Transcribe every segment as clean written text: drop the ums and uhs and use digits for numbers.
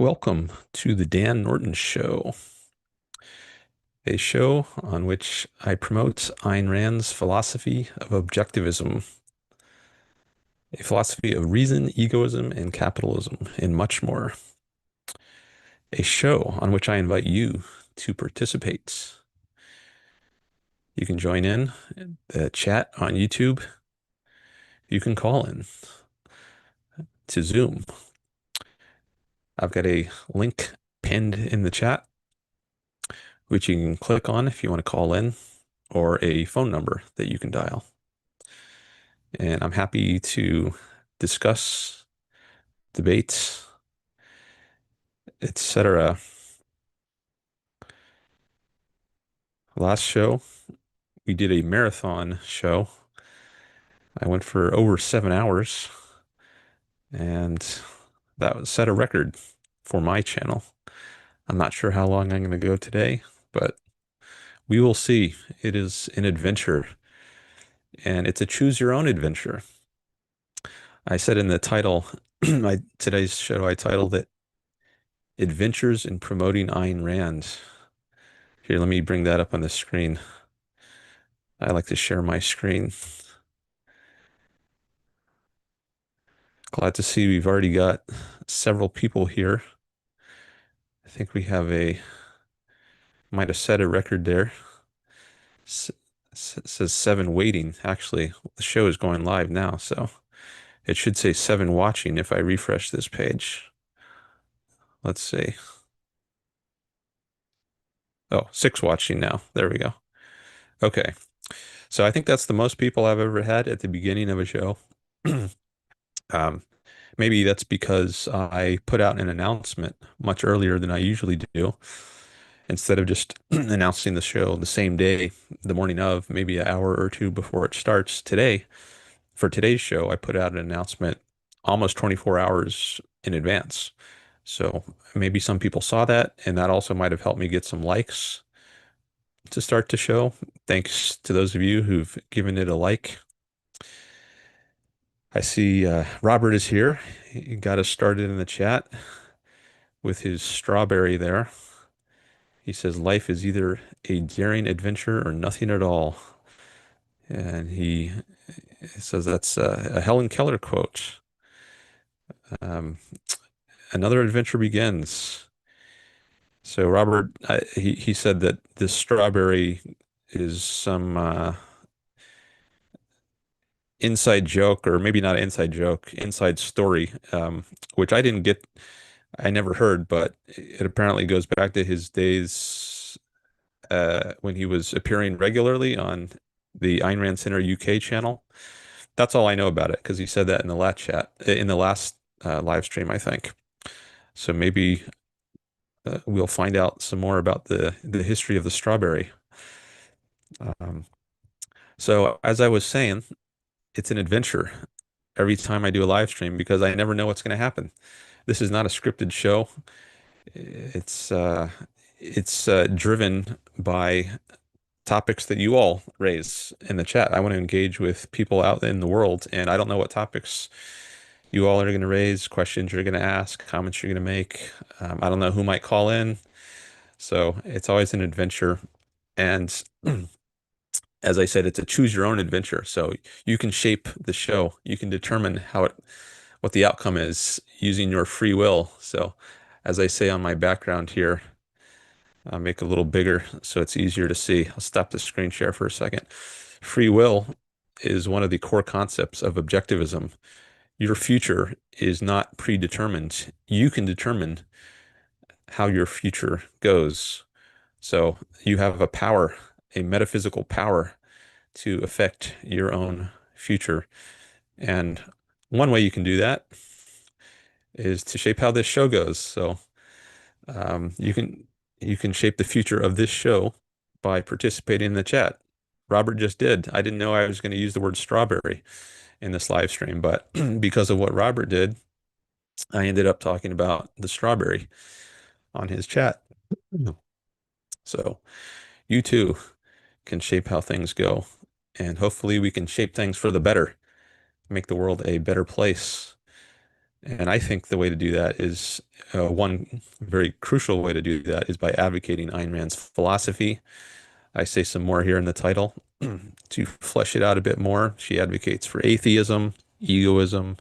Welcome to the Dan Norton Show, a show on which I promote Ayn Rand's philosophy of objectivism, a philosophy of reason, egoism, and capitalism, and much more. A show on which I invite you to participate. You can join in the chat on YouTube. You can call in to Zoom. I've got a link pinned in the chat, which you can click on if you want to call in, or a phone number that you can dial. And I'm happy to discuss, debate, etc. Last show, we did a marathon show. I went for over 7 hours, and that set a record for my channel. I'm not sure how long I'm going to go today, but we will see. It is an adventure, and it's a choose your own adventure. I said in the title, today's show, I titled it Adventures in Promoting Ayn Rand. Here, let me bring that up on the screen. I like to share my screen. Glad to see we've already got several people here. I think we have might have set a record there. S says 7 waiting. Actually, the show is going live now, so it should say 7 watching if I refresh this page. Let's see. Oh, 6 watching now. There we go. Okay. So I think that's the most people I've ever had at the beginning of a show. Um, maybe that's because I put out an announcement much earlier than I usually do. Instead of just announcing the show the same day, the morning of, maybe an hour or two before it starts today, for today's show, I put out an announcement almost 24 hours in advance. So maybe some people saw that, and that also might have helped me get some likes to start the show. Thanks to those of you who've given it a like. I see Robert is here. He got us started in the chat with his strawberry there. He says life is either a daring adventure or nothing at all. And he says that's a Helen Keller quote. Um, Another adventure begins. So Robert, he said that this strawberry is some inside joke, or maybe not inside joke, inside story, which I didn't get. I never heard, but it apparently goes back to his days when he was appearing regularly on the Ayn Rand Center UK channel. That's all I know about it because he said that in the last chat, in the last live stream, I think. So maybe we'll find out some more about the history of the strawberry. Um, so as I was saying, it's an adventure every time I do a live stream because I never know what's going to happen. This is not a scripted show. It's driven by topics that you all raise in the chat. I want to engage with people out in the world, and I don't know what topics you all are going to raise, questions you're going to ask, comments you're going to make. I don't know who might call in. So it's always an adventure. And as I said, it's a choose your own adventure. So you can shape the show. You can determine what the outcome is using your free will. So as I say on my background here, I'll make it a little bigger so it's easier to see. I'll stop the screen share for a second. Free will is one of the core concepts of objectivism. Your future is not predetermined. You can determine how your future goes. So you have a power, a metaphysical power to affect your own future. And one way you can do that is to shape how this show goes. So you can shape the future of this show by participating in the chat. Robert just did. I didn't know I was going to use the word strawberry in this live stream, but because of what Robert did, I ended up talking about the strawberry on his chat. So you too can shape how things go, and hopefully we can shape things for the better, make the world a better place. And I think the way to do that is one very crucial way to do that is by advocating Ayn Rand's philosophy. I say some more here in the title. To flesh it out a bit more, she advocates for atheism, egoism,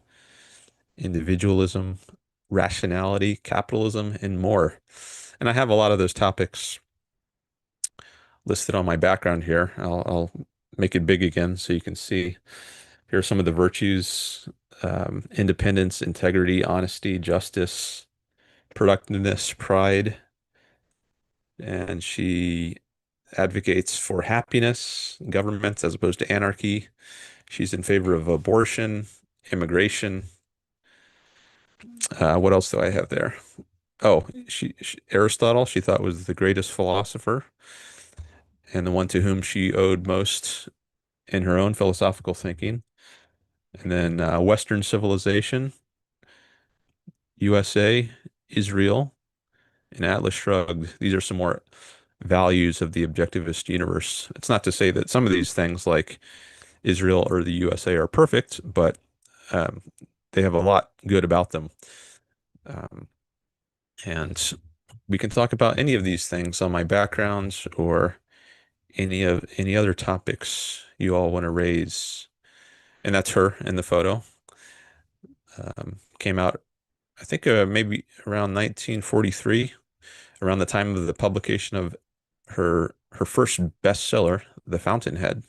individualism, rationality, capitalism, and more. And I have a lot of those topics listed on my background here. I'll make it big again so you can see. Here are some of the virtues: independence, integrity, honesty, justice, productiveness, pride. And she advocates for happiness, government as opposed to anarchy. She's in favor of abortion, immigration. What else do I have there? Oh, Aristotle, she thought was the greatest philosopher and the one to whom she owed most in her own philosophical thinking. And then Western civilization, USA, Israel, and Atlas Shrugged. These are some more values of the objectivist universe. It's not to say that some of these things, like Israel or the USA, are perfect, but um, they have a lot good about them. Um, and we can talk about any of these things on my backgrounds or any other topics you all want to raise. And that's her in the photo. Came out, I think, maybe around 1943, around the time of the publication of her first bestseller, The Fountainhead.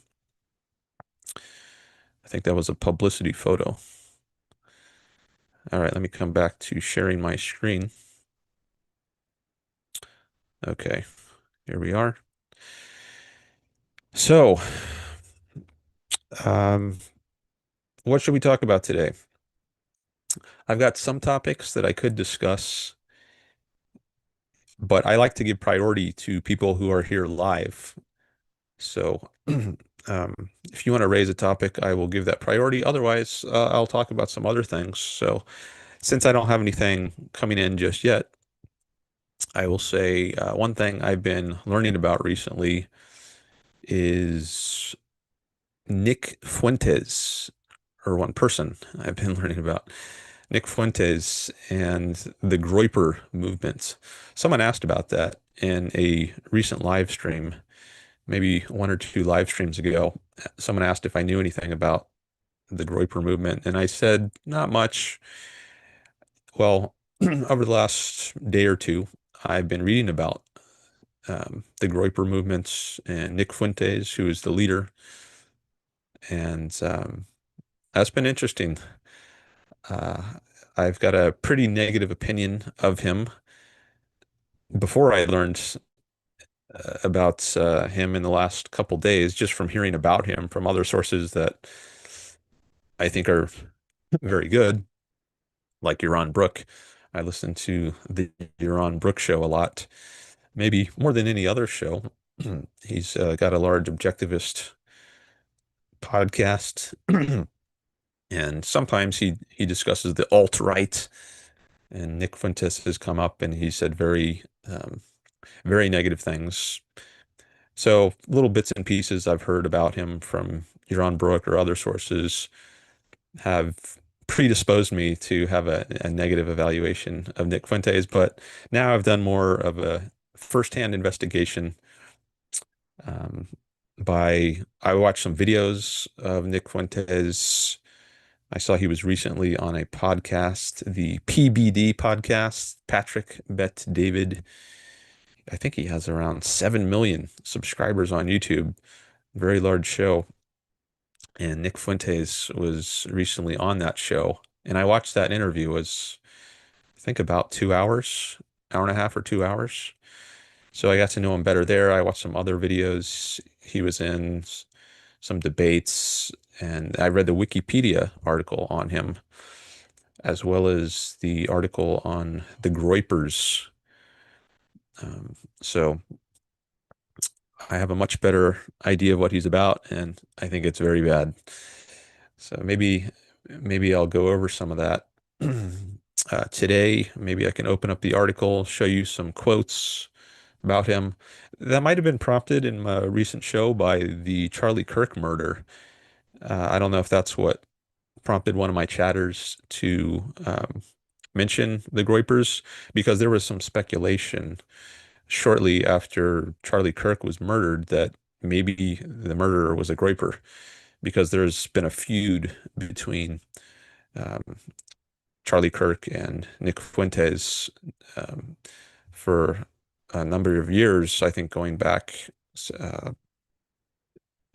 I think that was a publicity photo. All right, let me come back to sharing my screen. Okay, here we are. So, um, what should we talk about today? I've got some topics that I could discuss, but I like to give priority to people who are here live. So, if you want to raise a topic, I will give that priority. Otherwise, I'll talk about some other things. So, since I don't have anything coming in just yet, I will say one thing I've been learning about recently is Nick Fuentes, or one person I've been learning about. Nick Fuentes and the Groyper movement. Someone asked about that in a recent live stream, maybe one or two live streams ago. Someone asked if I knew anything about the Groyper movement, and I said, not much. Well, over the last day or two, I've been reading about the Groyper movements and Nick Fuentes, who is the leader, and that's been interesting. Uh, I've got a pretty negative opinion of him. Before I learned about him in the last couple days, just from hearing about him from other sources that I think are very good, like Yaron Brook. I listen to the Yaron Brook show a lot, maybe more than any other show. He's got a large objectivist podcast, and sometimes he discusses the alt-right. And Nick Fuentes has come up and he said very negative things. So little bits and pieces I've heard about him from Yaron Brook or other sources have predisposed me to have a negative evaluation of Nick Fuentes. But now I've done more of a firsthand investigation. Um, I watched some videos of Nick Fuentes. I saw he was recently on a podcast, the PBD podcast, Patrick Bet David. I think he has around 7 million subscribers on YouTube. Very large show. And Nick Fuentes was recently on that show. And I watched that interview. It was, I think, about 2 hours, hour and a half or 2 hours. So I got to know him better there. I watched some other videos he was in, some debates, and I read the Wikipedia article on him, as well as the article on the Groypers. So I have a much better idea of what he's about, and I think it's very bad. So maybe I'll go over some of that today. Maybe I can open up the article, show you some quotes about him. That might have been prompted in my recent show by the Charlie Kirk murder. I don't know if that's what prompted one of my chatters to mention the Groypers because there was some speculation shortly after Charlie Kirk was murdered that maybe the murderer was a Groyper because there's been a feud between um, Charlie Kirk and Nick Fuentes um, for a number of years, I think going back uh,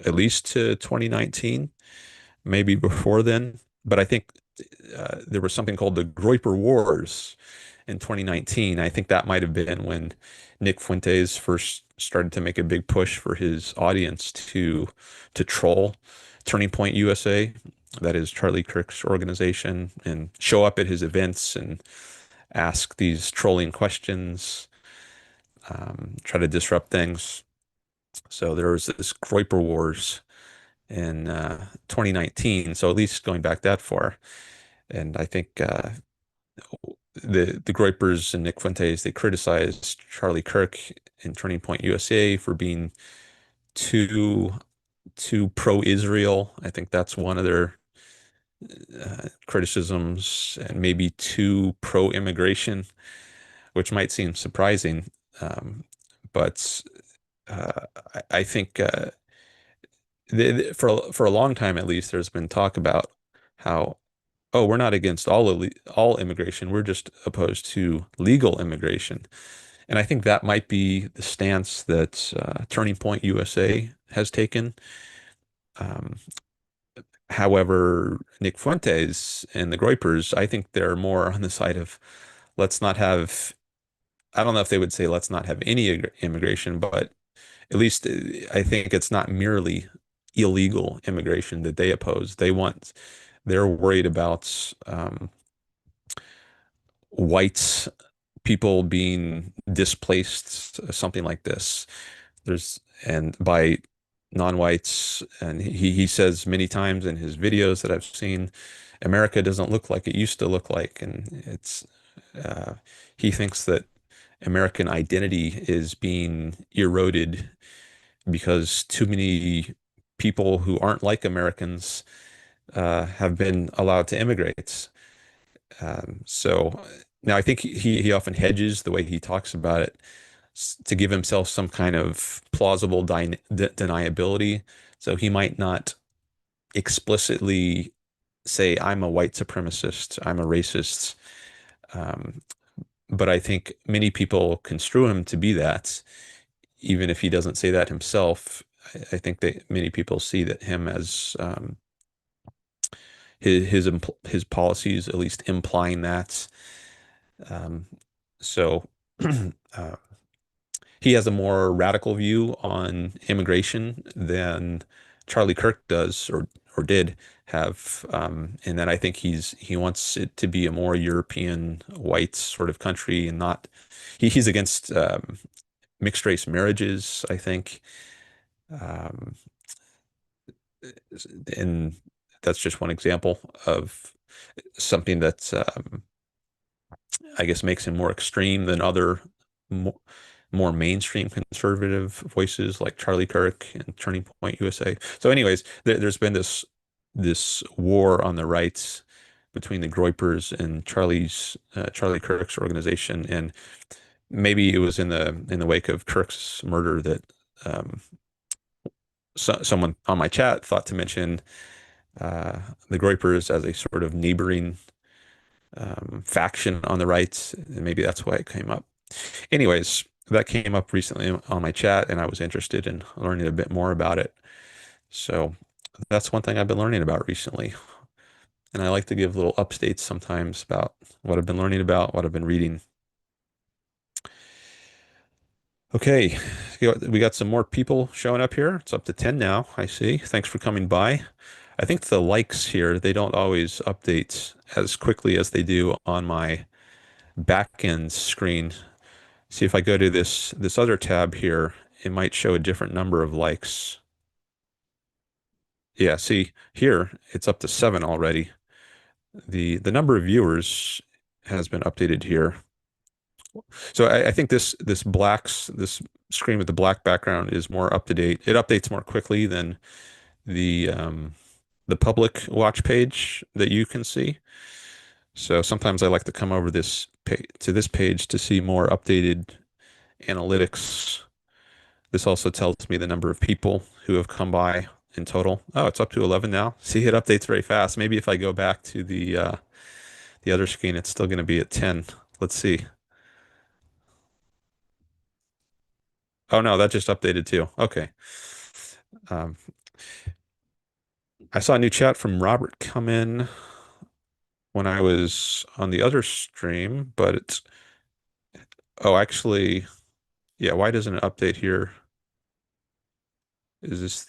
at least to 2019, maybe before then. But I think there was something called the Groyper Wars in 2019. I think that might have been when Nick Fuentes first started to make a big push for his audience to troll Turning Point USA, that is Charlie Kirk's organization, and show up at his events and ask these trolling questions, try to disrupt things. So there was this Groyper Wars in 2019. So at least going back that far. And I think the Groypers and Nick Fuentes, they criticized Charlie Kirk in Turning Point USA for being too too pro-Israel. I think that's one of their criticisms, and maybe too pro-immigration, which might seem surprising. Um, but I think for a long time at least, there's been talk about how, oh, we're not against all immigration. We're just opposed to legal immigration. And I think that might be the stance that Turning Point USA has taken. Um, However, Nick Fuentes and the Groypers, I think they're more on the side of let's not have, I don't know if they would say let's not have any immigration, but at least I think it's not merely illegal immigration that they oppose. They're worried about white people being displaced, something like this. And by non-whites, and he says many times in his videos that I've seen, America doesn't look like it used to look like, and uh, he thinks that American identity is being eroded because too many people who aren't like Americans have been allowed to immigrate. So now I think he often hedges the way he talks about it to give himself some kind of plausible deniability. So he might not explicitly say, I'm a white supremacist, I'm a racist. Um, but I think many people construe him to be that, even if he doesn't say that himself. I think that many people see that him as his policies at least implying that. Um, so uh, he has a more radical view on immigration than Charlie Kirk does or did have. And then I think he wants it to be a more European white sort of country and not he's against mixed race marriages, I think. Um, and that's just one example of something that I guess makes him more extreme than other more, more mainstream conservative voices like Charlie Kirk and Turning Point USA. So, anyways, there's been this war on the rights between the Groypers and Charlie Kirk's organization, and maybe it was in the wake of Kirk's murder that um, someone on my chat thought to mention uh, the Groypers as a sort of neighboring faction on the right, and maybe that's why it came up. Anyways, that came up recently on my chat, and I was interested in learning a bit more about it. So that's one thing I've been learning about recently. And I like to give little updates sometimes about what I've been learning about, what I've been reading. Okay, we got some more people showing up here. It's up to 10 now, I see. Thanks for coming by. I think the likes here, they don't always update as quickly as they do on my back end screen. See if I go to this other tab here, it might show a different number of likes. Yeah, see here, it's up to 7 already. The number of viewers has been updated here. So I think this screen with the black background is more up to date. It updates more quickly than the the public watch page that you can see. So sometimes I like to come over this page to this page to see more updated analytics. This also tells me the number of people who have come by in total. Oh, it's up to 11 now. See, it updates very fast. Maybe if I go back to the other screen, it's still going to be at 10. Let's see. Oh no, that just updated too. Okay. Um, I saw a new chat from Robert come in when I was on the other stream, but it's, oh, actually, yeah, why doesn't it update here? Is this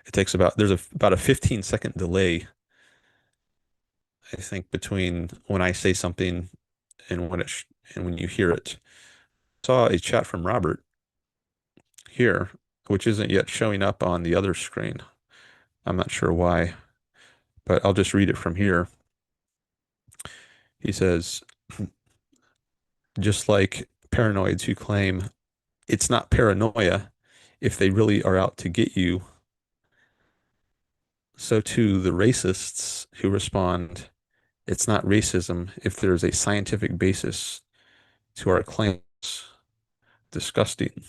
it takes there's about a 15-second delay, I think, between when I say something and and when you hear it. Saw a chat from Robert here, which isn't yet showing up on the other screen. I'm not sure why, but I'll just read it from here. He says, just like paranoids who claim it's not paranoia if they really are out to get you, so too the racists who respond, it's not racism if there's a scientific basis to our claims. Disgusting.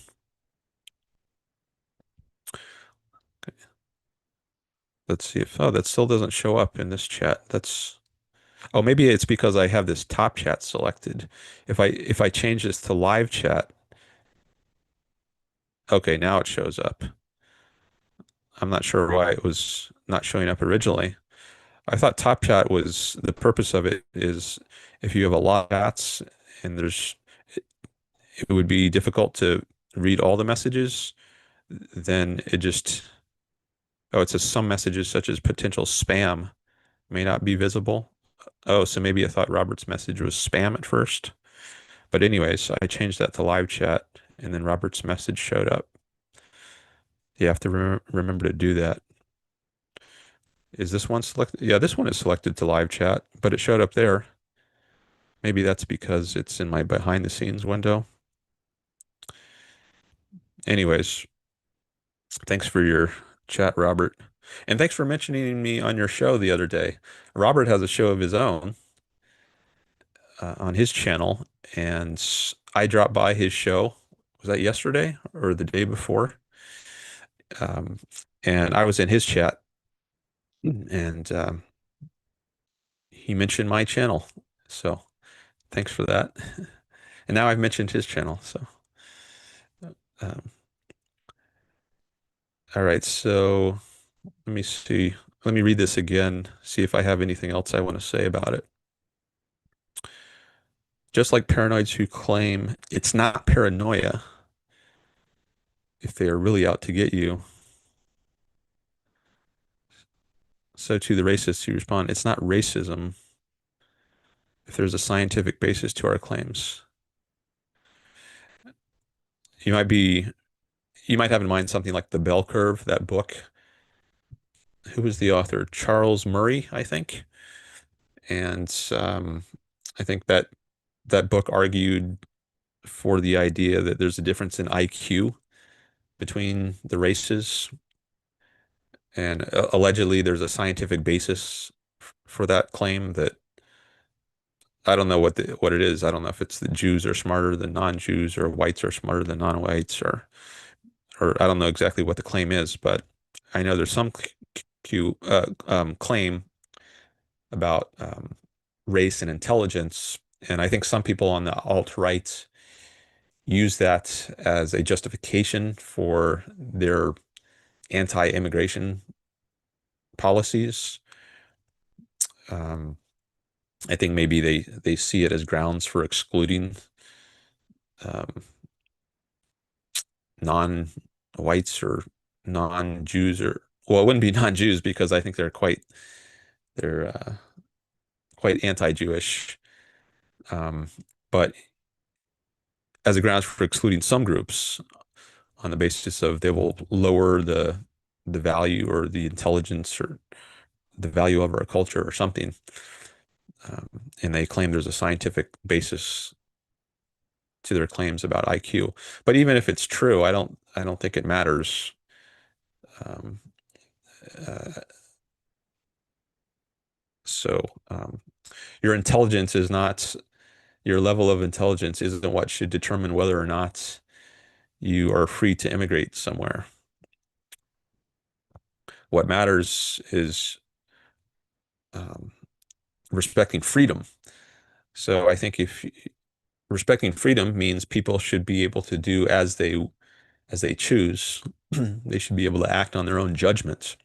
Let's see if, oh, that still doesn't show up in this chat. Oh, maybe it's because I have this top chat selected. If I change this to live chat, okay, now it shows up. I'm not sure why it was not showing up originally. I thought top chat was the purpose of it is if you have a lot of chats and it would be difficult to read all the messages, then it just, oh, it says some messages such as potential spam may not be visible. Oh, so maybe I thought Robert's message was spam at first. But anyways, I changed that to live chat and then Robert's message showed up. You have to remember to do that. Is this one selected? Yeah, this one is selected to live chat, but it showed up there. Maybe that's because it's in my behind the scenes window. Anyways, thanks for your chat, Robert. And thanks for mentioning me on your show the other day. Robert has a show of his own on his channel, and I dropped by his show. Was that yesterday or the day before? Um, and I was in his chat, and he mentioned my channel. So thanks for that. And now I've mentioned his channel. So, um, all right. So let me see. Let me read this again, see if I have anything else I want to say about it. Just like paranoids who claim it's not paranoia if they are really out to get you, so too the racists who respond, it's not racism if there's a scientific basis to our claims. You might be, you might have in mind something like The Bell Curve, that book. Who was the author? Charles Murray, I think. And I think that book argued for the idea that there's a difference in IQ between the races, and allegedly there's a scientific basis for that claim that I don't know what it is. I don't know if it's the Jews are smarter than non-Jews or whites are smarter than non-whites or I don't know exactly what the claim is, but I know there's some claim about race and intelligence, and I think some people on the alt-right use that as a justification for their anti-immigration policies. Um, I think maybe they see it as grounds for excluding um, non-whites or non-Jews or well, it wouldn't be non-Jews because I think they're quite anti-Jewish. Um, but as a grounds for excluding some groups on the basis of they will lower the value or the intelligence or the value of our culture or something. Um, and they claim there's a scientific basis to their claims about IQ. But even if it's true, I don't think it matters. Um, Uh, so your intelligence is not your level of intelligence isn't what should determine whether or not you are free to immigrate somewhere. What matters is um, respecting freedom. So I think if respecting freedom means people should be able to do as they choose. They should be able to act on their own judgment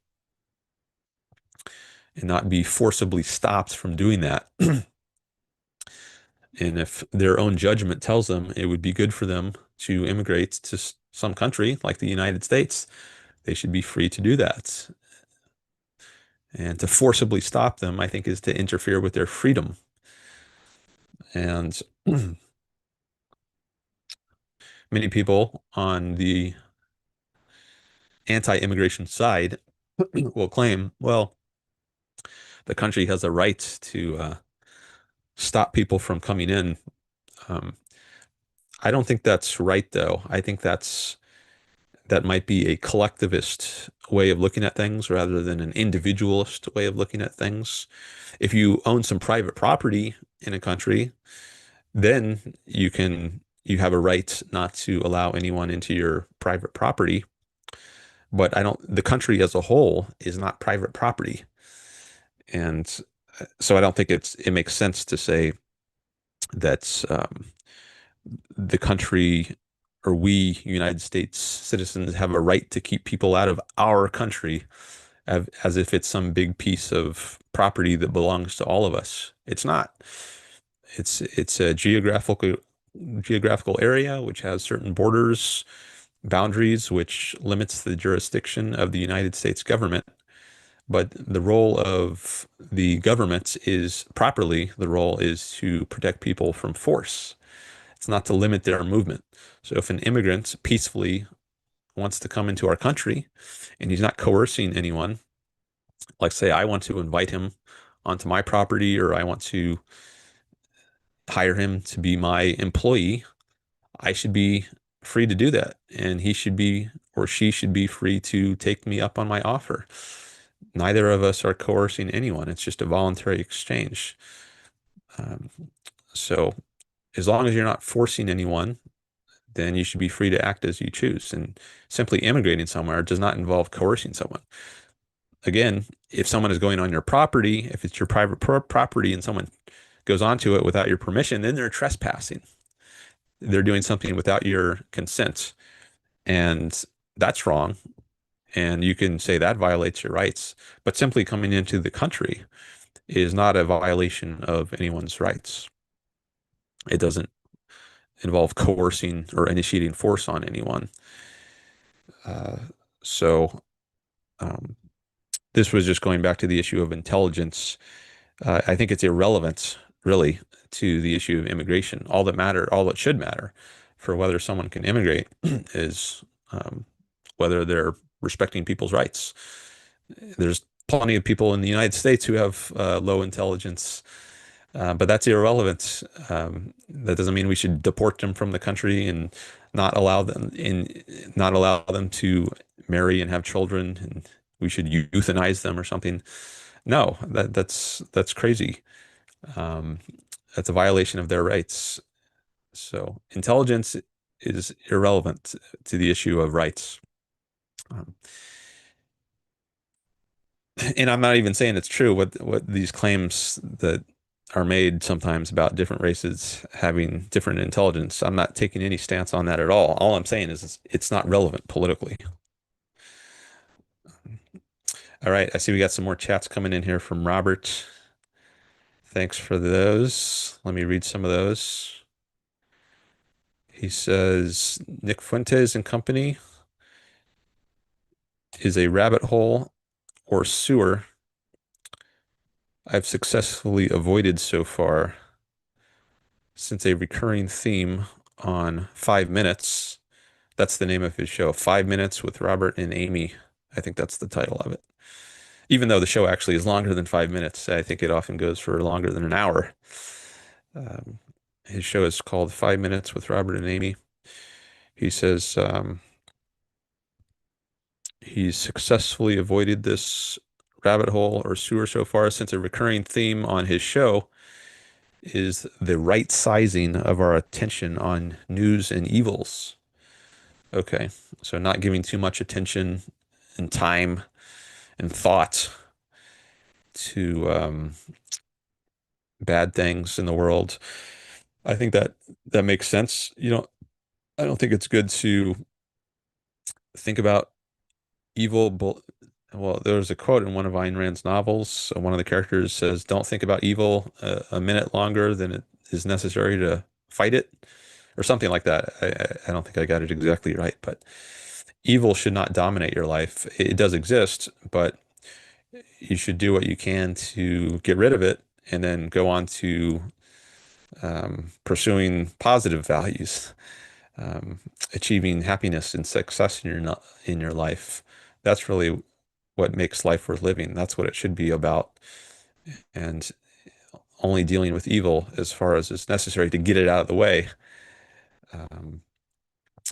and not be forcibly stopped from doing that. And if their own judgment tells them it would be good for them to immigrate to some country like the United States, they should be free to do that. And to forcibly stop them, I think, is to interfere with their freedom. And many people on the anti-immigration side will claim, well, the country has a right to stop people from coming in. Um, I don't think that's right, though. I think that might be a collectivist way of looking at things rather than an individualist way of looking at things. If you own some private property in a country, then you have a right not to allow anyone into your private property. But I don't, the country as a whole is not private property. And so I don't think it makes sense to say that the country or we United States citizens have a right to keep people out of our country as if it's some big piece of property that belongs to all of us. It's not. It's a geographical area which has certain borders, boundaries, which limits the jurisdiction of the United States government. But the role of the government is properly, the role is to protect people from force. It's not to limit their movement. So if an immigrant peacefully wants to come into our country and he's not coercing anyone, like say I want to invite him onto my property or I want to hire him to be my employee, I should be free to do that. And he should be or she should be free to take me up on my offer. Neither of us are coercing anyone. It's just a voluntary exchange. Um, so as long as you're not forcing anyone, then you should be free to act as you choose. And simply immigrating somewhere does not involve coercing someone. Again, if someone is going on your property, if it's your private property and someone goes onto it without your permission, then they're trespassing. They're doing something without your consent. And that's wrong. And you can say that violates your rights. But simply coming into the country is not a violation of anyone's rights. It doesn't involve coercing or initiating force on anyone. Uh, so um, this was just going back to the issue of intelligence. I think it's irrelevant, really, to the issue of immigration. All that should matter for whether someone can immigrate is whether they're respecting people's rights. There's plenty of people in the United States who have low intelligence, but that's irrelevant. That doesn't mean we should deport them from the country and not allow them to marry and have children, and we should euthanize them or something. No, that's crazy. Um, that's a violation of their rights. So intelligence is irrelevant to the issue of rights. Um, and I'm not even saying it's true. What these claims that are made sometimes about different races having different intelligence, I'm not taking any stance on that at all. All I'm saying is it's not relevant politically. All right, I see we got some more chats coming in here from Robert. Thanks for those. Let me read some of those. He says Nick Fuentes and company is a rabbit hole or sewer I've successfully avoided so far since a recurring theme on 5 minutes. That's the name of his show, 5 Minutes with Robert and Amy. I think that's the title of it. Even though the show actually is longer than 5 minutes, I think it often goes for longer than an hour. Um, his show is called 5 Minutes with Robert and Amy. He says, He's successfully avoided this rabbit hole or sewer so far, since a recurring theme on his show is the right sizing of our attention on news and evils. Okay, so not giving too much attention and time and thought to bad things in the world. I think that that makes sense. I don't think it's good to think about evil. Well, there's a quote in one of Ayn Rand's novels. So one of the characters says, "Don't think about evil a minute longer than it is necessary to fight it," or something like that. I don't think I got it exactly right, but evil should not dominate your life. It does exist, but you should do what you can to get rid of it and then go on to pursuing positive values, um, achieving happiness and success in your life. That's really what makes life worth living. That's what it should be about. And only dealing with evil as far as is necessary to get it out of the way, um,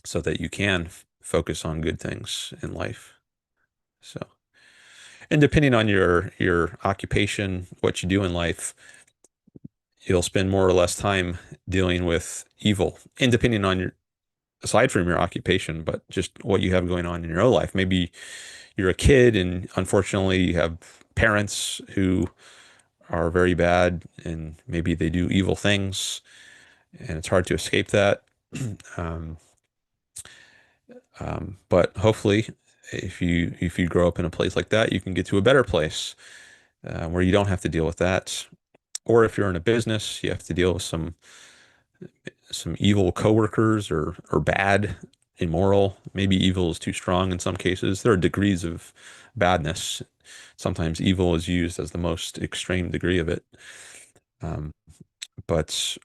so that you can focus on good things in life. So, and depending on your occupation, what you do in life, you'll spend more or less time dealing with evil, and depending on your aside from your occupation, but just what you have going on in your own life. Maybe you're a kid and unfortunately you have parents who are very bad and maybe they do evil things and it's hard to escape that. Um, but hopefully, if you grow up in a place like that, you can get to a better place where you don't have to deal with that. Or if you're in a business, you have to deal with some evil coworkers or bad, immoral. Maybe evil is too strong in some cases. There are degrees of badness. Sometimes evil is used as the most extreme degree of it. Um, but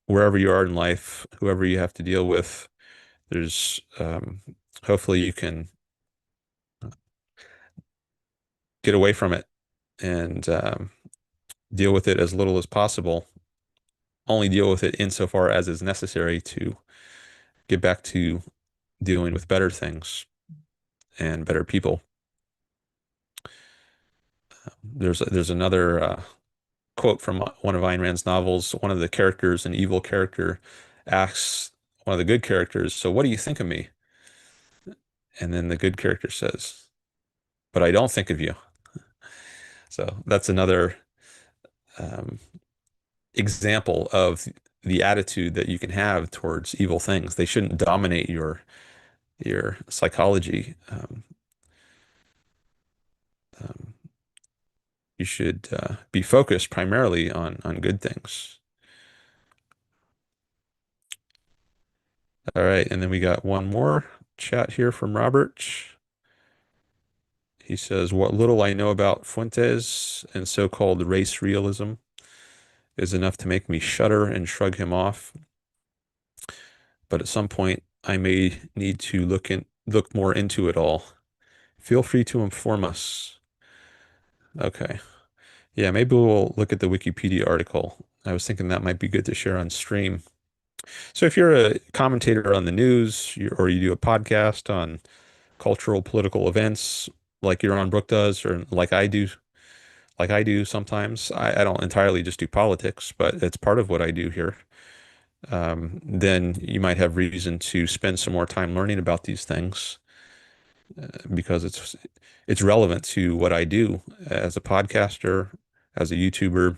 wherever you are in life, whoever you have to deal with, there's hopefully you can get away from it and deal with it as little as possible. Only deal with it insofar as is necessary to get back to dealing with better things and better people. There's another quote from one of Ayn Rand's novels. One of the characters, an evil character, asks one of the good characters, "So what do you think of me?" And then the good character says, "But I don't think of you." So that's another um, example of the attitude that you can have towards evil things. They shouldn't dominate your psychology. Um, you should be focused primarily on good things. All right, and then we got one more chat here from Robert. He says, "What little I know about Fuentes and so-called race realism is enough to make me shudder and shrug him off. But at some point, I may need to look more into it all. Feel free to inform us." Okay. Yeah, maybe we'll look at the Wikipedia article. I was thinking that might be good to share on stream. So if you're a commentator on the news, or you do a podcast on cultural, political events like Yaron Brook does, or like I do sometimes, I don't entirely just do politics, but it's part of what I do here. Then you might have reason to spend some more time learning about these things because it's relevant to what I do as a podcaster, as a YouTuber.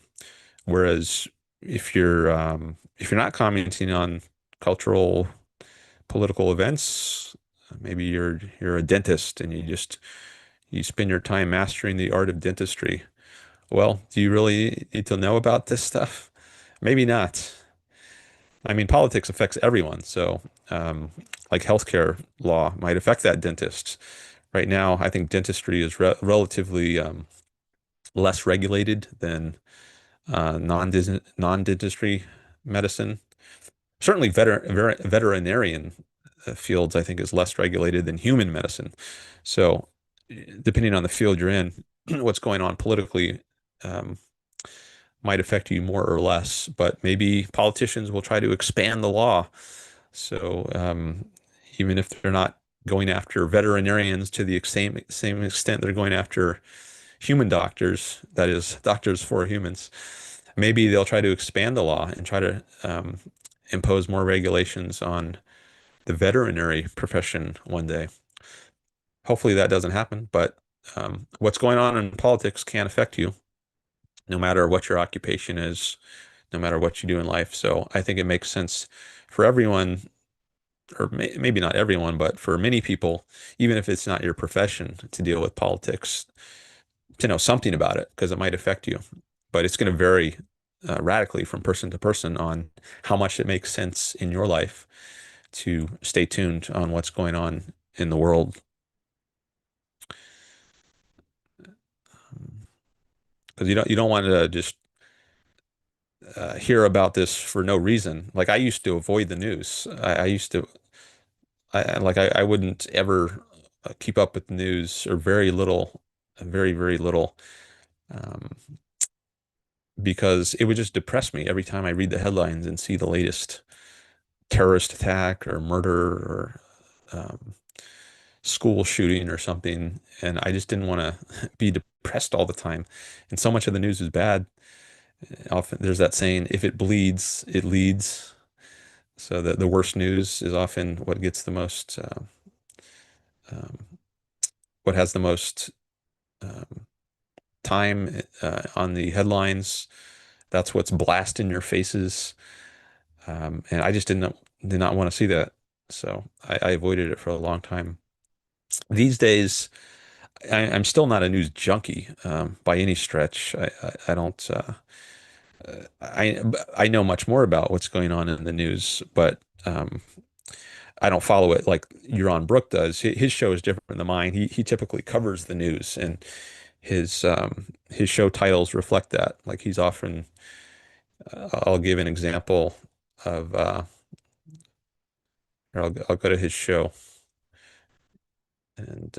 Whereas if you're not commenting on cultural, political events, maybe you're a dentist and you spend your time mastering the art of dentistry. Well, do you really need to know about this stuff? Maybe not. I mean, politics affects everyone, so like healthcare law might affect that dentist. Right now, I think dentistry is relatively less regulated than non-dentistry medicine. Certainly, veterinarian fields, I think, is less regulated than human medicine. So, depending on the field you're in, what's going on politically um, might affect you more or less. But maybe politicians will try to expand the law. So, even if they're not going after veterinarians to the same extent they're going after human doctors, that is, doctors for humans. Maybe they'll try to expand the law and try to impose more regulations on the veterinary profession one day. Hopefully that doesn't happen, but what's going on in politics can affect you, no matter what your occupation is, no matter what you do in life. So I think it makes sense for everyone, or maybe not everyone, but for many people, even if it's not your profession, to deal with politics, to know something about it, because it might affect you. But it's going to vary radically from person to person on how much it makes sense in your life to stay tuned on what's going on in the world. Because you don't want to just hear about this for no reason. Like I used to avoid the news. I used to I wouldn't ever keep up with the news, or very little, very little, um, because it would just depress me every time I read the headlines and see the latest terrorist attack or murder or um, school shooting or something. And I just didn't want to be depressed all the time. And so much of the news is bad. Often there's that saying, if it bleeds, it leads. So the worst news is often what gets the most, um, what has the most um, time on the headlines. That's what's blasting your faces. And I just did not want to see that. So I avoided it for a long time. These days, I'm still not a news junkie by any stretch. I don't. I know much more about what's going on in the news, but I don't follow it like Yaron Brook does. His show is different than mine. He typically covers the news, and his show titles reflect that. Like he's often, I'll give an example of, or I'll go to his show, and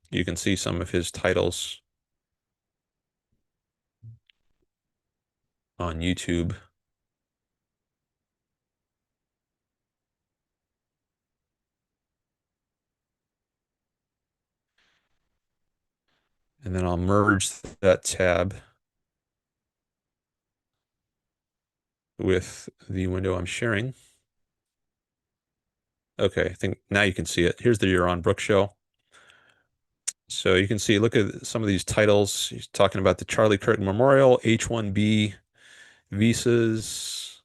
you can see some of his titles on YouTube. And then I'll merge that tab with the window I'm sharing. Okay, I think now you can see it. Here's the Yaron Brook show. So you can see, look at some of these titles. He's talking about the Charlie Kirk Memorial, H-1B visas,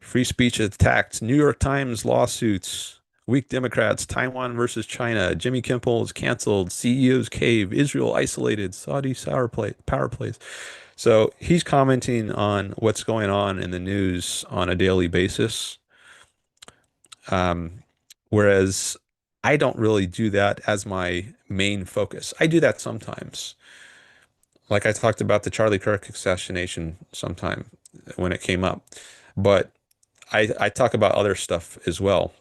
free speech attacked, New York Times lawsuits, weak Democrats, Taiwan versus China, Jimmy Kimmel is canceled, CEO's cave, Israel isolated, Saudi power plays. So he's commenting on what's going on in the news on a daily basis. Um, whereas I don't really do that as my main focus. I do that sometimes. Like I talked about the Charlie Kirk assassination sometime when it came up, but I talk about other stuff as well.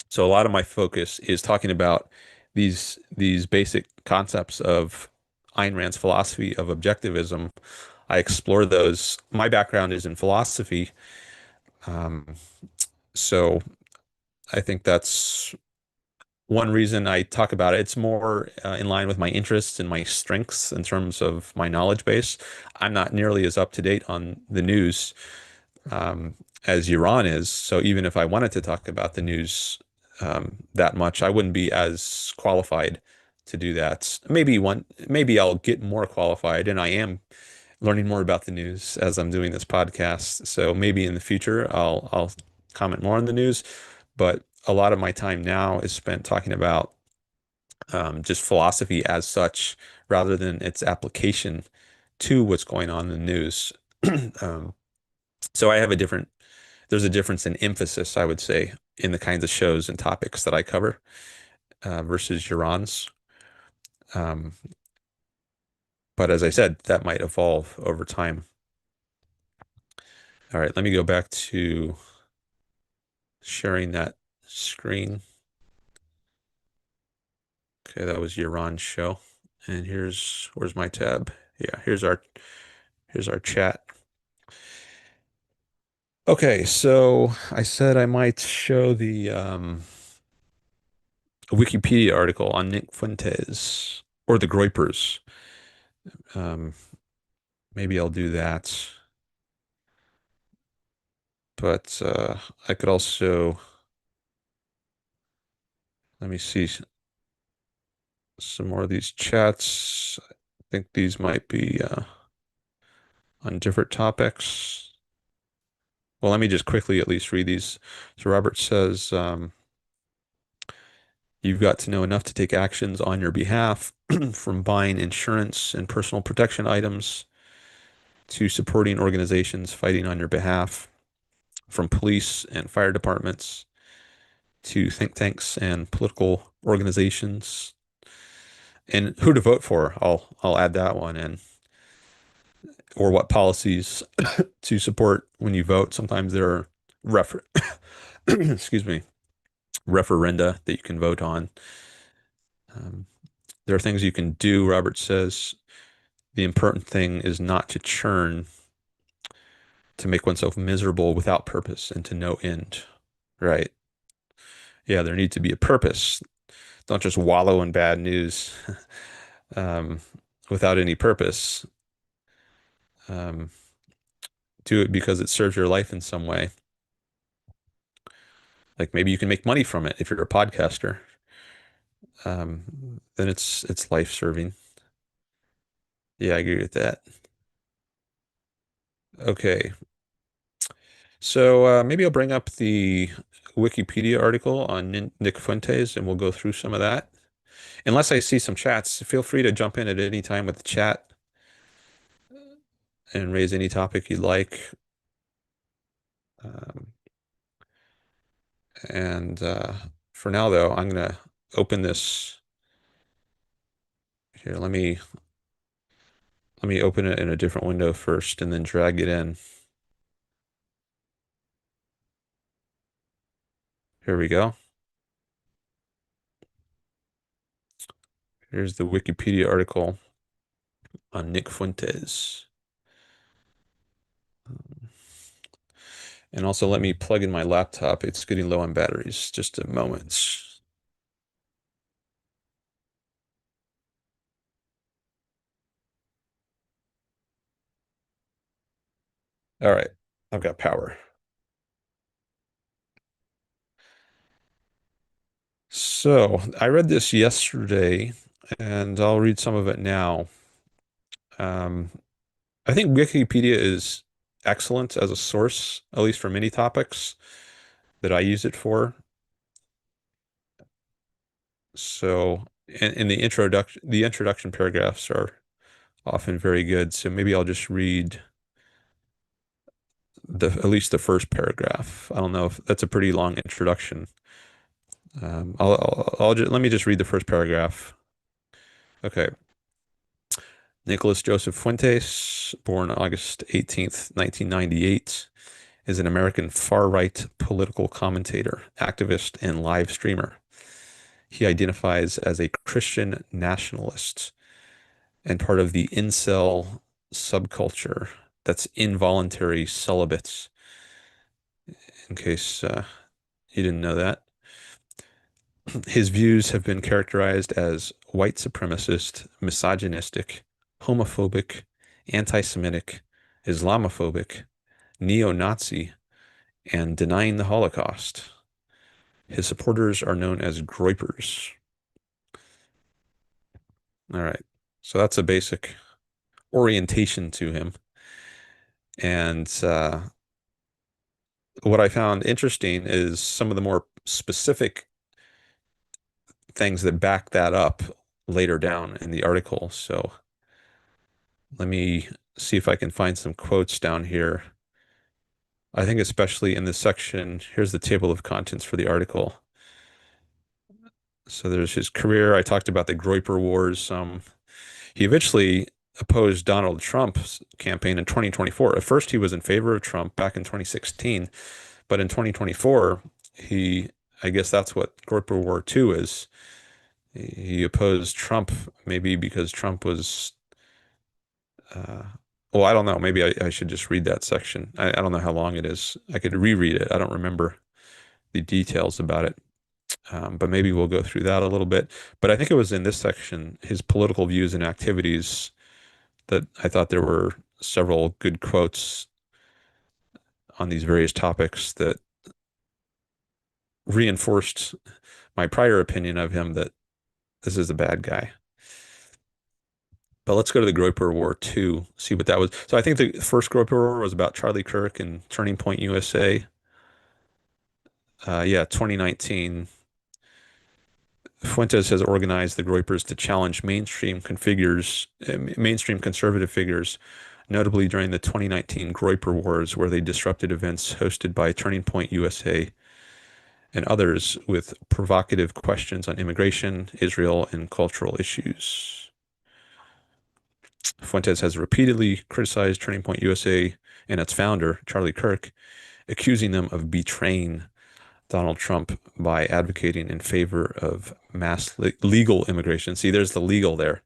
So a lot of my focus is talking about these basic concepts of Ayn Rand's philosophy of objectivism. I explore those. My background is in philosophy, um, so I think that's one reason I talk about it. It's more in line with my interests and my strengths in terms of my knowledge base. I'm not nearly as up to date on the news as Iran is. So even if I wanted to talk about the news that much, I wouldn't be as qualified to do that. Maybe I'll get more qualified, and I am learning more about the news as I'm doing this podcast. So maybe in the future I'll comment more on the news, but a lot of my time now is spent talking about just philosophy as such, rather than its application to what's going on in the news. Um, so I have a different, there's a difference in emphasis, I would say, in the kinds of shows and topics that I cover versus Euron's. Um, but as I said, that might evolve over time. All right, let me go back to sharing that screen. Okay, that was Yaron's show. And where's my tab? Yeah, here's our chat. Okay, so I said I might show the a Wikipedia article on Nick Fuentes or the Groypers. Um, Maybe I'll do that. But I could also, let me see some more of these chats. I think these might be on different topics. Well, let me just quickly at least read these. So Robert says, you've got to know enough to take actions on your behalf, from buying insurance and personal protection items to supporting organizations fighting on your behalf, from police and fire departments to think tanks and political organizations. And who to vote for, I'll add that one in, or what policies to support when you vote. Sometimes there are refer excuse me, referenda that you can vote on. Um, there are things you can do, Robert says. The important thing is not to churn, to make oneself miserable without purpose and to no end. Right. Yeah, there needs to be a purpose. Don't just wallow in bad news um, without any purpose. Um, do it because it serves your life in some way. Like maybe you can make money from it if you're a podcaster. Then it's life serving. Yeah, I agree with that. Okay, so maybe I'll bring up the Wikipedia article on Nick Fuentes, and we'll go through some of that. Unless I see some chats, feel free to jump in at any time with the chat and raise any topic you'd like. Um, and for now, though, I'm gonna open this here. Let me open it in a different window first, and then drag it in. Here we go. Here's the Wikipedia article on Nick Fuentes. And also let me plug in my laptop. It's getting low on batteries. Just a moment. All right, I've got power. So I read this yesterday, and I'll read some of it now. Um, I think Wikipedia is excellent as a source, at least for many topics that I use it for. So, in the introduction paragraphs are often very good. So maybe I'll just read at least the first paragraph. I don't know if that's a pretty long introduction. I'll just let me just read the first paragraph. Okay. Nicholas Joseph Fuentes, born August 18th, 1998, is an American far-right political commentator, activist, and live streamer. He identifies as a Christian nationalist and part of the incel subculture, that's involuntary celibates, in case you didn't know that. His views have been characterized as white supremacist, misogynistic, homophobic, anti-Semitic, Islamophobic, neo-Nazi, and denying the Holocaust. His supporters are known as Groypers. All right. So that's a basic orientation to him. And what I found interesting is some of the more specific things that back that up later down in the article. So let me see if I can find some quotes down here. I think especially in this section, here's the table of contents for the article. So there's his career. I talked about the Groyper Wars. He eventually opposed Donald Trump's campaign in 2024. At first, he was in favor of Trump back in 2016, but in 2024, I guess that's what Groyper War 2 is. He opposed Trump, maybe because Trump was, uh, well, I don't know. Maybe I should just read that section. I don't know how long it is. I could reread it. I don't remember the details about it. but maybe we'll go through that a little bit. But I think it was in this section, his political views and activities, that I thought there were several good quotes on these various topics that reinforced my prior opinion of him that this is a bad guy. But let's go to the Groyper War II, see what that was. So I think the first Groyper War was about Charlie Kirk and Turning Point USA. Yeah, 2019. Fuentes has organized the Groypers to challenge mainstream conservative figures, notably during the 2019 Groyper Wars, where they disrupted events hosted by Turning Point USA and others with provocative questions on immigration, Israel, and cultural issues. Fuentes has repeatedly criticized Turning Point USA and its founder, Charlie Kirk, accusing them of betraying Donald Trump by advocating in favor of legal immigration. See, there's the legal there.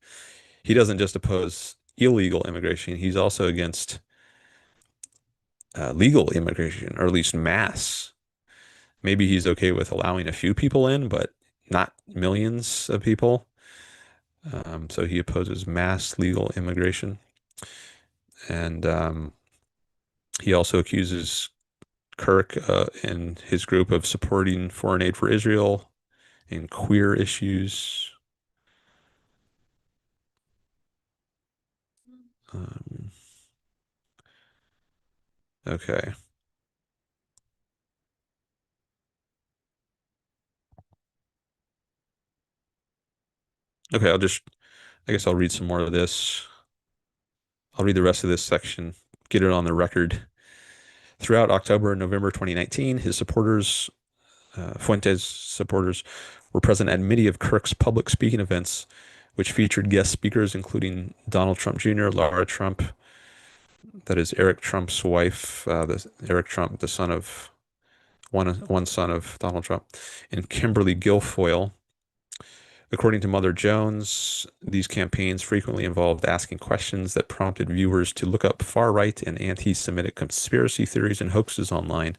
He doesn't just oppose illegal immigration, he's also against legal immigration, or at least mass. Maybe he's okay with allowing a few people in, but not millions of people. So he opposes mass legal immigration. And he also accuses Kirk and his group of supporting foreign aid for Israel and queer issues. Um, okay. Okay, I guess I'll read some more of this. I'll read the rest of this section, get it on the record. Throughout October and November 2019, his supporters, Fuentes supporters, were present at many of Kirk's public speaking events, which featured guest speakers including Donald Trump Jr., Lara Trump, that is Eric Trump's wife, Eric Trump, the son of one son of Donald Trump, and Kimberly Guilfoyle. According to Mother Jones, these campaigns frequently involved asking questions that prompted viewers to look up far-right and anti-Semitic conspiracy theories and hoaxes online.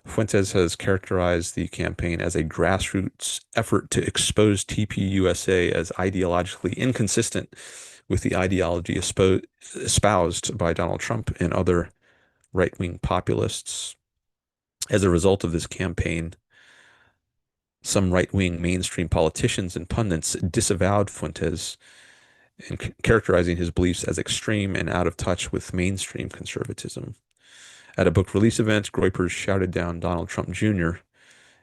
Fuentes has characterized the campaign as a grassroots effort to expose TPUSA as ideologically inconsistent with the ideology espoused by Donald Trump and other right-wing populists. As a result of this campaign, some right-wing mainstream politicians and pundits disavowed Fuentes and characterizing his beliefs as extreme and out of touch with mainstream conservatism. At a book release event, Groypers shouted down Donald Trump Jr.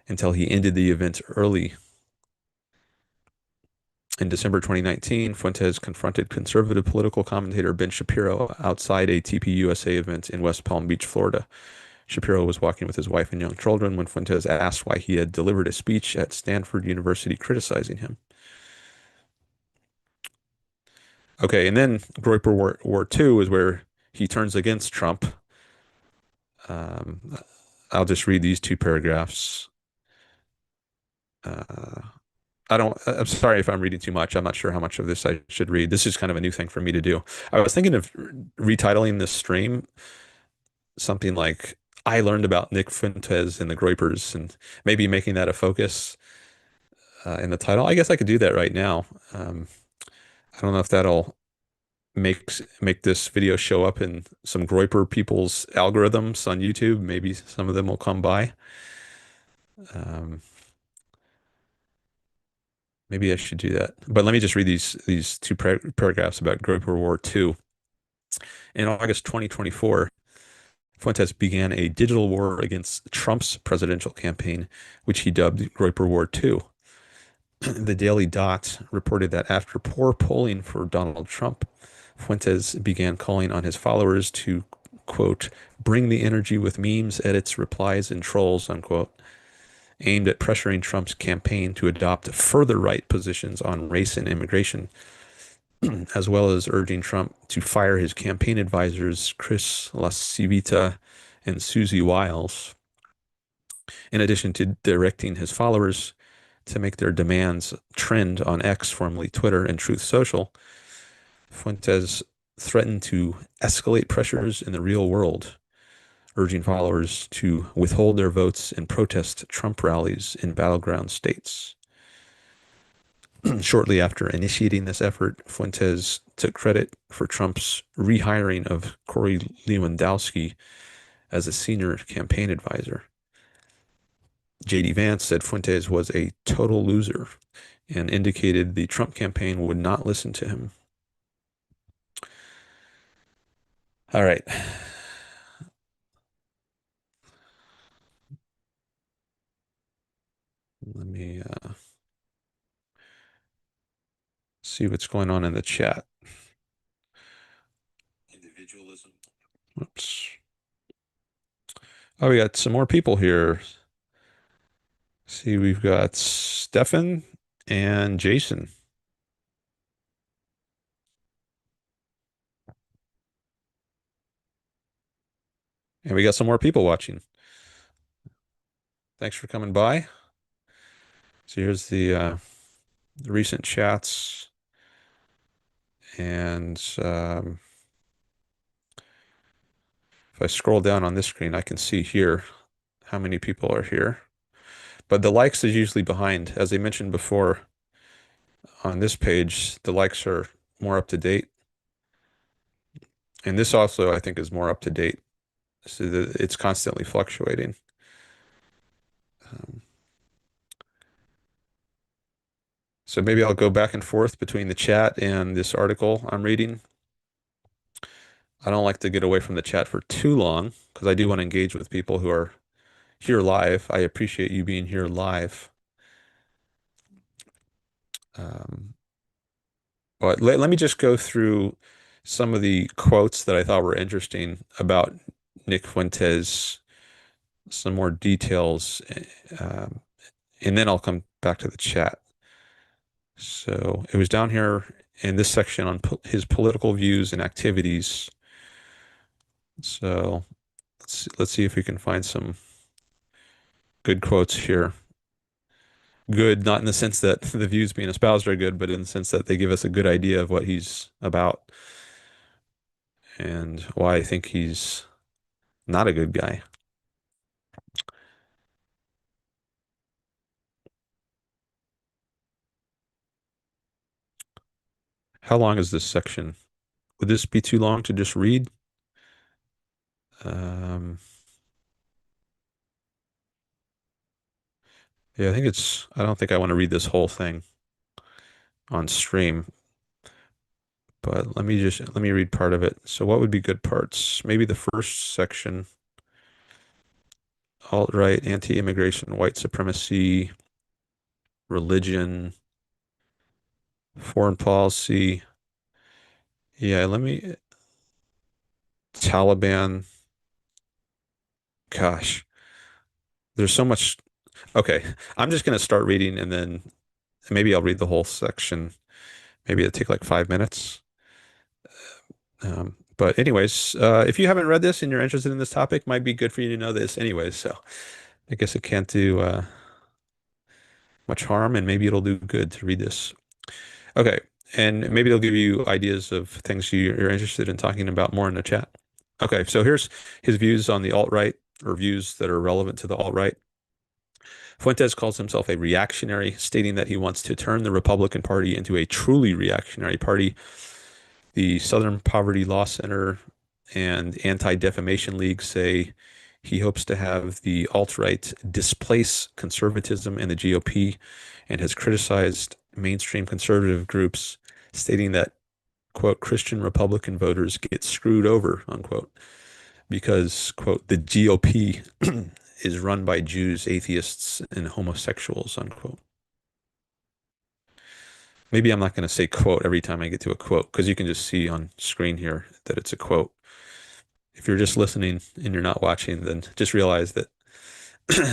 until he ended the event early. In December 2019, Fuentes confronted conservative political commentator Ben Shapiro outside a TPUSA event in West Palm Beach, Florida. Shapiro was walking with his wife and young children when Fuentes asked why he had delivered a speech at Stanford University criticizing him. Okay, and then War II is where he turns against Trump. Um, I'll just read these two paragraphs. Uh, I'm sorry if I'm reading too much. I'm not sure how much of this I should read. This is kind of a new thing for me to do. I was thinking of retitling this stream something like I learned about Nick Fuentes and the Groypers and maybe making that a focus in the title. I guess I could do that right now. I don't know if that'll make this video show up in some Groyper people's algorithms on YouTube. Maybe some of them will come by. Um, Maybe I should do that. But let me just read these two paragraphs about Groyper War II. In August 2024, Fuentes began a digital war against Trump's presidential campaign, which he dubbed Groyper War II. The Daily Dot reported that after poor polling for Donald Trump, Fuentes began calling on his followers to, quote, bring the energy with memes, edits, replies, and trolls, unquote, aimed at pressuring Trump's campaign to adopt further right positions on race and immigration, as well as urging Trump to fire his campaign advisors, Chris LaCivita and Susie Wiles, in addition to directing his followers to make their demands trend on X, formerly Twitter, and Truth Social. Fuentes threatened to escalate pressures in the real world, urging followers to withhold their votes and protest Trump rallies in battleground states. Shortly after initiating this effort, Fuentes took credit for Trump's rehiring of Corey Lewandowski as a senior campaign advisor. J.D. Vance said Fuentes was a total loser and indicated the Trump campaign would not listen to him. All right. Let me see what's going on in the chat. Individualism. Oops. Oh, we got some more people here. See, we've got Stefan and Jason. And we got some more people watching. Thanks for coming by. So here's the recent chats. And if I scroll down on this screen, I can see here how many people are here. But the likes is usually behind. As I mentioned before, on this page, the likes are more up to date. And this also, I think, is more up to date. So that it's constantly fluctuating. Um, so maybe I'll go back and forth between the chat and this article I'm reading. I don't like to get away from the chat for too long because I do want to engage with people who are here live. I appreciate you being here live. Um, but let me just go through some of the quotes that I thought were interesting about Nick Fuentes, some more details, um, and then I'll come back to the chat. So it was down here in this section on his political views and activities. So let's see if we can find some good quotes here. Good, not in the sense that the views being espoused are good, but in the sense that they give us a good idea of what he's about and why I think he's not a good guy. How long is this section? Would this be too long to just read? Um, yeah, I don't think I want to read this whole thing on stream, but let me read part of it. So what would be good parts? Maybe the first section, alt-right, anti-immigration, white supremacy, religion, foreign policy. Yeah, Taliban. Gosh, there's so much. Okay, I'm just going to start reading and then maybe I'll read the whole section. Maybe it'll take like 5 minutes. But anyways, if you haven't read this and you're interested in this topic, might be good for you to know this anyways. So I guess it can't do much harm, and maybe it'll do good to read this. Okay, and maybe it'll give you ideas of things you're interested in talking about more in the chat. Okay, so here's his views on the alt-right, or views that are relevant to the alt-right. Fuentes calls himself a reactionary, stating that he wants to turn the Republican Party into a truly reactionary party. The Southern Poverty Law Center and Anti-Defamation League say he hopes to have the alt-right displace conservatism in the GOP and has criticized mainstream conservative groups, stating that, quote, Christian Republican voters get screwed over, unquote, because, quote, the GOP is run by Jews, atheists, and homosexuals, unquote. Maybe I'm not going to say quote every time I get to a quote because you can just see on screen here that it's a quote. If you're just listening and you're not watching, then just realize that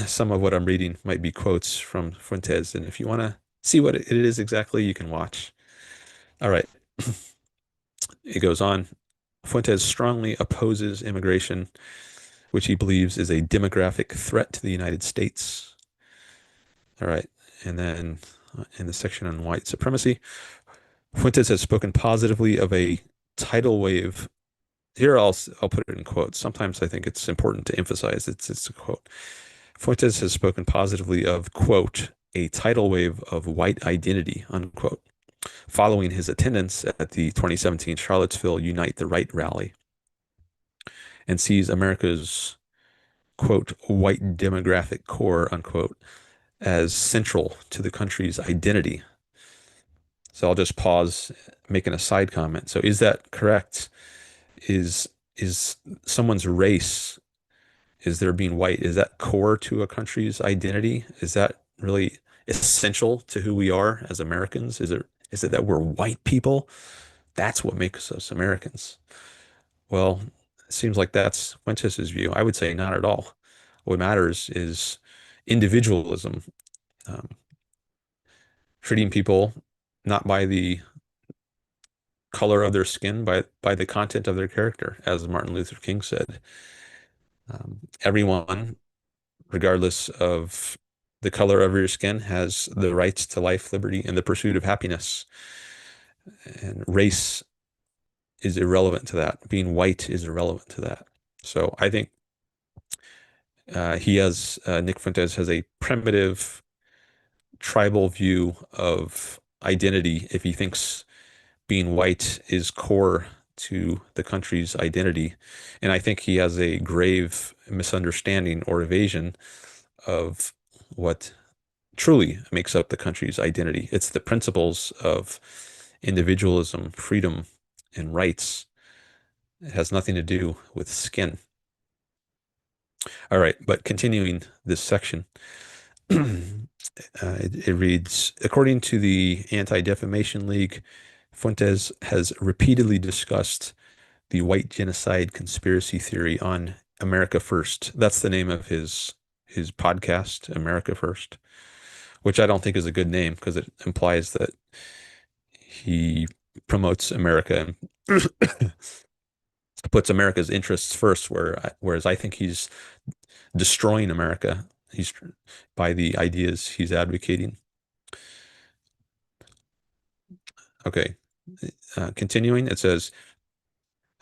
some of what I'm reading might be quotes from Fuentes. And if you want to see what it is exactly, you can watch. All right. It goes on. Fuentes strongly opposes immigration, which he believes is a demographic threat to the United States. All right. And then in the section on white supremacy, Fuentes has spoken positively of a tidal wave here I'll put it in quotes. Sometimes I think it's important to emphasize it's a quote. Fuentes has spoken positively of, quote, a tidal wave of white identity, unquote, following his attendance at the 2017 Charlottesville Unite the Right rally, and sees America's, quote, white demographic core, unquote, as central to the country's identity. So I'll just pause, making a side comment. So is that correct? Is someone's race, is there being white, is that core to a country's identity? Is that really essential to who we are as Americans? Is it that we're white people? That's what makes us Americans. Well, it seems like that's Fuentes' view. I would say not at all. What matters is individualism, um, treating people not by the color of their skin, by the content of their character, as Martin Luther King said. Everyone, regardless of the color of your skin, has the rights to life, liberty, and the pursuit of happiness. And race is irrelevant to that. Being white is irrelevant to that. So I think Nick Fuentes has a primitive tribal view of identity if he thinks being white is core to the country's identity. And I think he has a grave misunderstanding or evasion of what truly makes up the country's identity. It's the principles of individualism, freedom, and rights. It has nothing to do with skin. All right, but continuing this section, it reads, according to the Anti-Defamation League, Fuentes has repeatedly discussed the white genocide conspiracy theory on America First. That's the name of his podcast, America First, which I don't think is a good name because it implies that he promotes America and puts America's interests first, whereas I think he's destroying America. He's by the ideas he's advocating. Okay, continuing, it says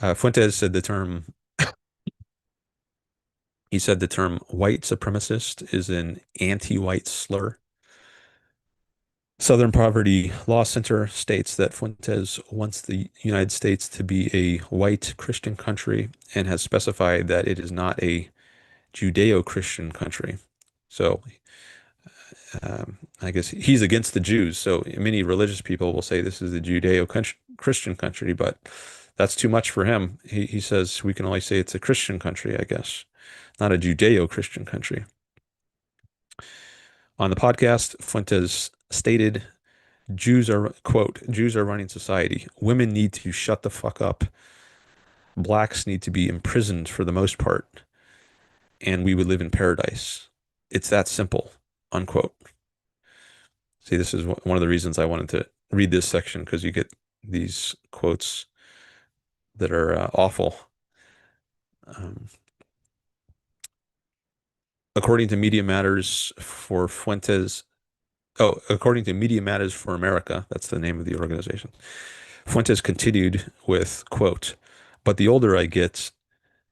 Fuentes said the term white supremacist is an anti-white slur. Southern Poverty Law Center states that Fuentes wants the United States to be a white Christian country and has specified that it is not a Judeo-Christian country. So I guess he's against the Jews. So many religious people will say this is a Judeo-Christian country, but that's too much for him. He says we can only say it's a Christian country, I guess, not a Judeo-Christian country. On the podcast, Fuentes stated, quote, Jews are running society. Women need to shut the fuck up. Blacks need to be imprisoned for the most part. And we would live in paradise. It's that simple, unquote. See, this is one of the reasons I wanted to read this section because you get these quotes that are awful. According to Media Matters for Fuentes, according to Media Matters for America, that's the name of the organization. Fuentes continued with, quote, but the older I get,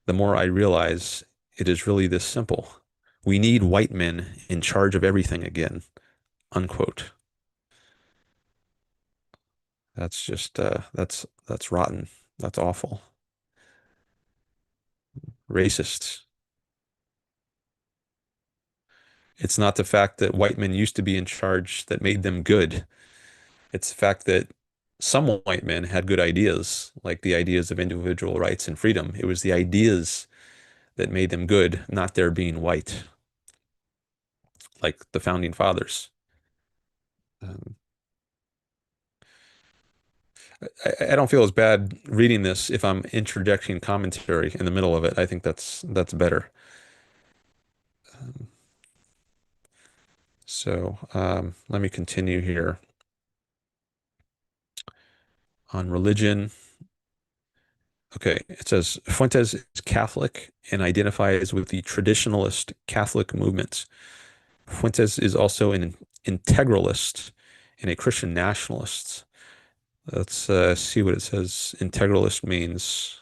the more I realize it is really this simple. We need white men in charge of everything again, unquote. That's just that's rotten. That's awful. Racist. It's not the fact that white men used to be in charge that made them good. It's the fact that some white men had good ideas, like the ideas of individual rights and freedom. It was the ideas that made them good, not their being white, like the founding fathers. Um, I don't feel as bad reading this if I'm interjecting commentary in the middle of it. I think that's better. Um, let me continue here on religion. Okay, it says Fuentes is Catholic and identifies with the traditionalist Catholic movement. Fuentes is also an integralist and a Christian nationalist. Let's see what it says integralist means.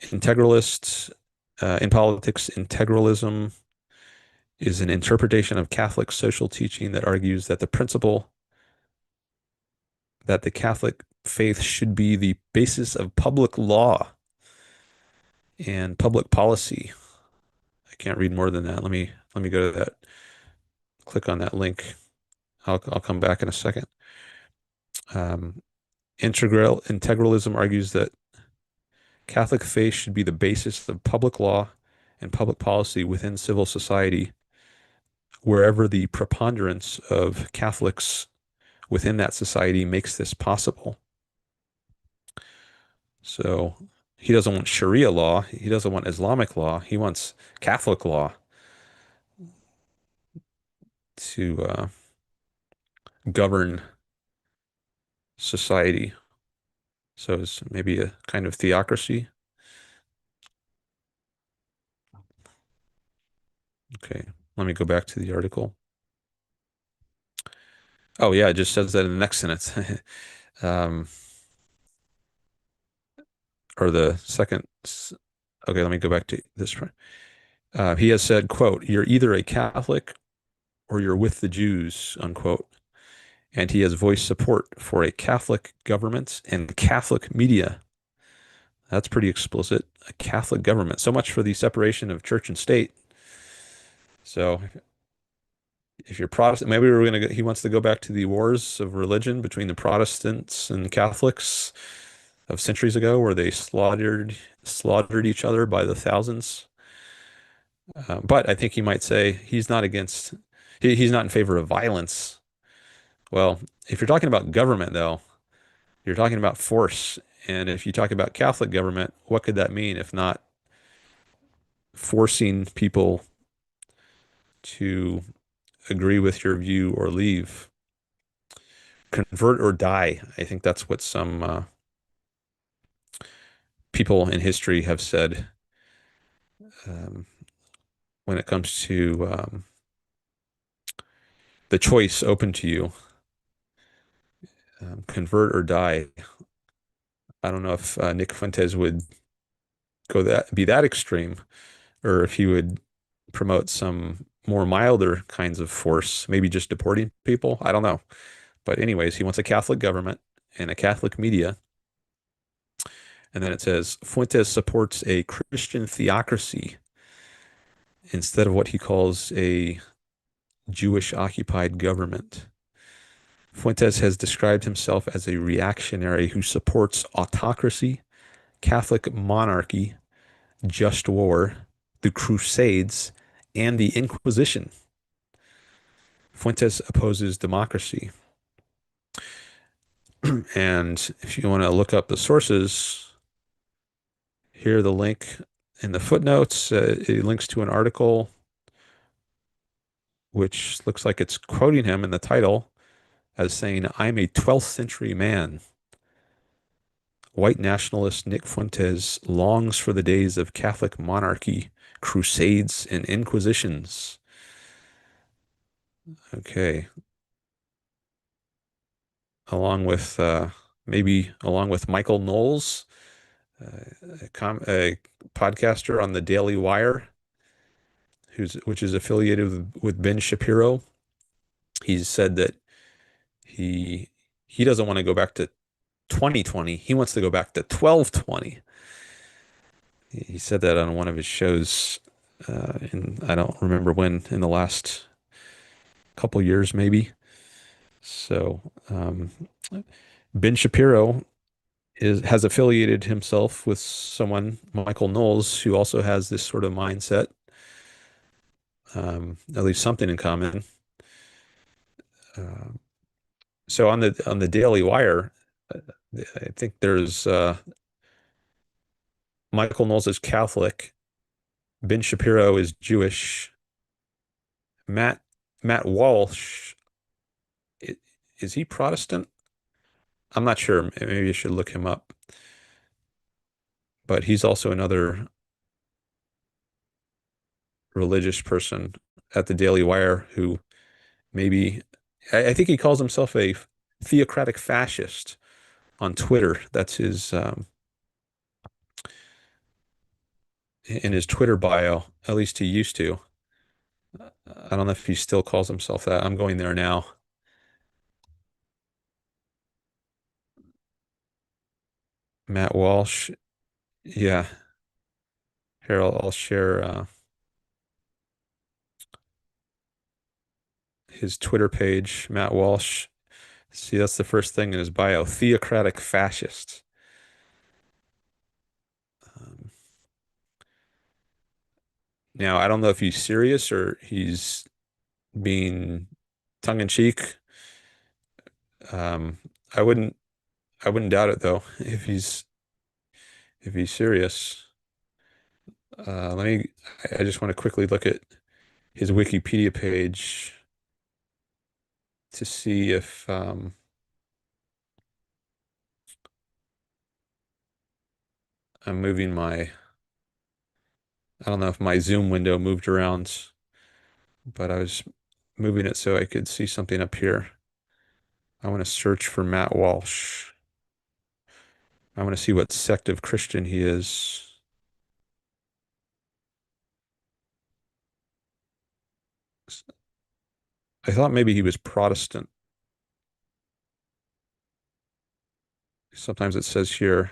Integralists in politics, integralism is an interpretation of Catholic social teaching that argues that the principle that the Catholic faith should be the basis of public law and public policy. I can't read more than that. Let me go to that. Click on that link. I'll come back in a second. Um, integralism argues that Catholic faith should be the basis of public law and public policy within civil society, wherever the preponderance of Catholics within that society makes this possible. So he doesn't want Sharia law. He doesn't want Islamic law. He wants Catholic law to govern society. So it's maybe a kind of theocracy. Okay, let me go back to the article. Oh yeah, it just says that in the next sentence. Um, or the second. Okay, let me go back to this. He has said, quote, "You're either a Catholic or you're with the Jews," unquote. And he has voiced support for a Catholic government and Catholic media. That's pretty explicit. A Catholic government. So much for the separation of church and state. So if you're Protestant, maybe we're gonna. He wants to go back to the wars of religion between the Protestants and Catholics of centuries ago, where they slaughtered each other by the thousands. But I think he might say he's not against. He's not in favor of violence. Well, if you're talking about government, though, you're talking about force. And if you talk about Catholic government, what could that mean if not forcing people to agree with your view or leave? Convert or die. I think that's what some people in history have said um, when it comes to the choice open to you. Convert or die. I don't know if Nick Fuentes would be that extreme, or if he would promote some more milder kinds of force, maybe just deporting people. I don't know. But anyways, he wants a Catholic government and a Catholic media. And then it says Fuentes supports a Christian theocracy instead of what he calls a Jewish occupied government. Fuentes has described himself as a reactionary who supports autocracy, Catholic monarchy, just war, the Crusades, and the Inquisition. Fuentes opposes democracy. And if you want to look up the sources, here the link in the footnotes. It links to an article which looks like it's quoting him in the title as saying, "I'm a 12th century man. White nationalist Nick Fuentes longs for the days of Catholic monarchy, crusades, and inquisitions." Okay. Along with maybe along with Michael Knowles, a podcaster on the Daily Wire, which is affiliated with Ben Shapiro. He's said that he he doesn't want to go back to 2020. He wants to go back to 1220. He said that on one of his shows, and I don't remember when, in the last couple years, maybe. So Ben Shapiro has affiliated himself with someone, Michael Knowles, who also has this sort of mindset, at least something in common. Uh, so on the Daily Wire, I think there's Michael Knowles is Catholic, Ben Shapiro is Jewish, Matt Matt Walsh is he Protestant? I'm not sure. Maybe I should look him up. But he's also another religious person at the Daily Wire who maybe I think he calls himself a theocratic fascist on Twitter. That's his in his Twitter bio. At least he used to. I don't know if he still calls himself that. I'm going there now. Matt Walsh. Yeah. Here, I'll share his Twitter page, Matt Walsh. See, that's the first thing in his bio, theocratic fascist. Um, Now, I don't know if he's serious or he's being tongue in cheek. Um, I wouldn't I wouldn't doubt it though if he's serious. Let me I just want to quickly look at his Wikipedia page to see if I'm moving my I don't know if my Zoom window moved around, but I was moving it so I could see something up here. I want to search for Matt Walsh. I want to see what sect of Christian he is. I thought maybe he was Protestant. Sometimes it says here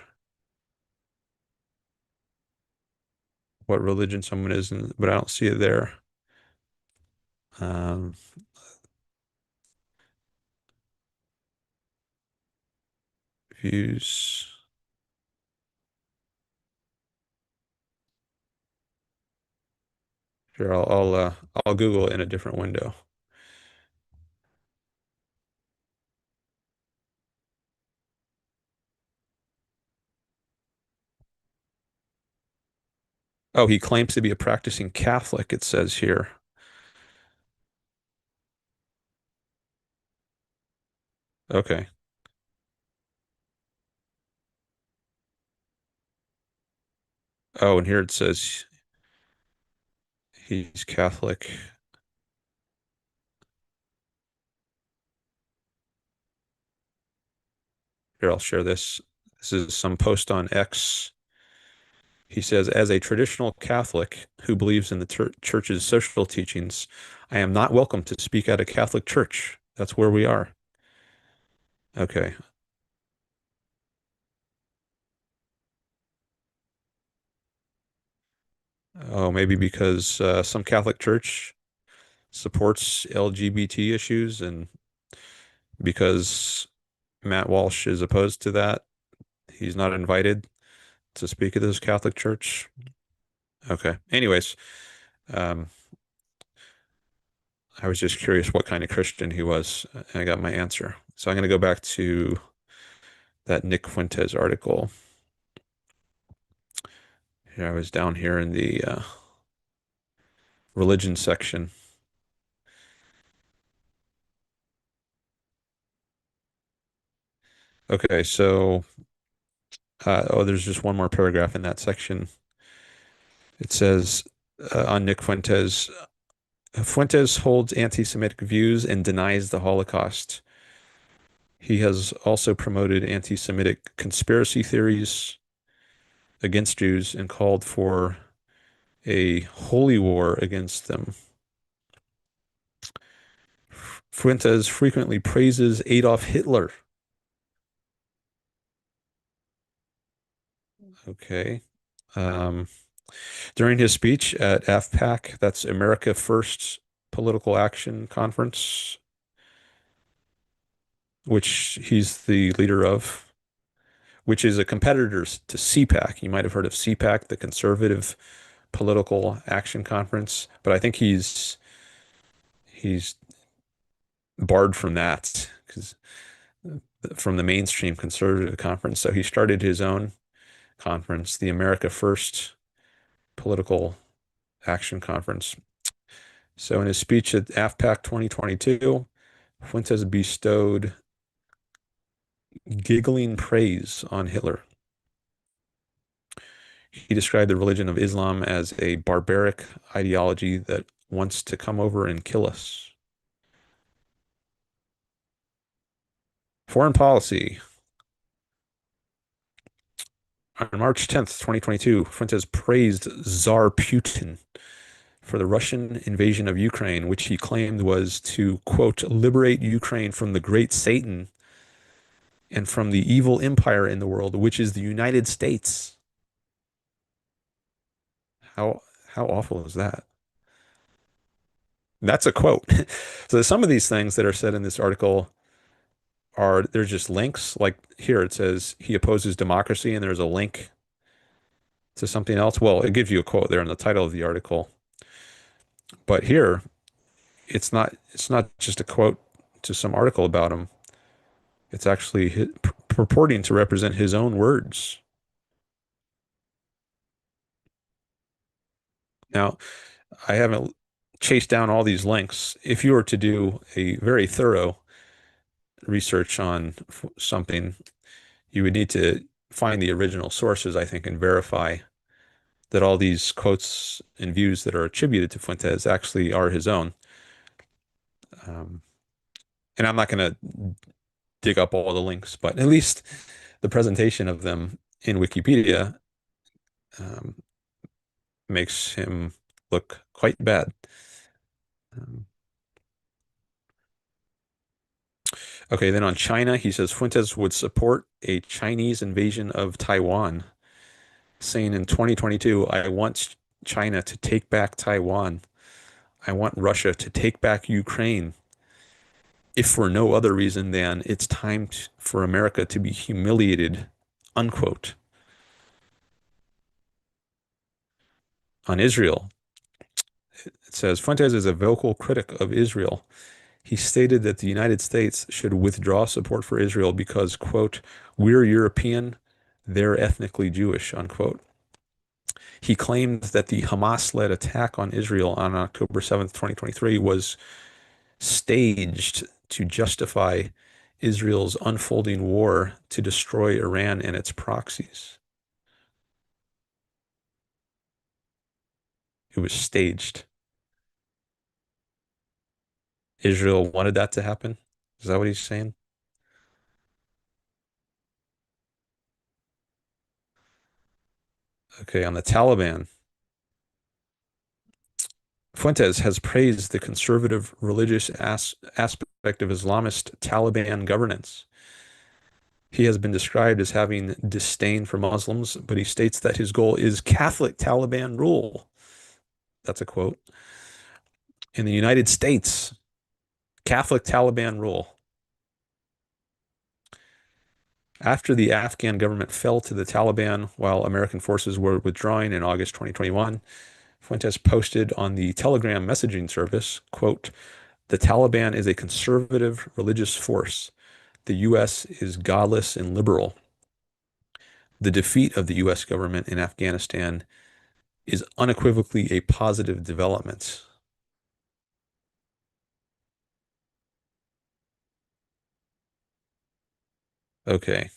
what religion someone is, but I don't see it there. Um, Views. Here, I'll Google it in a different window. Oh, he claims to be a practicing Catholic, it says here. Okay. Oh, and here it says he's Catholic. Here, I'll share this. This is some post on X. He says, as a traditional Catholic who believes in the church's social teachings, I am not welcome to speak at a Catholic church. That's where we are. Okay. Oh, maybe because some Catholic church supports LGBT issues, and because Matt Walsh is opposed to that, he's not invited to speak at this Catholic church. Okay. Anyways, um, I was just curious what kind of Christian he was, and I got my answer. So I'm going to go back to that Nick Fuentes article. Here I was down here in the religion section. Okay, so oh, there's just one more paragraph in that section. It says on Nick Fuentes, Fuentes holds anti-Semitic views and denies the Holocaust. He has also promoted anti-Semitic conspiracy theories against Jews and called for a holy war against them. Fuentes frequently praises Adolf Hitler. Okay. Um, During his speech at AFPAC, that's America First Political Action Conference, which he's the leader of, which is a competitor to CPAC. You might have heard of CPAC, the Conservative Political Action Conference, but I think he's barred from that because from the mainstream conservative conference. So he started his own conference, the America First Political Action Conference. So in his speech at AFPAC 2022, Fuentes bestowed giggling praise on Hitler. He described the religion of Islam as a barbaric ideology that wants to come over and kill us. Foreign policy. On March 10th, 2022, Fuentes praised Tsar Putin for the Russian invasion of Ukraine, which he claimed was to, quote, liberate Ukraine from the great Satan and from the evil empire in the world, which is the United States. How how awful is that? That's a quote. So some of these things that are said in this article are they're just links. Like here it says he opposes democracy, and there's a link to something else. Well, it gives you a quote there in the title of the article, but here it's not just a quote to some article about him. It's actually purporting to represent his own words. Now, I haven't chased down all these links. If you were to do a very thorough research on something, you would need to find the original sources, I think, and verify that all these quotes and views that are attributed to Fuentes actually are his own. Um, and I'm not going to dig up all the links, but at least the presentation of them in Wikipedia um, makes him look quite bad. Um, okay, then on China, he says Fuentes would support a Chinese invasion of Taiwan, saying in 2022, I want China to take back Taiwan. I want Russia to take back Ukraine, if for no other reason than it's time for America to be humiliated, unquote. On Israel, it says Fuentes is a vocal critic of Israel. He stated that the United States should withdraw support for Israel because, quote, we're European, they're ethnically Jewish, unquote. He claimed that the Hamas-led attack on Israel on October 7th, 2023 was staged to justify Israel's unfolding war to destroy Iran and its proxies. It was staged. Israel wanted that to happen. Is that what he's saying? Okay, on the Taliban, Fuentes has praised the conservative religious aspect of Islamist Taliban governance. He has been described as having disdain for Muslims, but he states that his goal is Catholic Taliban rule. That's a quote. In the United States, Catholic Taliban rule. After the Afghan government fell to the Taliban while American forces were withdrawing in August 2021, Fuentes posted on the Telegram messaging service, quote, the Taliban is a conservative religious force. The U.S. is godless and liberal. The defeat of the U.S. government in Afghanistan is unequivocally a positive development. Okay.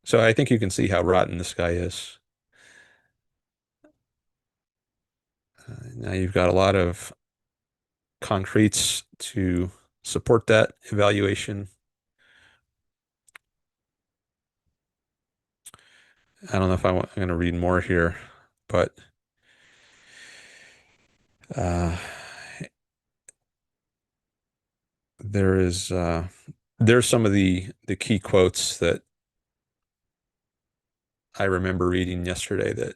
So I think you can see how rotten this guy is. Now you've got a lot of concretes to support that evaluation. I don't know if I'm going to read more here, but uh, there is there's some of the key quotes that I remember reading yesterday that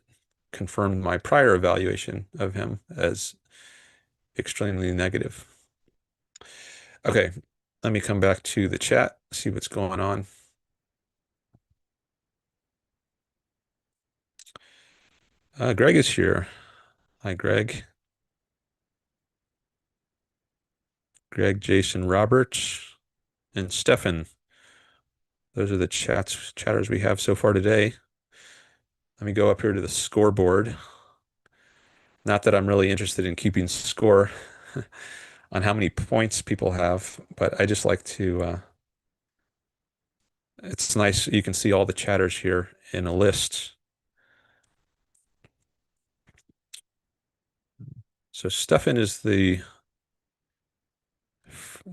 confirmed my prior evaluation of him as extremely negative. Okay, let me come back to the chat, see what's going on. Greg is here. Hi, Greg. Greg, Jason, Robert, and Stefan. Those are the chatters we have so far today. Let me go up here to the scoreboard. Not that I'm really interested in keeping score on how many points people have, but I just like to, it's nice. You can see all the chatters here in a list. So Stefan is the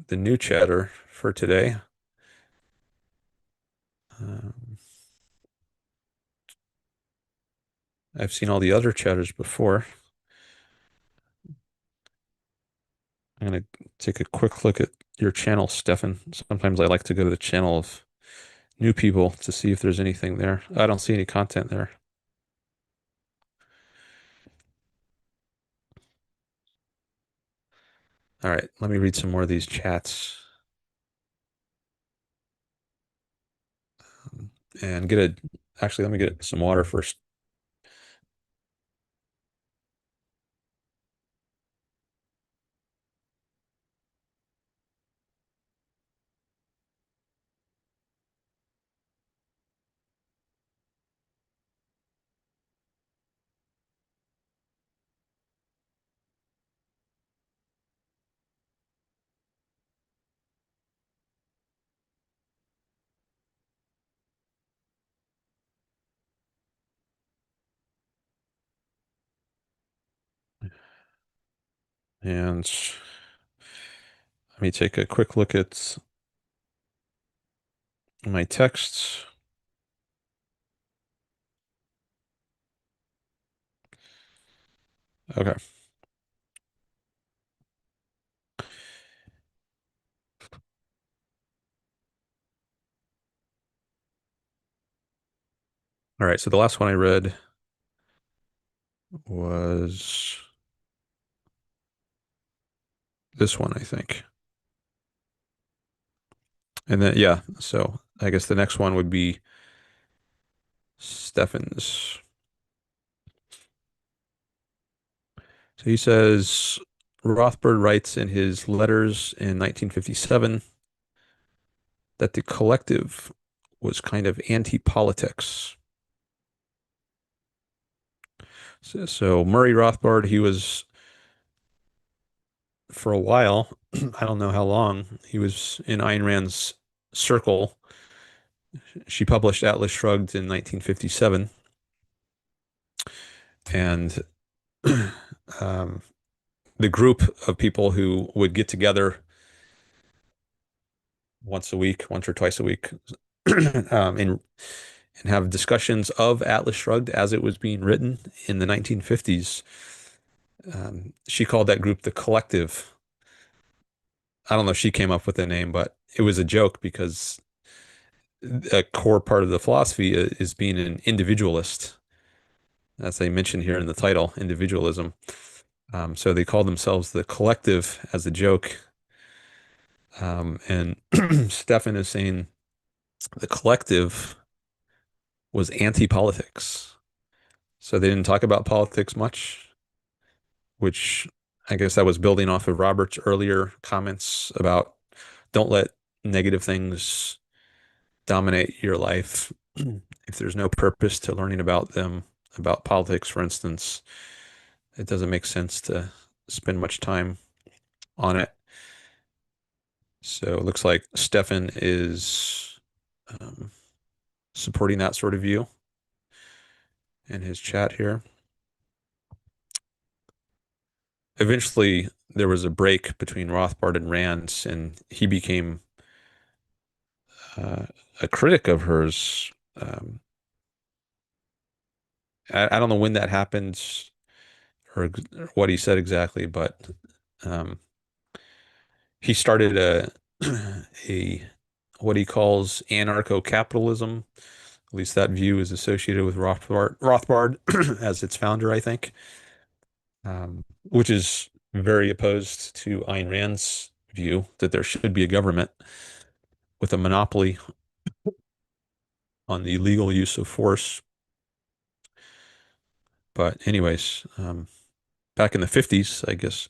new chatter for today. Um, I've seen all the other chatters before. I'm gonna take a quick look at your channel, Stefan. Sometimes I like to go to the channel of new people to see if there's anything there. I don't see any content there. All right, let me read some more of these chats and get a. Actually, let me get some water first. And let me take a quick look at my texts. Okay. All right. So the last one I read was this one, I think. And then, yeah. So I guess the next one would be Stefan's. So he says Rothbard writes in his letters in 1957 that the collective was kind of anti-politics. So Murray Rothbard, he was for a while, I don't know how long, he was in Ayn Rand's circle. She published Atlas Shrugged in 1957, and um, the group of people who would get together once a week, once or twice a week, and have discussions of Atlas Shrugged as it was being written in the 1950s. She called that group the Collective. I don't know if she came up with the name, but it was a joke because a core part of the philosophy is being an individualist, as they mentioned here in the title, individualism. So they called themselves the Collective as a joke. And Stefan is saying the Collective was anti-politics. So they didn't talk about politics much, which I guess that was building off of Robert's earlier comments about don't let negative things dominate your life. If there's no purpose to learning about them, about politics, for instance, it doesn't make sense to spend much time on it. So it looks like Stefan is um, supporting that sort of view in his chat here. Eventually, there was a break between Rothbard and Rand, and he became uh, a critic of hers. I don't know when that happened or what he said exactly, but um, he started a what he calls anarcho-capitalism. At least that view is associated with Rothbard as its founder, I think, which is very opposed to Ayn Rand's view that there should be a government with a monopoly on the legal use of force. But anyways, back in the 50s, I guess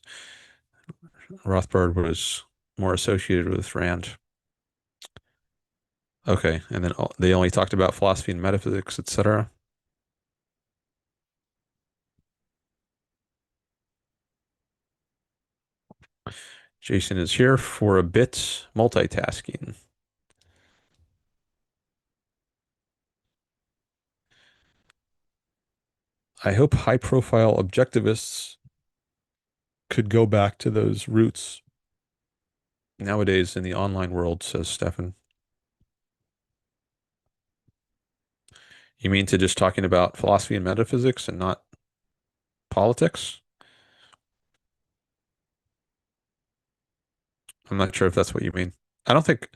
Rothbard was more associated with Rand. Okay, and then they only talked about philosophy and metaphysics, etc. Jason is here for a bit multitasking. I hope high-profile objectivists could go back to those roots nowadays in the online world, says Stefan. You mean to just talking about philosophy and metaphysics and not politics? I'm not sure if that's what you mean. I don't think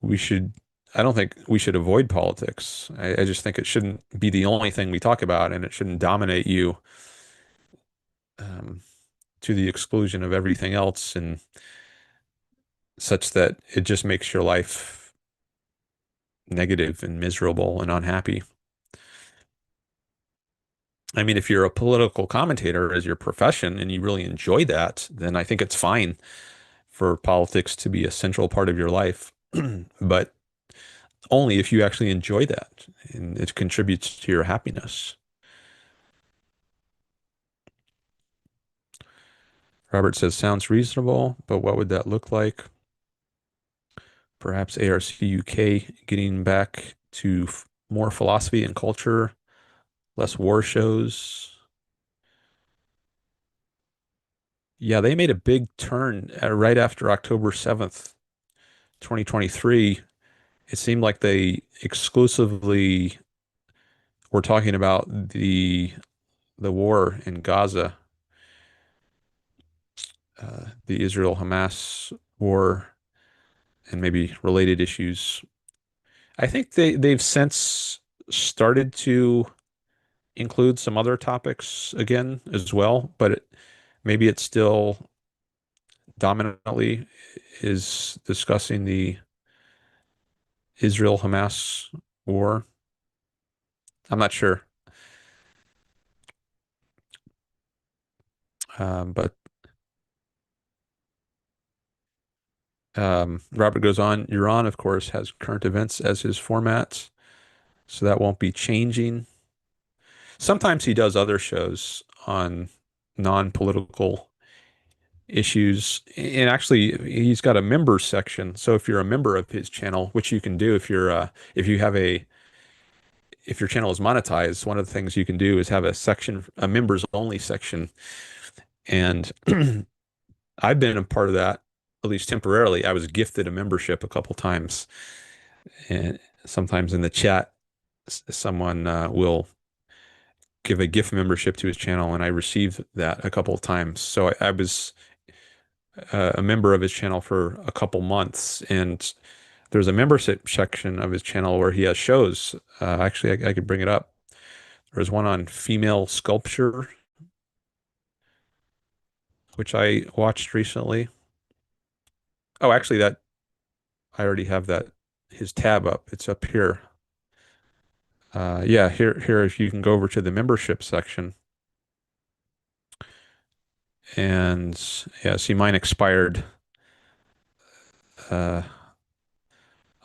we should, I don't think we should avoid politics. I just think it shouldn't be the only thing we talk about, and it shouldn't dominate you um, to the exclusion of everything else, and such that it just makes your life negative and miserable and unhappy. I mean, if you're a political commentator as your profession and you really enjoy that, then I think it's fine for politics to be a central part of your life. But only if you actually enjoy that and it contributes to your happiness. Robert says, sounds reasonable, but what would that look like? Perhaps ARC UK getting back to more philosophy and culture, less war shows. Yeah, they made a big turn right after October 7th, 2023. It seemed like they exclusively were talking about the war in Gaza, the Israel-Hamas war, and maybe related issues. I think they've since started to include some other topics again as well, but maybe it still dominantly is discussing the Israel-Hamas war. I'm not sure. But Robert goes on, Yaron, of course, has current events as his format, so that won't be changing. Sometimes he does other shows on non-political issues. And actually, he's got a members section. So if you're a member of his channel, which you can do if you have a if your channel is monetized, one of the things you can do is have a section, a members only section. And I've been a part of that, at least temporarily. I was gifted a membership a couple times, and sometimes in the chat, someone will give a gift membership to his channel, and I received that a couple of times. So I was a member of his channel for a couple months, and there's a membership section of his channel where he has shows. Actually, I could bring it up. There's one on female sculpture, which I watched recently. Oh, actually, that I already have that his tab up. It's up here. Yeah, here, if you can go over to the membership section, and yeah, see, mine expired uh,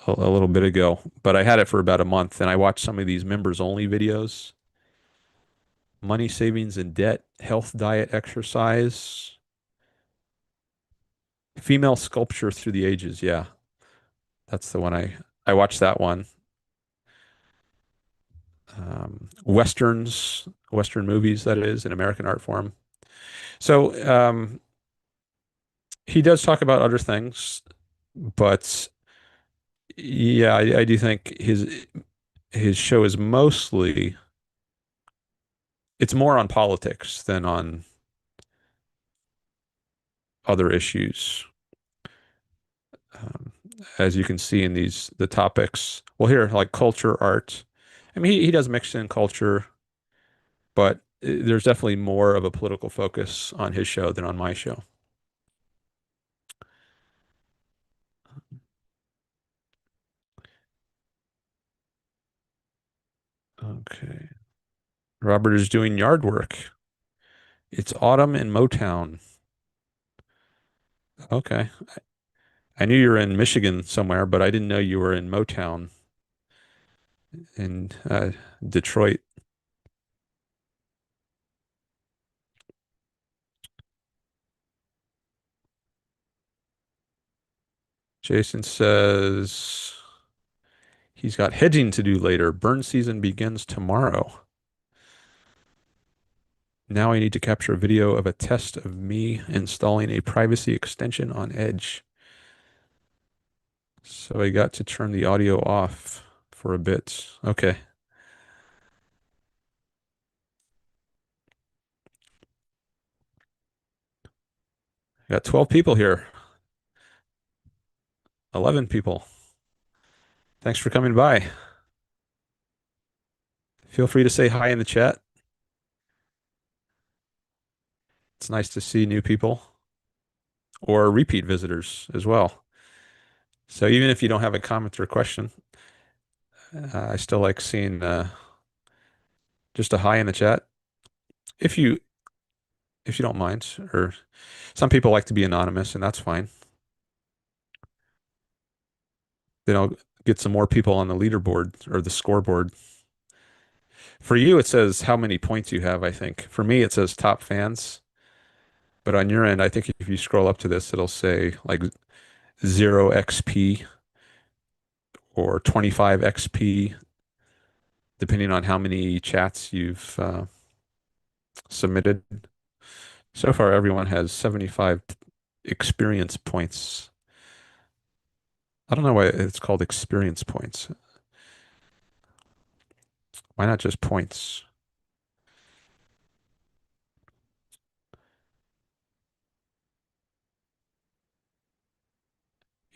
a little bit ago, but I had it for about a month, and I watched some of these members only videos. Money savings and debt, health, diet, exercise, female sculpture through the ages. Yeah, that's the one I watched that one. Westerns, Western movies, that is, in American art form. So he does talk about other things, but yeah, I do think his show is mostly it's more on politics than on other issues. Um, as you can see in the topics. Well, here, like culture, art. I mean, he does mix in culture, but there's definitely more of a political focus on his show than on my show. Okay. Robert is doing yard work. It's autumn in Motown. Okay. I knew you were in Michigan somewhere, but I didn't know you were in Motown in Detroit. Jason says he's got hedging to do later. Burn season begins tomorrow. Now I need to capture a video of a test of me installing a privacy extension on Edge. So I got to turn the audio off for a bit. Okay. Got 12 people here, 11 people. Thanks for coming by. Feel free to say hi in the chat. It's nice to see new people or repeat visitors as well. So even if you don't have a comment or a question, I still like seeing just a hi in the chat. If you if you don't mind, or some people like to be anonymous, and that's fine. Then I'll get some more people on the leaderboard or the scoreboard. For you, it says how many points you have, I think. For me, it says top fans. But on your end, I think if you scroll up to this, it'll say like 0 XP or 25 XP, depending on how many chats you've submitted. So far, everyone has 75 experience points. I don't know why it's called experience points. Why not just points?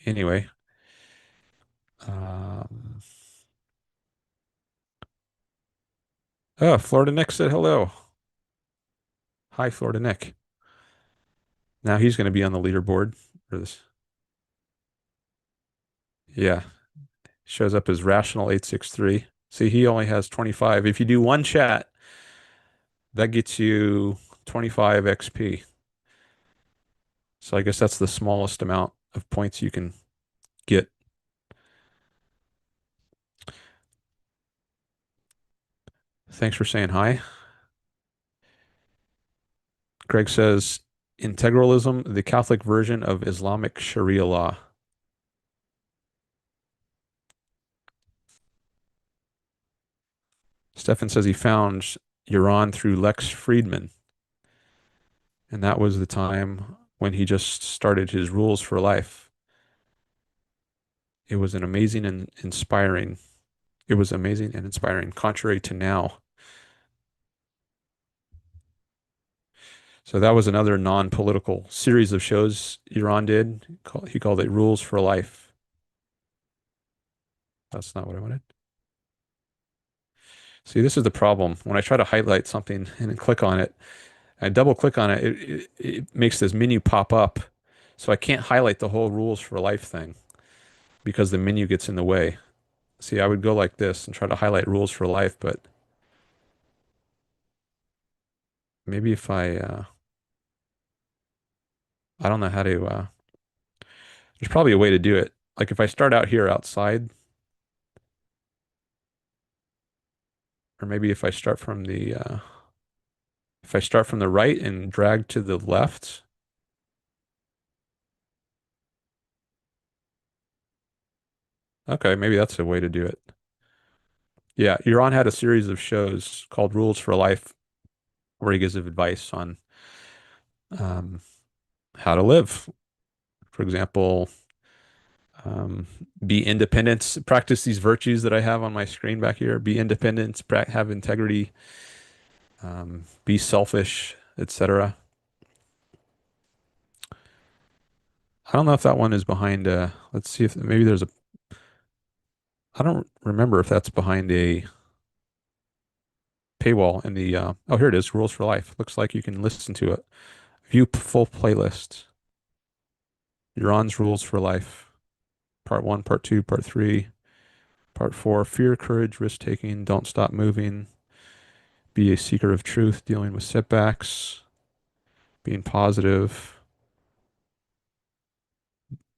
Anyway, um, oh, Florida Nick said hello. Hi, Florida Nick. Now he's going to be on the leaderboard for this. Yeah, shows up as Rational 863. See, he only has 25. If you do one chat, that gets you 25 XP. So I guess that's the smallest amount of points you can get. Thanks for saying hi. Greg says, integralism, the Catholic version of Islamic Sharia law. Stefan says he found Yaron through Lex Friedman, and that was the time when he just started his rules for life. It was an amazing and inspiring. It was amazing and inspiring, contrary to now. So that was another non-political series of shows Yaron did. He called it Rules for Life. That's not what I wanted. See, this is the problem. When I try to highlight something and then click on it, I double click on it, it makes this menu pop up. So I can't highlight the whole rules for life thing because the menu gets in the way. See, I would go like this and try to highlight rules for life, but maybe if I don't know how to, there's probably a way to do it. Like if I start out here outside, or maybe if I start from the right and drag to the left, okay, maybe that's a way to do it. Yeah, Euron had a series of shows called Rules for Life where he gives advice on um, how to live. For example, um, be independent, practice these virtues that I have on my screen back here. Be independent, have integrity, be selfish, etc. I don't know if that one is behind. Let's see if maybe there's a. I don't remember if that's behind a paywall in the. Oh, here it is. Rules for Life. Looks like you can listen to it. View full playlist. Euron's Rules for Life. Part one, part two, part three, part four. Fear, courage, risk taking. Don't stop moving. Be a seeker of truth. Dealing with setbacks. Being positive.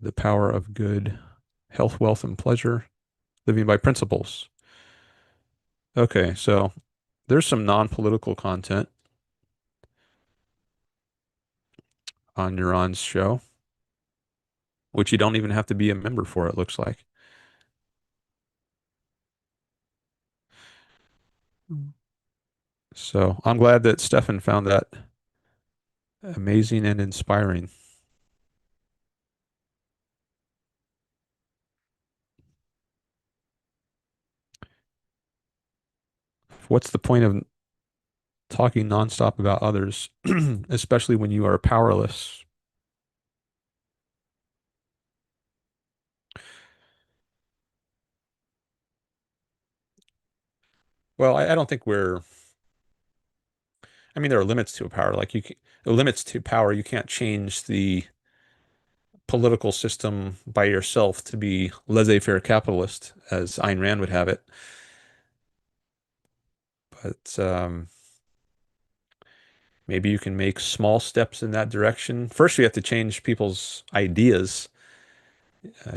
The power of good. Health, wealth, and pleasure. Living by principles. Okay, so there's some non-political content on Neuron's show, which you don't even have to be a member for, it looks like. So I'm glad that Stefan found that amazing and inspiring. What's the point of talking nonstop about others, especially when you are powerless? Well, I don't think we're, I mean, there are limits to power. Like limits to power. You can't change the political system by yourself to be laissez-faire capitalist, as Ayn Rand would have it. But maybe you can make small steps in that direction. First, we have to change people's ideas.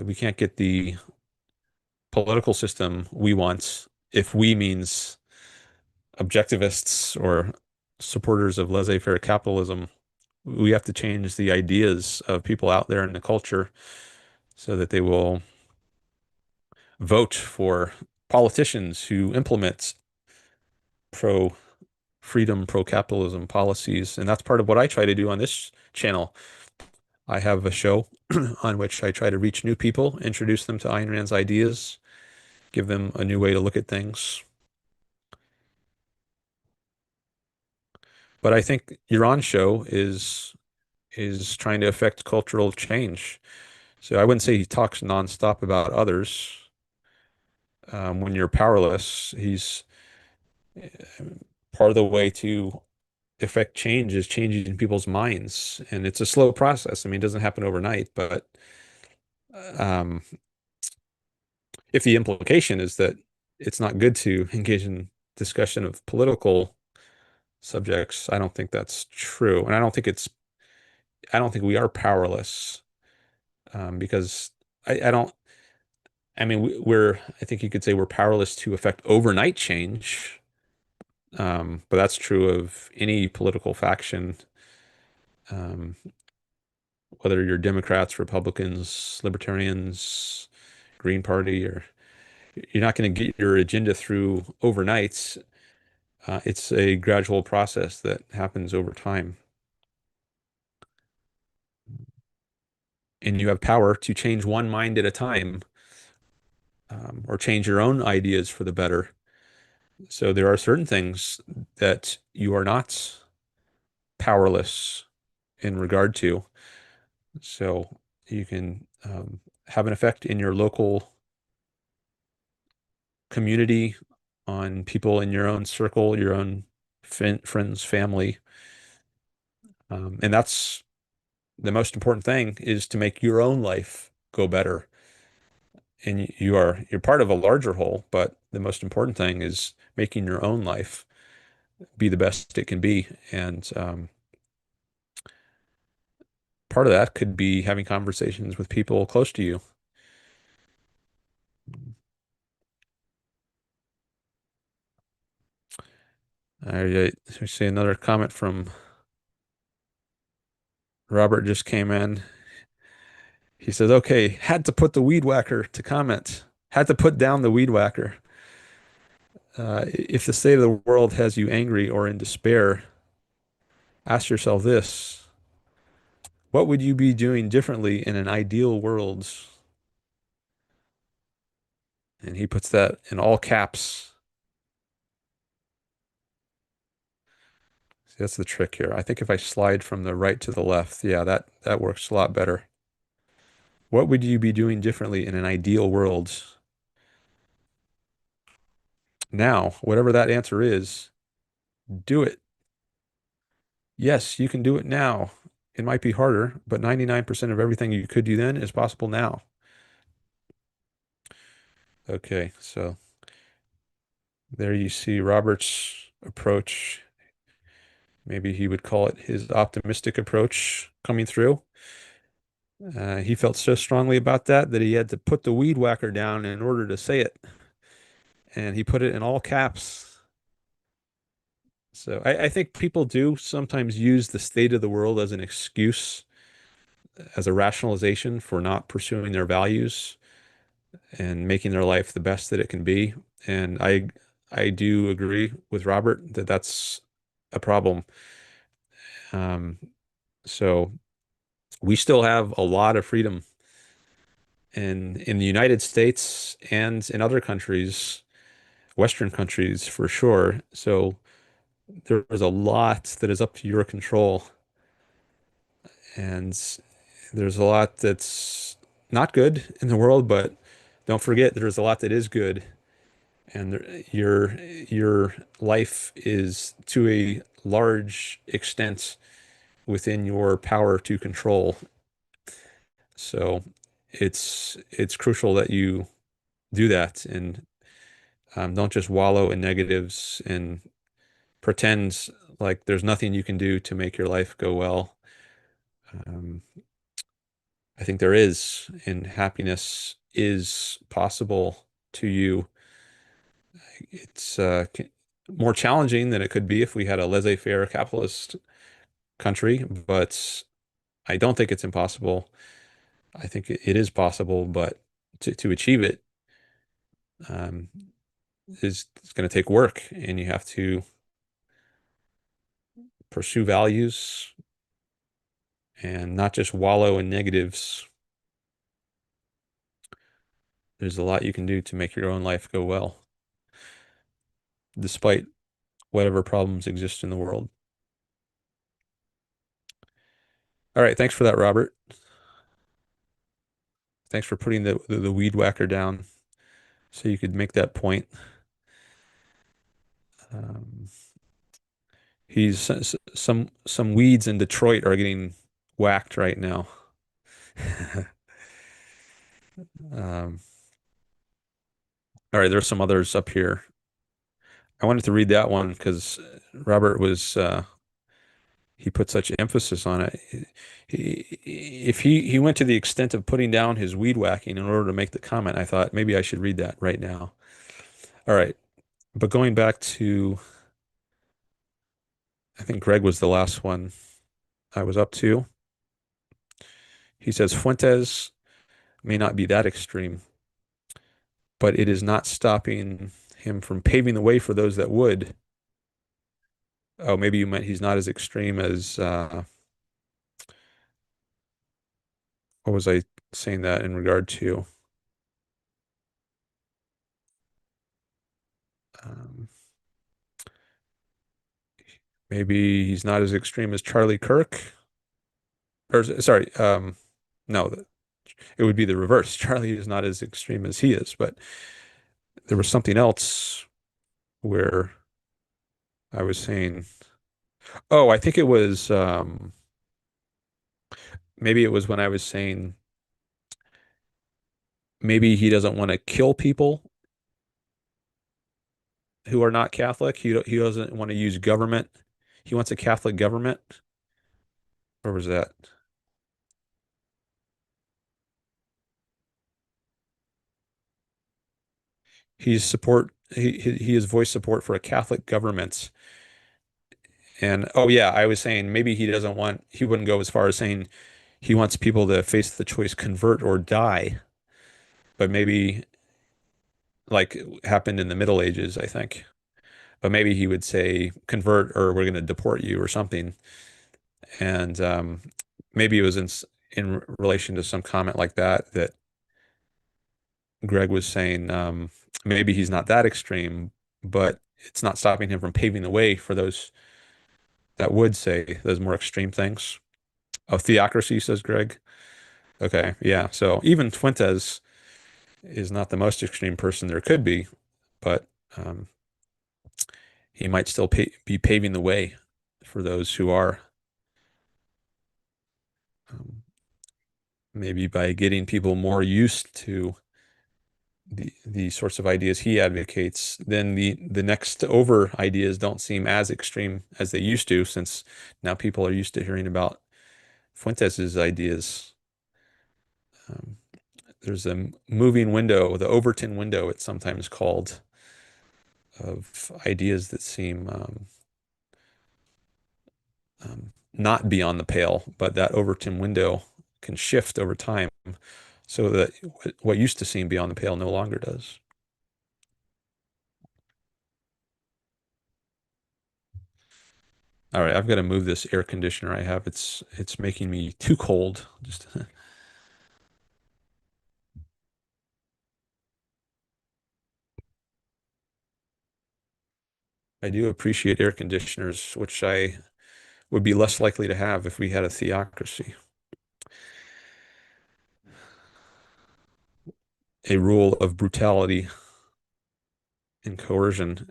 We can't get the political system we want if we means objectivists or supporters of laissez-faire capitalism. We have to change the ideas of people out there in the culture so that they will vote for politicians who implement pro freedom, pro capitalism policies. And that's part of what I try to do on this channel. I have a show on which I try to reach new people, introduce them to Ayn Rand's ideas, give them a new way to look at things. But I think Yaron's show is trying to affect cultural change. So I wouldn't say he talks nonstop about others. When you're powerless, he's part of the way to affect change is changing people's minds, and it's a slow process. I mean, it doesn't happen overnight, but um, if the implication is that it's not good to engage in discussion of political subjects, I don't think that's true, and I don't think we are powerless because I don't. I mean, I think you could say we're powerless to affect overnight change, but that's true of any political faction, um, whether you're Democrats, Republicans, Libertarians, Green Party, or you're not going to get your agenda through overnight. It's a gradual process that happens over time. And you have power to change one mind at a time, or change your own ideas for the better. So there are certain things that you are not powerless in regard to. So you can have an effect in your local community, on people in your own circle, your own friends, family. And that's the most important thing, is to make your own life go better. And you're part of a larger whole, but the most important thing is making your own life be the best it can be. And part of that could be having conversations with people close to you. I see another comment from Robert just came in. He says, okay, had to put the weed whacker to comment. Had to put down the weed whacker. If the state of the world has you angry or in despair, ask yourself this: what would you be doing differently in an ideal world? And he puts that in all caps. See, that's the trick here. I think if I slide from the right to the left, yeah, that works a lot better. What would you be doing differently in an ideal world? Now, whatever that answer is, do it. Yes, you can do it now. It might be harder, but 99% of everything you could do then is possible now. Okay, so there you see Robert's approach. Maybe he would call it his optimistic approach coming through. He felt so strongly about that he had to put the weed whacker down in order to say it. And he put it in all caps. So I think people do sometimes use the state of the world as an excuse, as a rationalization for not pursuing their values and making their life the best that it can be. And I do agree with Robert that that's a problem. Um, so we still have a lot of freedom in the United States and in other countries, Western countries for sure. So there's a lot that is up to your control, and there's a lot that's not good in the world, but don't forget there's a lot that is good. and your life is to a large extent within your power to control. So it's crucial that you do that and don't just wallow in negatives and pretend like there's nothing you can do to make your life go well. Um, I think there is, and happiness is possible to you. It's more challenging than it could be if we had a laissez-faire capitalist country, but I don't think it's impossible. I think it is possible, but to achieve it um, is it's going to take work, and you have to pursue values and not just wallow in negatives. There's a lot you can do to make your own life go well, despite whatever problems exist in the world. All right, thanks for that, Robert. Thanks for putting the weed whacker down so you could make that point. Um, he's some weeds in Detroit are getting whacked right now. Um, all right, there's some others up here. I wanted to read that one because Robert was he put such emphasis on it. If he went to the extent of putting down his weed whacking in order to make the comment, I thought maybe I should read that right now. All right, but going back to, I think Greg was the last one I was up to. He says Fuentes may not be that extreme, but it is not stopping him from paving the way for those that would. Oh, maybe you meant he's not as extreme as what was I saying that in regard to? Um, maybe he's not as extreme as Charlie Kirk. Or sorry, no, it would be the reverse. Charlie is not as extreme as he is, but there was something else where I was saying, oh, I think it was maybe it was when I was saying maybe he doesn't want to kill people who are not Catholic. He doesn't want to use government. He wants a Catholic government. Or was that? He has voiced support for a Catholic government. And oh yeah, I was saying maybe he wouldn't go as far as saying he wants people to face the choice convert or die, but maybe like happened in the Middle Ages, I think. But maybe he would say convert or we're going to deport you or something. And maybe it was in relation to some comment like that that Greg was saying maybe he's not that extreme, but it's not stopping him from paving the way for those that would say those more extreme things. Oh, theocracy, says Greg. Okay, yeah. So even Fuentes is not the most extreme person there could be, but um, he might still be paving the way for those who are, um, maybe by getting people more used to the sorts of ideas he advocates, then the next over ideas don't seem as extreme as they used to, since now people are used to hearing about Fuentes's ideas. Um, there's a moving window, the Overton window, it's sometimes called, of ideas that seem not beyond the pale, but that Overton window can shift over time so that what used to seem beyond the pale no longer does. All right, I've got to move this air conditioner I have. It's making me too cold. Just I do appreciate air conditioners, which I would be less likely to have if we had a theocracy, a rule of brutality. and coercion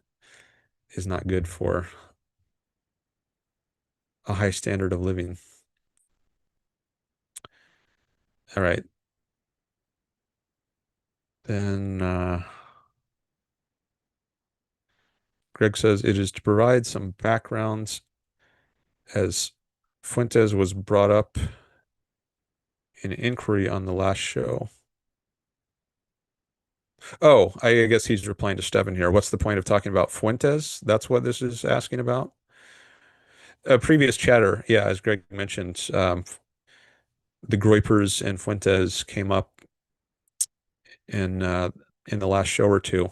is not good for a high standard of living. All right. Then Greg says it is to provide some backgrounds as Fuentes was brought up in inquiry on the last show. Oh, I guess he's replying to Stefan here. What's the point of talking about Fuentes? That's what this is asking about. A previous chatter, yeah, as Greg mentioned, the Groypers and Fuentes came up in uh, in the last show or two,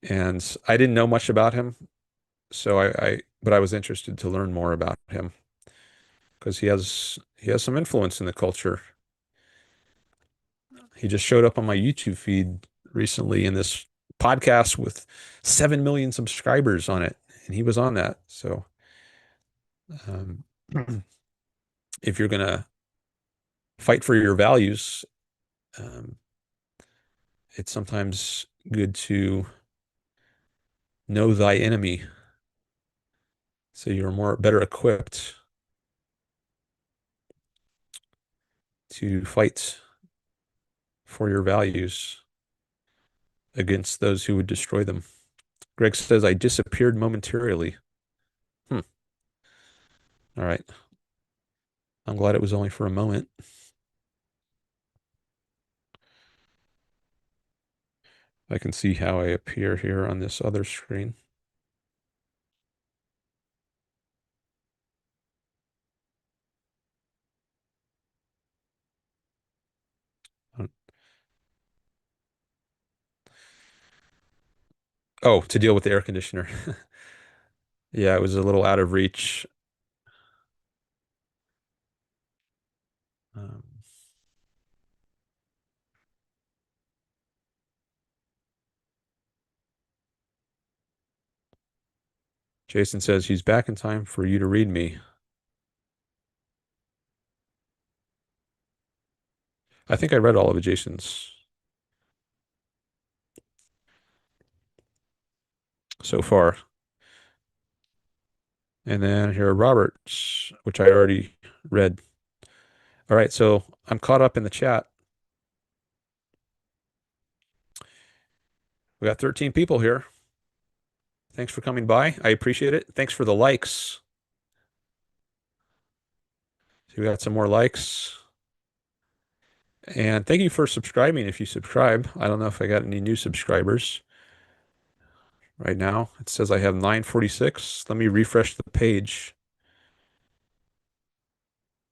and I didn't know much about him, so but I was interested to learn more about him because he has some influence in the culture. He just showed up on my YouTube feed recently in this podcast with 7 million subscribers on it, and he was on that. So, um, if you're gonna fight for your values, um, it's sometimes good to know thy enemy, so you're more better equipped to fight for your values against those who would destroy them. Greg says, I disappeared momentarily. Hmm. All right. I'm glad it was only for a moment. I can see how I appear here on this other screen. Oh, to deal with the air conditioner. Yeah, it was a little out of reach. Um, Jason says he's back in time for you to read me. I think I read all of Jason's so far. And then here are Robert's, which I already read. All right, so I'm caught up in the chat. We got 13 people here. Thanks for coming by. I appreciate it. Thanks for the likes. So we got some more likes. And thank you for subscribing if you subscribe. I don't know if I got any new subscribers right now. It says I have 946. Let me refresh the page.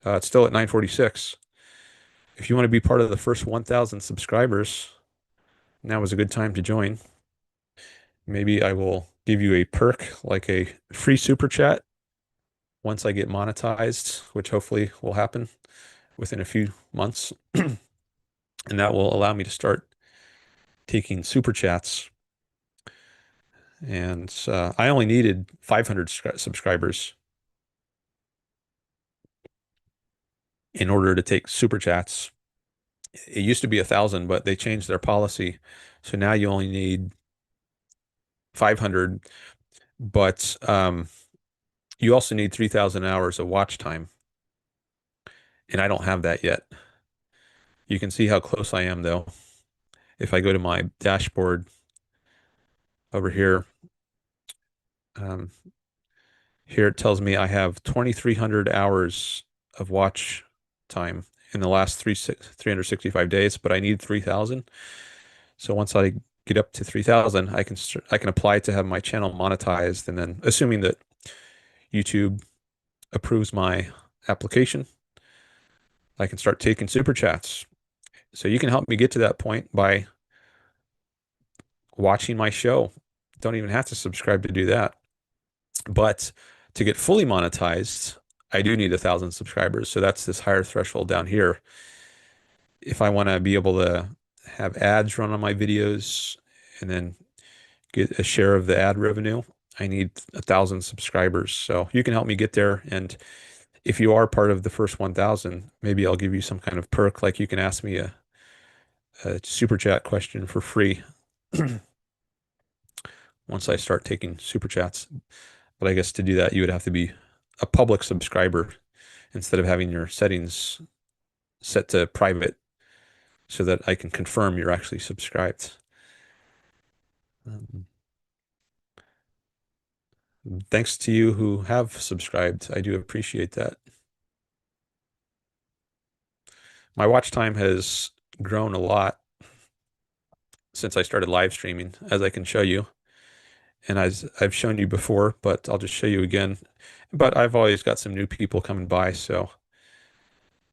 It's still at 946. If you want to be part of the first 1,000 subscribers, now is a good time to join. Maybe I will give you a perk like a free super chat once I get monetized, which hopefully will happen within a few months. And that will allow me to start taking super chats. And I only needed 500 subscribers in order to take super chats. It used to be 1,000, but they changed their policy. So now you only need 500, but you also need 3,000 hours of watch time. And I don't have that yet. You can see how close I am, though. If I go to my dashboard over here, um, here it tells me I have 2,300 hours of watch time in the last 365 days, but I need 3,000. So once I get up to 3,000, I can apply to have my channel monetized, and then assuming that YouTube approves my application, I can start taking super chats. So you can help me get to that point by watching my show. Don't even have to subscribe to do that. But to get fully monetized, I do need 1,000 subscribers. So that's this higher threshold down here. If I want to be able to have ads run on my videos and then get a share of the ad revenue, I need 1,000 subscribers. So you can help me get there. And if you are part of the first 1,000, maybe I'll give you some kind of perk, like you can ask me a super chat question for free. once I start taking super chats. But I guess to do that, you would have to be a public subscriber instead of having your settings set to private so that I can confirm you're actually subscribed. Um, Thanks to you who have subscribed. I do appreciate that. My watch time has grown a lot since I started live streaming, as I can show you. And as I've shown you before, but I'll just show you again. But I've always got some new people coming by, so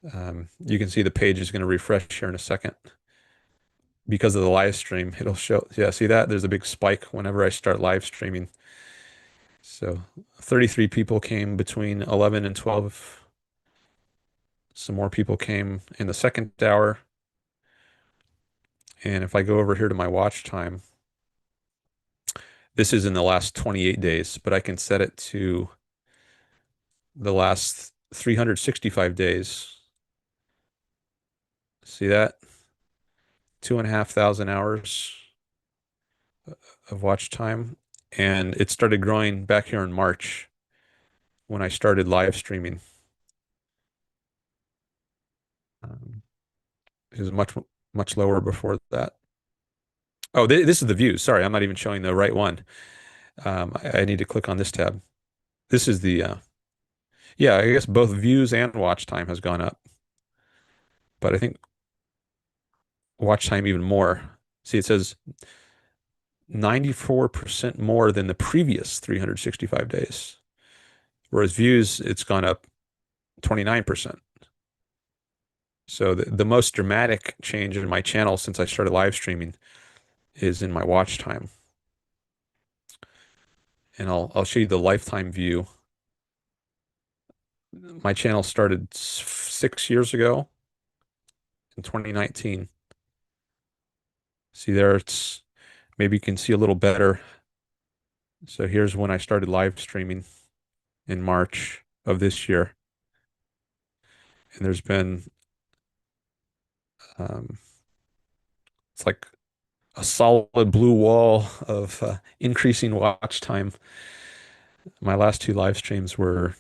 you can see the page is going to refresh here in a second. Because of the live stream, it'll show. Yeah, see that? There's a big spike whenever I start live streaming. So 33 people came between 11 and 12. Some more people came in the second hour. And if I go over here to my watch time, this is in the last 28 days, but I can set it to the last 365 days. See that? 2,500 hours of watch time. And it started growing back here in March when I started live streaming. Um, it was much lower before that. Oh, this is the views. Sorry, I'm not even showing the right one. I need to click on this tab. This is the, yeah, I guess both views and watch time has gone up, but I think watch time even more. See, it says 94% more than the previous 365 days, whereas views, it's gone up 29%. So the most dramatic change in my channel since I started live streaming is in my watch time. And I'll show you the lifetime view. My channel started 6 years ago in 2019. See there, it's maybe you can see a little better. So here's when I started live streaming in March of this year. And there's been, um, it's like a solid blue wall of increasing watch time. My last two live streams were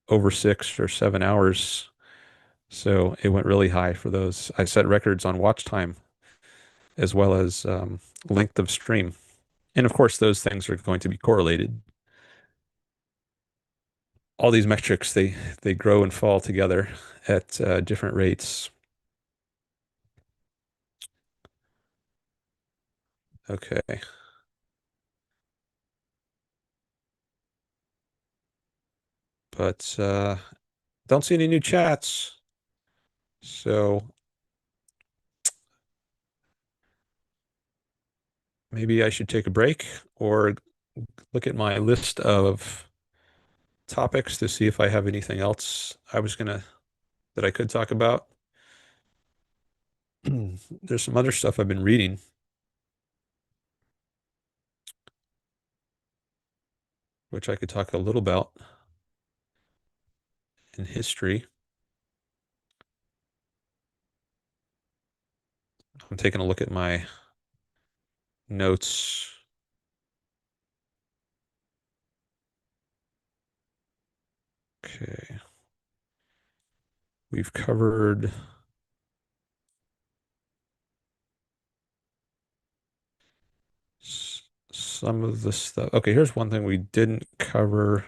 over 6 or 7 hours. So it went really high for those. I set records on watch time as well as length of stream. And of course, those things are going to be correlated. All these metrics, they grow and fall together at different rates. Okay. But don't see any new chats. So maybe I should take a break or look at my list of topics to see if I have anything else that I could talk about. There's some other stuff I've been reading, which I could talk a little about in history. I'm taking a look at my notes. Okay. We've covered some of the stuff. Okay, here's one thing we didn't cover.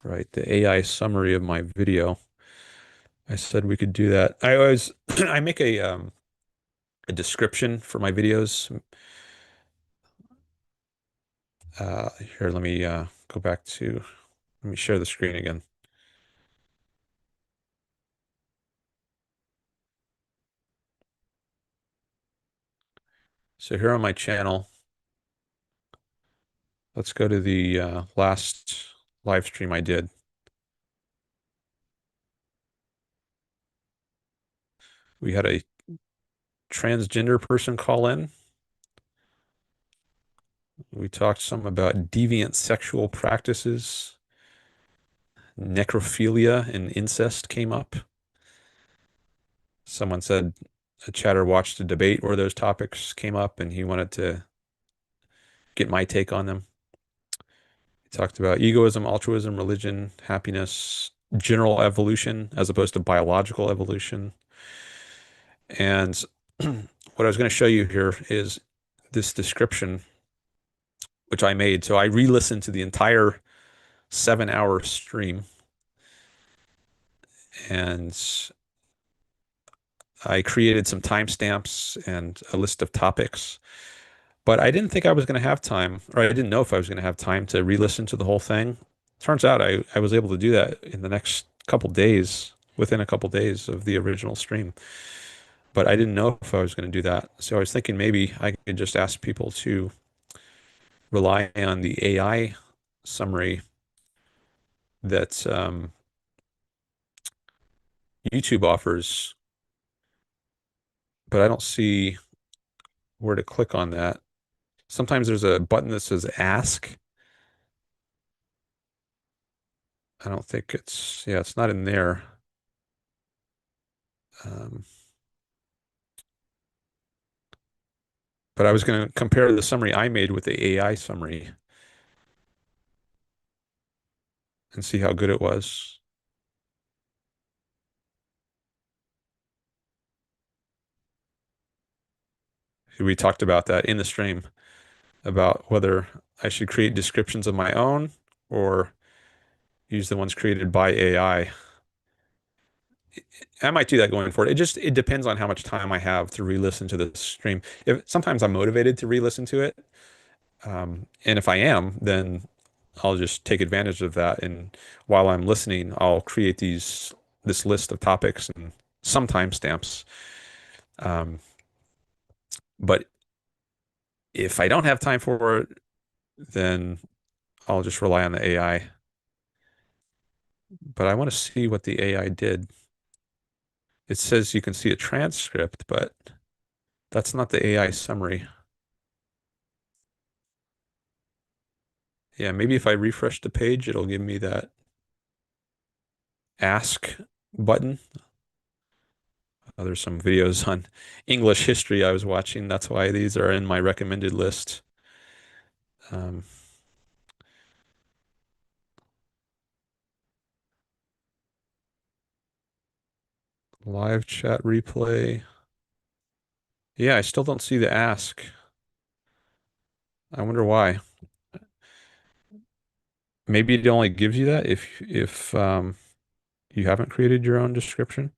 Right, the AI summary of my video. I said we could do that. I always I make a description for my videos. Here, let me go back to let me share the screen again. So here on my channel, let's go to the last live stream I did. We had a transgender person call in. We talked some about deviant sexual practices. Necrophilia and incest came up. Someone said a chatter watched a debate where those topics came up and he wanted to get my take on them. He talked about egoism, altruism, religion, happiness, general evolution as opposed to biological evolution. And what I was going to show you here is this description, which I made. So I re-listened to the entire 7 hour stream and I created some timestamps and a list of topics. But I didn't think I was going to have time, or I didn't know if I was going to have time to re-listen to the whole thing. Turns out I was able to do that in the next couple days, within a couple days of the original stream. But I didn't know if I was going to do that. So I was thinking maybe I could just ask people to rely on the AI summary that YouTube offers, but I don't see where to click on that. Sometimes there's a button that says ask. I don't think it's, yeah, it's not in there. Um, but I was going to compare the summary I made with the AI summary and see how good it was. We talked about that in the stream about whether I should create descriptions of my own or use the ones created by AI. I might do that going forward. It depends on how much time I have to re-listen to the stream. If sometimes I'm motivated to re-listen to it, and if I am, then I'll just take advantage of that. And while I'm listening, I'll create this list of topics and some timestamps. Um, but if I don't have time for it, then I'll just rely on the AI. But I want to see what the AI did. It says you can see a transcript, but that's not the AI summary. Yeah, maybe if I refresh the page, it'll give me that ask button. There's some videos on English history I was watching. That's why these are in my recommended list. Um, Live chat replay. Yeah, I still don't see the ask. I wonder why. Maybe it only gives you that if you haven't created your own description.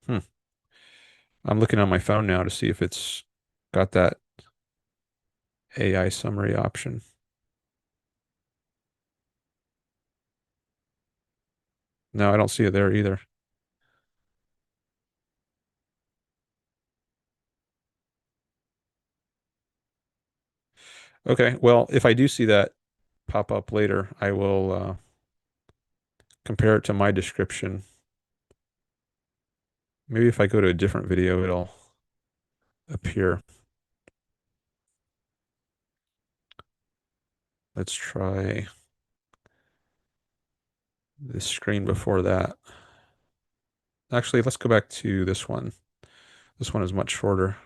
Hmm. I'm looking on my phone now to see if it's got that AI summary option. No, I don't see it there either. Okay, well, if I do see that pop up later, I will compare it to my description. Maybe if I go to a different video, it'll appear. Let's try this screen before that. Actually, let's go back to this one. This one is much shorter.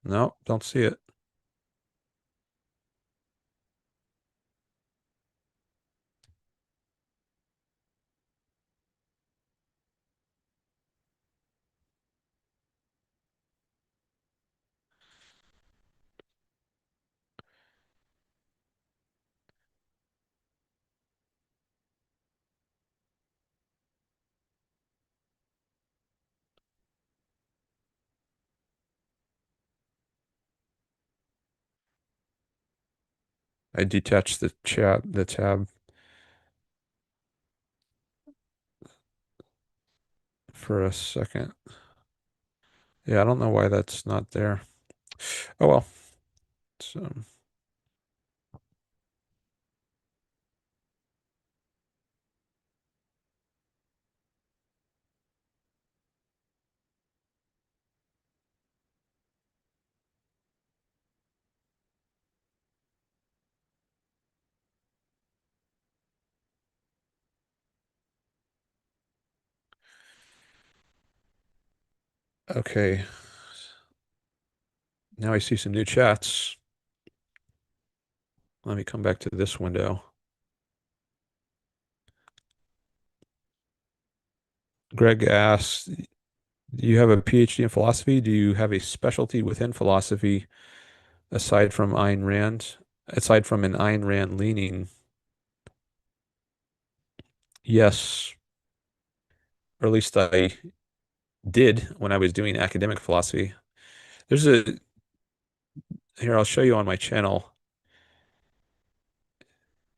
No, don't see it. I detached the tab for a second. Yeah, I don't know why that's not there. Oh well. So, Okay, now I see some new chats. Let me come back to this window. Greg asks, do you have a PhD in philosophy? Do you have a specialty within philosophy aside from Ayn Rand? Aside from an Ayn Rand leaning, yes, or at least I did when I was doing academic philosophy. There's a, here, I'll show you on my channel.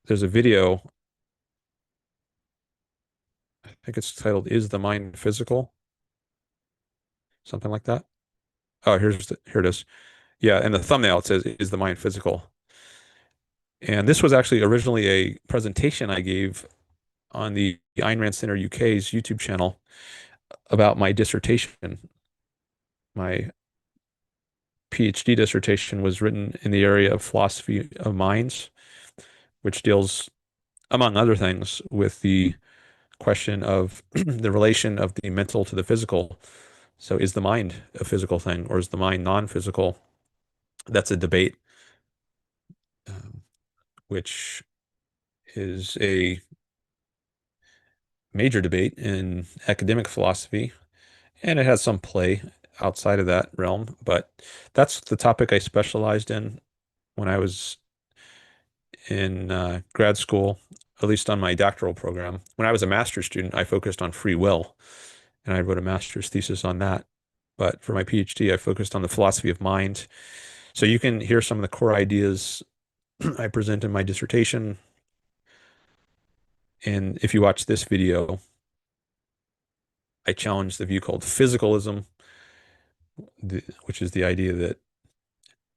There's a video, I think it's titled, Is the Mind Physical? Something like that. Oh, here it is. Yeah, and the thumbnail it says, Is the Mind Physical? And this was actually originally a presentation I gave on the Ayn Rand Center UK's YouTube channel about my dissertation. My PhD dissertation was written in the area of philosophy of minds, which deals, among other things, with the question of the relation of the mental to the physical. So is the mind a physical thing or is the mind non-physical? That's a debate, um, which is a major debate in academic philosophy, and it has some play outside of that realm. But that's the topic I specialized in when I was in grad school, at least on my doctoral program. When I was a master's student, I focused on free will, and I wrote a master's thesis on that. But for my PhD, I focused on the philosophy of mind. So you can hear some of the core ideas I present in my dissertation. And if you watch this video, I challenge the view called physicalism, which is the idea that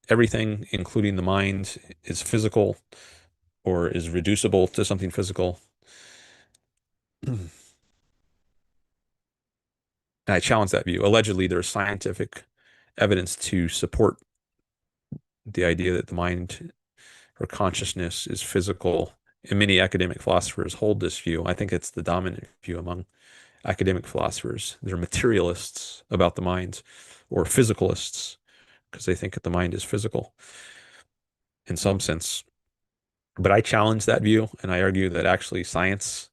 everything, including the mind, is physical or is reducible to something physical. And I challenge that view. Allegedly, there's scientific evidence to support the idea that the mind or consciousness is physical. And many academic philosophers hold this view. I think it's the dominant view among academic philosophers. They're materialists about the mind or physicalists because they think that the mind is physical in some sense. But I challenge that view and I argue that actually science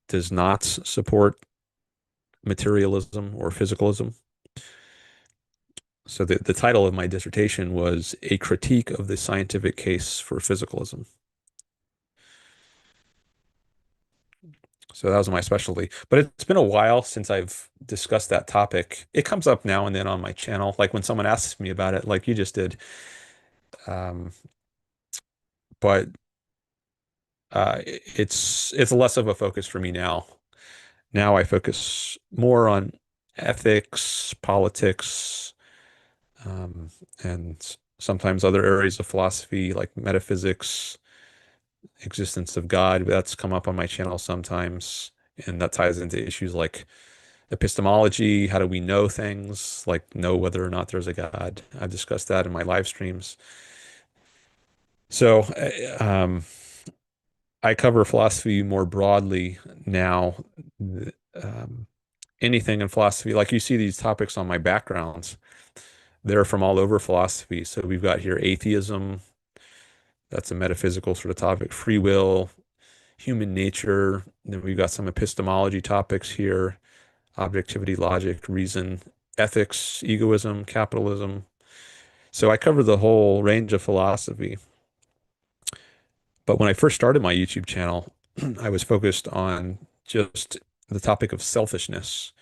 does not support materialism or physicalism. So the title of my dissertation was A Critique of the Scientific Case for Physicalism. So that was my specialty. But it's been a while since I've discussed that topic. It comes up now and then on my channel, like when someone asks me about it, like you just did. Um, but it's less of a focus for me now. Now I focus more on ethics, politics, um, and sometimes other areas of philosophy like metaphysics, existence of God. That's come up on my channel sometimes, and that ties into issues like epistemology. How do we know things, like know whether or not there's a God? I've discussed that in my live streams. So, I cover philosophy more broadly now. Um, Anything in philosophy, like you see these topics on my backgrounds, they're from all over philosophy. So we've got here atheism, that's a metaphysical sort of topic, free will, human nature. Then we've got some epistemology topics here, objectivity, logic, reason, ethics, egoism, capitalism. So I cover the whole range of philosophy. But when I first started my YouTube channel, I was focused on just the topic of selfishness.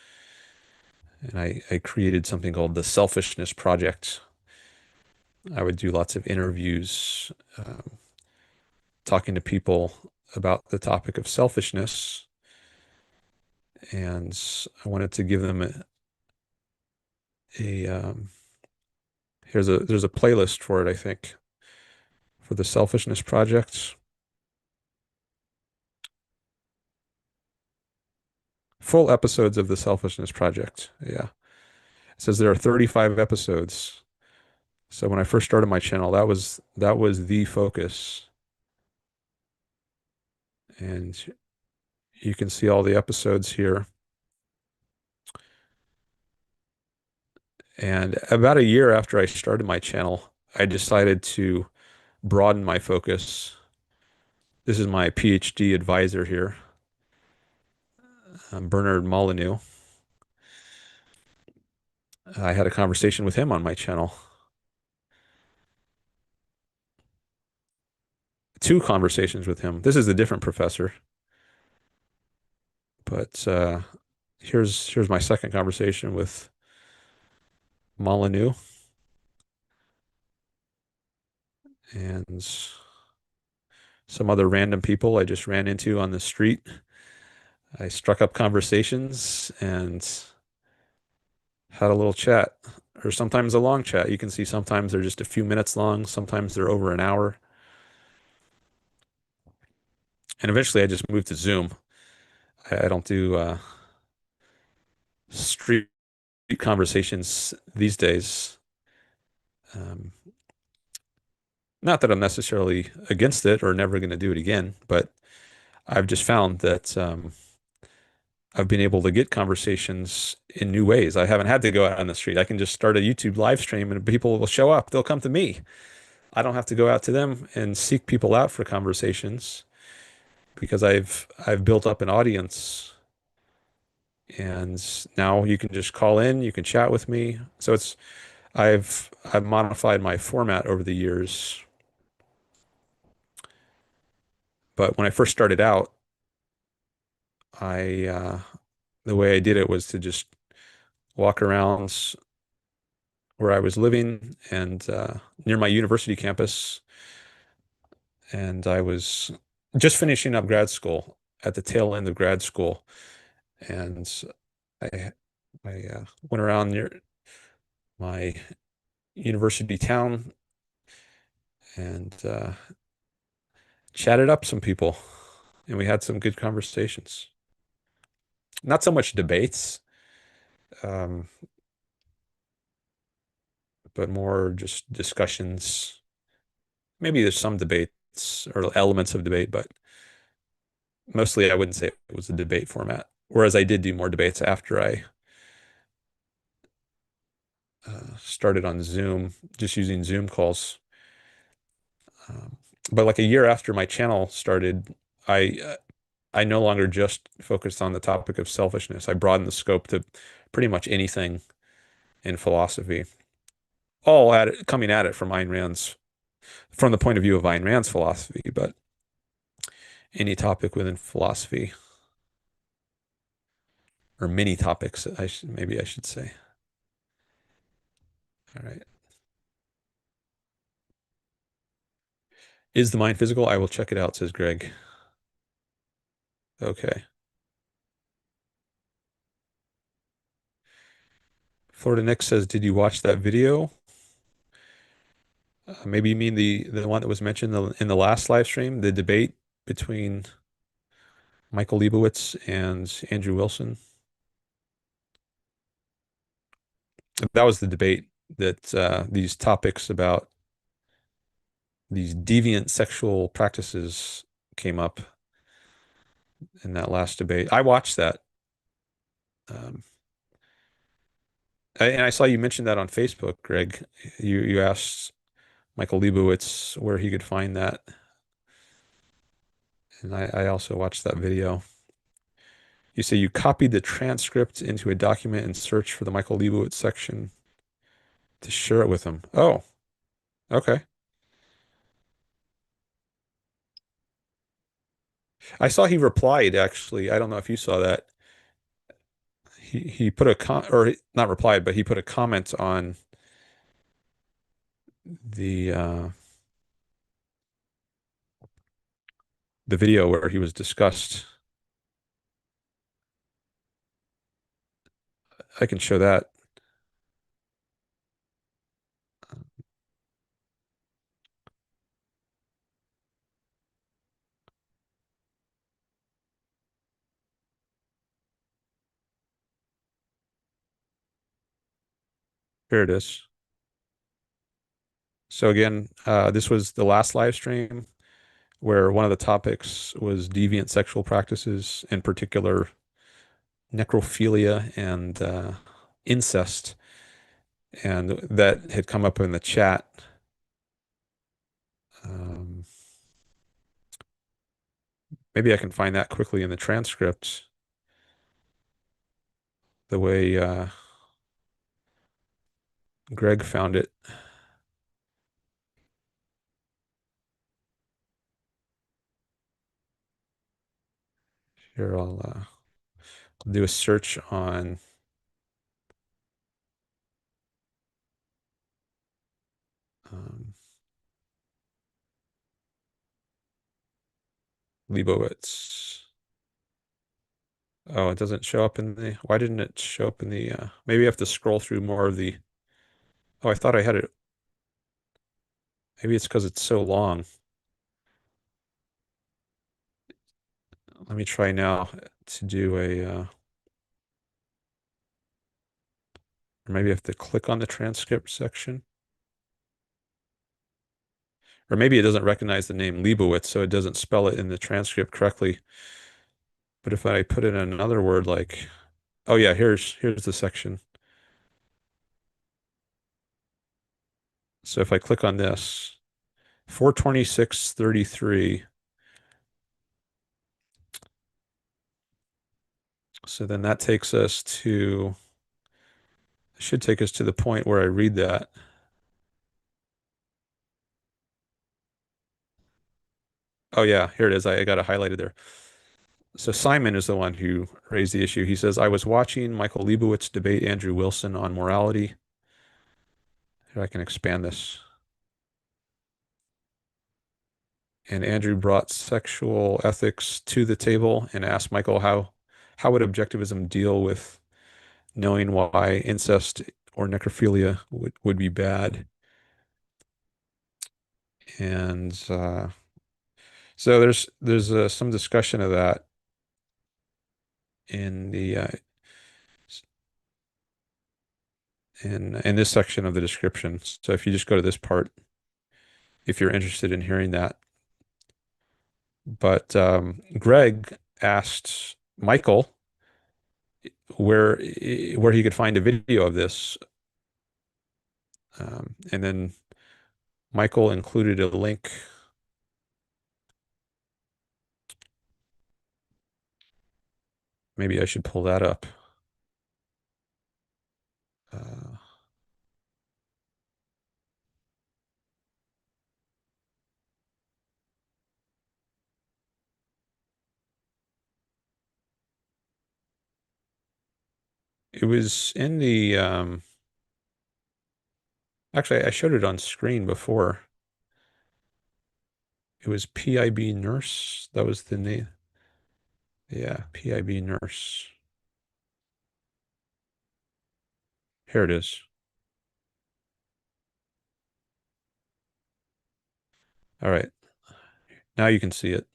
And I created something called the Selfishness Project. I would do lots of interviews, talking to people about the topic of selfishness. And I wanted to give them a there's a playlist for it, I think, for the Selfishness Project. Full episodes of the Selfishness Project. Yeah. It says there are 35 episodes. So when I first started my channel, that was the focus. And you can see all the episodes here. And about a year after I started my channel, I decided to broaden my focus. This is my PhD advisor here, Bernard Molyneux. I had a conversation with him on my channel. Two conversations with him. This is a different professor, but here's my second conversation with Molyneux, and some other random people I just ran into on the street. I struck up conversations and had a little chat, or sometimes a long chat. You can see sometimes they're just a few minutes long, sometimes they're over an hour. And eventually I just moved to Zoom. I don't do street conversations these days. Um, Not that I'm necessarily against it or never going to do it again, but I've just found that I've been able to get conversations in new ways. I haven't had to go out on the street. I can just start a YouTube live stream and people will show up. They'll come to me. I don't have to go out to them and seek people out for conversations because I've built up an audience, and now you can just call in, you can chat with me. So I've modified my format over the years. But when I first started out, I the way I did it was to just walk around where I was living and near my university campus. And I was just finishing up grad school at the tail end of grad school. And I I went around near my university town and chatted up some people. And we had some good conversations. Not so much debates, um, but more just discussions. Maybe there's some debates or elements of debate, but mostly I wouldn't say it was a debate format. Whereas I did do more debates after I started on Zoom, just using Zoom calls. Um, but like a year after my channel started, I no longer just focused on the topic of selfishness. I broadened the scope to pretty much anything in philosophy, all at it, coming at it from Ayn Rand's, from the point of view of Ayn Rand's philosophy, but any topic within philosophy, or many topics, maybe I should say. All right. Is the mind physical? I will check it out, says Greg. Okay. Florida Nick says, did you watch that video? Maybe you mean the one that was mentioned in the last live stream, the debate between Michael Leibowitz and Andrew Wilson. That was the debate that these topics about these deviant sexual practices came up in that last debate. I watched that. Um, and I saw you mention that on Facebook, Greg. You asked Michael Leibowitz where he could find that. And I also watched that video. You say you copied the transcript into a document and searched for the Michael Leibowitz section to share it with him. Oh, okay. I saw he replied actually. I don't know if you saw that. He put a or not replied, but he put a comment on the uh the video where he was discussed. I can show that. Here it is. So again, this was the last live stream where one of the topics was deviant sexual practices, in particular necrophilia and incest. And that had come up in the chat. Um, Maybe I can find that quickly in the transcript, the way Greg found it. Here, I'll do a search on um, Leibowitz. Oh, it doesn't show up in the, why didn't it show up in the, maybe I have to scroll through more of the, oh, I thought I had it. Maybe it's because it's so long. Let me try now to do or maybe I have to click on the transcript section. Or maybe it doesn't recognize the name Leibowitz, so it doesn't spell it in the transcript correctly. But if I put in another word like, oh yeah, here's the section. So if I click on this, 426.33. So then that takes us to, should take us to the point where I read that. Oh yeah, here it is. I got it highlighted there. So Simon is the one who raised the issue. He says, I was watching Michael Leibowitz debate Andrew Wilson on morality. Here I can expand this. And Andrew brought sexual ethics to the table and asked Michael how would objectivism deal with knowing why incest or necrophilia would be bad. And so there's some discussion of that in the in this section of the description. So if you just go to this part, if you're interested in hearing that. But Greg asked Michael where he could find a video of this, and then Michael included a link. Maybe I should pull that up. Uh, it was in the actually I showed it on screen before. It was PIB nurse. That was the name. Yeah, PIB nurse. Here it is. All right. Now you can see it.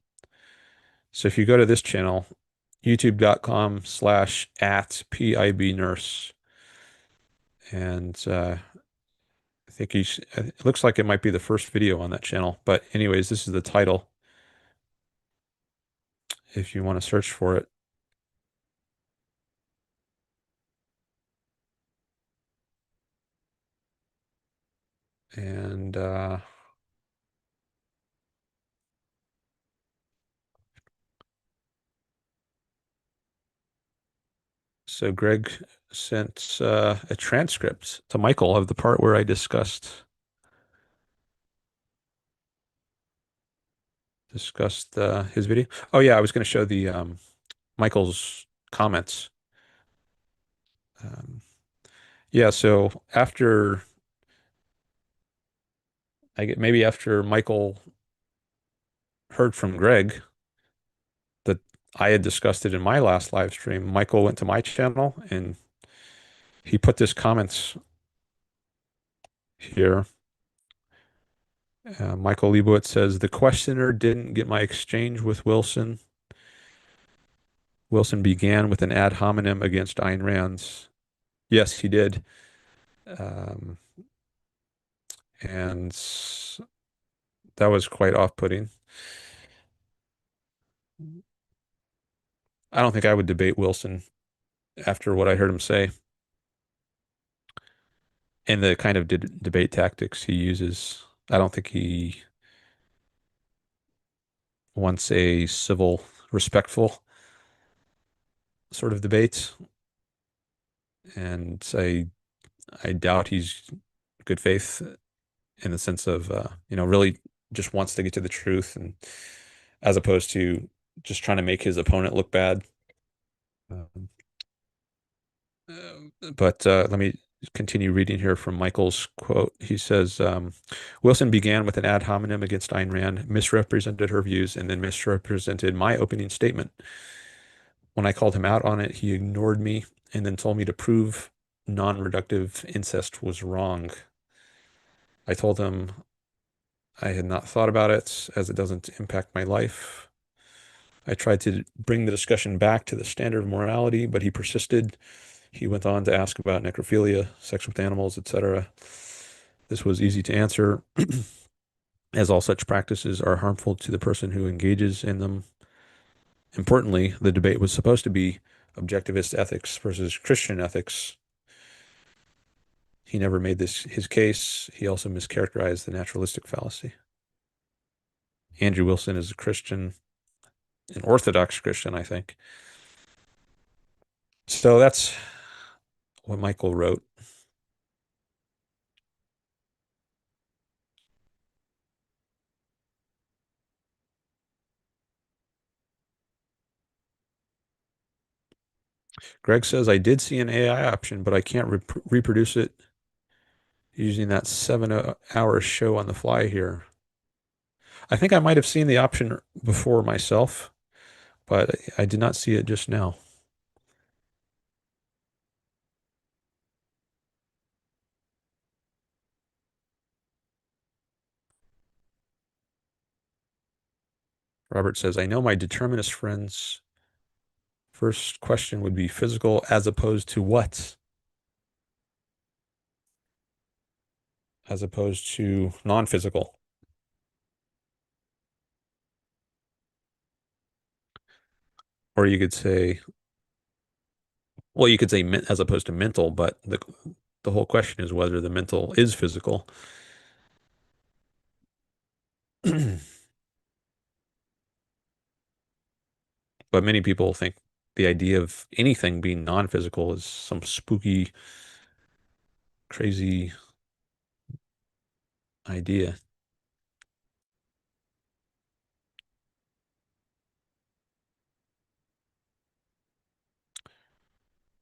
So if you go to this channel, youtube.com/@PIB nurse, and I think it looks like it might be the first video on that channel. But anyways, this is the title if you want to search for it. And so Greg sent a transcript to Michael of the part where I discussed his video. Oh yeah, I was going to show the Michael's comments. Um, yeah, so after maybe after Michael heard from Greg that I had discussed it in my last live stream, Michael went to my channel and he put this comments here. Michael Leibowitz says, the questioner didn't get my exchange with Wilson. Wilson began with an ad hominem against Ayn Rand's. Yes, he did. Um, and that was quite off-putting. I don't think I would debate Wilson after what I heard him say. And the kind of debate tactics he uses, I don't think he wants a civil, respectful sort of debate. And I doubt he's good faith in the sense of, really just wants to get to the truth, and as opposed to just trying to make his opponent look bad. Um, but let me continue reading here from Michael's quote. He says, Wilson began with an ad hominem against Ayn Rand, misrepresented her views, and then misrepresented my opening statement. When I called him out on it, he ignored me and then told me to prove non-reductive incest was wrong. I told him I had not thought about it as it doesn't impact my life. I tried to bring the discussion back to the standard of morality, but he persisted. He went on to ask about necrophilia, sex with animals, etc. This was easy to answer, as all such practices are harmful to the person who engages in them. Importantly, the debate was supposed to be objectivist ethics versus Christian ethics. He never made this his case. He also mischaracterized the naturalistic fallacy. Andrew Wilson is a Christian, an Orthodox Christian, I think. So that's what Michael wrote. Greg says, I did see an AI option, but I can't reproduce it using that 7 hour show on the fly here. I think I might have seen the option before myself, but I did not see it just now. Robert says, I know my determinist friends' first question would be physical as opposed to what? As opposed to non-physical. Or you could say, well, you could say as opposed to mental, but the whole question is whether the mental is physical. But many people think the idea of anything being non-physical is some spooky, crazy idea.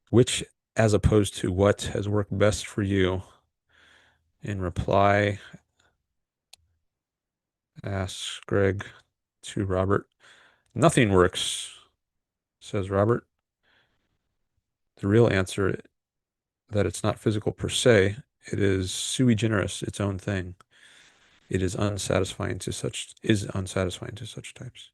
Which, as opposed to what, has worked best for you? In reply, asks Greg to Robert. Nothing works, says Robert. The real answer that it's not physical per se, it is sui generis, its own thing. It is unsatisfying to such types.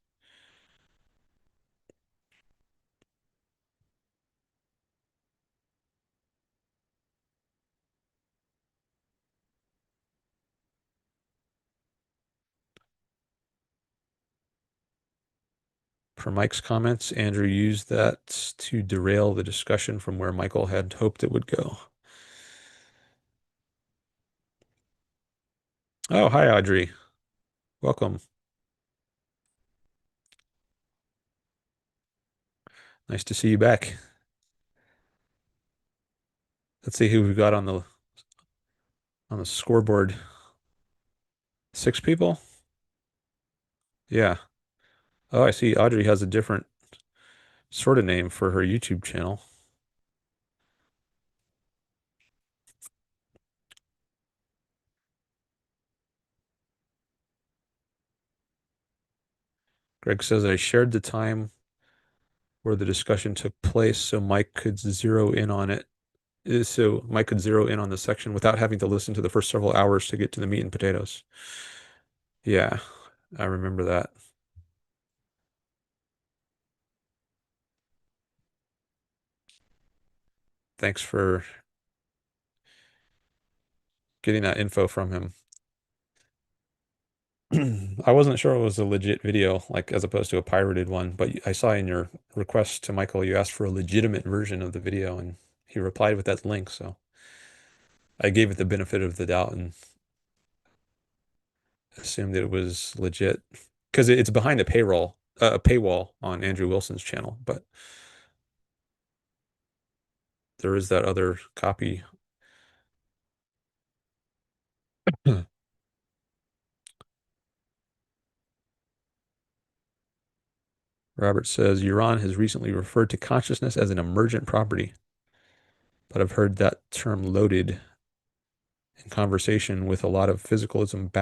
Per Mike's comments, Andrew used that to derail the discussion from where Michael had hoped it would go. Oh, hi, Audrey. Welcome. Nice to see you back. Let's see who we've got on the scoreboard. 6 people? Yeah. Oh, I see Audrey has a different sort of name for her YouTube channel. Greg says I shared the time where the discussion took place so Mike could zero in on it. So Mike could zero in on the section without having to listen to the first several hours to get to the meat and potatoes. Yeah, I remember that. Thanks for getting that info from him. I wasn't sure it was a legit video, like as opposed to a pirated one, but I saw in your request to Michael, you asked for a legitimate version of the video, and he replied with that link. So I gave it the benefit of the doubt and assumed that it was legit because it's behind a paywall on Andrew Wilson's channel, but there is that other copy. Robert says Yaron has recently referred to consciousness as an emergent property, but I've heard that term loaded in conversation with a lot of physicalism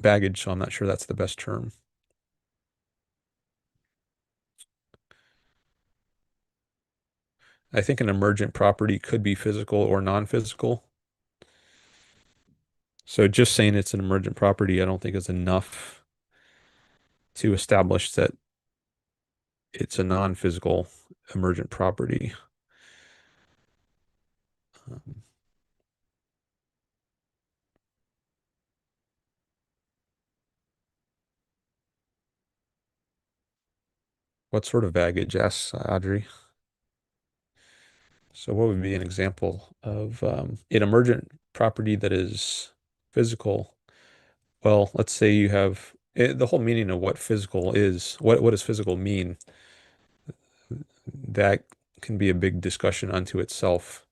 baggage, so I'm not sure that's the best term. I think an emergent property could be physical or non-physical. So just saying it's an emergent property, I don't think is enough to establish that it's a non-physical emergent property. Um, what sort of baggage? Asks Audrey. So what would be an example of an emergent property that is physical? Well, let's say you have the whole meaning of what physical is. What does physical mean? That can be a big discussion unto itself.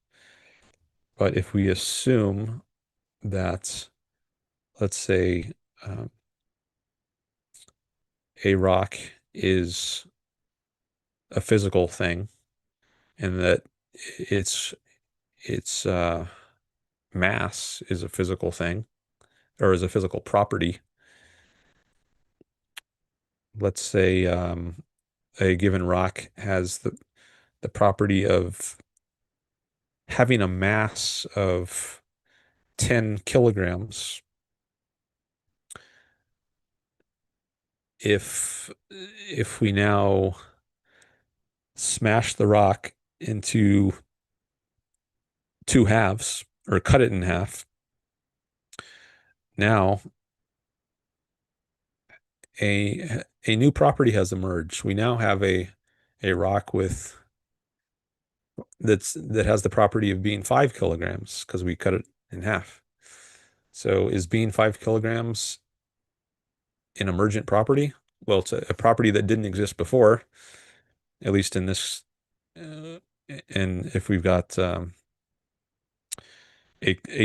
But if we assume that, let's say, um, a rock is a physical thing, and that its its mass is a physical thing or is a physical property. Let's say a given rock has the property of having a mass of 10 kilograms. If we now smash the rock into two halves or cut it in half, now a new property has emerged. We now have a rock with that has the property of being 5 kilograms because we cut it in half. So is being 5 kilograms an emergent property? Well, it's a property that didn't exist before, at least in this. Uh, and if we've got a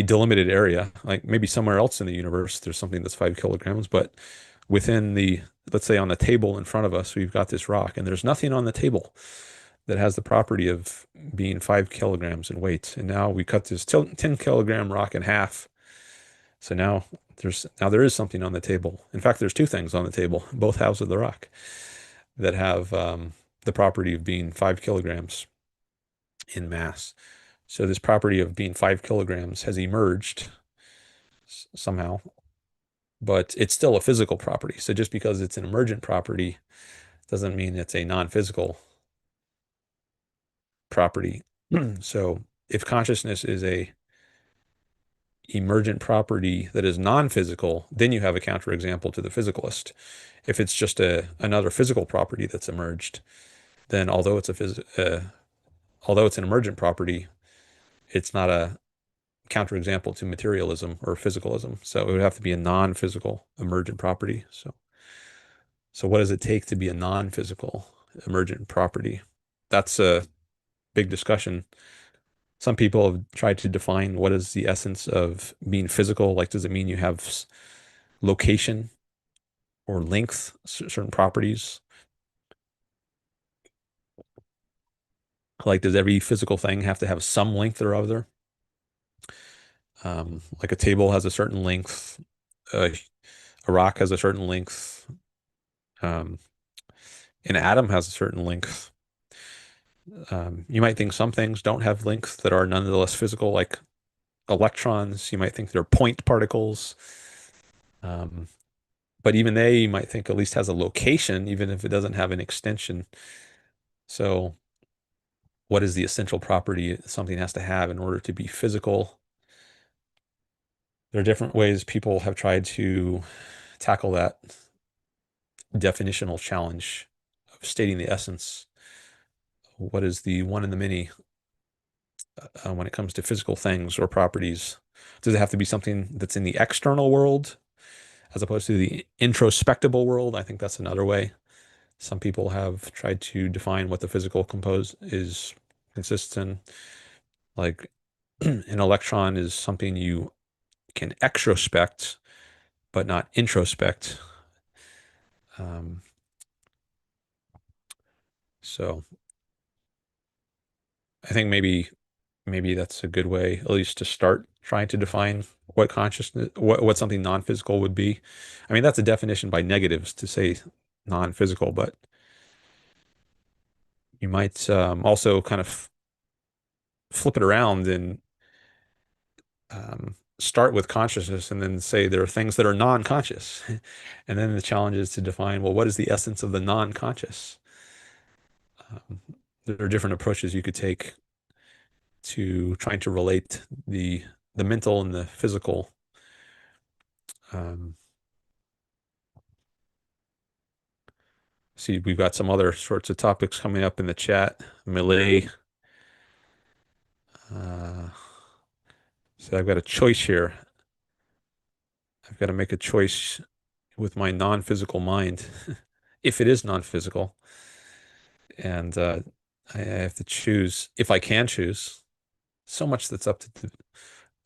delimited area, like maybe somewhere else in the universe, there's something that's 5 kilograms, but within let's say on the table in front of us, we've got this rock, and there's nothing on the table that has the property of being 5 kilograms in weight. And now we cut this 10 kilogram rock in half. So now there is something on the table. In fact, there's two things on the table, both halves of the rock, that have the property of being 5 kilograms in mass. So this property of being 5 kilograms has emerged somehow, but it's still a physical property. So just because it's an emergent property doesn't mean it's a non-physical property. So if consciousness is a emergent property that is non-physical, then you have a counterexample to the physicalist. If it's just another physical property that's emerged, then although it's an emergent property, it's not a counterexample to materialism or physicalism. So it would have to be a non-physical emergent property. So what does it take to be a non-physical emergent property? That's a big discussion. Some people have tried to define what is the essence of being physical. Like, does it mean you have location or length, certain properties? Like, does every physical thing have to have some length or other? Like a table has a certain length, a rock has a certain length, um, an atom has a certain length. You might think some things don't have length that are nonetheless physical, like electrons. You might think they're point particles. Um, but even they, you might think at least has a location, even if it doesn't have an extension. So what is the essential property something has to have in order to be physical? There are different ways people have tried to tackle that definitional challenge of stating the essence. What is the one in the many when it comes to physical things or properties? Does it have to be something that's in the external world as opposed to the introspectable world? I think that's another way. Some people have tried to define what the physical compose is consists in. Like an electron is something you can extrospect, but not introspect. Um, so I think maybe that's a good way, at least to start trying to define what consciousness, what something non-physical would be. I mean, that's a definition by negatives to say non-physical, but you might also kind of flip it around and start with consciousness and then say there are things that are non-conscious. And then the challenge is to define, well, what is the essence of the non-conscious? Um, there are different approaches you could take to trying to relate the mental and the physical. Um, See, we've got some other sorts of topics coming up in the chat. Milei. Uh, so I've got a choice here. I've got to make a choice with my non-physical mind, if it is non-physical, and I have to choose if I can choose. So much that's up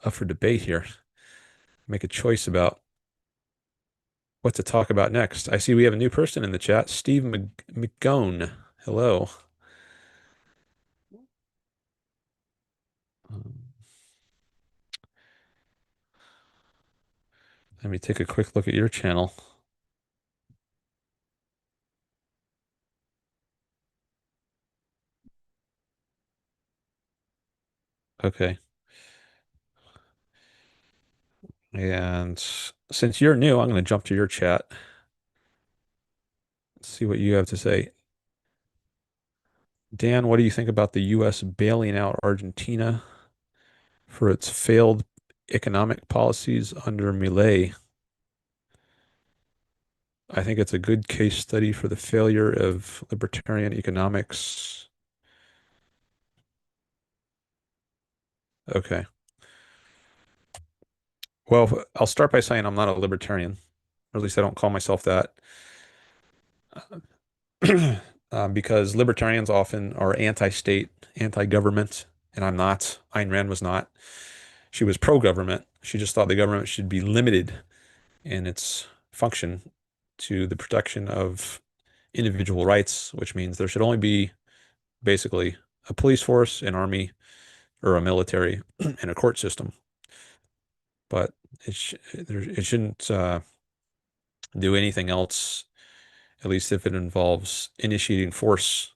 for debate here. Make a choice about what to talk about next. I see we have a new person in the chat, Steve McGown. Hello. Um, Let me take a quick look at your channel. Okay. And since you're new, I'm going to jump to your chat, see what you have to say. Dan, what do you think about the U.S. bailing out Argentina for its failed economic policies under Milei? I think it's a good case study for the failure of libertarian economics. Okay. Well, I'll start by saying I'm not a libertarian, or at least I don't call myself that. Because libertarians often are anti-state, anti-government, and I'm not. Ayn Rand was not. She was pro-government. She just thought the government should be limited in its function to the protection of individual rights, which means there should only be basically a police force, an army, or a military, and a court system. But it shouldn't do anything else, at least if it involves initiating force.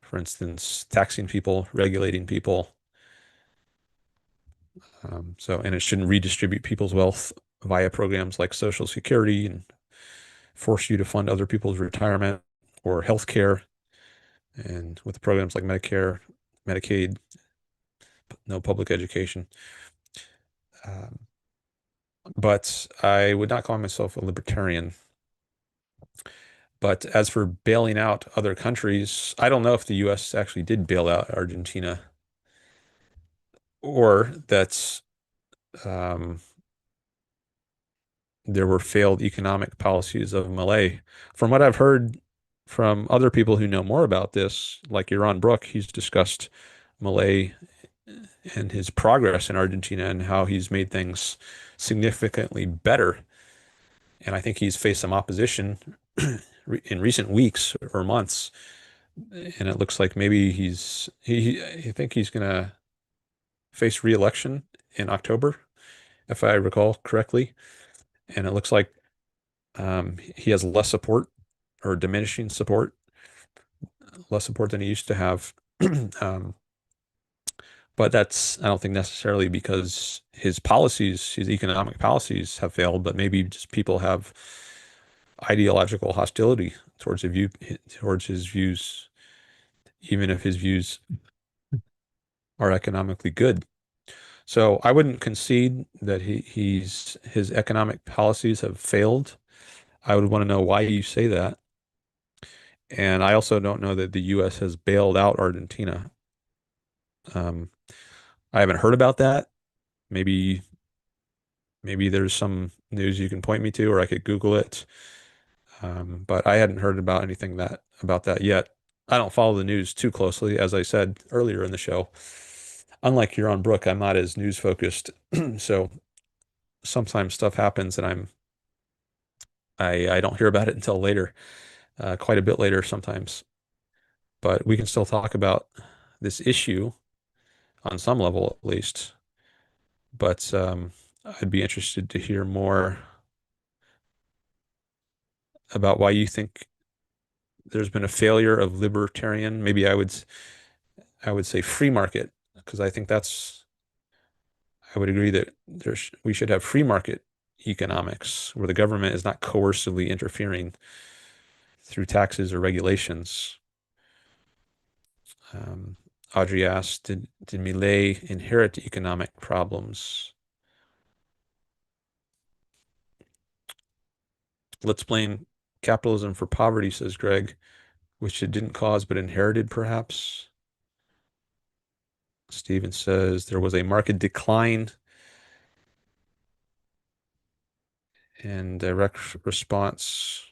For instance, taxing people, regulating people. And it shouldn't redistribute people's wealth via programs like Social Security and force you to fund other people's retirement or health care. And with programs like Medicare, Medicaid, no public education. Um, but I would not call myself a libertarian. But as for bailing out other countries, I don't know if the US actually did bail out Argentina or that um, there were failed economic policies of Milei. From what I've heard from other people who know more about this, like Yaron Brook, he's discussed Milei and his progress in Argentina and how he's made things significantly better. And I think he's faced some opposition in recent weeks or months. And it looks like maybe I think he's going to face re-election in October, if I recall correctly. And it looks like he has less support or diminishing support, less support than he used to have. um, but I don't think necessarily because his policies, his economic policies have failed, but maybe just people have ideological hostility towards his views, even if his views are economically good. So I wouldn't concede that his economic policies have failed. I would want to know why you say that. And I also don't know that the U.S. has bailed out Argentina. Um, I haven't heard about that. Maybe Maybe there's some news you can point me to, or I could Google it. But I hadn't heard about anything that about that yet. I don't follow the news too closely, as I said earlier in the show. Unlike Yaron Brook, I'm not as news focused. So sometimes stuff happens and I don't hear about it until later, quite a bit later sometimes. But we can still talk about this issue on some level at least. But I'd be interested to hear more about why you think there's been a failure of libertarian. Maybe I would say free market, because I think I would agree that we should have free market economics where the government is not coercively interfering through taxes or regulations. Um, Audrey asked, did Milei inherit economic problems? Let's blame capitalism for poverty, says Greg, which it didn't cause but inherited, perhaps. Steven says there was a market decline and direct response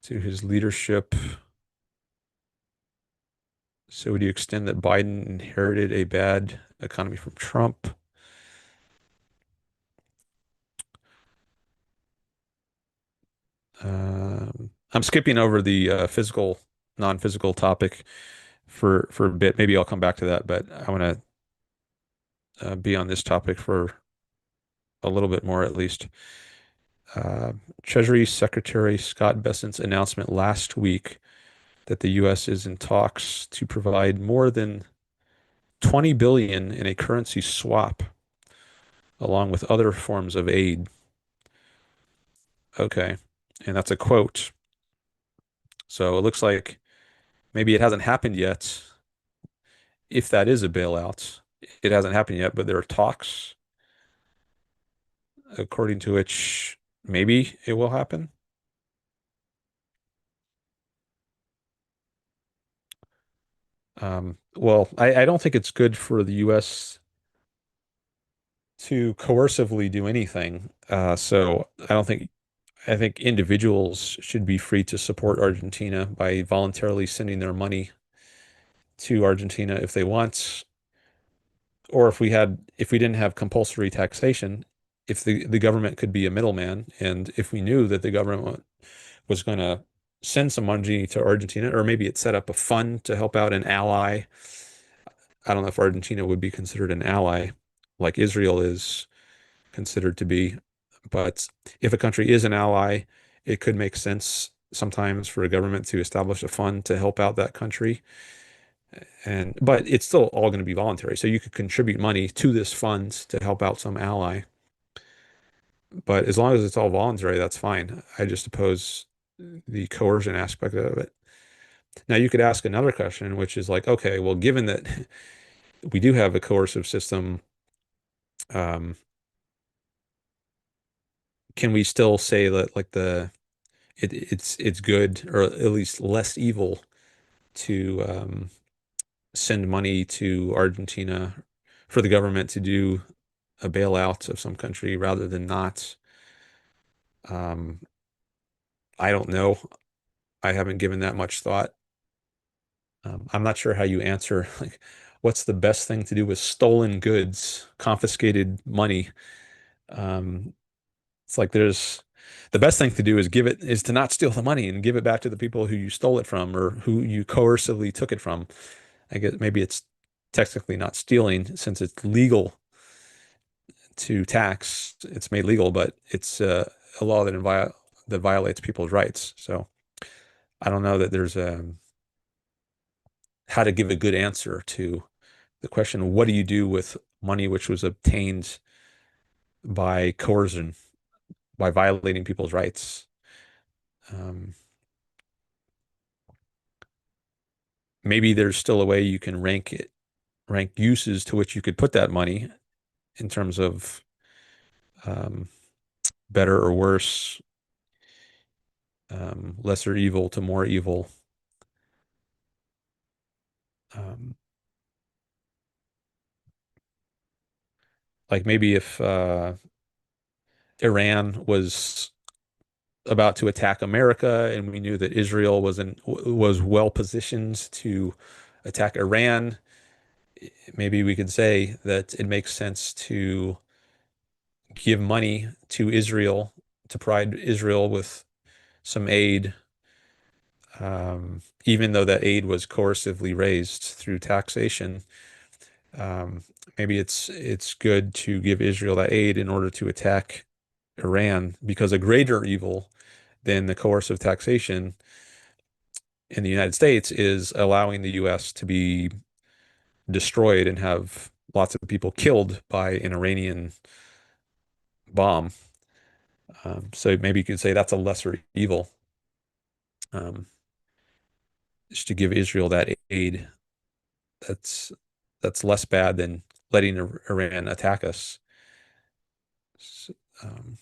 to his leadership. So would you extend that Biden inherited a bad economy from Trump? I'm skipping over the physical, non-physical topic for a bit. Maybe I'll come back to that, but I want to be on this topic for a little bit more at least. Uh, Treasury Secretary Scott Bessent's announcement last week that the U.S. is in talks to provide more than 20 billion in a currency swap, along with other forms of aid. Okay, and that's a quote. So it looks like maybe it hasn't happened yet. If that is a bailout, it hasn't happened yet, but there are talks according to which maybe it will happen. Well, I don't think it's good for the U.S. to coercively do anything. So I think individuals should be free to support Argentina by voluntarily sending their money to Argentina if they want, or if we didn't have compulsory taxation, if the government could be a middleman, and if we knew that the government was going to send some money to Argentina, or maybe it set up a fund to help out an ally. I don't know if Argentina would be considered an ally like Israel is considered to be, but if a country is an ally, it could make sense sometimes for a government to establish a fund to help out that country. And but it's still all going to be voluntary. So you could contribute money to this fund to help out some ally. But as long as it's all voluntary, that's fine. I just oppose the coercion aspect of it. Now you could ask another question, which is like, okay, well, given that we do have a coercive system, um, can we still say that like it's good or at least less evil to send money to Argentina for the government to do a bailout of some country rather than not? Um, I don't know. I haven't given that much thought. I'm not sure how you answer like what's the best thing to do with stolen goods, confiscated money. Um, it's like there's the best thing to do is to not steal the money and give it back to the people who you stole it from or who you coercively took it from. I guess maybe it's technically not stealing since it's legal to tax. It's made legal, but it's a law that violates people's rights. So I don't know that there's how to give a good answer to the question, what do you do with money which was obtained by coercion, by violating people's rights? Um, Maybe there's still a way you can rank uses to which you could put that money in terms of um, better or worse, lesser evil to more evil. Um, like maybe if Iran was about to attack America, and we knew that Israel was well positioned to attack Iran. Maybe we could say that it makes sense to give money to Israel to provide Israel with some aid, even though that aid was coercively raised through taxation. Um, Maybe it's good to give Israel that aid in order to attack Iran, because a greater evil than the coercive taxation in the United States is allowing the US to be destroyed and have lots of people killed by an Iranian bomb. So maybe you could say that's a lesser evil, um, is to give Israel that aid. That's that's less bad than letting Iran attack us. S- Um,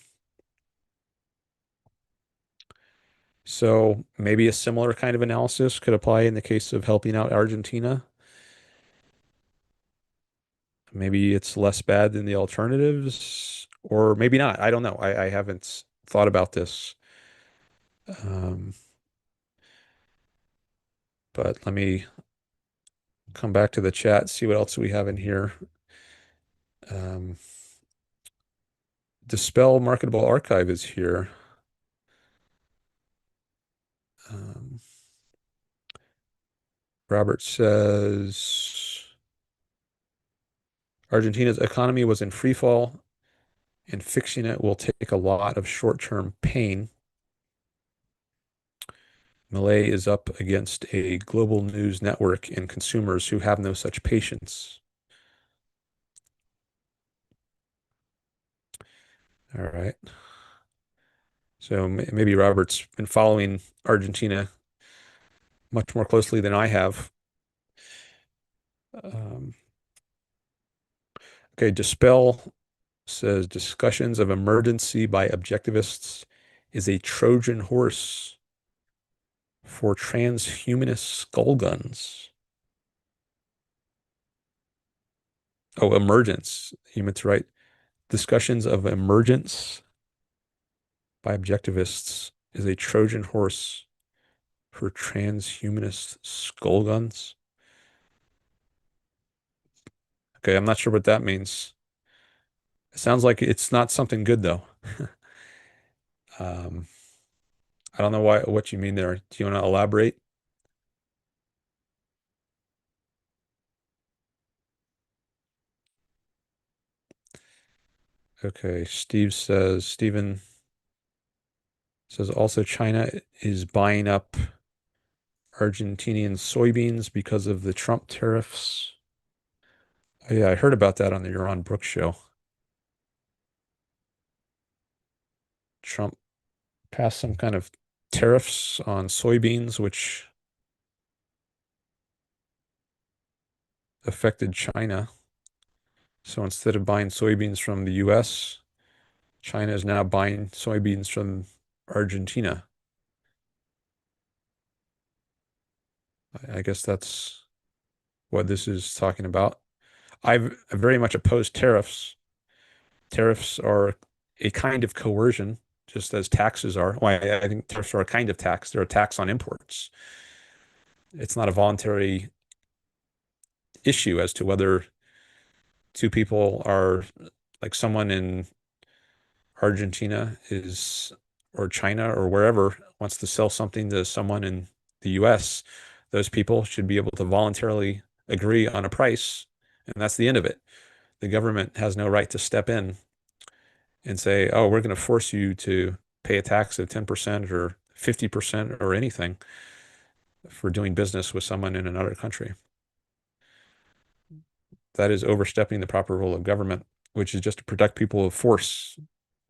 so maybe a similar kind of analysis could apply in the case of helping out Argentina. Maybe it's less bad than the alternatives, or maybe not. I don't know. I haven't thought about this. Um, but let me come back to the chat, see what else we have in here. Um, Dispel Marketable Archive is here. Um, Robert says Argentina's economy was in free fall, and fixing it will take a lot of short-term pain. Milei is up against a global news network and consumers who have no such patience. All right. So maybe Robert's been following Argentina much more closely than I have. Um, okay, Dispel says discussions of emergency by objectivists is a Trojan horse for transhumanist skull guns. Oh, emergence. You meant to write discussions of emergence by objectivists is a Trojan horse for transhumanist skull guns. Okay, I'm not sure what that means. It sounds like it's not something good though. Um, I don't know what you mean there. Do you want to elaborate? Okay, Stephen says also China is buying up Argentinian soybeans because of the Trump tariffs. Oh, yeah, I heard about that on the Yaron Brook show. Trump passed some kind of tariffs on soybeans, which affected China. So instead of buying soybeans from the US, China is now buying soybeans from Argentina. I guess that's what this is talking about. I very much oppose tariffs. Tariffs are a kind of coercion, just as taxes are. Well, I think tariffs are a kind of tax. They're a tax on imports. It's not a voluntary issue as to whether two people are like someone in Argentina is or China or wherever wants to sell something to someone in the US, those people should be able to voluntarily agree on a price, and that's the end of it. The government has no right to step in and say, oh, we're going to force you to pay a tax of 10% or 50% or anything for doing business with someone in another country. That is overstepping the proper role of government, which is just to protect people of force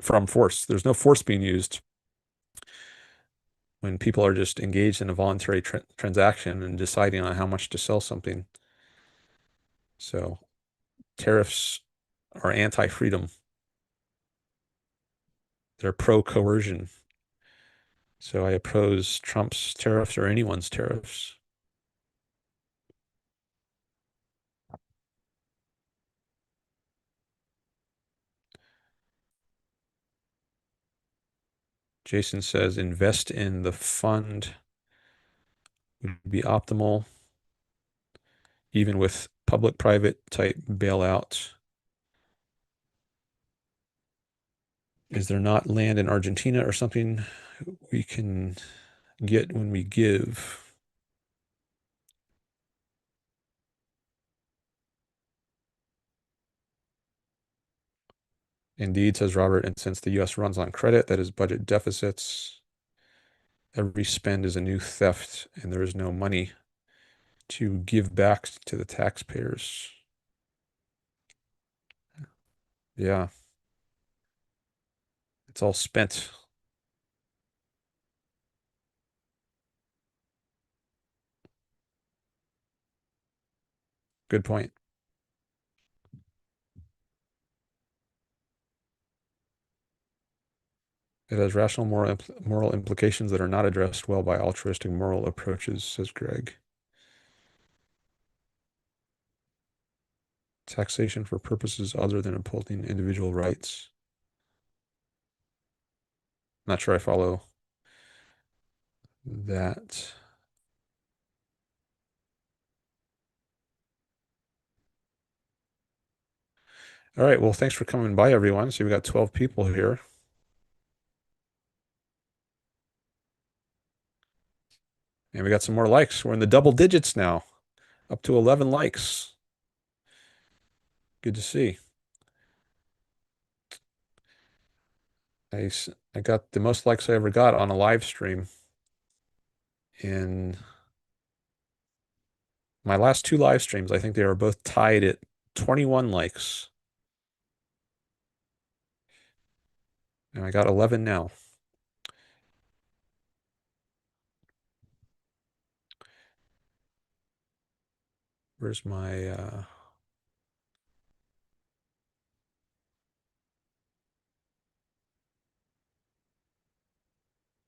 from force. There's no force being used when people are just engaged in a voluntary transaction and deciding on how much to sell something. So tariffs are anti-freedom. They're pro-coercion. So I oppose Trump's tariffs or anyone's tariffs. Jason says invest in the fund would be optimal, even with public-private type bailout. Is there not land in Argentina or something we can get when we give? Indeed, says Robert, and since the US runs on credit, that is budget deficits, every spend is a new theft, and there is no money to give back to the taxpayers. Yeah, it's all spent. Good point. It has rational moral implications that are not addressed well by altruistic moral approaches, says Greg. Taxation for purposes other than upholding individual rights. Not sure I follow that. All right, well, thanks for coming by, everyone. So we got 12 people here. And we got some more likes. We're in the double digits now, up to 11 likes. Good to see. I got the most likes I ever got on a live stream in my last two live streams. I think they were both tied at 21 likes. And I got 11 now. Where's my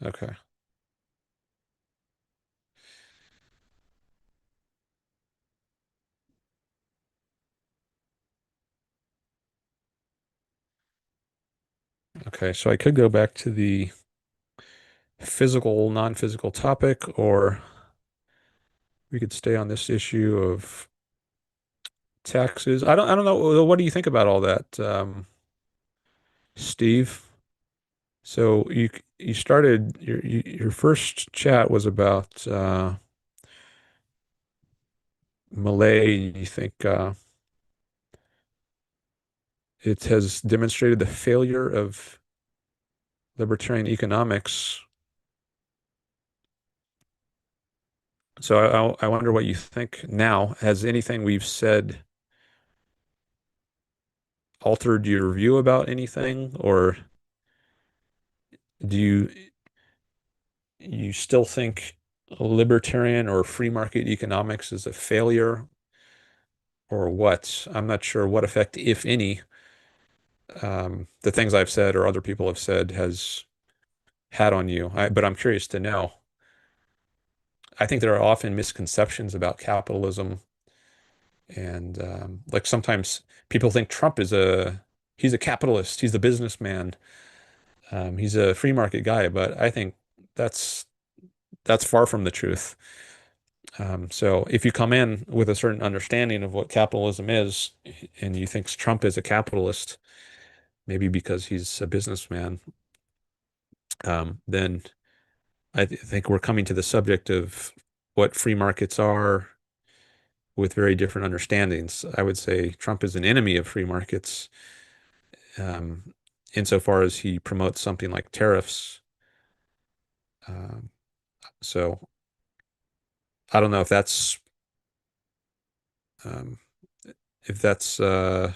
okay. Okay, so I could go back to the physical, non-physical topic, or we could stay on this issue of taxes. I don't know. What do you think about all that, Steve? So you started your first chat was about Milei. You think it has demonstrated the failure of libertarian economics. So I wonder what you think now. Has anything we've said altered your view about anything, or do you still think libertarian or free market economics is a failure, or what? I'm not sure what effect, if any, the things I've said or other people have said has had on you. But I'm curious to know. I think there are often misconceptions about capitalism, and like sometimes people think Trump is he's a capitalist, he's a businessman, he's a free market guy, but I think that's that's far from the truth. So if you come in with a certain understanding of what capitalism is, and you think Trump is a capitalist, maybe because he's a businessman, then I think we're coming to the subject of what free markets are with very different understandings. I would say Trump is an enemy of free markets, um, insofar as he promotes something like tariffs. Um, so I don't know um, if that's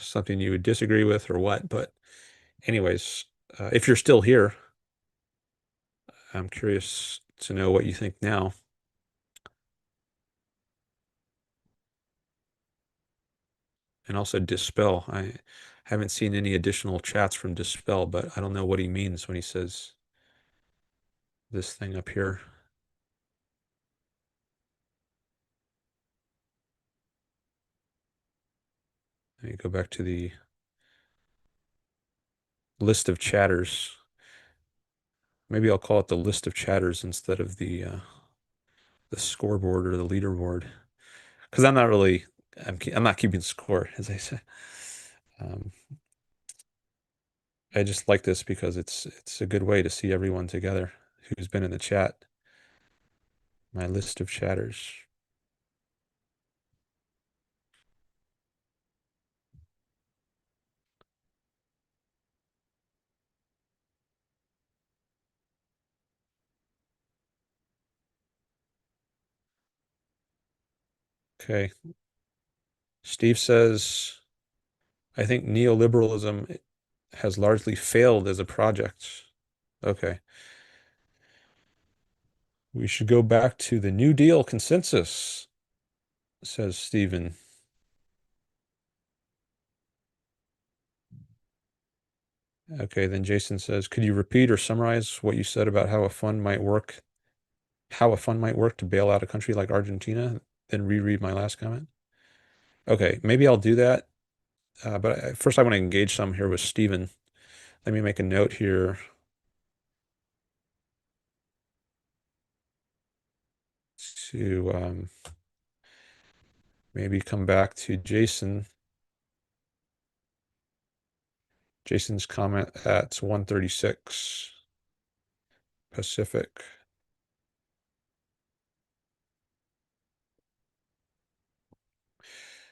something you would disagree with or what. But anyways, if you're still here, I'm curious to know what you think now. And also Dispel. I haven't seen any additional chats from Dispel, but I don't know what he means when he says this thing up here. Let me go back to the list of chatters. Maybe I'll call it the list of chatters instead of the scoreboard or the leaderboard. Because I'm not really I'm not keeping score, as I say. Um, I just like this because it's a good way to see everyone together who's been in the chat. My list of chatters. Okay. Steve says, I think neoliberalism has largely failed as a project. Okay. We should go back to the New Deal consensus, says Stephen. Okay, then Jason says, could you repeat or summarize what you said about how a fund might work to bail out a country like Argentina? Then reread my last comment. Okay, maybe I'll do that. But first I want to engage some here with Stephen. Let me make a note here to maybe come back to Jason. Jason's comment at 1:36 Pacific.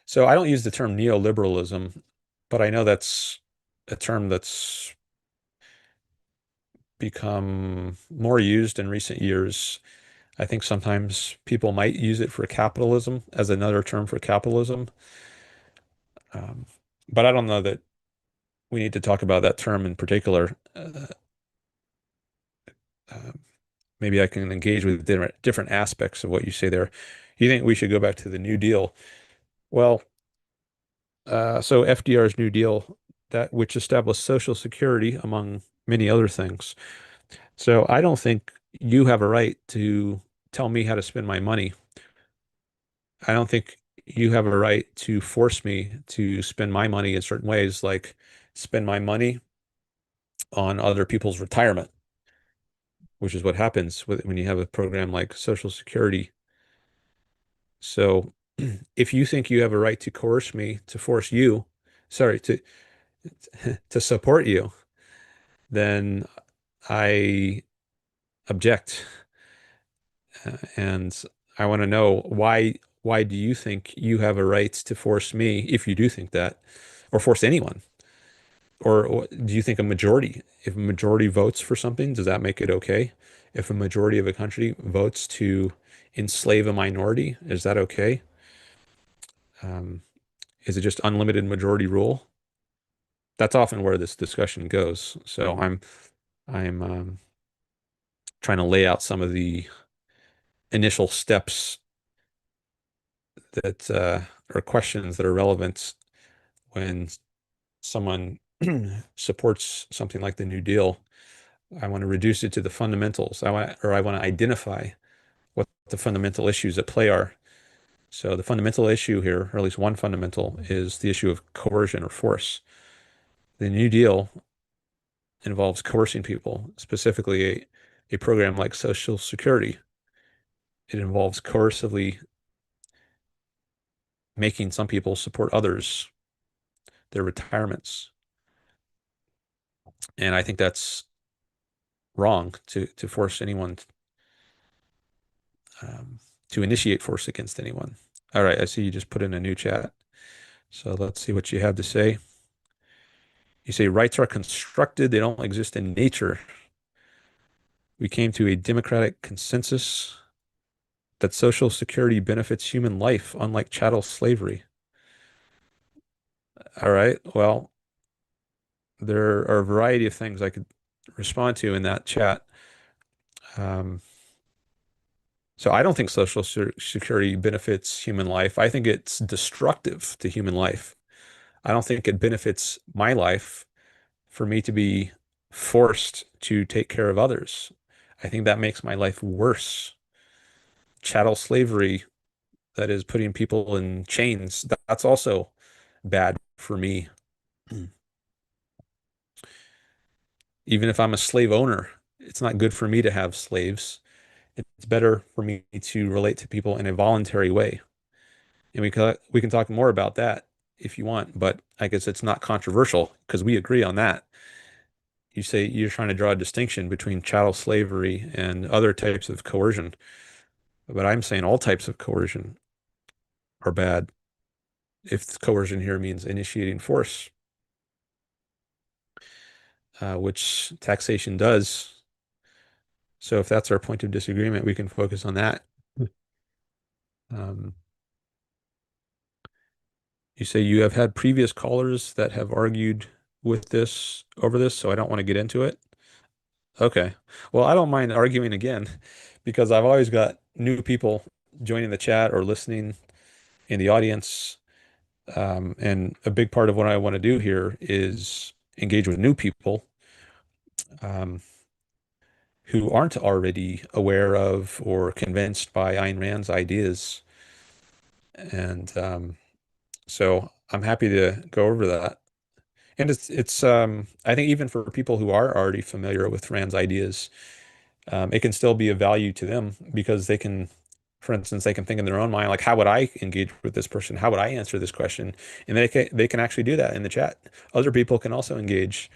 So I don't use the term neoliberalism, but I know that's a term that's become more used in recent years. I think sometimes people might use it for capitalism as another term for capitalism. Um, but I don't know that we need to talk about that term in particular. Uh, maybe I can engage with different aspects of what you say there. You think we should go back to the New Deal? Well, so FDR's New Deal, that which established Social Security among many other things. So I don't think you have a right to tell me how to spend my money. I don't think you have a right to force me to spend my money in certain ways, like spend my money on other people's retirement, which is what happens when you have a program like Social Security. So if you think you have a right to coerce me to force you, sorry, to support you, then I object. And I want to know why do you think you have a right to force me, if you do think that, or force anyone? Or do you think if a majority votes for something, does that make it okay? If a majority of a country votes to enslave a minority, is that okay? Um, is it just unlimited majority rule? That's often where this discussion goes. So I'm trying to lay out some of the initial steps that are questions that are relevant when someone supports something like the New Deal. I want to reduce it to the fundamentals. I want to identify what the fundamental issues at play are. So the fundamental issue here, or at least one fundamental, is the issue of coercion or force. The New Deal involves coercing people, specifically a program like Social Security. It involves coercively making some people support others, their retirements. And I think that's wrong to force anyone to initiate force against anyone. All right, I see you just put in a new chat. So let's see what you have to say. You say rights are constructed, they don't exist in nature. We came to a democratic consensus that Social Security benefits human life, unlike chattel slavery. All right, well, there are a variety of things I could respond to in that chat. Um, so I don't think Social Security benefits human life. I think it's destructive to human life. I don't think it benefits my life for me to be forced to take care of others. I think that makes my life worse. Chattel slavery, that is putting people in chains, that's also bad for me. Even if I'm a slave owner, it's not good for me to have slaves. It's better for me to relate to people in a voluntary way. And we can talk more about that if you want, but I guess it's not controversial because we agree on that. You say you're trying to draw a distinction between chattel slavery and other types of coercion, but I'm saying all types of coercion are bad if coercion here means initiating force, which taxation does. So if that's our point of disagreement, we can focus on that. Um, you say you have had previous callers that have argued with this over this, so I don't want to get into it. Okay. Well, I don't mind arguing again because I've always got new people joining the chat or listening in the audience. And a big part of what I want to do here is engage with new people um, who aren't already aware of or convinced by Ayn Rand's ideas. And so I'm happy to go over that. And it's I think even for people who are already familiar with Rand's ideas, it can still be of value to them because they can, for instance, they can think in their own mind, like, how would I engage with this person? How would I answer this question? And they can actually do that in the chat. Other people can also engage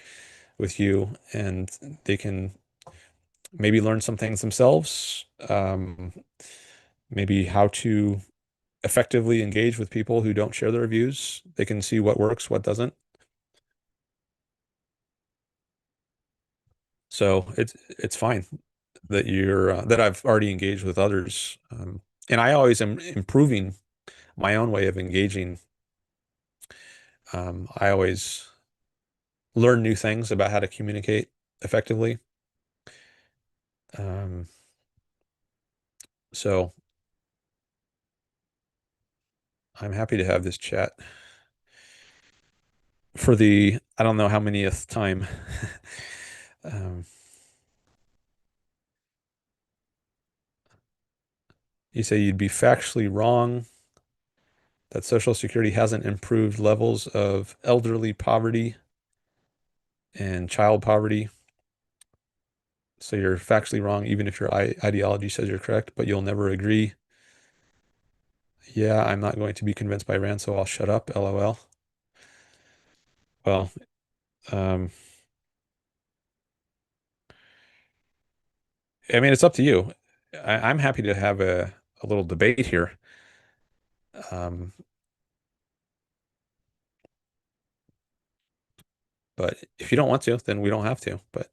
with you, and they can maybe learn some things themselves, maybe how to effectively engage with people who don't share their views. They can see what works, what doesn't. So it's fine that you're that I've already engaged with others, and I always am improving my own way of engaging. I always learn new things about how to communicate effectively. Um, so I'm happy to have this chat for the I don't know how manyth time. Um, you say you'd be factually wrong that Social Security hasn't improved levels of elderly poverty and child poverty. So you're factually wrong, even if your ideology says you're correct, but you'll never agree. Yeah, I'm not going to be convinced by Rand, so I'll shut up, LOL. Well, um, I mean, it's up to you. I'm happy to have a little debate here. Um, but if you don't want to, then we don't have to. But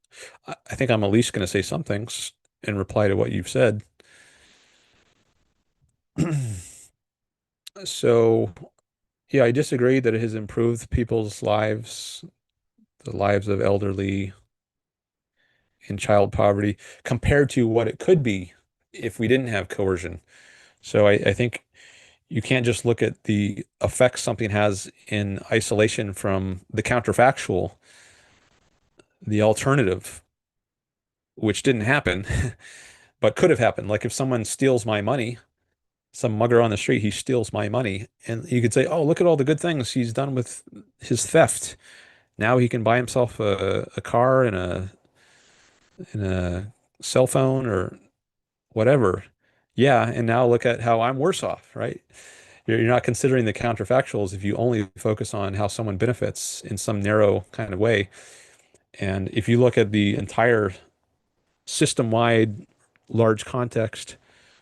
I think I'm at least going to say some things in reply to what you've said. So, yeah, I disagree that it has improved people's lives, the lives of elderly in child poverty, compared to what it could be if we didn't have coercion. So I think you can't just look at the effects something has in isolation from the counterfactual, the alternative, which didn't happen, but could have happened. Like if someone steals my money, some mugger on the street, he steals my money, and you could say, "Oh, look at all the good things he's done with his theft. Now he can buy himself a car and a cell phone or whatever." Yeah, and now look at how I'm worse off, right? You're not considering the counterfactuals if you only focus on how someone benefits in some narrow kind of way. And if you look at the entire system-wide, large context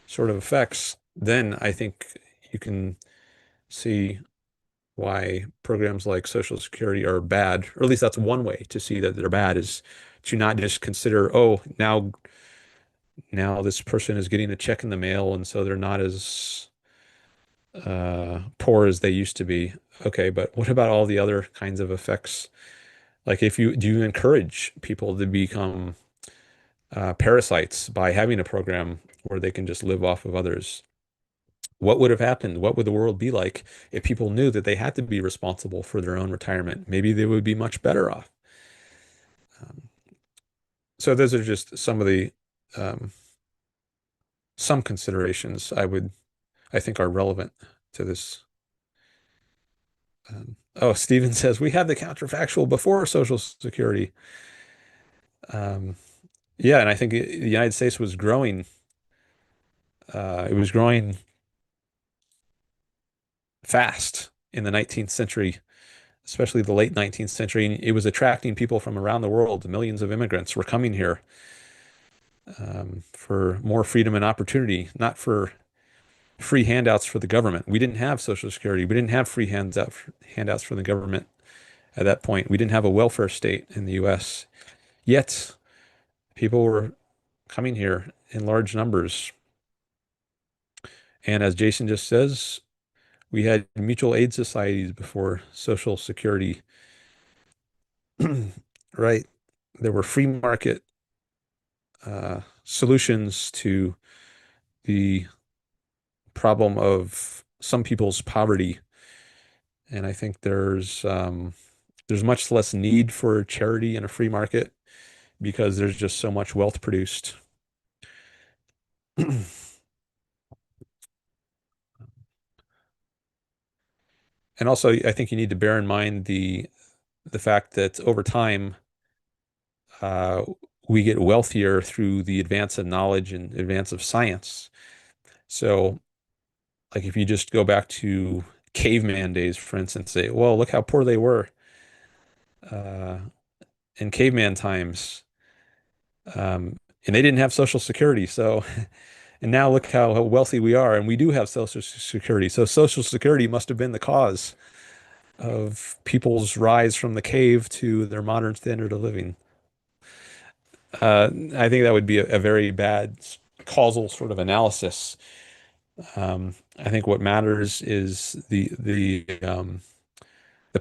sort of effects, then I think you can see why programs like Social Security are bad, or at least that's one way to see that they're bad, is to not just consider, oh, now this person is getting a check in the mail, and so they're not as poor as they used to be. Okay, but what about all the other kinds of effects? Like, if you do you encourage people to become parasites by having a program where they can just live off of others? What would have happened? What would the world be like if people knew that they had to be responsible for their own retirement? Maybe they would be much better off. Um, so those are just some of the um, some considerations I think are relevant to this. Oh, Steven says we had the counterfactual before Social Security. Um, Yeah, and I think the United States was growing. It was growing fast in the 19th century, especially the late 19th century. And it was attracting people from around the world. Millions of immigrants were coming here for more freedom and opportunity, not for free handouts for the government. We didn't have Social Security. We didn't have handouts from the government at that point. We didn't have a welfare state in the US. Yet people were coming here in large numbers. And as Jason just says, we had mutual aid societies before Social Security, right? There were free market solutions to the problem of some people's poverty. And I think there's much less need for charity in a free market because there's just so much wealth produced. And also, I think you need to bear in mind the fact that over time, uh, we get wealthier through the advance of knowledge and advance of science. So, like if you just go back to caveman days, for instance, say, well, look how poor they were uh, in caveman times, and they didn't have Social Security. So, and now look how wealthy we are, and we do have Social Security. So, Social Security must have been the cause of people's rise from the cave to their modern standard of living. I think that would be a very bad causal sort of analysis. I think what matters is the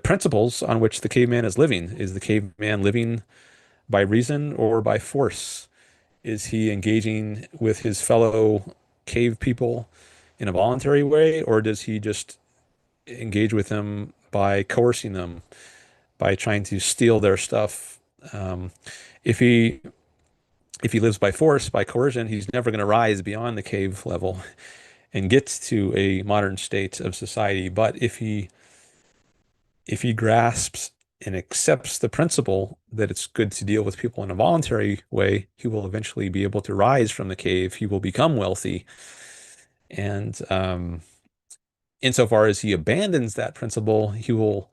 principles on which the caveman is living. Is the caveman living by reason or by force? Is he engaging with his fellow cave people in a voluntary way, or does he just engage with them by coercing them, by trying to steal their stuff? Um, if he if he lives by force, by coercion, he's never going to rise beyond the cave level and get to a modern state of society. But if he grasps and accepts the principle that it's good to deal with people in a voluntary way, he will eventually be able to rise from the cave. He will become wealthy. And insofar as he abandons that principle, he will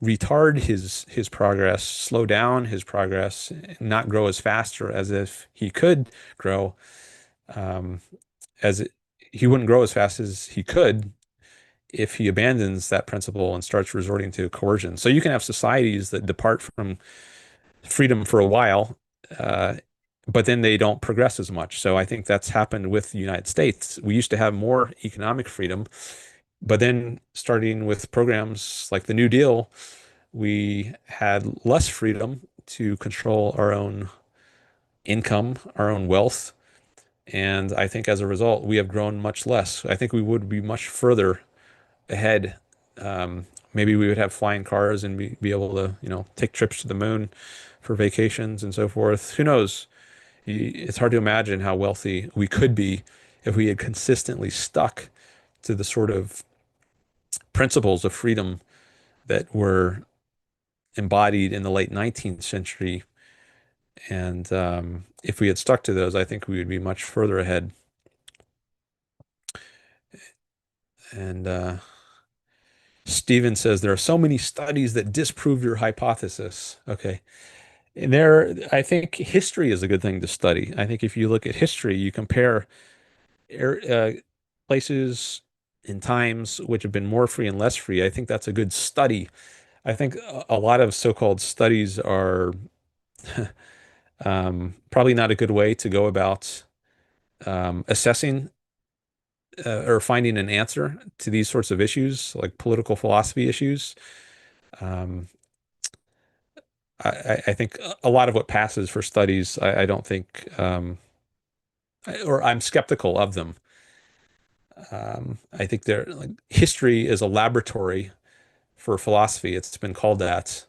retard his progress, slow down his progress, not grow as fast or as if he could grow. Um, as it, he wouldn't grow as fast as he could if he abandons that principle and starts resorting to coercion. So you can have societies that depart from freedom for a while, uh, but then they don't progress as much. So I think that's happened with the United States. We used to have more economic freedom, but then starting with programs like the New Deal, we had less freedom to control our own income, our own wealth. And I think as a result, we have grown much less. I think we would be much further ahead. Maybe we would have flying cars and be able to, take trips to the moon for vacations and so forth. Who knows? It's hard to imagine how wealthy we could be if we had consistently stuck to the sort of principles of freedom that were embodied in the late 19th century. And if we had stuck to those, I think we would be much further ahead. And Steven says there are so many studies that disprove your hypothesis. Okay. And I think history is a good thing to study. I think if you look at history, you compare places and times which have been more free and less free. I think that's a good study. I think a lot of so-called studies are probably not a good way to go about assessing or finding an answer to these sorts of issues, like political philosophy issues. Um, I think a lot of what passes for studies, I don't think, or I'm skeptical of them. I think like history is a laboratory for philosophy. It's been called that.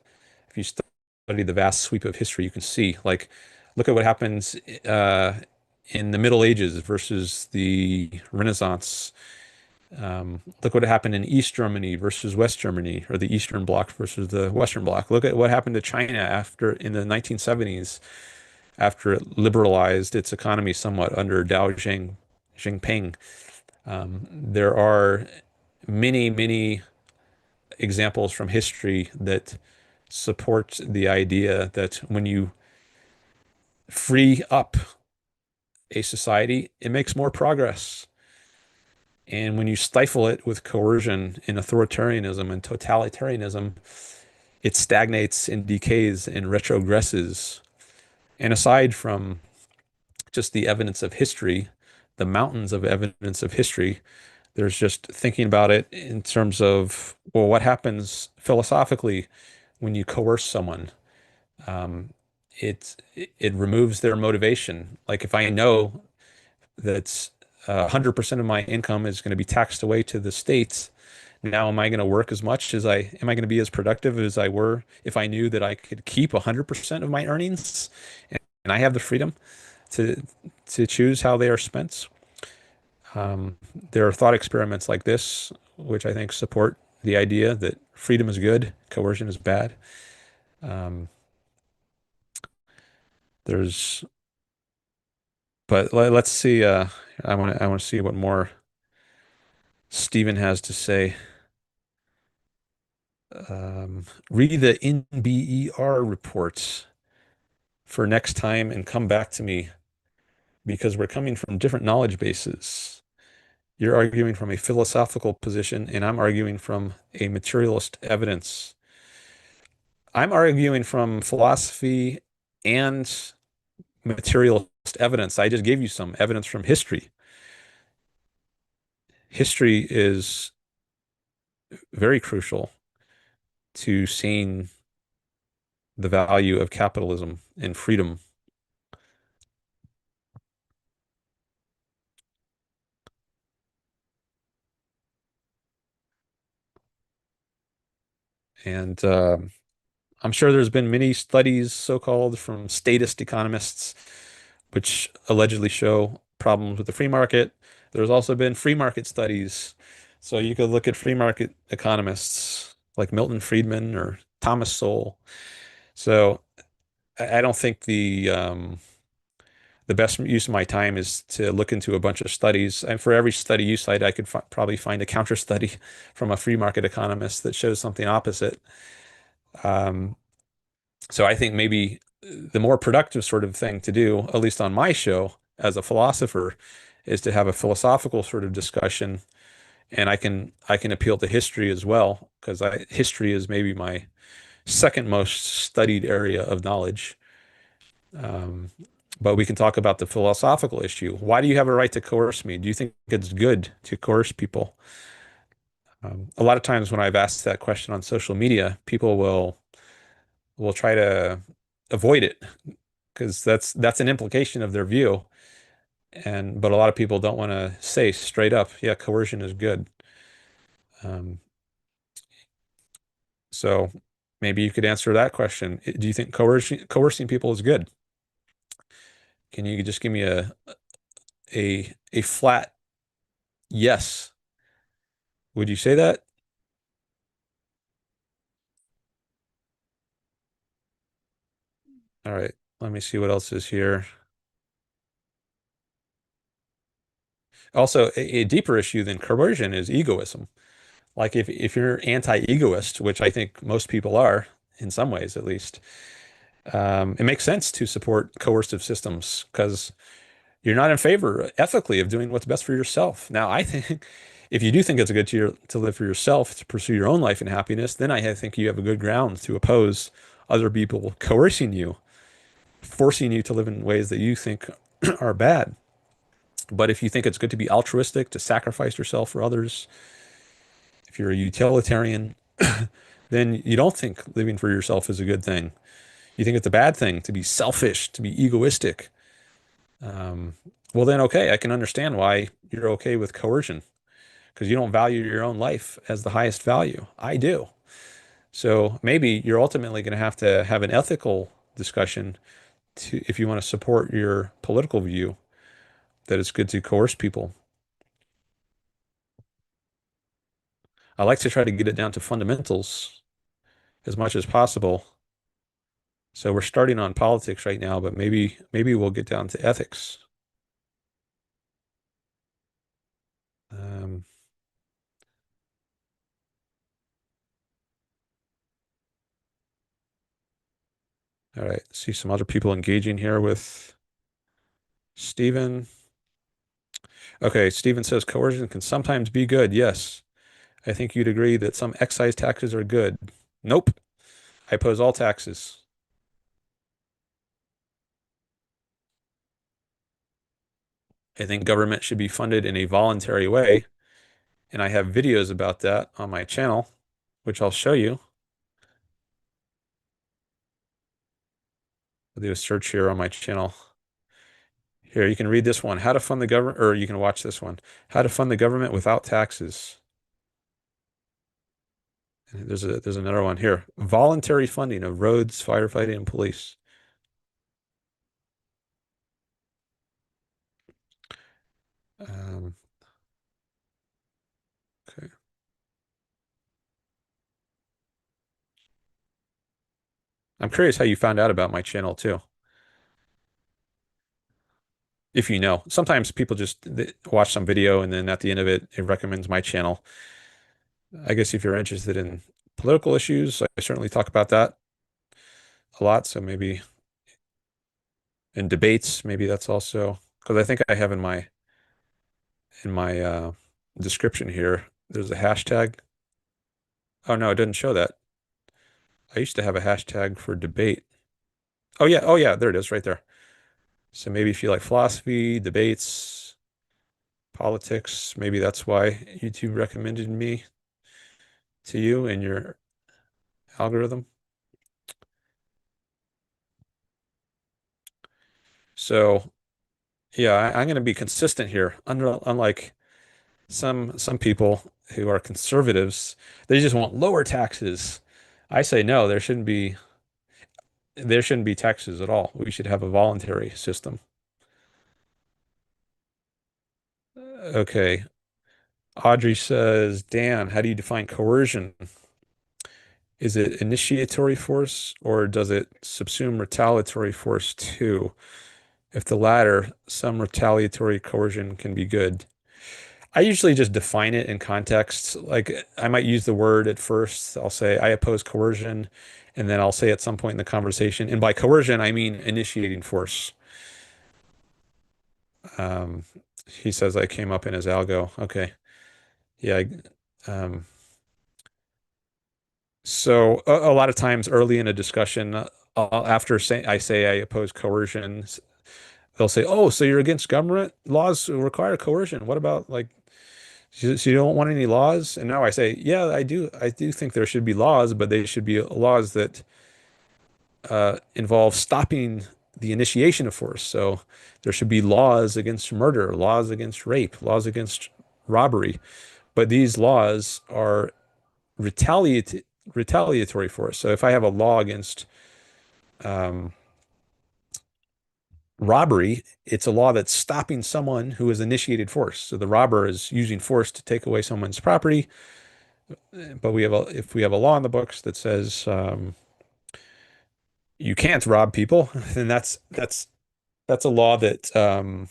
If you study the vast sweep of history, you can see, like, look at what happens in the Middle Ages versus the Renaissance. Look what happened in East Germany versus West Germany, or the Eastern Bloc versus the Western Bloc. Look at what happened to China after in the 1970s. after it liberalized its economy somewhat under Jinping. There are many, many examples from history that support the idea that when you free up a society, it makes more progress. And when you stifle it with coercion and authoritarianism and totalitarianism, it stagnates and decays and retrogresses. And aside from just the evidence of history, the mountains of evidence of history, there's just thinking about it in terms of, well, what happens philosophically when you coerce someone? Um, it removes their motivation. Like if I know that 100% of my income is going to be taxed away to the states, now am I going to work as much as am I going to be as productive as I were if I knew that I could keep 100% of my earnings and I have the freedom to to choose how they are spent? There are thought experiments like this, which I think support the idea that freedom is good, coercion is bad. Um, there's, but let's see. I want to see what more Stephen has to say. Read the NBER reports for next time and come back to me because we're coming from different knowledge bases. You're arguing from a philosophical position, and I'm arguing from a materialist evidence. I'm arguing from philosophy and materialist evidence. I just gave you some evidence from history. History is very crucial to seeing the value of capitalism and freedom. And I'm sure there's been many studies, so-called, from statist economists, which allegedly show problems with the free market. There's also been free market studies. So you could look at free market economists like Milton Friedman or Thomas Sowell. So I don't think the best use of my time is to look into a bunch of studies. And for every study you cite, I could probably find a counter study from a free market economist that shows something opposite. Um, so I think maybe the more productive sort of thing to do, at least on my show as a philosopher, is to have a philosophical sort of discussion. And I can appeal to history as well, because history is maybe my second most studied area of knowledge. Um, but we can talk about the philosophical issue. Why do you have a right to coerce me? Do you think it's good to coerce people? A lot of times when I've asked that question on social media, people will try to avoid it because that's an implication of their view. And but a lot of people don't want to say straight up, yeah, coercion is good. Um, so maybe you could answer that question. Do you think coercing people is good? Can you just give me a flat yes? Would you say that? All right, let me see what else is here. Also, a deeper issue than coercion is egoism. Like if you're anti-egoist, which I think most people are, in some ways at least, it makes sense to support coercive systems because you're not in favor ethically of doing what's best for yourself. Now, I think if you do think it's good to live for yourself, to pursue your own life and happiness, then I think you have a good ground to oppose other people coercing you, forcing you to live in ways that you think are bad. But if you think it's good to be altruistic, to sacrifice yourself for others, if you're a utilitarian, then you don't think living for yourself is a good thing. You think it's a bad thing to be selfish, to be egoistic. Um, well, then, okay, I can understand why you're okay with coercion because you don't value your own life as the highest value. I do. So maybe you're ultimately going to have an ethical discussion if you want to support your political view that it's good to coerce people. I like to try to get it down to fundamentals as much as possible. So we're starting on politics right now, but maybe we'll get down to ethics. Um, all right, see some other people engaging here with Stephen. Okay, Stephen says coercion can sometimes be good. Yes, I think you'd agree that some excise taxes are good. Nope, I oppose all taxes. I think government should be funded in a voluntary way, and I have videos about that on my channel, which I'll show you. I'll do a search here on my channel. Here, you can read this one, How to Fund the Government, or you can watch this one, How to Fund the Government Without Taxes. And there's another one here, Voluntary Funding of Roads, Firefighting, and Police. Um, okay. I'm curious how you found out about my channel too. If you know, sometimes people just watch some video and then at the end of it, it recommends my channel. I guess if you're interested in political issues, I certainly talk about that a lot. So maybe in debates, maybe that's also because I think I have in my description here, there's a hashtag. Oh no, it doesn't show that. I used to have a hashtag for debate. Oh yeah, there it is right there. So maybe if you like philosophy, debates, politics, maybe that's why YouTube recommended me to you in your algorithm. So yeah, I'm going to be consistent here. Unlike some people who are conservatives, they just want lower taxes. I say no, there shouldn't be taxes at all. We should have a voluntary system. Okay. Audrey says, Dan, how do you define coercion? Is it initiatory force or does it subsume retaliatory force too? If the latter, some retaliatory coercion can be good. I usually just define it in context. Like I might use the word at first. I'll say I oppose coercion, and then I'll say at some point in the conversation, and by coercion, I mean initiating force. Um, he says I came up in his algo. Okay. Yeah. So a lot of times early in a discussion, after I say I oppose coercion, they'll say, "Oh, so you're against government laws require coercion? What about like, so you don't want any laws?" And now I say, "Yeah, I do. I do think there should be laws, but they should be laws that involve stopping the initiation of force. So there should be laws against murder, laws against rape, laws against robbery, but these laws are retaliatory force. So if I have a law against um, robbery, it's a law that's stopping someone who has initiated force. So the robber is using force to take away someone's property. But if we have a law in the books that says you can't rob people, then that's a law that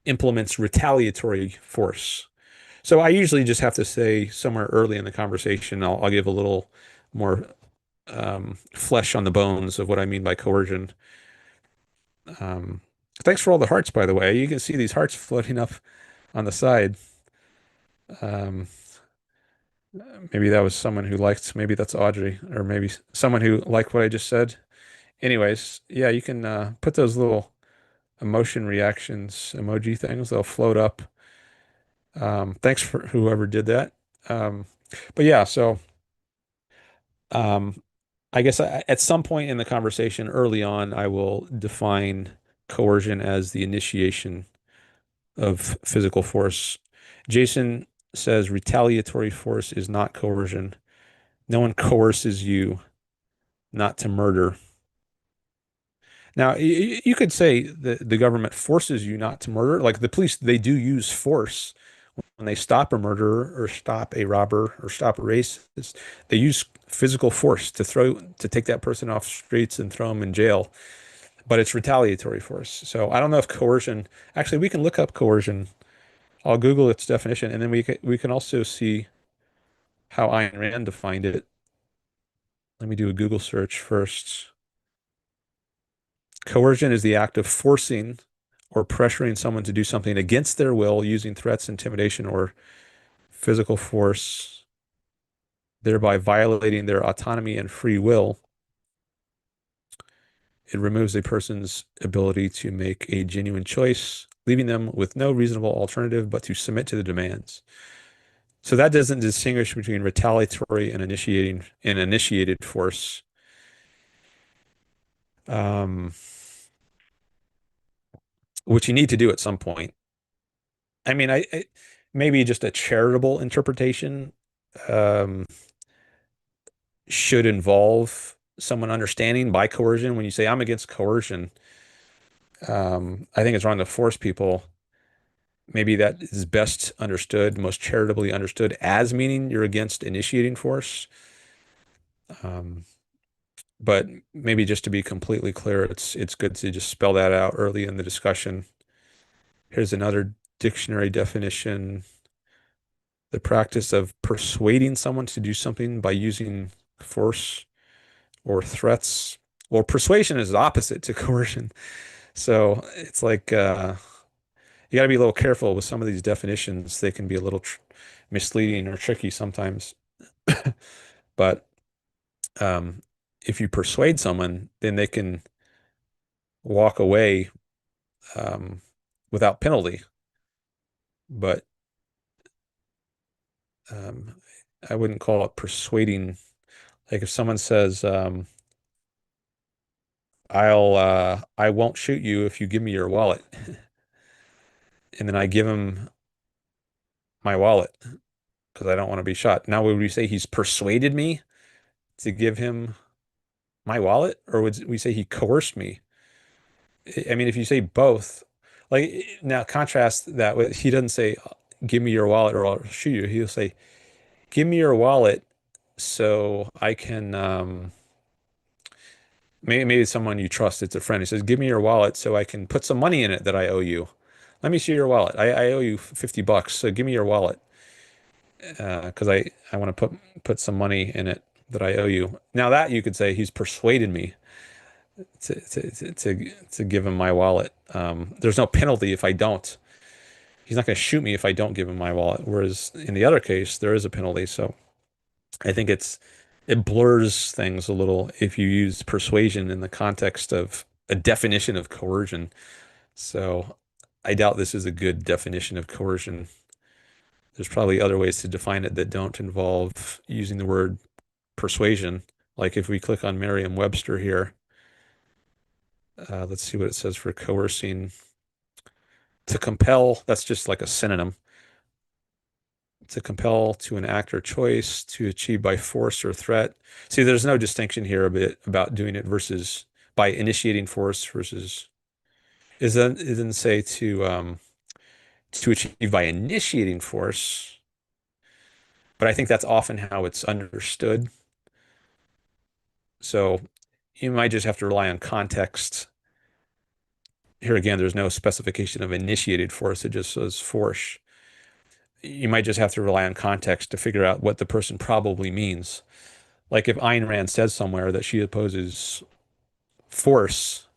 implements retaliatory force. So I usually just have to say somewhere early in the conversation, I'll give a little more flesh on the bones of what I mean by coercion. Um, Thanks for all the hearts, by the way. You can see these hearts floating up on the side. Um, Maybe that was someone who liked, maybe that's Audrey, or maybe someone who liked what I just said. Anyways, yeah, you can put those little emotion reactions, emoji things, they'll float up. Thanks for whoever did that. Um, but yeah, so um, I guess at some point in the conversation early on, I will define coercion as the initiation of physical force. Jason says retaliatory force is not coercion. No one coerces you not to murder. Now, you could say that the government forces you not to murder. Like the police, they do use force when they stop a murderer or stop a robber or stop a racist, they use physical force to take that person off streets and throw them in jail. But it's retaliatory force. So I don't know if coercion, actually, we can look up coercion. I'll Google its definition, and then we can also see how Ayn Rand defined it. Let me do a Google search first. Coercion is the act of forcing or pressuring someone to do something against their will using threats, intimidation, or physical force, thereby violating their autonomy and free will. It removes a person's ability to make a genuine choice, leaving them with no reasonable alternative but to submit to the demands. So that doesn't distinguish between retaliatory and initiated force. Um, which you need to do at some point. I mean, maybe just a charitable interpretation um, should involve someone understanding by coercion. When you say I'm against coercion, I think it's wrong to force people. Maybe that is best understood, most charitably understood as meaning you're against initiating force. Um, but maybe just to be completely clear, it's good to just spell that out early in the discussion. Here's another dictionary definition. The practice of persuading someone to do something by using force or threats. Well, persuasion is opposite to coercion. So it's like you got to be a little careful with some of these definitions. They can be a little tr misleading or tricky sometimes. But um, if you persuade someone, then they can walk away um, without penalty. But um, I wouldn't call it persuading. Like if someone says, I won't shoot you if you give me your wallet. And then I give him my wallet because I don't want to be shot. Now, would we say he's persuaded me to give him my wallet, or would we say he coerced me? I mean, if you say both, like now contrast that with he doesn't say, give me your wallet or I'll shoot you. He'll say, give me your wallet so I can maybe it's someone you trust, it's a friend. He says, give me your wallet so I can put some money in it that I owe you. Let me see your wallet. I owe you $50, so give me your wallet. Because I want to put some money in it that I owe you. Now that you could say he's persuaded me to give him my wallet. There's no penalty if I don't. He's not going to shoot me if I don't give him my wallet. Whereas in the other case, there is a penalty. So I think it blurs things a little if you use persuasion in the context of a definition of coercion. So I doubt this is a good definition of coercion. There's probably other ways to define it that don't involve using the word persuasion. Like if we click on Merriam-Webster here, let's see what it says for coercing. To compel, that's just like a synonym. To compel to an act or choice, to achieve by force or threat. See, there's no distinction here a bit about doing it versus by initiating force versus it doesn't say to achieve by initiating force, but I think that's often how it's understood. So you might just have to rely on context. Here again, there's no specification of initiated force. It just says force. You might just have to rely on context to figure out what the person probably means. Like if Ayn Rand says somewhere that she opposes force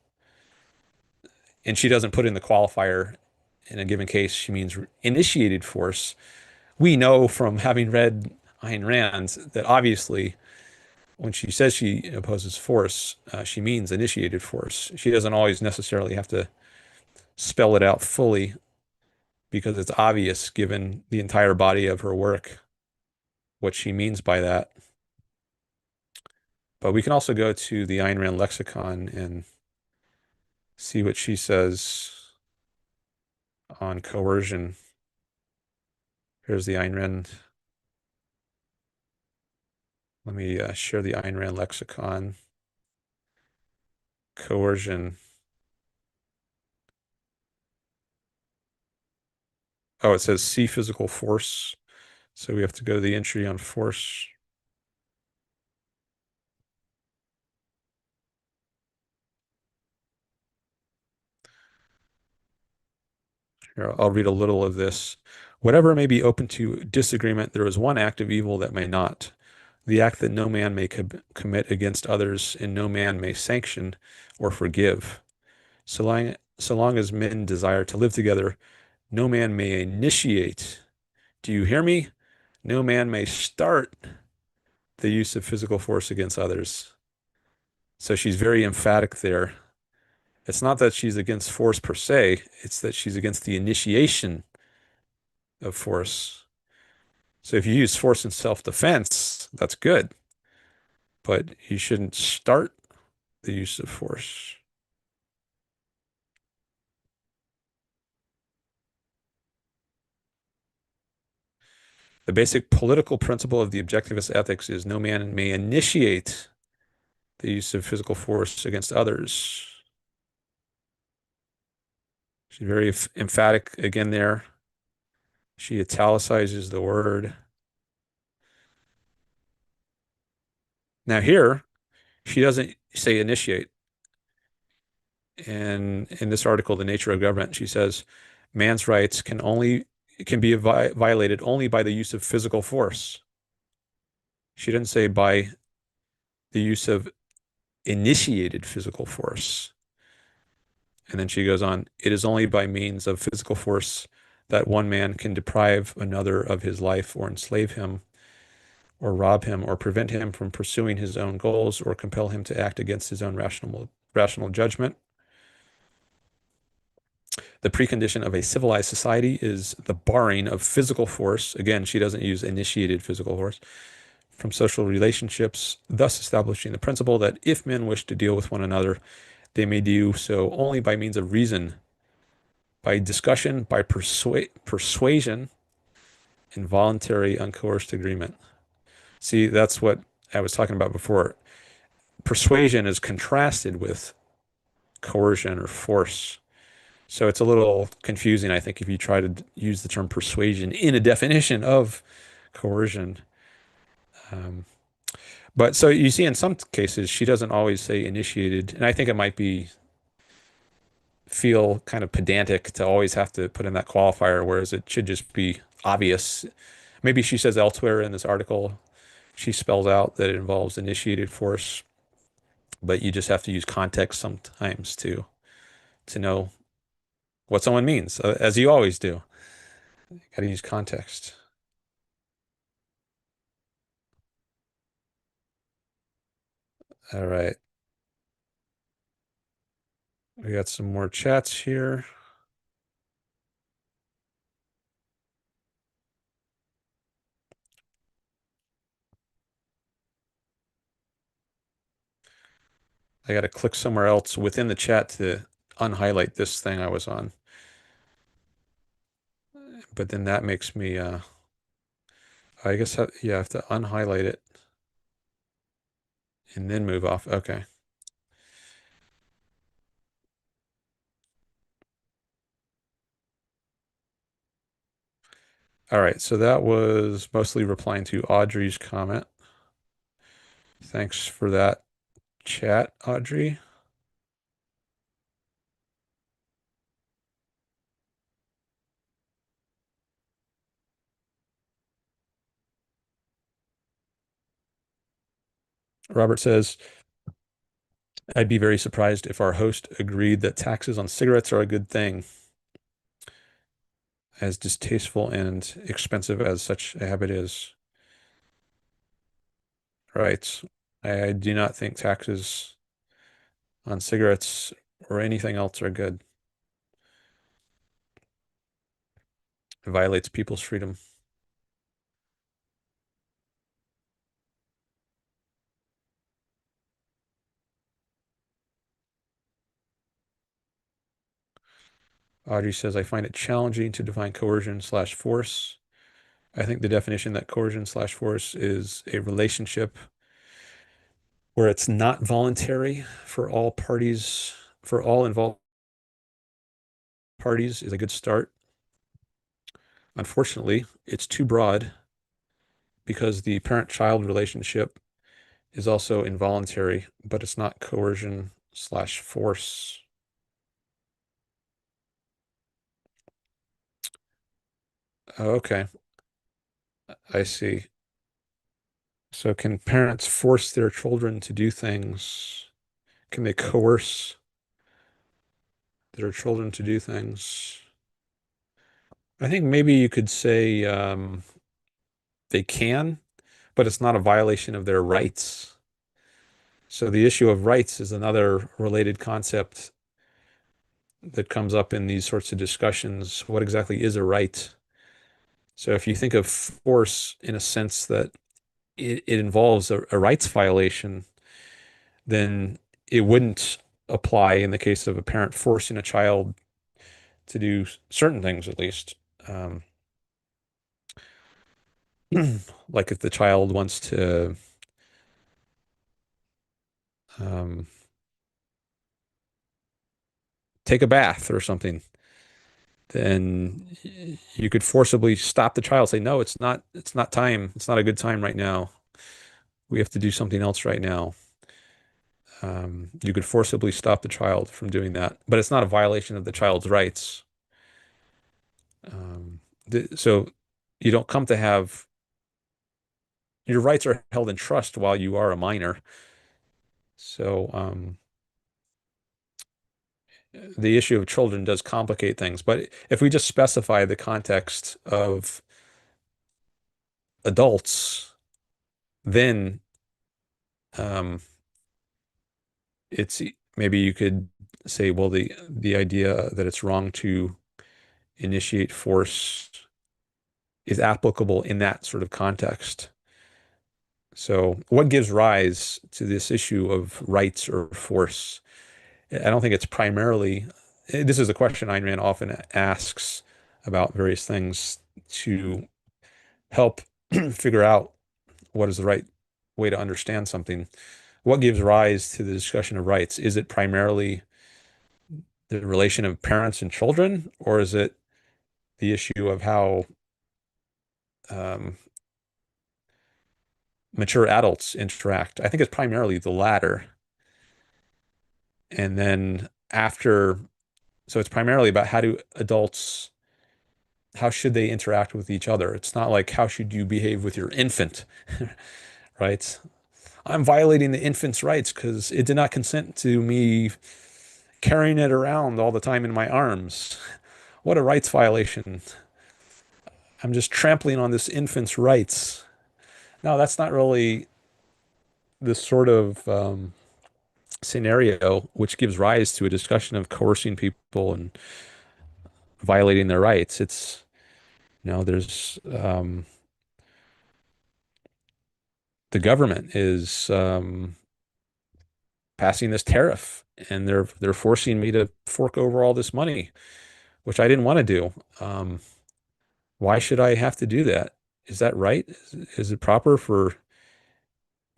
and she doesn't put in the qualifier in a given case, she means initiated force. We know from having read Ayn Rand that obviously when she says she opposes force, she means initiated force. She doesn't always necessarily have to spell it out fully because it's obvious given the entire body of her work what she means by that. But we can also go to the Ayn Rand lexicon and see what she says on coercion. Here's the Ayn Rand. Let me share the Ayn Rand lexicon. Coercion. Oh, it says see physical force. So we have to go to the entry on force. Here, I'll read a little of this. Whatever may be open to disagreement, there is one act of evil that may not. The act that no man may commit against others, and no man may sanction or forgive. So long as men desire to live together, no man may initiate. Do you hear me? No man may start the use of physical force against others. So she's very emphatic there. It's not that she's against force per se, it's that she's against the initiation of force. So if you use force in self-defense, that's good, but you shouldn't start the use of force. The basic political principle of the objectivist ethics is no man may initiate the use of physical force against others. She's very emphatic again there. She italicizes the word. Now here, she doesn't say initiate. And in this article, The Nature of Government, she says man's rights can be violated only by the use of physical force. She didn't say by the use of initiated physical force. And then she goes on, it is only by means of physical force that one man can deprive another of his life or enslave him or rob him or prevent him from pursuing his own goals or compel him to act against his own rational judgment. The precondition of a civilized society is the barring of physical force. Again, she doesn't use initiated physical force from social relationships, thus establishing the principle that if men wish to deal with one another, they may do so only by means of reason, by discussion, by persuasion, and voluntary uncoerced agreement. See, that's what I was talking about before. Persuasion is contrasted with coercion or force. So it's a little confusing, I think, if you try to use the term persuasion in a definition of coercion. Um, but so you see, in some cases, she doesn't always say initiated, and I think it might be feel kind of pedantic to always have to put in that qualifier, whereas it should just be obvious. Maybe she says elsewhere in this article, she spells out that it involves initiated force, but you just have to use context sometimes to know what someone means, as you always do. Got to use context. All right. We got some more chats here. I got to click somewhere else within the chat to unhighlight this thing I was on. But then that makes me, I guess, yeah, I have to unhighlight it and then move off. Okay. All right. So that was mostly replying to Audrey's comment. Thanks for that chat, Audrey. Robert says, I'd be very surprised if our host agreed that taxes on cigarettes are a good thing, as distasteful and expensive as such a habit is. Right. I do not think taxes on cigarettes or anything else are good. It violates people's freedom. Audrey says, I find it challenging to define coercion slash force. I think the definition that coercion slash force is a relationship where it's not voluntary for all parties, for all involved parties is a good start. Unfortunately, it's too broad because the parent-child relationship is also involuntary, but it's not coercion slash force. Okay, I see. So can parents force their children to do things? Can they coerce their children to do things? I think maybe you could say they can, but it's not a violation of their rights. So the issue of rights is another related concept that comes up in these sorts of discussions. What exactly is a right? So if you think of force in a sense that it involves a rights violation, then it wouldn't apply in the case of a parent forcing a child to do certain things, at least. Um, like if the child wants to um, take a bath or something, then you could forcibly stop the child, say, no, it's not time. It's not a good time right now. We have to do something else right now. You could forcibly stop the child from doing that, but it's not a violation of the child's rights. Um, so you don't come to have your rights are held in trust while you are a minor. So the issue of children does complicate things. But if we just specify the context of adults, then um, it's maybe you could say, well, the idea that it's wrong to initiate force is applicable in that sort of context. So, what gives rise to this issue of rights or force? I don't think it's primarily, this is a question Ayn Rand often asks about various things to help figure out what is the right way to understand something. What gives rise to the discussion of rights? Is it primarily the relation of parents and children, or is it the issue of how um, mature adults interact? I think it's primarily the latter. And then after, so it's primarily about how should they interact with each other? It's not like how should you behave with your infant, right? I'm violating the infant's rights because it did not consent to me carrying it around all the time in my arms. What a rights violation. I'm just trampling on this infant's rights. No, that's not really the sort of scenario which gives rise to a discussion of coercing people and violating their rights. It's, there's the government is passing this tariff and they're forcing me to fork over all this money, which I didn't want to do. Um, why should I have to do that? Is that right? Is it proper for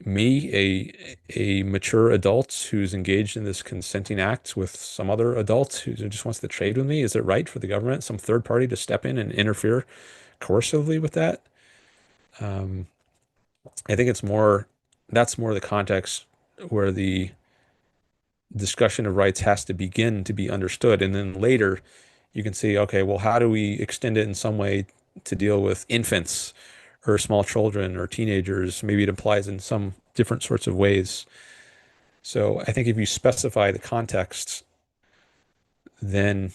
me, a mature adult who's engaged in this consenting act with some other adult who just wants to trade with me? Is it right for the government, some third party, to step in and interfere coercively with that? Um, I think that's more the context where the discussion of rights has to begin to be understood. And then later you can see, okay, well, how do we extend it in some way to deal with infants or small children or teenagers? Maybe it applies in some different sorts of ways. So I think if you specify the context, then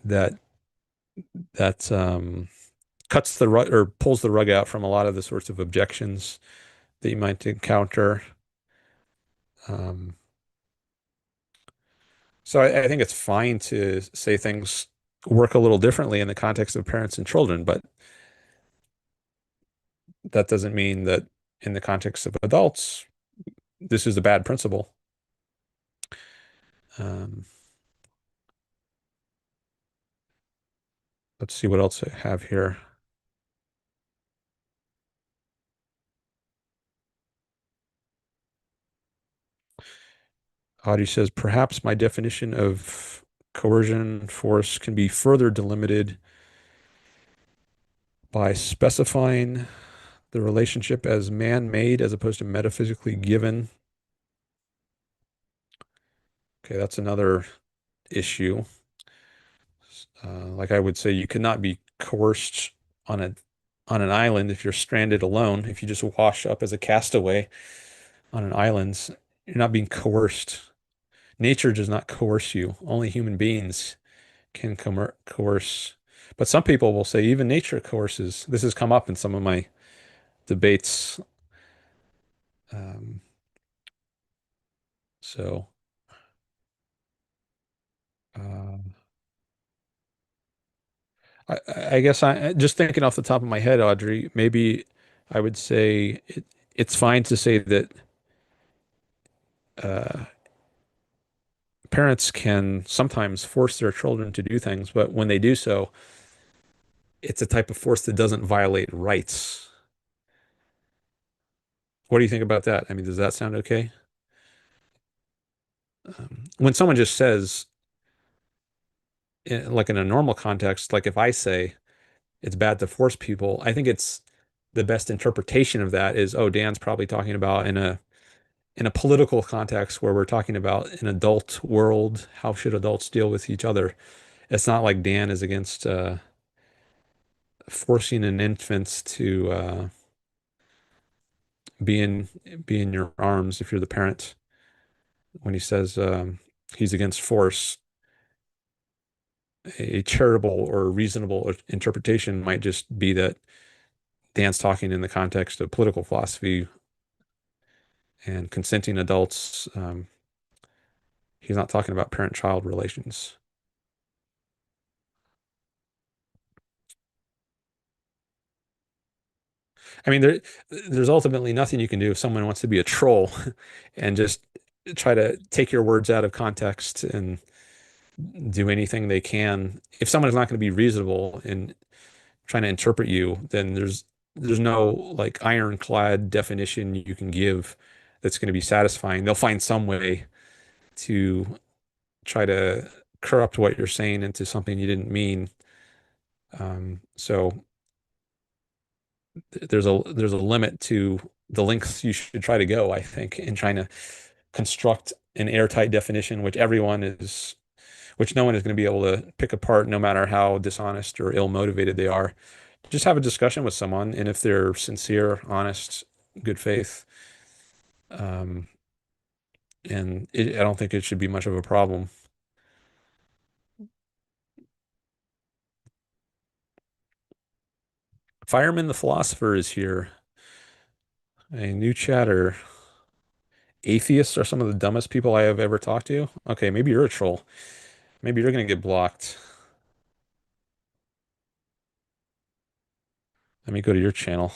that that cuts the rug or pulls the rug out from a lot of the sorts of objections that you might encounter. Um, so I think it's fine to say things work a little differently in the context of parents and children, but that doesn't mean that in the context of adults, this is a bad principle. Um, let's see what else I have here. Audrey says, perhaps my definition of coercion force can be further delimited by specifying the relationship as man-made as opposed to metaphysically given. Okay, that's another issue. Like I would say, you cannot be coerced on a on an island if you're stranded alone. If you just wash up as a castaway on an island, you're not being coerced. Nature does not coerce you. Only human beings can coerce. But some people will say even nature coerces. This has come up in some of my debates. Um, so, uh, I guess just thinking off the top of my head, Audrey, maybe I would say it's fine to say that uh, parents can sometimes force their children to do things, but when they do so, it's a type of force that doesn't violate rights. What do you think about that? I mean, does that sound okay? When someone just says, like in a normal context, like if I say it's bad to force people, I think it's the best interpretation of that is, oh, Dan's probably talking about in a political context where we're talking about an adult world, how should adults deal with each other? It's not like Dan is against forcing an infant to be in be in your arms if you're the parent. When he says he's against force, a charitable or reasonable interpretation might just be that Dan's talking in the context of political philosophy and consenting adults. He's not talking about parent-child relations. I mean, there's ultimately nothing you can do if someone wants to be a troll and just try to take your words out of context and do anything they can. If someone is not going to be reasonable in trying to interpret you, then there's no like ironclad definition you can give that's going to be satisfying. They'll find some way to try to corrupt what you're saying into something you didn't mean. So there's a limit to the lengths you should try to go, I think, in trying to construct an airtight definition, which no one is going to be able to pick apart, no matter how dishonest or ill-motivated they are. Just have a discussion with someone, and if they're sincere, honest, good faith, um, I don't think it should be much of a problem. Fireman the philosopher is here. A new chatter. Atheists are some of the dumbest people I have ever talked to. Okay, maybe you're a troll. Maybe you're gonna get blocked. Let me go to your channel.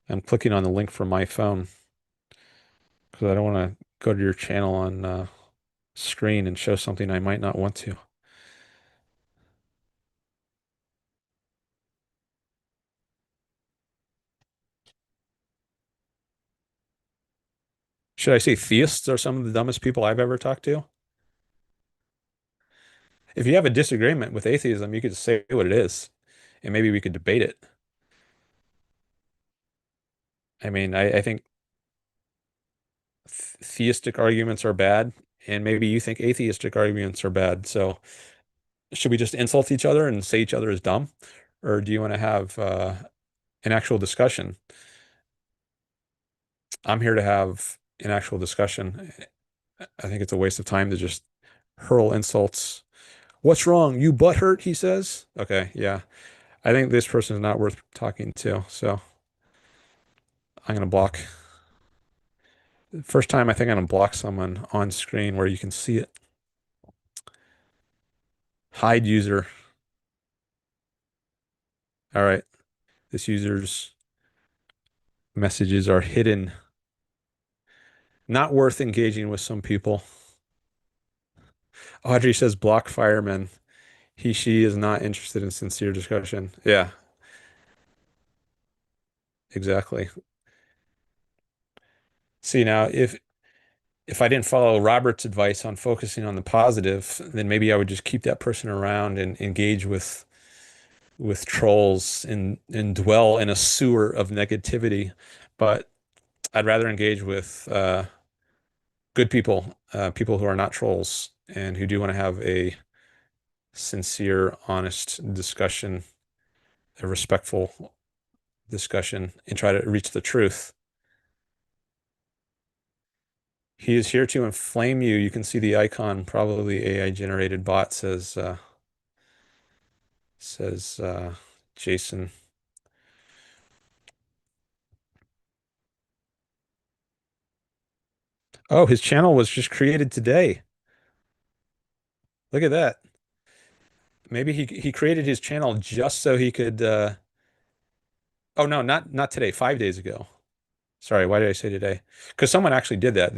I'm clicking on the link from my phone because I don't want to go to your channel on screen and show something I might not want to. Should I say theists are some of the dumbest people I've ever talked to? If you have a disagreement with atheism, you could say what it is, and maybe we could debate it. I mean, I think theistic arguments are bad, and maybe you think atheistic arguments are bad. So should we just insult each other and say each other is dumb? Or do you want to have an actual discussion? I'm here to have an actual discussion. I think it's a waste of time to just hurl insults. What's wrong? You butthurt, he says. Okay, yeah. I think this person is not worth talking to, so I'm gonna block. First time I think I'm gonna block someone on screen where you can see it. Hide user. All right. This user's messages are hidden. Not worth engaging with some people. Audrey says block fireman. She is not interested in sincere discussion. Yeah, exactly. See now, if I didn't follow Robert's advice on focusing on the positive, then maybe I would just keep that person around and engage with trolls and dwell in a sewer of negativity. But I'd rather engage with good people, people who are not trolls and who do want to have a sincere, honest discussion, a respectful discussion, and try to reach the truth. He is here to inflame you. You can see the icon, probably AI generated bot says Jason. Oh, his channel was just created today. Look at that. Maybe he created his channel just so he could oh no, not today, 5 days ago. Sorry, why did I say today? Because someone actually did that.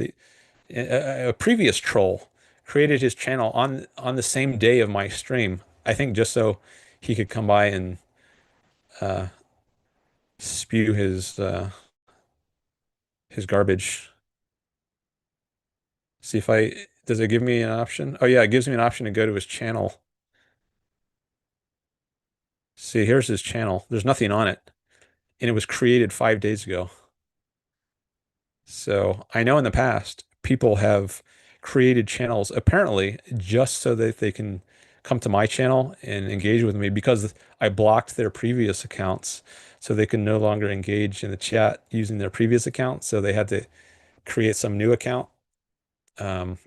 A previous troll created his channel on the same day of my stream. I think just so he could come by and uh, spew his garbage. See if I does it give me an option? Oh yeah, it gives me an option to go to his channel. See, here's his channel. There's nothing on it, and it was created 5 days ago. So I know in the past people have created channels apparently just so that they can come to my channel and engage with me because I blocked their previous accounts so they can no longer engage in the chat using their previous account. So they had to create some new account. Um,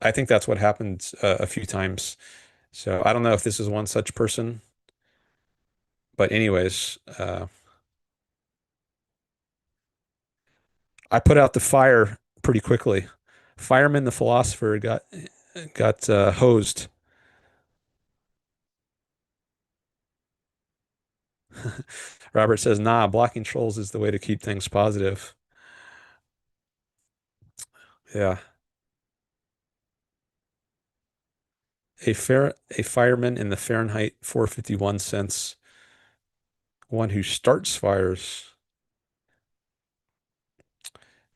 I think that's what happened a few times. So I don't know if this is one such person, but anyways, I put out the fire pretty quickly. Fireman the philosopher got hosed. Robert says, nah, blocking trolls is the way to keep things positive. Yeah. A fireman in the Fahrenheit 451 sense, one who starts fires.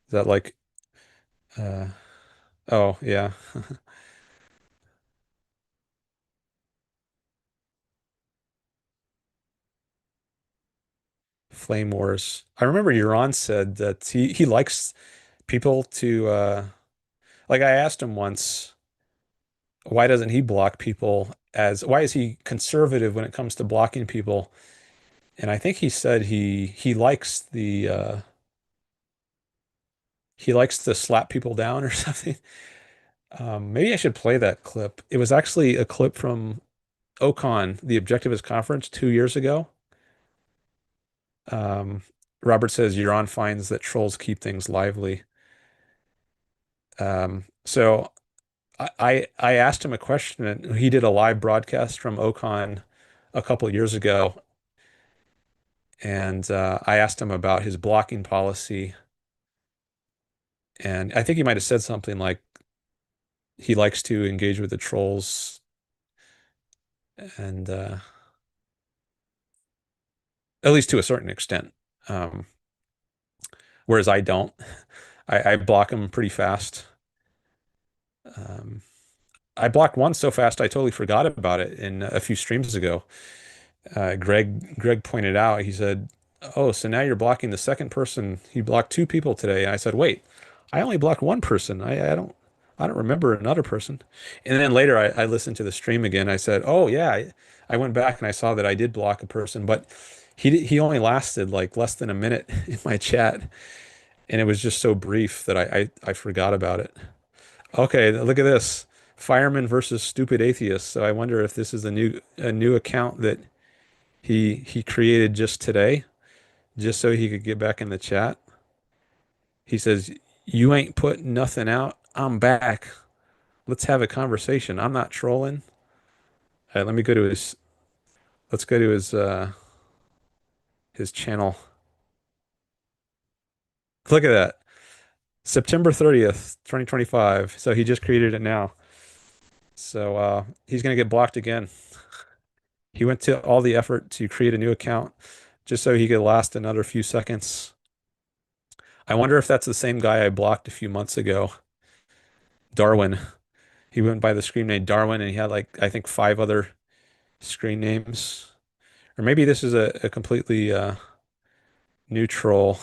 Is that like uh oh yeah. Flame wars. I remember Yaron said that he likes people to like I asked him once, why doesn't he block people as why is he conservative when it comes to blocking people? And I think he said he likes he likes to slap people down or something. Maybe I should play that clip. It was actually a clip from OCON, the Objectivist Conference 2 years ago. Um, Robert says Euron finds that trolls keep things lively. So I asked him a question, and he did a live broadcast from OCON a couple of years ago, and I asked him about his blocking policy, and I think he might have said something like he likes to engage with the trolls, and at least to a certain extent. Um, whereas I don't. I block them pretty fast. Um, I blocked one so fast I totally forgot about it in a few streams ago. Greg pointed out, he said, "Oh, so now you're blocking the second person. He blocked two people today." And I said, "Wait, I only blocked one person. I don't remember another person." And then later I listened to the stream again. I said, "Oh yeah, I went back and I saw that I did block a person, but he only lasted like less than a minute in my chat, and it was just so brief that I forgot about it." Okay, look at this. Fireman versus stupid atheist. So I wonder if this is a new account that he created just today, just so he could get back in the chat. He says, "You ain't put nothing out. I'm back. Let's have a conversation. I'm not trolling." All right, let me go to his let's go to his channel. Look at that. September 30th, 2025. So he just created it now. So he's gonna get blocked again. He went to all the effort to create a new account just so he could last another few seconds. I wonder if that's the same guy I blocked a few months ago, Darwin. He went by the screen name Darwin, and he had like I think five other screen names. Or maybe this is a completely neutral.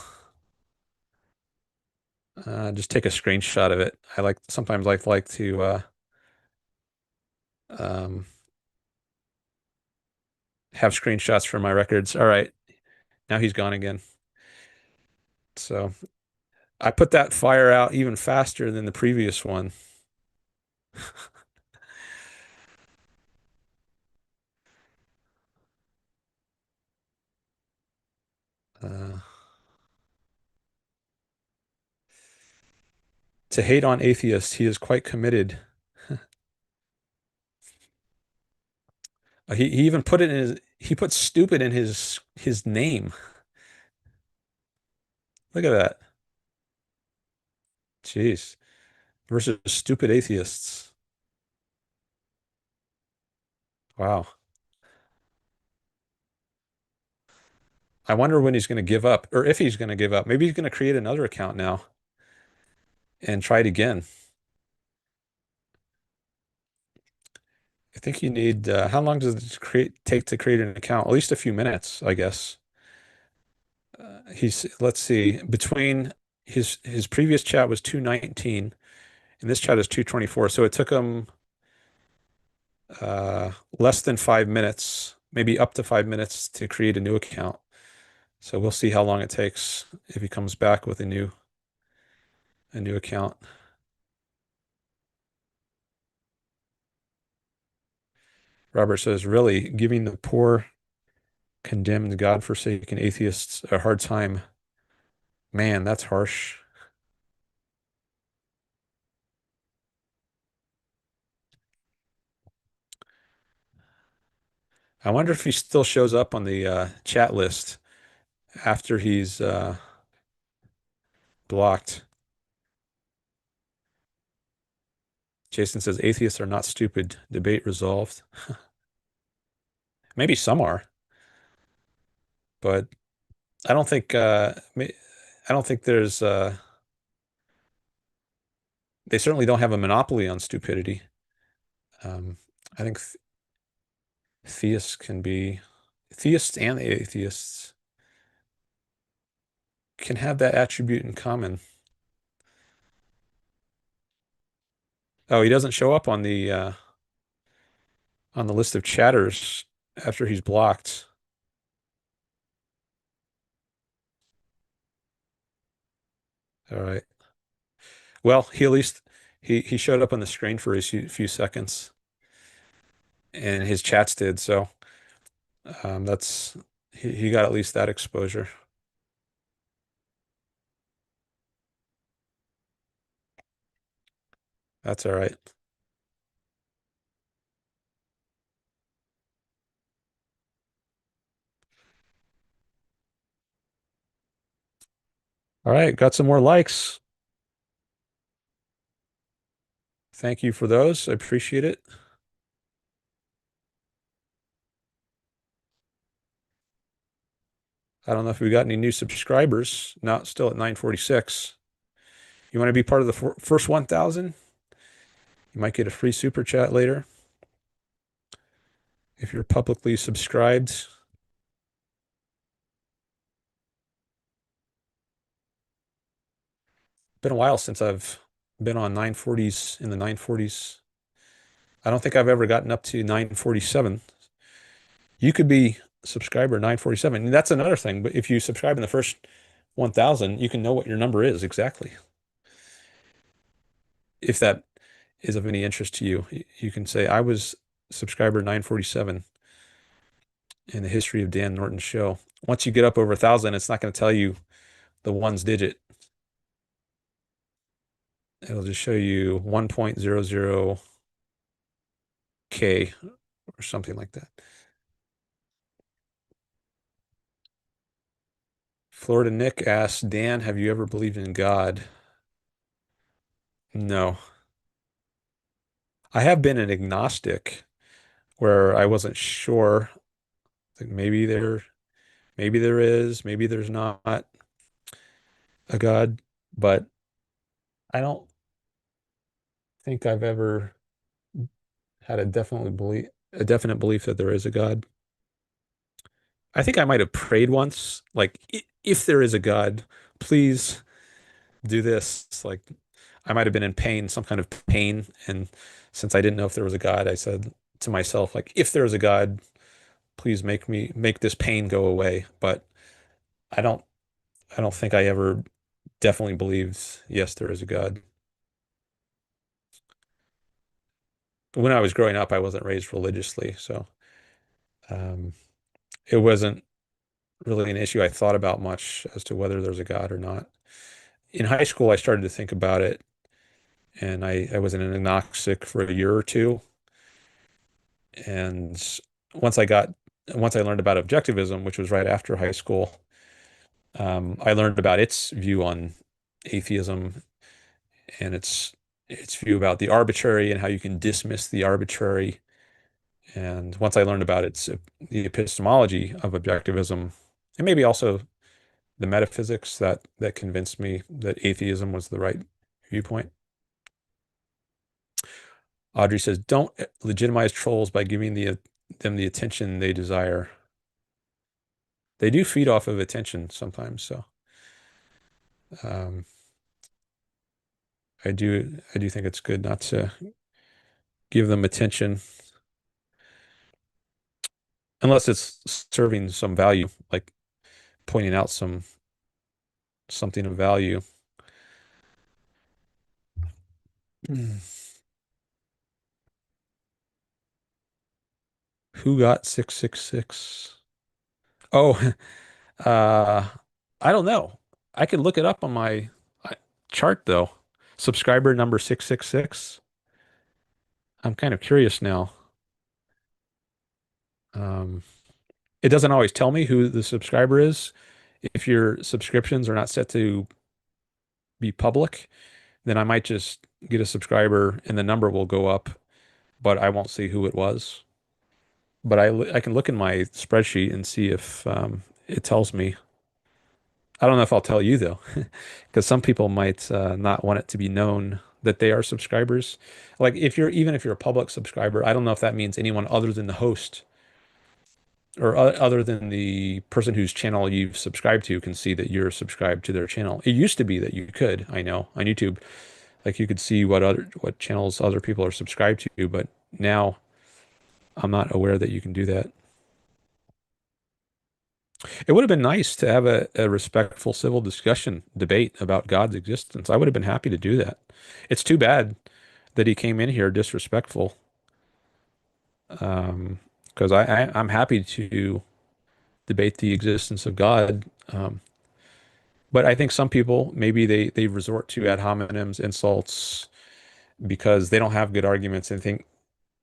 Just take a screenshot of it. I like sometimes I like to um, have screenshots for my records. All right, now he's gone again. So I put that fire out even faster than the previous one. Uh, to hate on atheists, he is quite committed. He even put it in he put stupid in his name. Look at that. Jeez. Versus stupid atheists. Wow. I wonder when he's going to give up, or if he's going to give up. Maybe he's going to create another account now and try it again. I think you need, how long does it take to create an account? At least a few minutes, I guess. Let's see, between his previous chat was 219 and this chat is 224. So it took him less than 5 minutes, maybe up to 5 minutes to create a new account. So we'll see how long it takes if he comes back with a new account. Robert says, really giving the poor, condemned, God-forsaken atheists a hard time. Man, that's harsh. I wonder if he still shows up on the chat list after he's blocked. Jason says, atheists are not stupid. Debate resolved. Maybe some are, but I don't think I don't think there's they certainly don't have a monopoly on stupidity. Um, I think theists can be theists and atheists can have that attribute in common. Oh, he doesn't show up on the list of chatters after he's blocked. All right. Well, he at least he showed up on the screen for a few seconds, and his chats did. So that's he got at least that exposure. That's all right. All right, got some more likes. Thank you for those. I appreciate it. I don't know if we got any new subscribers. Not still at 946. You want to be part of the first 1,000? You might get a free super chat later if you're publicly subscribed. Been a while since I've been on 940s in the 940s. I don't think I've ever gotten up to 947. You could be subscriber 947. And that's another thing. But if you subscribe in the first 1,000, you can know what your number is exactly. If that is of any interest to you, you can say, I was subscriber 947 in the history of Dan Norton's show. Once you get up over 1,000, it's not going to tell you the ones digit. It'll just show you 1.00K or something like that. Florida Nick asks, Dan, have you ever believed in God? No. I have been an agnostic where I wasn't sure. Like maybe there is, maybe there's not. a God, but I don't think I've ever had a definite belief that there is a God. I think I might have prayed once, like, if there is a God, please do this. Like, I might have been in pain, some kind of pain, and since I didn't know if there was a God, I said to myself, like, if there is a God, please make this pain go away. But I don't I don't think I ever definitely believed, yes, there is a God. When I was growing up, I wasn't raised religiously, so um, it wasn't really an issue I thought about much as to whether there's a God or not. In high school, I started to think about it, and I was an agnostic for a year or two. And once I got, once I learned about objectivism, which was right after high school, I learned about its view on atheism and its view about the arbitrary and how you can dismiss the arbitrary. And once I learned about the epistemology of objectivism, and maybe also the metaphysics that convinced me that atheism was the right viewpoint. Audrey says, "Don't legitimize trolls by giving them the attention they desire. They do feed off of attention sometimes, so um, I do think it's good not to give them attention unless it's serving some value, like pointing out something of value." Hmm. Who got 666? Oh, uh, I don't know. I could look it up on my uh, chart though. Subscriber number 666. I'm kind of curious now. Um, it doesn't always tell me who the subscriber is. If your subscriptions are not set to be public, then I might just get a subscriber and the number will go up, but I won't see who it was. But I can look in my spreadsheet and see if it tells me. I don't know if I'll tell you though, because some people might not want it to be known that they are subscribers. Like if you're even if you're a public subscriber, I don't know if that means anyone other than the host or other than the person whose channel you've subscribed to can see that you're subscribed to their channel. It used to be that you could, I know, on YouTube, like you could see what channels other people are subscribed to, but now I'm not aware that you can do that. It would have been nice to have a respectful civil discussion debate about God's existence. I would have been happy to do that. It's too bad that he came in here disrespectful. Because I'm happy to debate the existence of God. But I think some people maybe they resort to ad hominems, insults because they don't have good arguments and think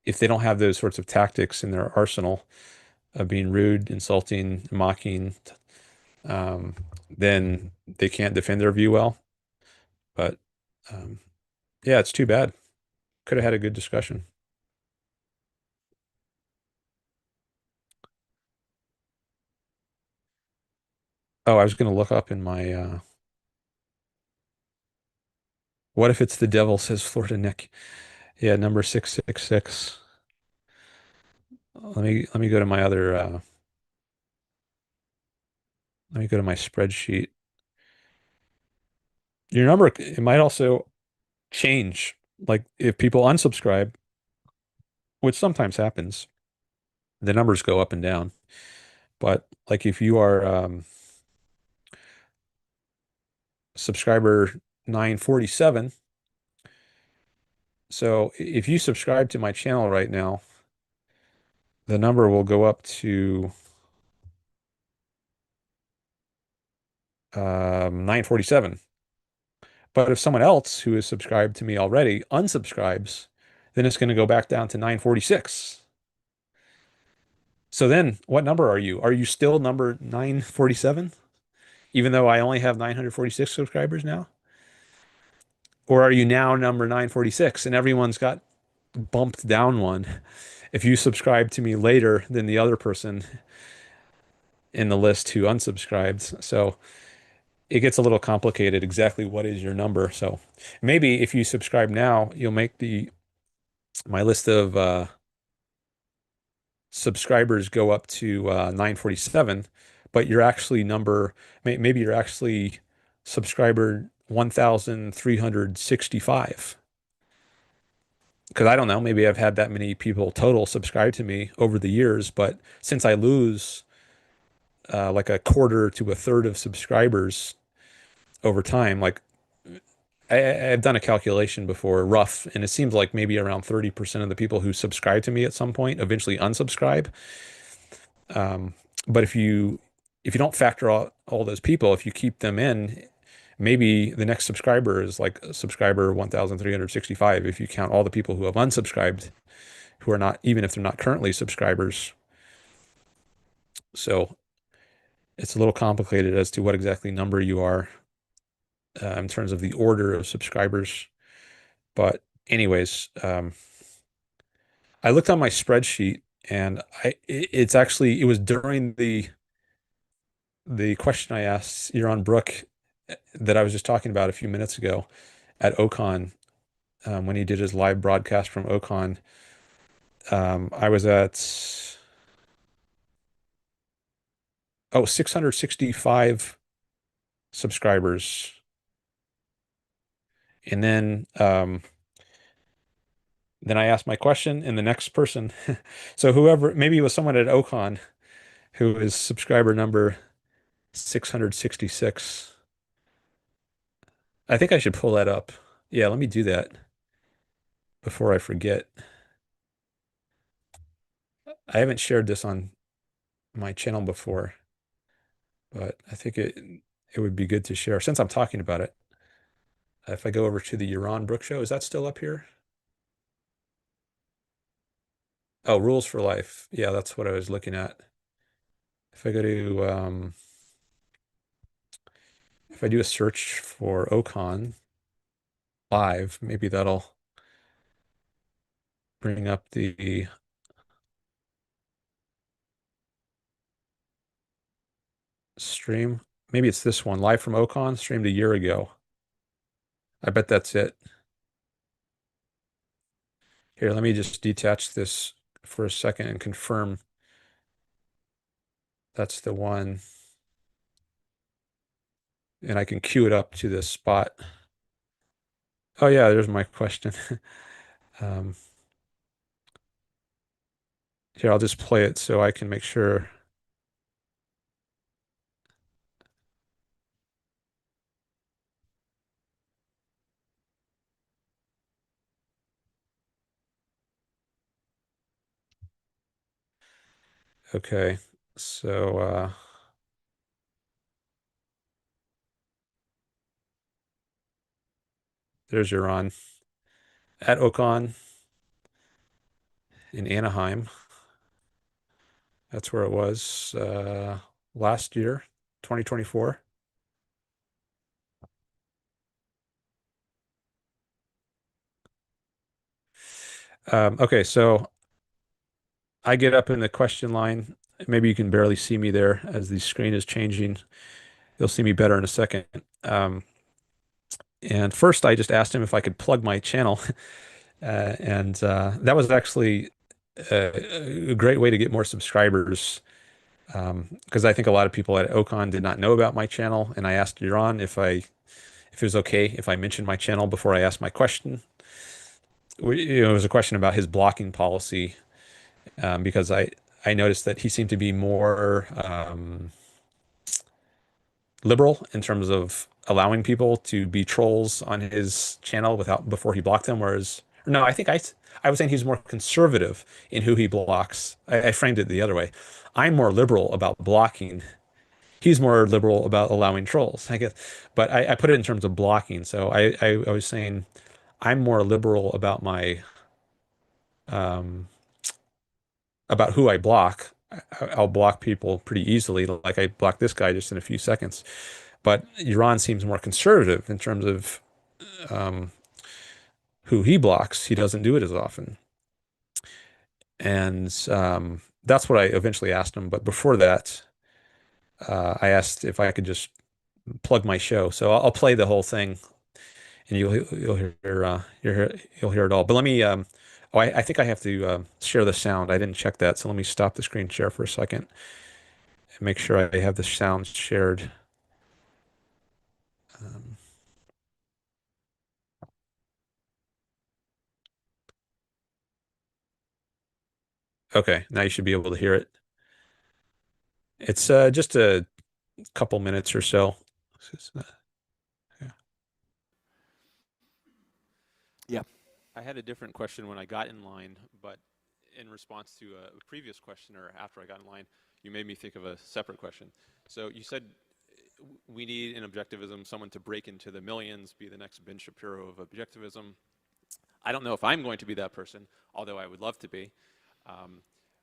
if they don't have those sorts of tactics in their arsenal of being rude, insulting, mocking, um, then they can't defend their view well. But um, yeah, it's too bad. Could have had a good discussion. Oh, I was going to look up in my what if it's the devil, says Florida Nick. Yeah, number 666. Let me go to my other let me go to my spreadsheet. Your number, it might also change. Like if people unsubscribe, which sometimes happens, the numbers go up and down. But like if you are subscriber 947, so if you subscribe to my channel right now, the number will go up to 947. But if someone else who is subscribed to me already unsubscribes, then it's going to go back down to 946. So then what number are you? Are you still number 947, even though I only have 946 subscribers now? Or are you now number 946 and everyone's got bumped down one if you subscribe to me later than the other person in the list who unsubscribed? So it gets a little complicated exactly what is your number. So maybe if you subscribe now, you'll make the my list of subscribers go up to 947, but you're actually maybe you're actually subscriber 1365. Because I don't know, maybe I've had that many people total subscribe to me over the years, but since I lose like a quarter to a third of subscribers over time, like I've done a calculation before, rough, and it seems like maybe around 30% of the people who subscribe to me at some point eventually unsubscribe. Um, but if you don't factor out all those people, if you keep them in, maybe the next subscriber is like subscriber 1365 if you count all the people who have unsubscribed, who are not, even if they're not currently subscribers. So it's a little complicated as to what exactly number you are in terms of the order of subscribers. But anyways, I looked on my spreadsheet and it's actually, it was during the question I asked Yaron Brook that I was just talking about a few minutes ago at OCON, when he did his live broadcast from OCON. I was at 665 subscribers. And then I asked my question and the next person. So whoever, maybe it was someone at OCON who is subscriber number 666. I think I should pull that up. Yeah, let me do that before I forget. I haven't shared this on my channel before, but I think it would be good to share since I'm talking about it. If I go over to the Yaron Brook show, is that still up here? Oh, rules for life. Yeah, that's what I was looking at. If I go to if I do a search for OCON live, maybe that'll bring up the stream. Maybe it's this one, live from OCON, streamed a year ago. I bet that's it. Here, let me just detach this for a second and confirm that's the one. And I can queue it up to this spot. Oh yeah, there's my question. Um, Here, I'll just play it so I can make sure. Okay, so there's your on at OCON in Anaheim. That's where it was last year, 2024. Okay, so I get up in the question line. Maybe you can barely see me there as the screen is changing. You'll see me better in a second. Um, and first, I just asked him if I could plug my channel. And that was actually a great way to get more subscribers. Because I think a lot of people at OCON did not know about my channel. And I asked Yaron if it was okay if I mentioned my channel before I asked my question. It was a question about his blocking policy, because I noticed that he seemed to be more liberal in terms of allowing people to be trolls on his channel without before he blocked them. Whereas, no, I was saying he's more conservative in who he blocks. I framed it the other way. I'm more liberal about blocking. He's more liberal about allowing trolls, I guess. But I put it in terms of blocking. So I was saying I'm more liberal about my um, about who I block. I'll block people pretty easily, like I blocked this guy just in a few seconds. But Iran seems more conservative in terms of um, who he blocks. He doesn't do it as often. And that's what I eventually asked him. But before that, I asked if I could just plug my show. So I'll play the whole thing, and you'll hear it all. But let me. Oh, I think I have to share the sound. I didn't check that, so let me stop the screen share for a second and make sure I have the sound shared. Um, okay, now you should be able to hear it. It's just a couple minutes or so. Yeah. Yeah. I had a different question when I got in line, but in response to a previous question, or after I got in line, you made me think of a separate question. So you said we need in objectivism someone to break into the millions, be the next Ben Shapiro of objectivism. I don't know if I'm going to be that person, although I would love to be.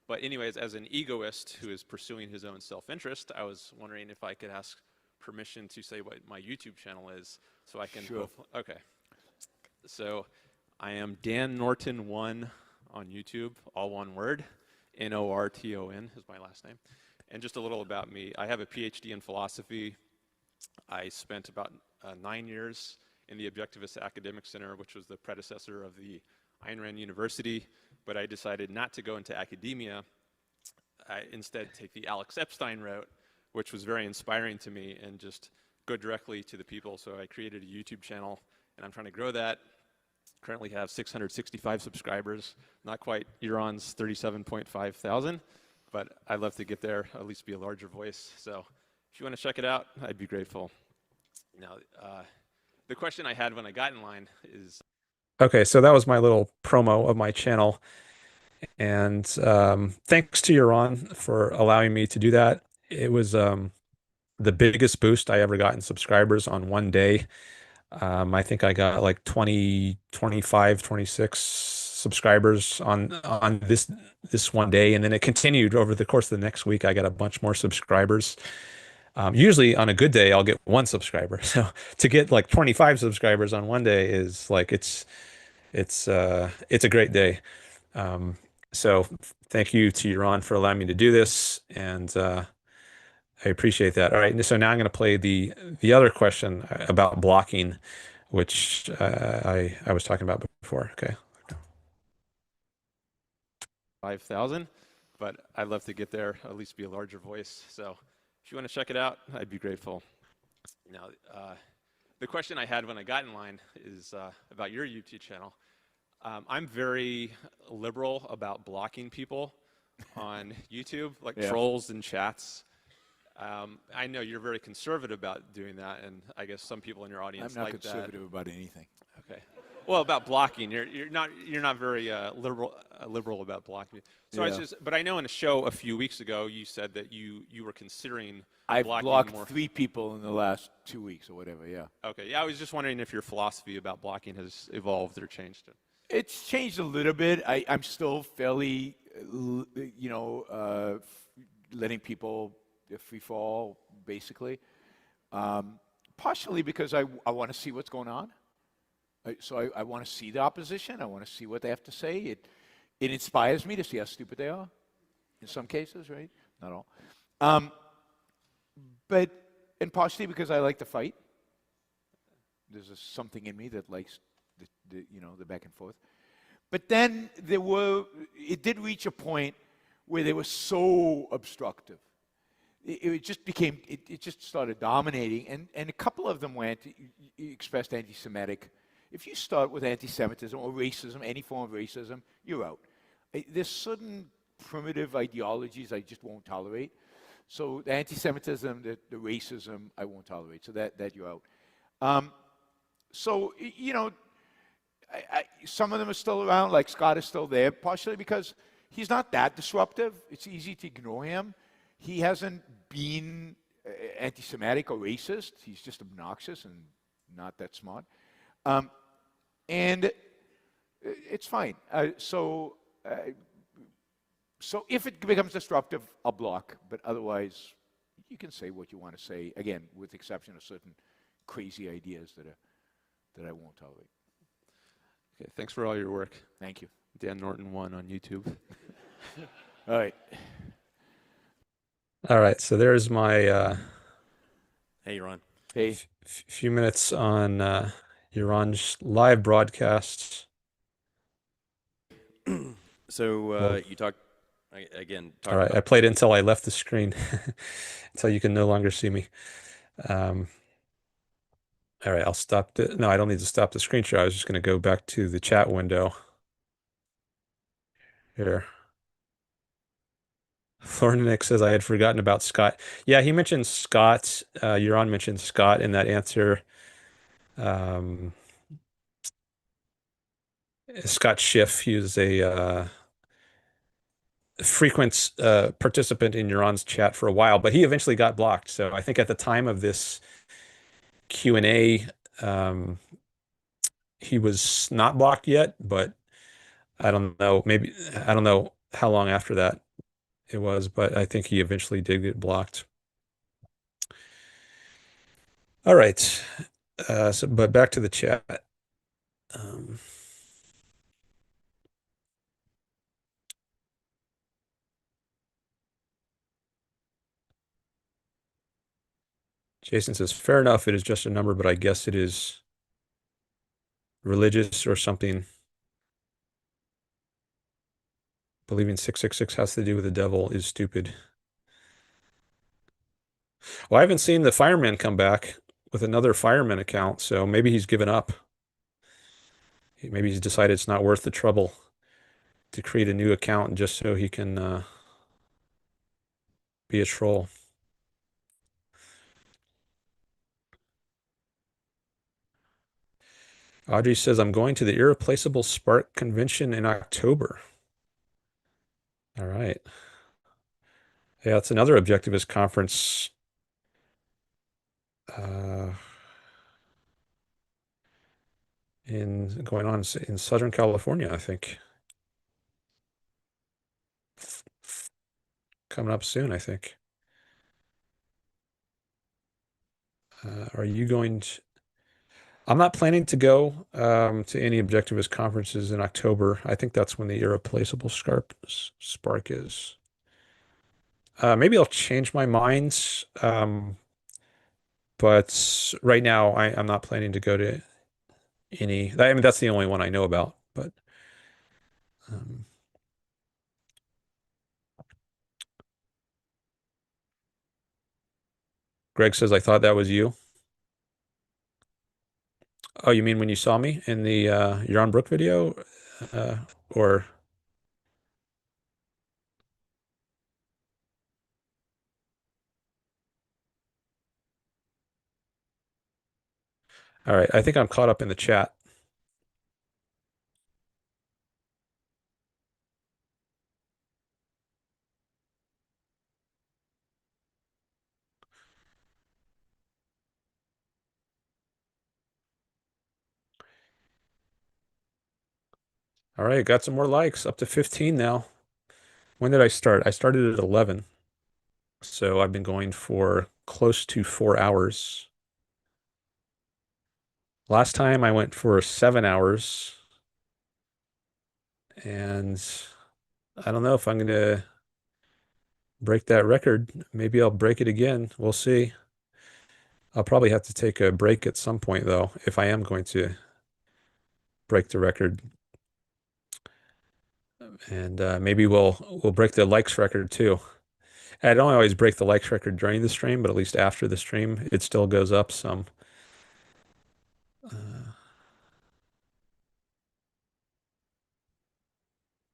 But anyways, as an egoist who is pursuing his own self-interest, I was wondering if I could ask permission to say what my YouTube channel is, so I can. Sure. Okay. So I am Dan Norton 1 on YouTube, all one word. Norton is my last name. And just a little about me. I have a PhD in philosophy. I spent about 9 years in the Objectivist Academic Center, which was the predecessor of the Ayn Rand University, but I decided not to go into academia. I instead take the Alex Epstein route, which was very inspiring to me, and just go directly to the people. So I created a YouTube channel, and I'm trying to grow that. Currently have 665 subscribers, not quite Yaron's 37.5 thousand, but I'd love to get there, at least be a larger voice. So if you want to check it out, I'd be grateful. Now, the question I had when I got in line is, Okay, so that was my little promo of my channel. And thanks to Yaron for allowing me to do that. It was the biggest boost I ever got in subscribers on one day. I think I got like 20, 25, 26 subscribers on this one day, and then it continued over the course of the next week. I got a bunch more subscribers. Usually on a good day, I'll get one subscriber. So to get like 25 subscribers on one day is like it's a great day. Um, so thank you to Yaron for allowing me to do this, and I appreciate that. All right, so now I'm going to play the other question about blocking, which I was talking about before. Okay. 5,000, but I'd love to get there, at least be a larger voice. So if you want to check it out, I'd be grateful. Now, the question I had when I got in line is about your YouTube channel. I'm very liberal about blocking people on YouTube, like trolls and chats. I know you're very conservative about doing that, and I guess some people in your audience I'm not like conservative that. about anything. Okay. Well, about blocking, you're not very liberal about blocking. So Yeah. but I know in a show a few weeks ago you said that you were considering I've blocking blocked more. 3 people in the last 2 weeks or whatever, yeah. Okay. Yeah, I was just wondering if your philosophy about blocking has evolved or changed. It's changed a little bit. I'm still fairly, letting people free fall, basically. Partially because I want to see what's going on. So I want to see the opposition. I want to see what they have to say. It inspires me to see how stupid they are, in some cases, right? Not all. And partially because I like to fight. There's something in me that likes the back and forth. But then it did reach a point where they were so obstructive. It just started dominating, and a couple of them expressed anti-Semitic. If you start with anti-Semitism or racism, any form of racism, you're out. There's certain primitive ideologies I just won't tolerate. So the anti-Semitism, the racism, I won't tolerate. So that you're out. Some of them are still around, like Scott is still there, partially because he's not that disruptive. It's easy to ignore him. He hasn't been anti-Semitic or racist. He's just obnoxious and not that smart. And it's fine. So if it becomes disruptive, I'll block. But otherwise, you can say what you want to say, again, with the exception of certain crazy ideas that I won't tolerate. Okay, thanks for all your work. Thank you. Dan Norton 1 on YouTube. All right. All right, so there's my Hey, Ron. Hey, Few minutes on Yaron's live broadcasts. So Well, you talk again, all talking right, about I played it until I left the screen, until you can no longer see me. Um, all right, I'll stop the. No, I don't need to stop the screen share. I was just going to go back to the chat window here. Thornick says I had forgotten about Scott. Yeah, he mentioned Scott. Yaron mentioned Scott in that answer. Um, Scott Schiff, he was a frequent participant in Yaron's chat for a while, but he eventually got blocked. So I think at the time of this Q&A, um, he was not blocked yet, but I don't know. Maybe I don't know how long after that it was, but I think he eventually did get blocked. All right. But back to the chat. Um, Jason says, fair enough, it is just a number, but I guess it is religious or something. Believing 666 has to do with the devil is stupid. Well, I haven't seen the Fireman come back with another Fireman account, so maybe he's given up. Maybe he's decided it's not worth the trouble to create a new account just so he can be a troll. Audrey says, I'm going to the Irreplaceable Spark Convention in October. All right. Yeah, it's another objectivist conference uh, in going on in Southern California, I think. Coming up soon, I think. Are you going to? I'm not planning to go to any objectivist conferences in October. I think that's when the Irreplaceable Spark is. Maybe I'll change my mind. But right now, I'm not planning to go to any. I mean, that's the only one I know about. But um, Greg says, I thought that was you. Oh, you mean when you saw me in the Yaron Brook video? Uh, or all right, I think I'm caught up in the chat. All right, got some more likes, up to 15 now. When did I start? I started at 11. So I've been going for close to 4 hours. Last time I went for 7 hours. And I don't know if I'm going to break that record. Maybe I'll break it again. We'll see. I'll probably have to take a break at some point, though, if I am going to break the record. And maybe we'll break the likes record too. I don't always break the likes record during the stream, but at least after the stream, it still goes up some.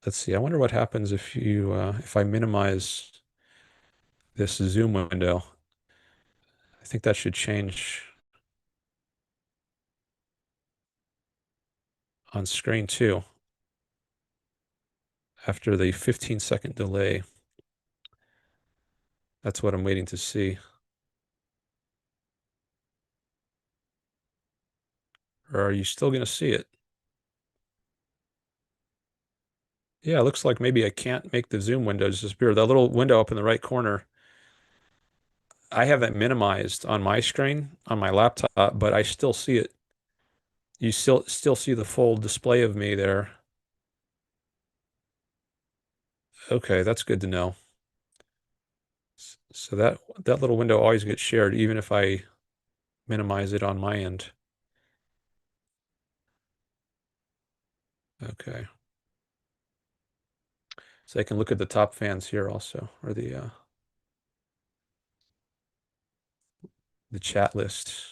Let's see. I wonder what happens if I minimize this Zoom window. I think that should change on screen too. After the 15-second delay. That's what I'm waiting to see. Or are you still going to see it? Yeah, it looks like maybe I can't make the Zoom window disappear. That little window up in the right corner, I have that minimized on my screen, on my laptop, but I still see it. You still see the full display of me there. Okay, that's good to know. So that little window always gets shared, even if I minimize it on my end. Okay. So I can look at the top fans here also, or the chat list.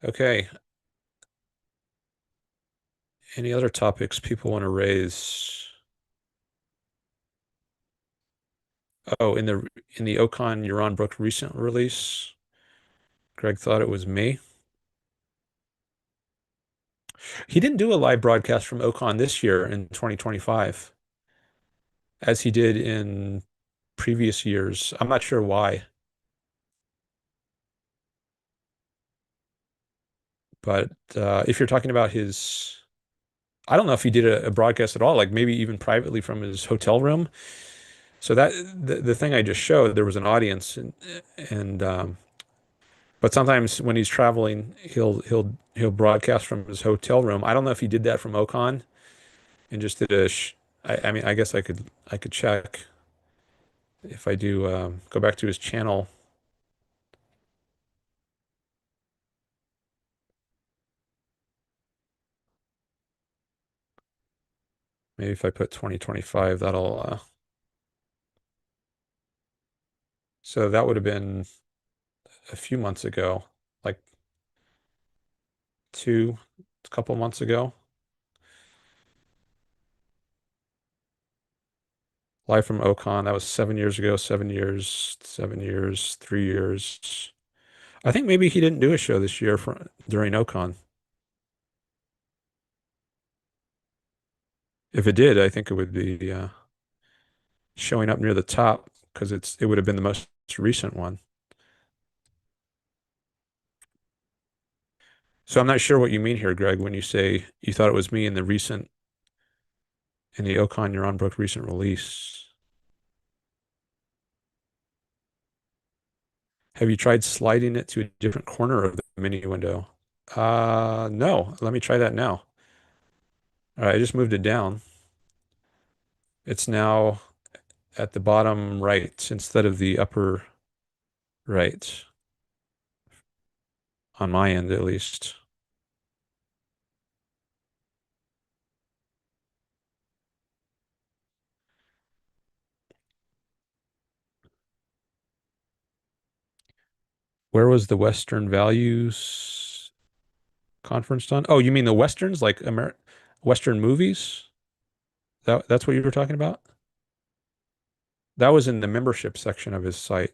Okay. Any other topics people want to raise? Oh, in the OCON Yaron Brook recent release, Greg thought it was me. He didn't do a live broadcast from OCON this year in 2025, as he did in previous years. I'm not sure why, but if you're talking about I don't know if he did a broadcast at all, like maybe even privately from his hotel room. So that the thing I just showed, there was an audience, and but sometimes when he's traveling, he'll broadcast from his hotel room. I don't know if he did that from OCON and just did I mean, I guess I could check if I do go back to his channel. Maybe if I put 2025, that'll so that would have been a few months ago, like a couple months ago. Live from OCON, that was 7 years ago, 7 years, 7 years, 3 years. I think maybe he didn't do a show this year during OCON. If it did, I think it would be showing up near the top because it would have been the most recent one. So I'm not sure what you mean here, Greg, when you say you thought it was me in the OCON Yaron Brook recent release. Have you tried sliding it to a different corner of the menu window? No. Let me try that now. All right, I just moved it down. It's now at the bottom right instead of the upper right, on my end at least. Where was the Western Values conference done? Oh, you mean the Westerns, like Western movies? That's what you were talking about? That was in the membership section of his site.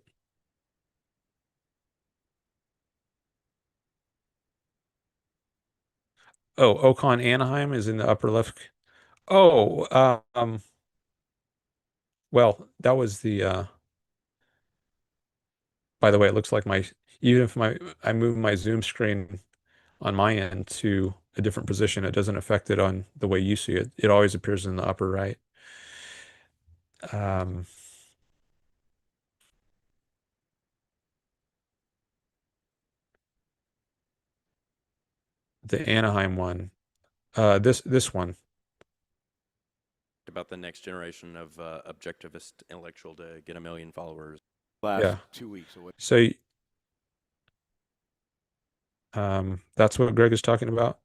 Oh, Ocon Anaheim is in the upper left. Oh, well, that was by the way, it looks like even if I move my Zoom screen on my end to a different position, it doesn't affect it on the way you see it. It always appears in the upper right. Um, the Anaheim one, this one. About the next generation of objectivist intellectual to get 1 million followers. Last Yeah. 2 weeks away. So that's what Greg is talking about.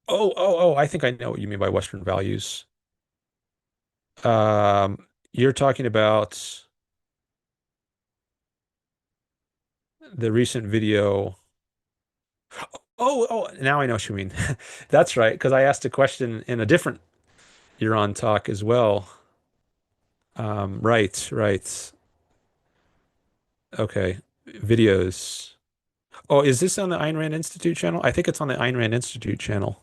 Oh, I think I know what you mean by Western values. You're talking about the recent video. Now I know what you mean. That's right, because I asked a question in a different You're on talk as well. Right. Okay. Videos. Oh, is this on the Ayn Rand Institute channel? I think it's on the Ayn Rand Institute channel.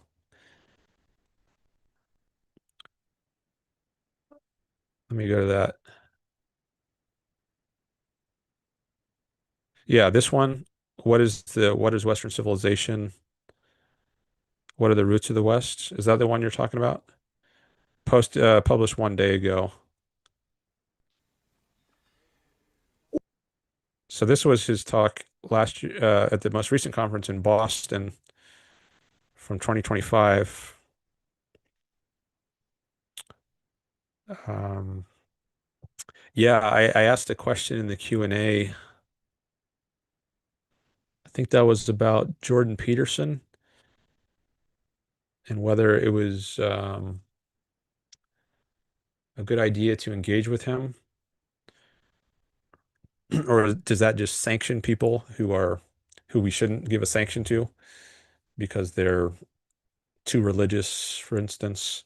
Let me go to that. Yeah, this one. What is Western civilization? What are the roots of the West? Is that the one you're talking about? Published 1 day ago. So this was his talk last year at the most recent conference in Boston from 2025. Um, yeah, I asked a question in the Q&A. I think that was about Jordan Peterson and whether it was a good idea to engage with him, or does that just sanction people who we shouldn't give a sanction to because they're too religious, for instance?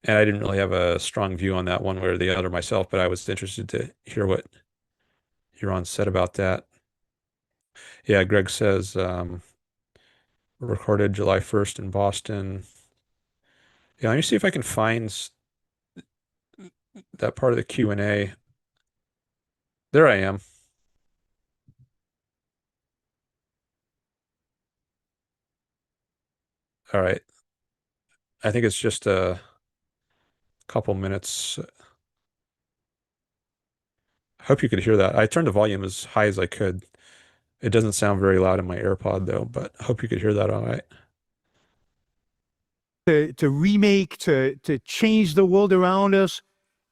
And I didn't really have a strong view on that one way or the other myself, but I was interested to hear what Yaron said about that. Yeah, Greg says recorded July 1st in Boston. Yeah, let me see if I can find that part of the Q&A. There I am. All right. I think it's just a couple minutes. I hope you could hear that. I turned the volume as high as I could. It doesn't sound very loud in my AirPod though, but I hope you could hear that all right. To remake, to change the world around us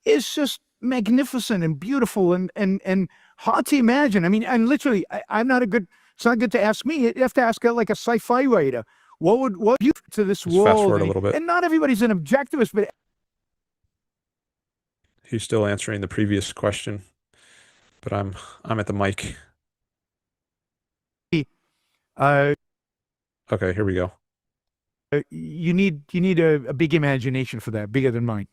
is just magnificent and beautiful and hard to imagine. I mean, and literally, I'm not a good. It's not good to ask me. You have to ask like a sci-fi writer. What you to this Let's fast world? forward a little bit. And not everybody's an objectivist, but He's still answering the previous question, but I'm at the mic. uh, Okay, here we go. you need a big imagination for that, bigger than mine.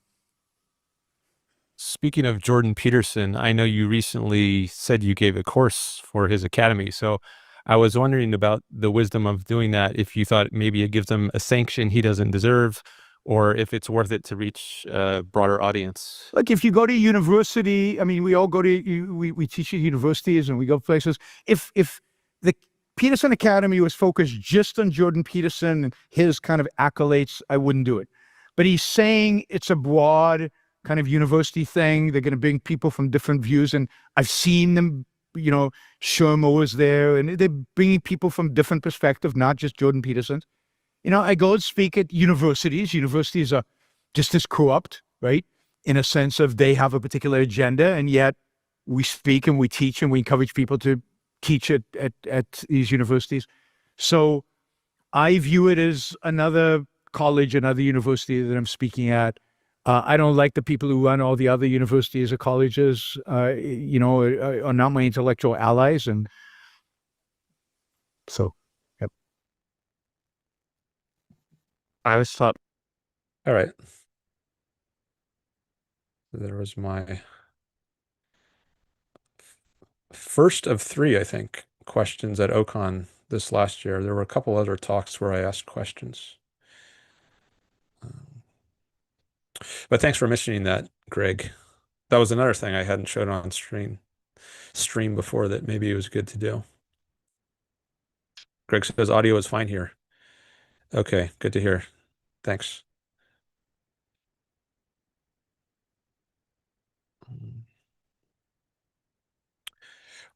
Speaking of Jordan Peterson, I know you recently said you gave a course for his academy. So I was wondering about the wisdom of doing that, if you thought maybe it gives him a sanction he doesn't deserve, or if it's worth it to reach a broader audience. Like if you go to university, I mean, we all go to we teach at universities and we go places. If the Peterson Academy was focused just on Jordan Peterson and his kind of accolades, I wouldn't do it. But he's saying it's a broad kind of university thing. They're going to bring people from different views, and I've seen them. Shermer was there, and they're bringing people from different perspectives, not just Jordan Peterson. I go and speak at universities. Universities are just as corrupt, right? In a sense of they have a particular agenda, and yet we speak and we teach and we encourage people to teach at these universities. So I view it as another college, another university that I'm speaking at. I don't like the people who run all the other universities or colleges, are not my intellectual allies. And so, yep. I always thought All right. There was my first of three, I think, questions at OCON this last year. There were a couple other talks where I asked questions. But thanks for mentioning that, Greg. That was another thing I hadn't showed on stream before that maybe it was good to do. Greg says audio is fine here. Okay, good to hear. Thanks.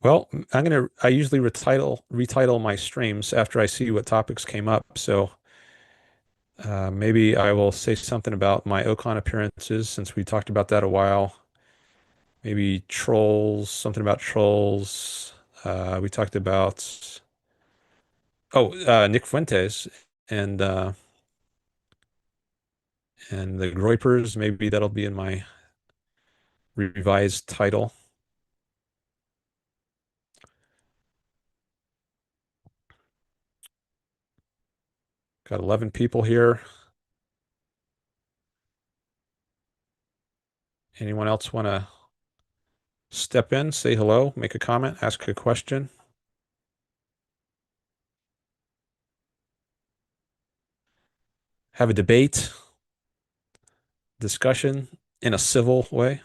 Well, I usually retitle my streams after I see what topics came up. So maybe I will say something about my OCON appearances since we talked about that a while. Maybe trolls, something about trolls. We talked about Nick Fuentes and uh, and the Groypers. Maybe that'll be in my revised title. Got 11 people here. Anyone else want to step in, say hello, make a comment, ask a question? Have a debate, discussion in a civil way?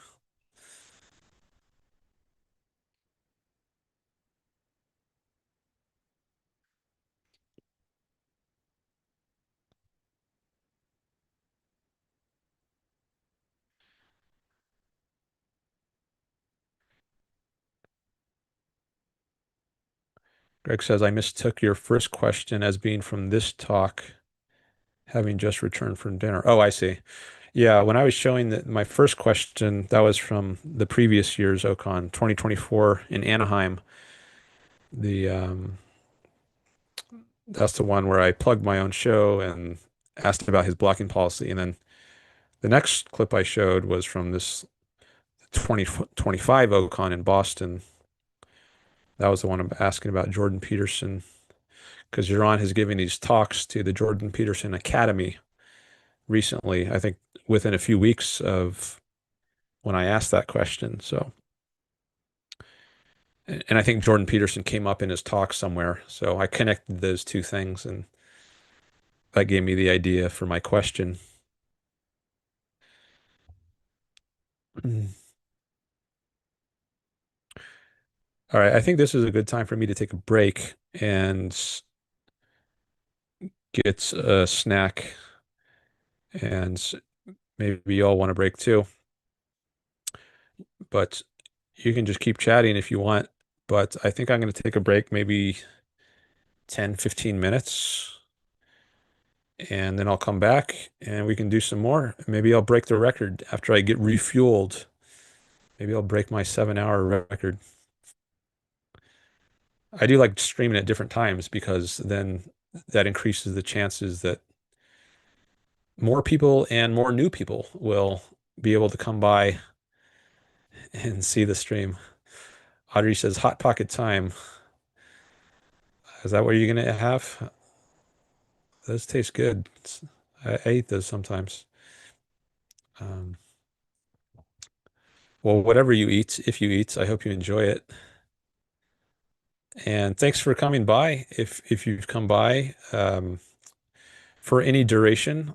Greg says, I mistook your first question as being from this talk, having just returned from dinner. Oh, I see. Yeah, when I was showing that my first question, that was from the previous year's OCON 2024 in Anaheim. The That's the one where I plugged my own show and asked about his blocking policy. And then the next clip I showed was from this 2025 OCON in Boston. That was the one I'm asking about Jordan Peterson, because Yaron has given these talks to the Jordan Peterson Academy recently, I think within a few weeks of when I asked that question. So, and I think Jordan Peterson came up in his talk somewhere. So I connected those two things, and that gave me the idea for my question. All right, I think this is a good time for me to take a break and get a snack, and maybe y'all want a break too. But you can just keep chatting if you want. But I think I'm going to take a break, maybe 10, 15 minutes, and then I'll come back and we can do some more. Maybe I'll break the record after I get refueled. Maybe I'll break my 7-hour record. I do like streaming at different times because then that increases the chances that more people and more new people will be able to come by and see the stream. Audrey says, Hot Pocket time. Is that what you're going to have? Those taste good. I eat those sometimes. Um, well, whatever you eat, if you eat, I hope you enjoy it. And thanks for coming by. If you've come by for any duration,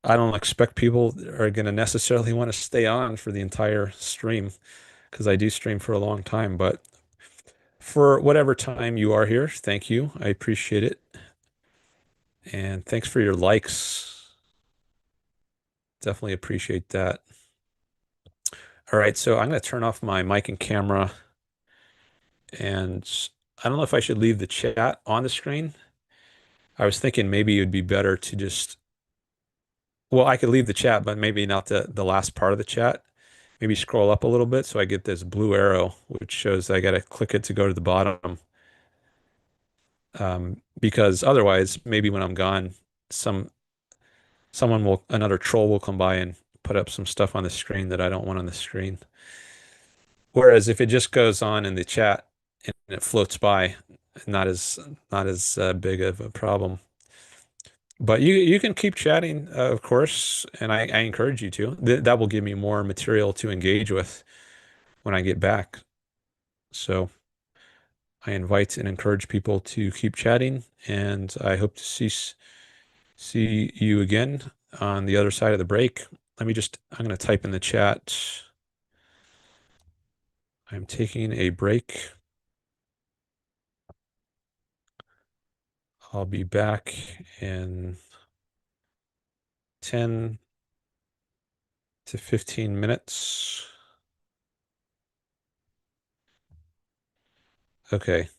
I don't expect people are going to necessarily want to stay on for the entire stream because I do stream for a long time. But for whatever time you are here, thank you. I appreciate it. And thanks for your likes. Definitely appreciate that. All right, so I'm going to turn off my mic and camera. And I don't know if I should leave the chat on the screen. I was thinking maybe it would be better to just, well, I could leave the chat, but maybe not the last part of the chat. Maybe scroll up a little bit so I get this blue arrow, which shows I got to click it to go to the bottom. Because otherwise, maybe when I'm gone, another troll will come by and put up some stuff on the screen that I don't want on the screen. Whereas if it just goes on in the chat and it floats by, not as big of a problem. But you can keep chatting, of course, and I encourage you to. That will give me more material to engage with when I get back. So I invite and encourage people to keep chatting, and I hope to see you again on the other side of the break. I'm going to type in the chat. I'm taking a break. I'll be back in 10 to 15 minutes. Okay.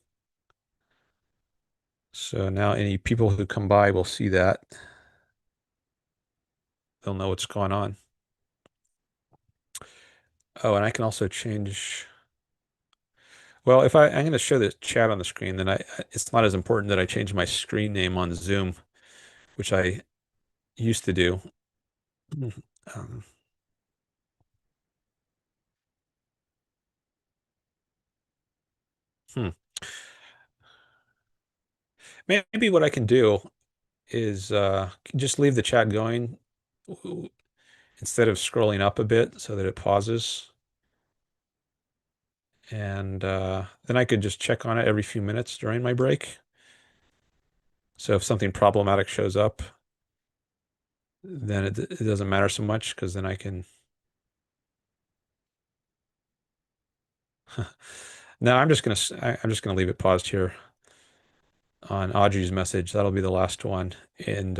So now any people who come by will see that. They'll know what's going on. Oh, and I can also change. Well, if I'm going to show the chat on the screen, then it's not as important that I change my screen name on Zoom, which I used to do. Um, hmm. Maybe what I can do is just leave the chat going instead of scrolling up a bit so that it pauses. And then I could just check on it every few minutes during my break. So if something problematic shows up, then it doesn't matter so much because then I can. No, I'm just gonna leave it paused here on Audrey's message. That'll be the last one, and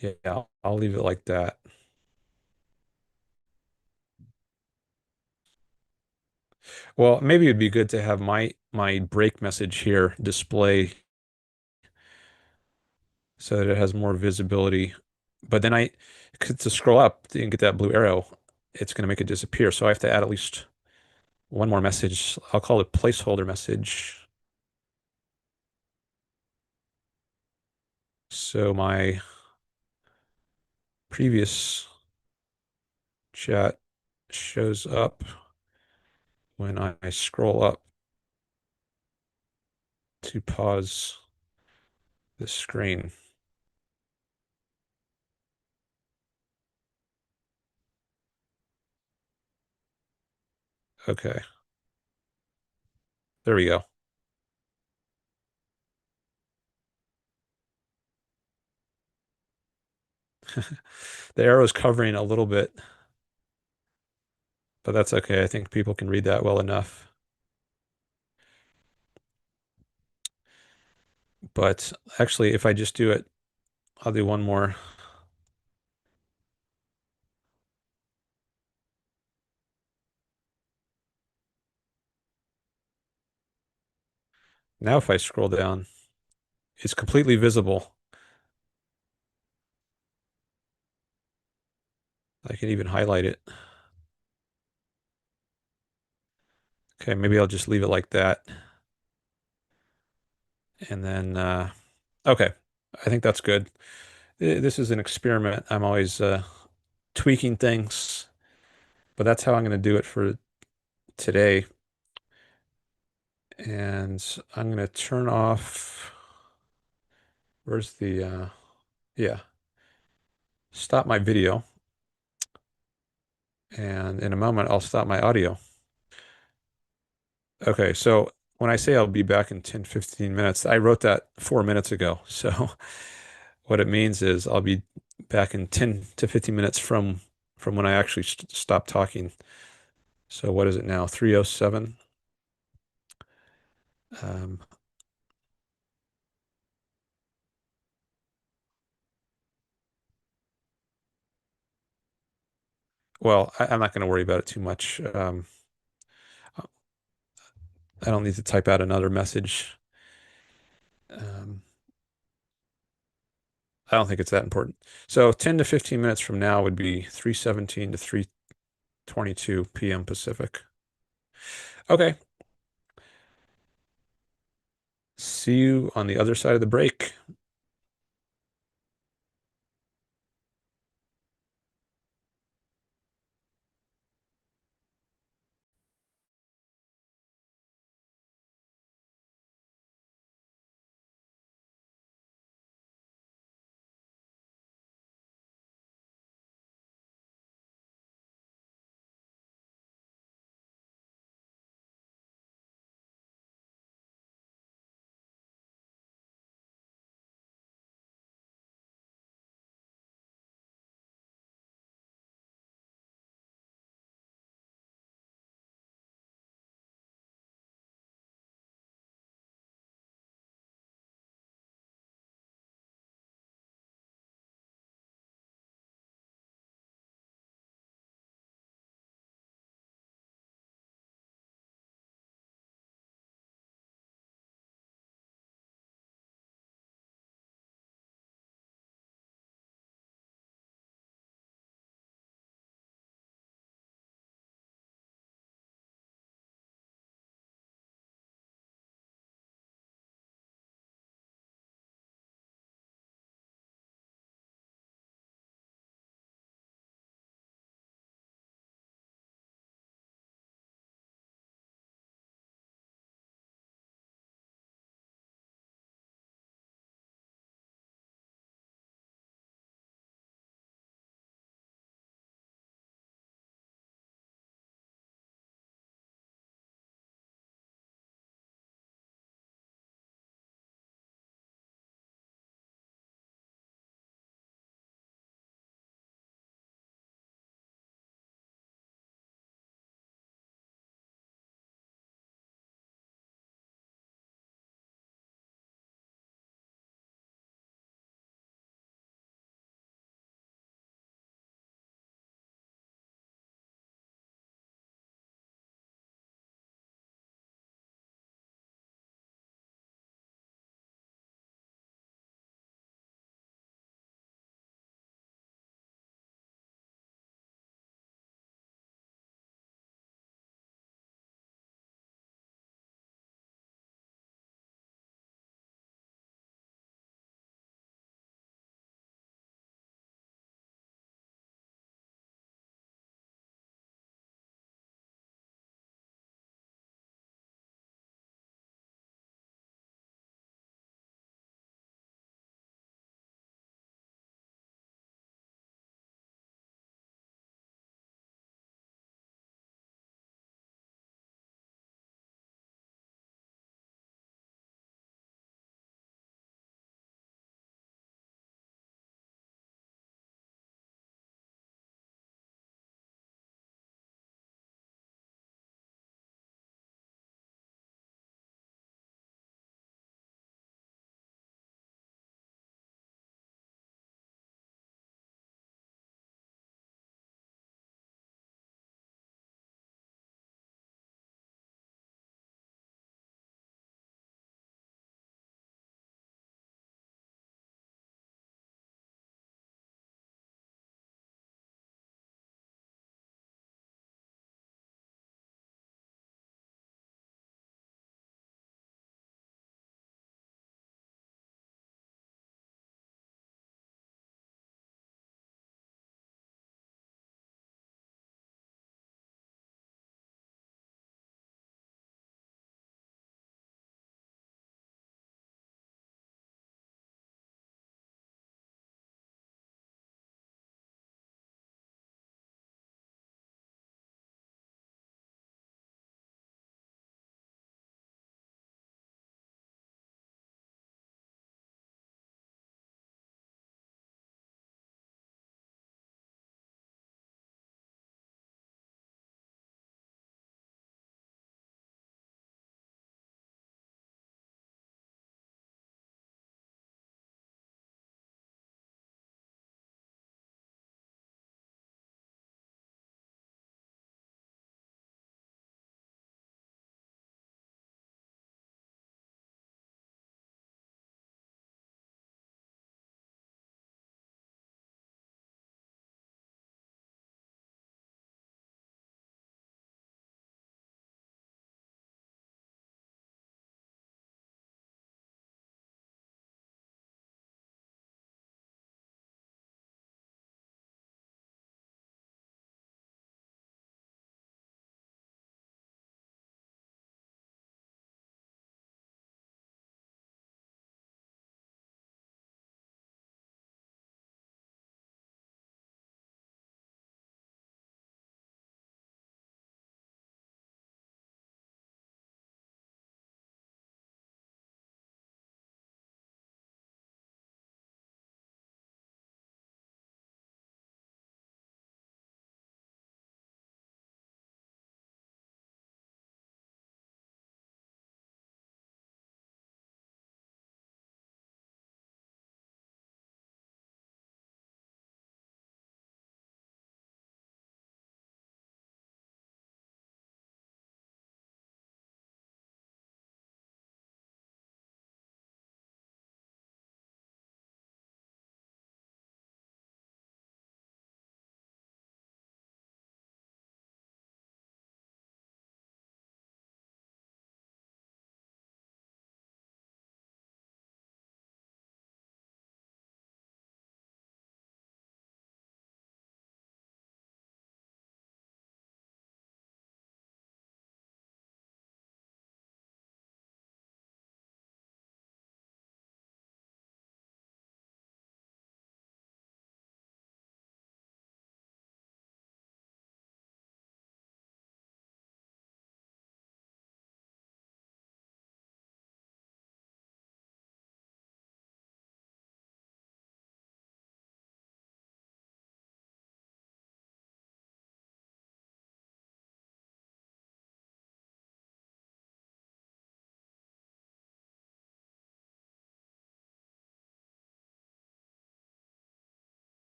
yeah, I'll leave it like that. Well, maybe it'd be good to have my break message here display so that it has more visibility. But then to scroll up and get that blue arrow, it's going to make it disappear. So I have to add at least one more message. I'll call it placeholder message. So my previous chat shows up when I scroll up to pause the screen. Okay, there we go. The arrow is covering a little bit, but that's okay. I think people can read that well enough. But actually, if I just do it, I'll do one more. Now, if I scroll down, it's completely visible. I can even highlight it. Okay, maybe I'll just leave it like that. And then, okay, I think that's good. This is an experiment. I'm always tweaking things, but that's how I'm going to do it for today. And I'm going to turn off, where's the, yeah, stop my video. And in a moment, I'll stop my audio. Okay, so when I say I'll be back in 10, 15 minutes, I wrote that 4 minutes ago. So what it means is I'll be back in 10 to 15 minutes from when I actually stop talking. So what is it now? 3:07. Um, well, I'm not going to worry about it too much. I don't need to type out another message. Um, I don't think it's that important. So 10 to 15 minutes from now would be 3:17 to 3:22 p.m. Pacific. Okay. See you on the other side of the break.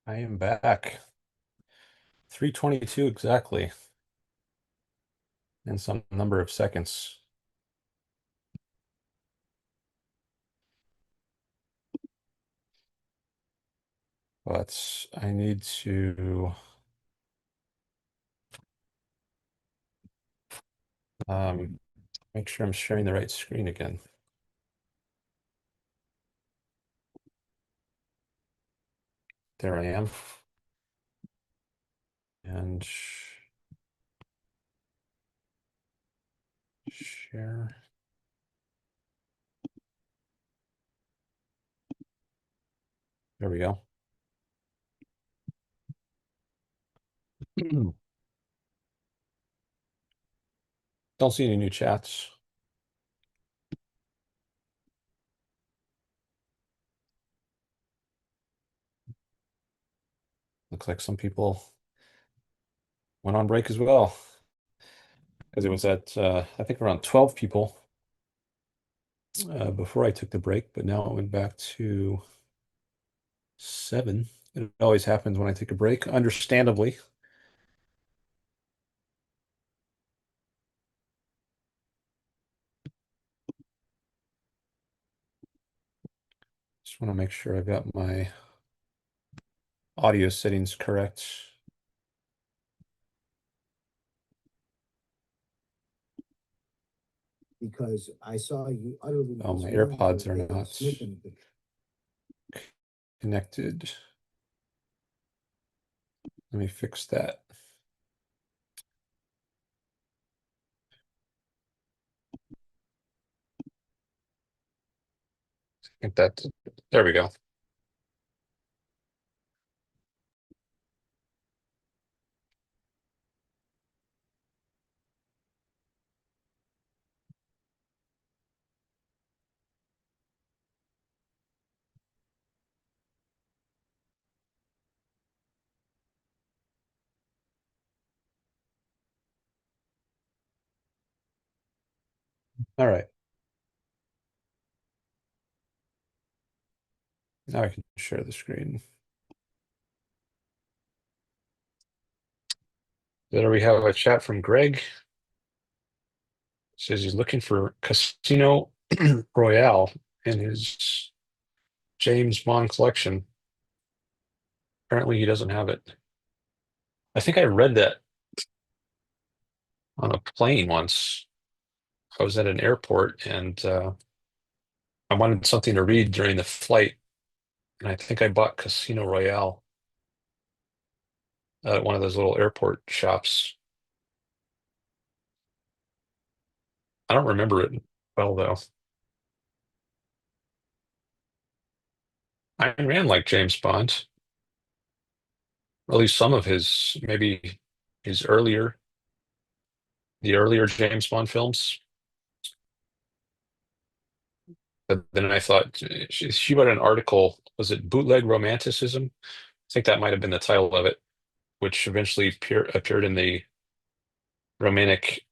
I am back. 3:22 exactly. In some number of seconds. But I need to make sure I'm sharing the right screen again. There I am. And share. There we go. Don't see any new chats. Looks like some people went on break as well. Because it was at, I think, around 12 people before I took the break, but now it went back to 7. It always happens when I take a break, understandably. Just want to make sure I've got my audio settings correct. Because I saw you utterly. Oh, my AirPods are not connected. Let me fix that. I think that, there we go. All right. Now I can share the screen. There we have a chat from Greg. Says he's looking for Casino Royale in his James Bond collection. Apparently he doesn't have it. I think I read that on a plane once. I was at an airport and I wanted something to read during the flight. And I think I bought Casino Royale at one of those little airport shops. I don't remember it well, though. I ran like James Bond, or at least some of his, maybe his the earlier James Bond films. But then I thought she wrote an article, was it Bootleg Romanticism? I think that might have been the title of it, which eventually appeared in the Romantic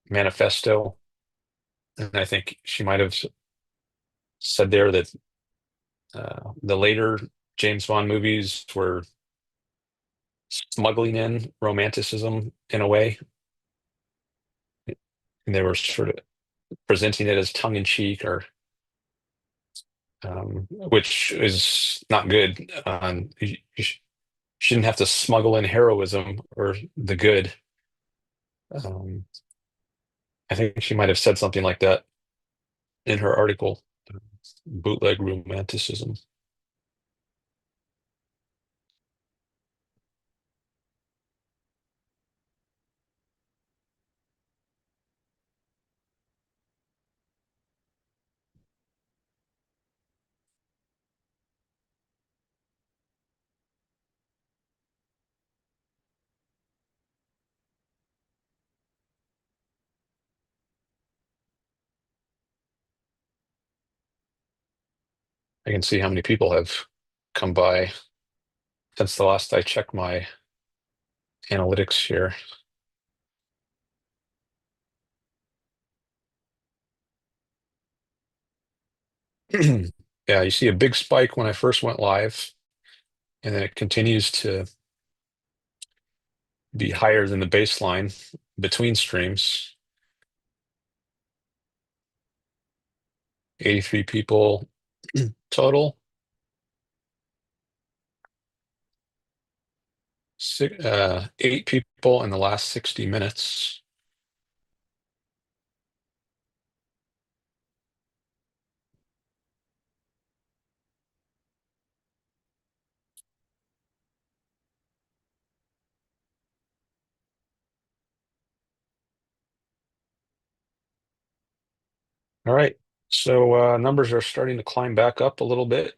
Manifesto. And I think she might have said there that the later James Bond movies were smuggling in romanticism in a way. And they were sort of presenting it as tongue in cheek, or which is not good. Shouldn't have to smuggle in heroism or the good. I think she might have said something like that in her article, Bootleg Romanticism. I can see how many people have come by since the last I checked my analytics here. Yeah, you see a big spike when I first went live, and then it continues to be higher than the baseline between streams. 83 people total. 8 people in the last 60 minutes. All right, so numbers are starting to climb back up a little bit.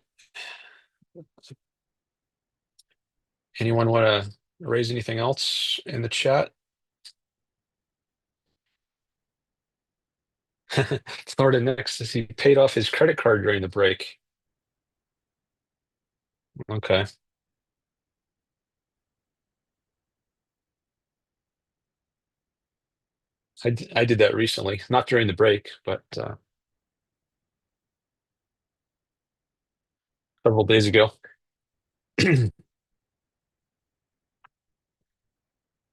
Anyone want to raise anything else in the chat? Florida next is he paid off his credit card during the break. Okay. I did that recently, not during the break, but several days ago. I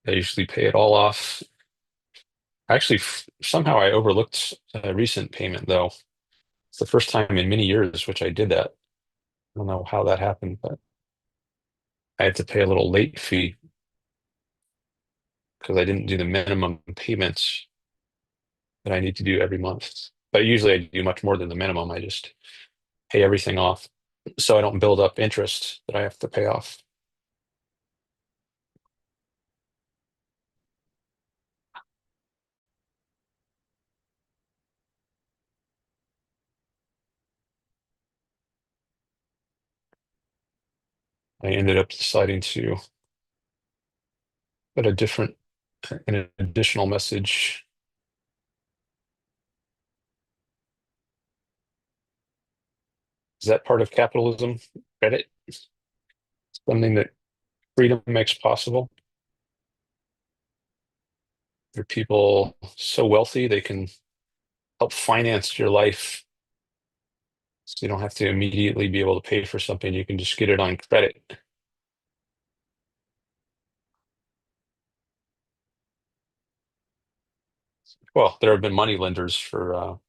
usually pay it all off. Actually, somehow I overlooked a recent payment, though. It's the first time in many years which I did that. I don't know how that happened, but I had to pay a little late fee because I didn't do the minimum payments that I need to do every month. But usually I do much more than the minimum. I just pay everything off so I don't build up interest that I have to pay off. I ended up deciding to put an additional message. Is that part of capitalism? Credit? Something that freedom makes possible? There are people so wealthy they can help finance your life. So you don't have to immediately be able to pay for something. You can just get it on credit. Well, there have been money lenders for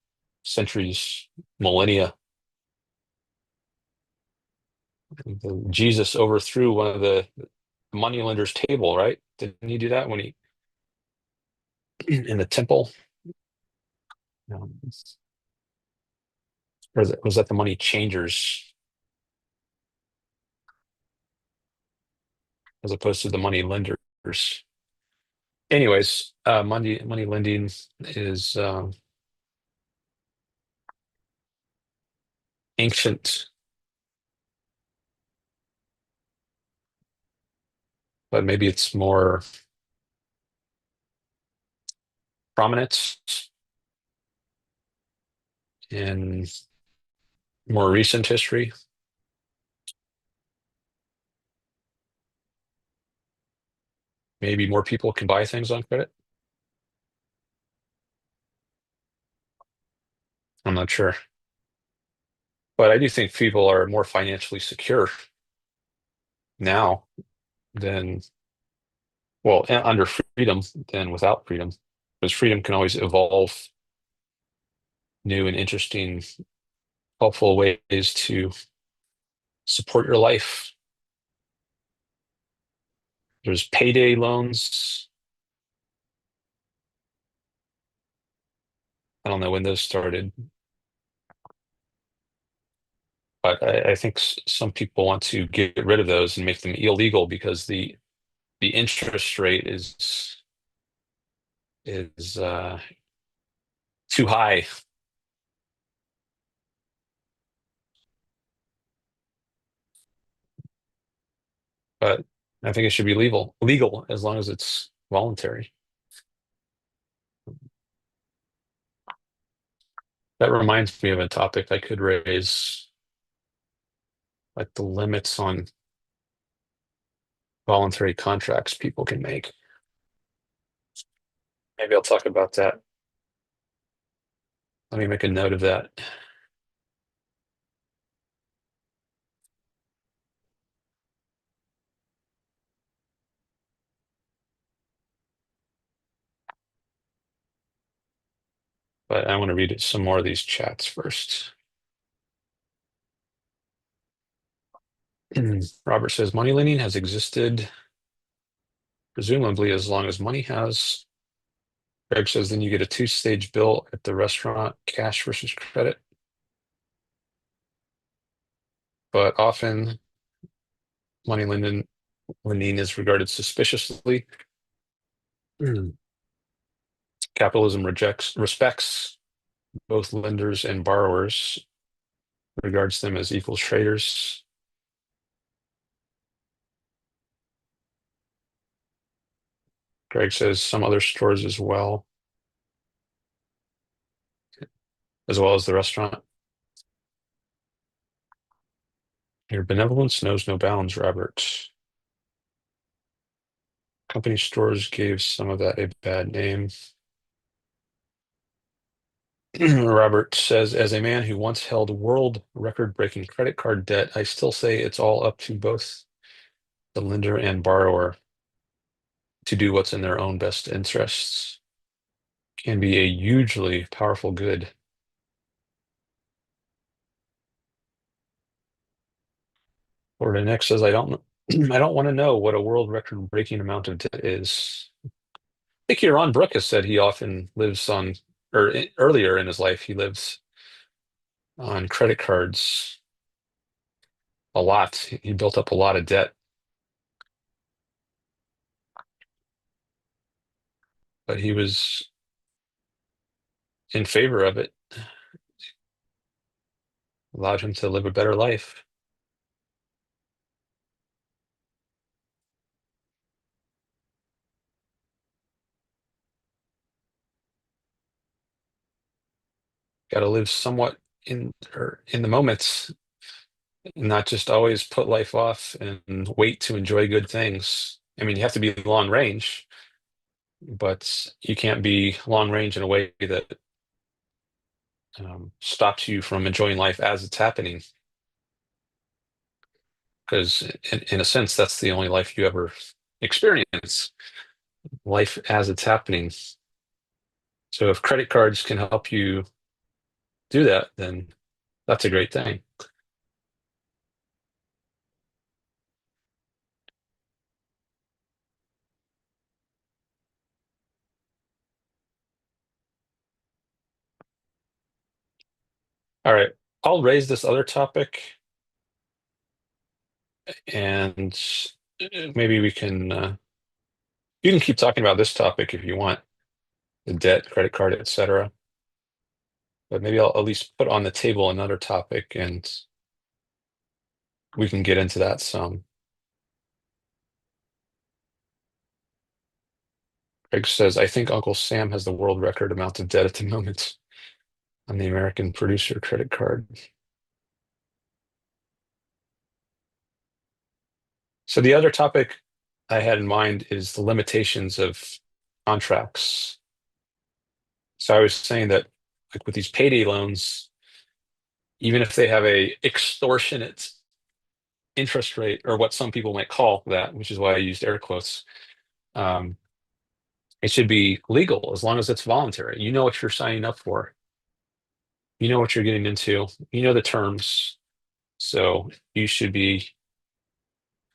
centuries, millennia. Jesus overthrew one of the money lenders' table, right? Didn't he do that when he in the temple? Um, or was that the money changers as opposed to the money lenders? Anyways, money lending is ancient, but maybe it's more prominent in more recent history. Maybe more people can buy things on credit. I'm not sure. But I do think people are more financially secure now than, well, under freedom than without freedom. Because freedom can always evolve new and interesting, helpful ways to support your life. There's payday loans. I don't know when those started, but I think some people want to get rid of those and make them illegal because the interest rate is too high. But I think it should be legal as long as it's voluntary. That reminds me of a topic I could raise, like the limits on voluntary contracts people can make. Maybe I'll talk about that. Let me make a note of that. But I want to read some more of these chats first. Robert says, money lending has existed presumably as long as money has. Greg says, then you get a two-stage bill at the restaurant, cash versus credit. But often money lending is regarded suspiciously. Capitalism respects both lenders and borrowers, regards them as equal traders. Greg says some other stores as well as the restaurant. Your benevolence knows no bounds, Robert. Company stores gave some of that a bad name. Robert says, as a man who once held world record-breaking credit card debt, I still say it's all up to both the lender and borrower to do what's in their own best interests. Can be a hugely powerful good. Florida next says, I don't want to know what a world record-breaking amount of debt is. I think Yaron Brook has said he often lives on, or earlier in his life, he lives on credit cards a lot. He built up a lot of debt. But he was in favor of it, allowed him to live a better life. Got to live somewhat in the moments, not just always put life off and wait to enjoy good things. I mean, you have to be long range, but you can't be long range in a way that stops you from enjoying life as it's happening. Because in a sense, that's the only life you ever experience, life as it's happening. So if credit cards can help you do that, then that's a great thing. All right, I'll raise this other topic and maybe we can, you can keep talking about this topic if you want, the debt, credit card, etc. But maybe I'll at least put on the table another topic and we can get into that some. Greg says, I think Uncle Sam has the world record amount of debt at the moment on the American Producer credit card. So the other topic I had in mind is the limitations of contracts. So I was saying that, like with these payday loans, even if they have a extortionate interest rate, or what some people might call that, which is why I used air quotes, um, it should be legal as long as it's voluntary. You know what you're signing up for. You know what you're getting into. You know the terms. So you should be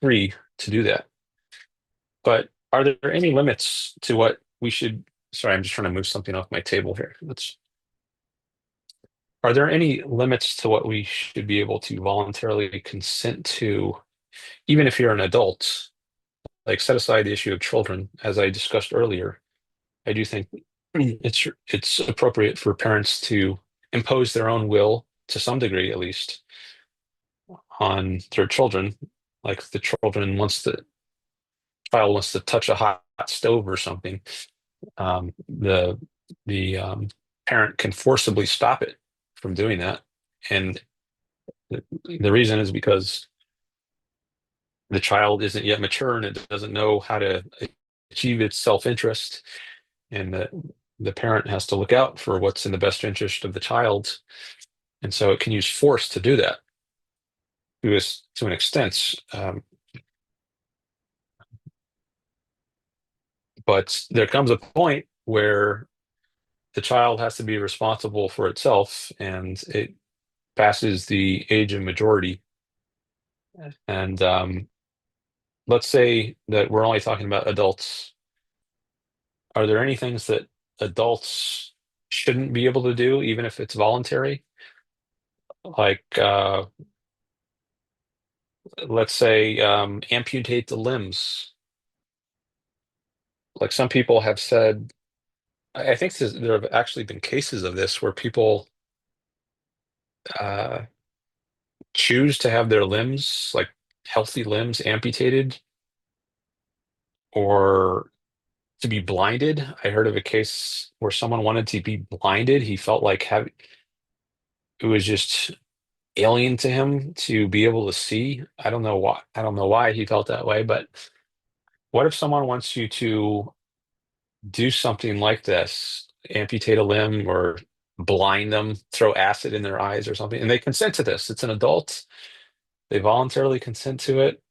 free to do that. But are there any limits to what we should? Sorry, I'm just trying to move something off my table here. Are there any limits to what we should be able to voluntarily consent to, even if you're an adult? Like, set aside the issue of children, as I discussed earlier. I do think it's appropriate for parents to impose their own will, to some degree at least, on their children. Like the child wants to touch a hot stove or something, the parent can forcibly stop it from doing that. And the reason is because the child isn't yet mature and it doesn't know how to achieve its self-interest, and the parent has to look out for what's in the best interest of the child, and so it can use force to do that to an extent. But there comes a point where the child has to be responsible for itself, and it passes the age of majority. And let's say that we're only talking about adults. Are there any things that adults shouldn't be able to do, even if it's voluntary? Like, let's say, amputate the limbs. Like some people have said, I think there have actually been cases of this where people uh, choose to have their limbs, like healthy limbs, amputated or to be blinded. I heard of a case where someone wanted to be blinded. He felt like it was just alien to him to be able to see. I don't know why. I don't know why he felt that way, but what if someone wants you to do something like this, amputate a limb or blind them, throw acid in their eyes or something, and they consent to this? It's an adult. They voluntarily consent to it.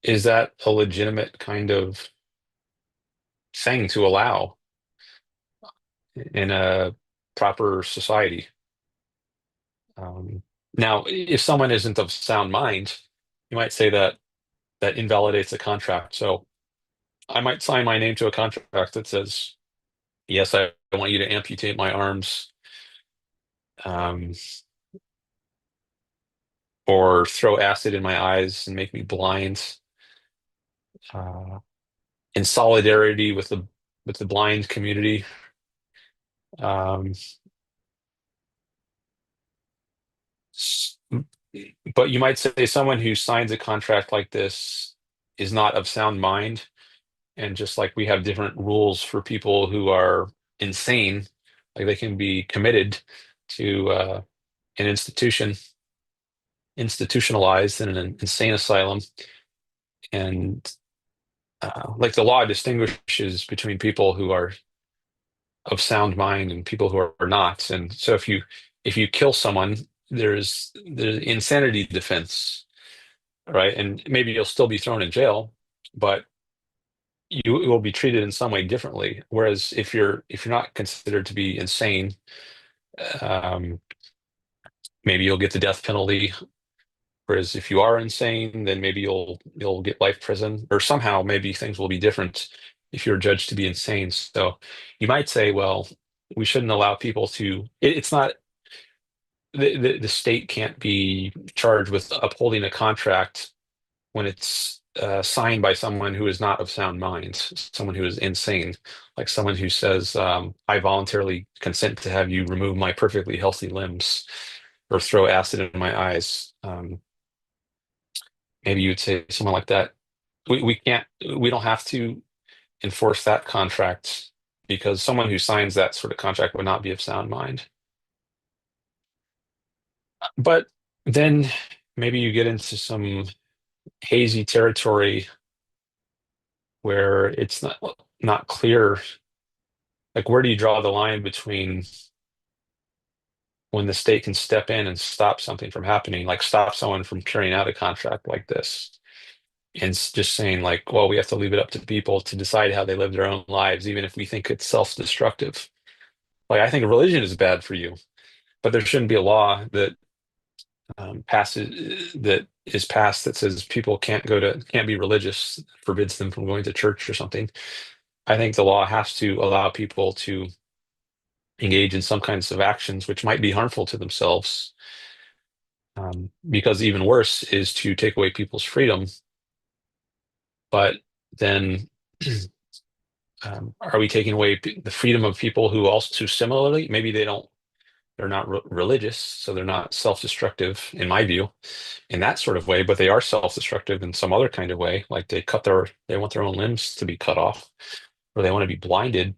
Is that a legitimate kind of thing to allow in a proper society? Now, if someone isn't of sound mind, you might say that that invalidates the contract. So I might sign my name to a contract that says, yes, I want you to amputate my arms, um, or throw acid in my eyes and make me blind, uh, in solidarity with the blind community. Um, s- but you might say someone who signs a contract like this is not of sound mind. And just like we have different rules for people who are insane, like they can be committed to an institution, institutionalized in an insane asylum. And like the law distinguishes between people who are of sound mind and people who are not. And so if you kill someone, there's insanity defense, right? And maybe you'll still be thrown in jail, but you will be treated in some way differently. Whereas if you're not considered to be insane, um, maybe you'll get the death penalty. Whereas if you are insane, then maybe you'll get life prison, or somehow maybe things will be different if you're judged to be insane. So you might say, well, we shouldn't allow people to. It's not the state can't be charged with upholding a contract when it's signed by someone who is not of sound mind, someone who is insane, like someone who says, I voluntarily consent to have you remove my perfectly healthy limbs or throw acid in my eyes. Maybe you'd say someone like that. We don't have to enforce that contract because someone who signs that sort of contract would not be of sound mind. But then maybe you get into some hazy territory where it's not clear. Like, where do you draw the line between when the state can step in and stop something from happening, like stop someone from carrying out a contract like this, and just saying, like, well, we have to leave it up to people to decide how they live their own lives, even if we think it's self-destructive. Like, I think religion is bad for you, but there shouldn't be a law that that is passed that says people can't be religious, forbids them from going to church or something. I think the law has to allow people to engage in some kinds of actions which might be harmful to themselves. Because even worse is to take away people's freedom. But then, are we taking away the freedom of people who also similarly, maybe they're not religious, so they're not self-destructive, in my view, in that sort of way, but they are self-destructive in some other kind of way, like they want their own limbs to be cut off, or they want to be blinded.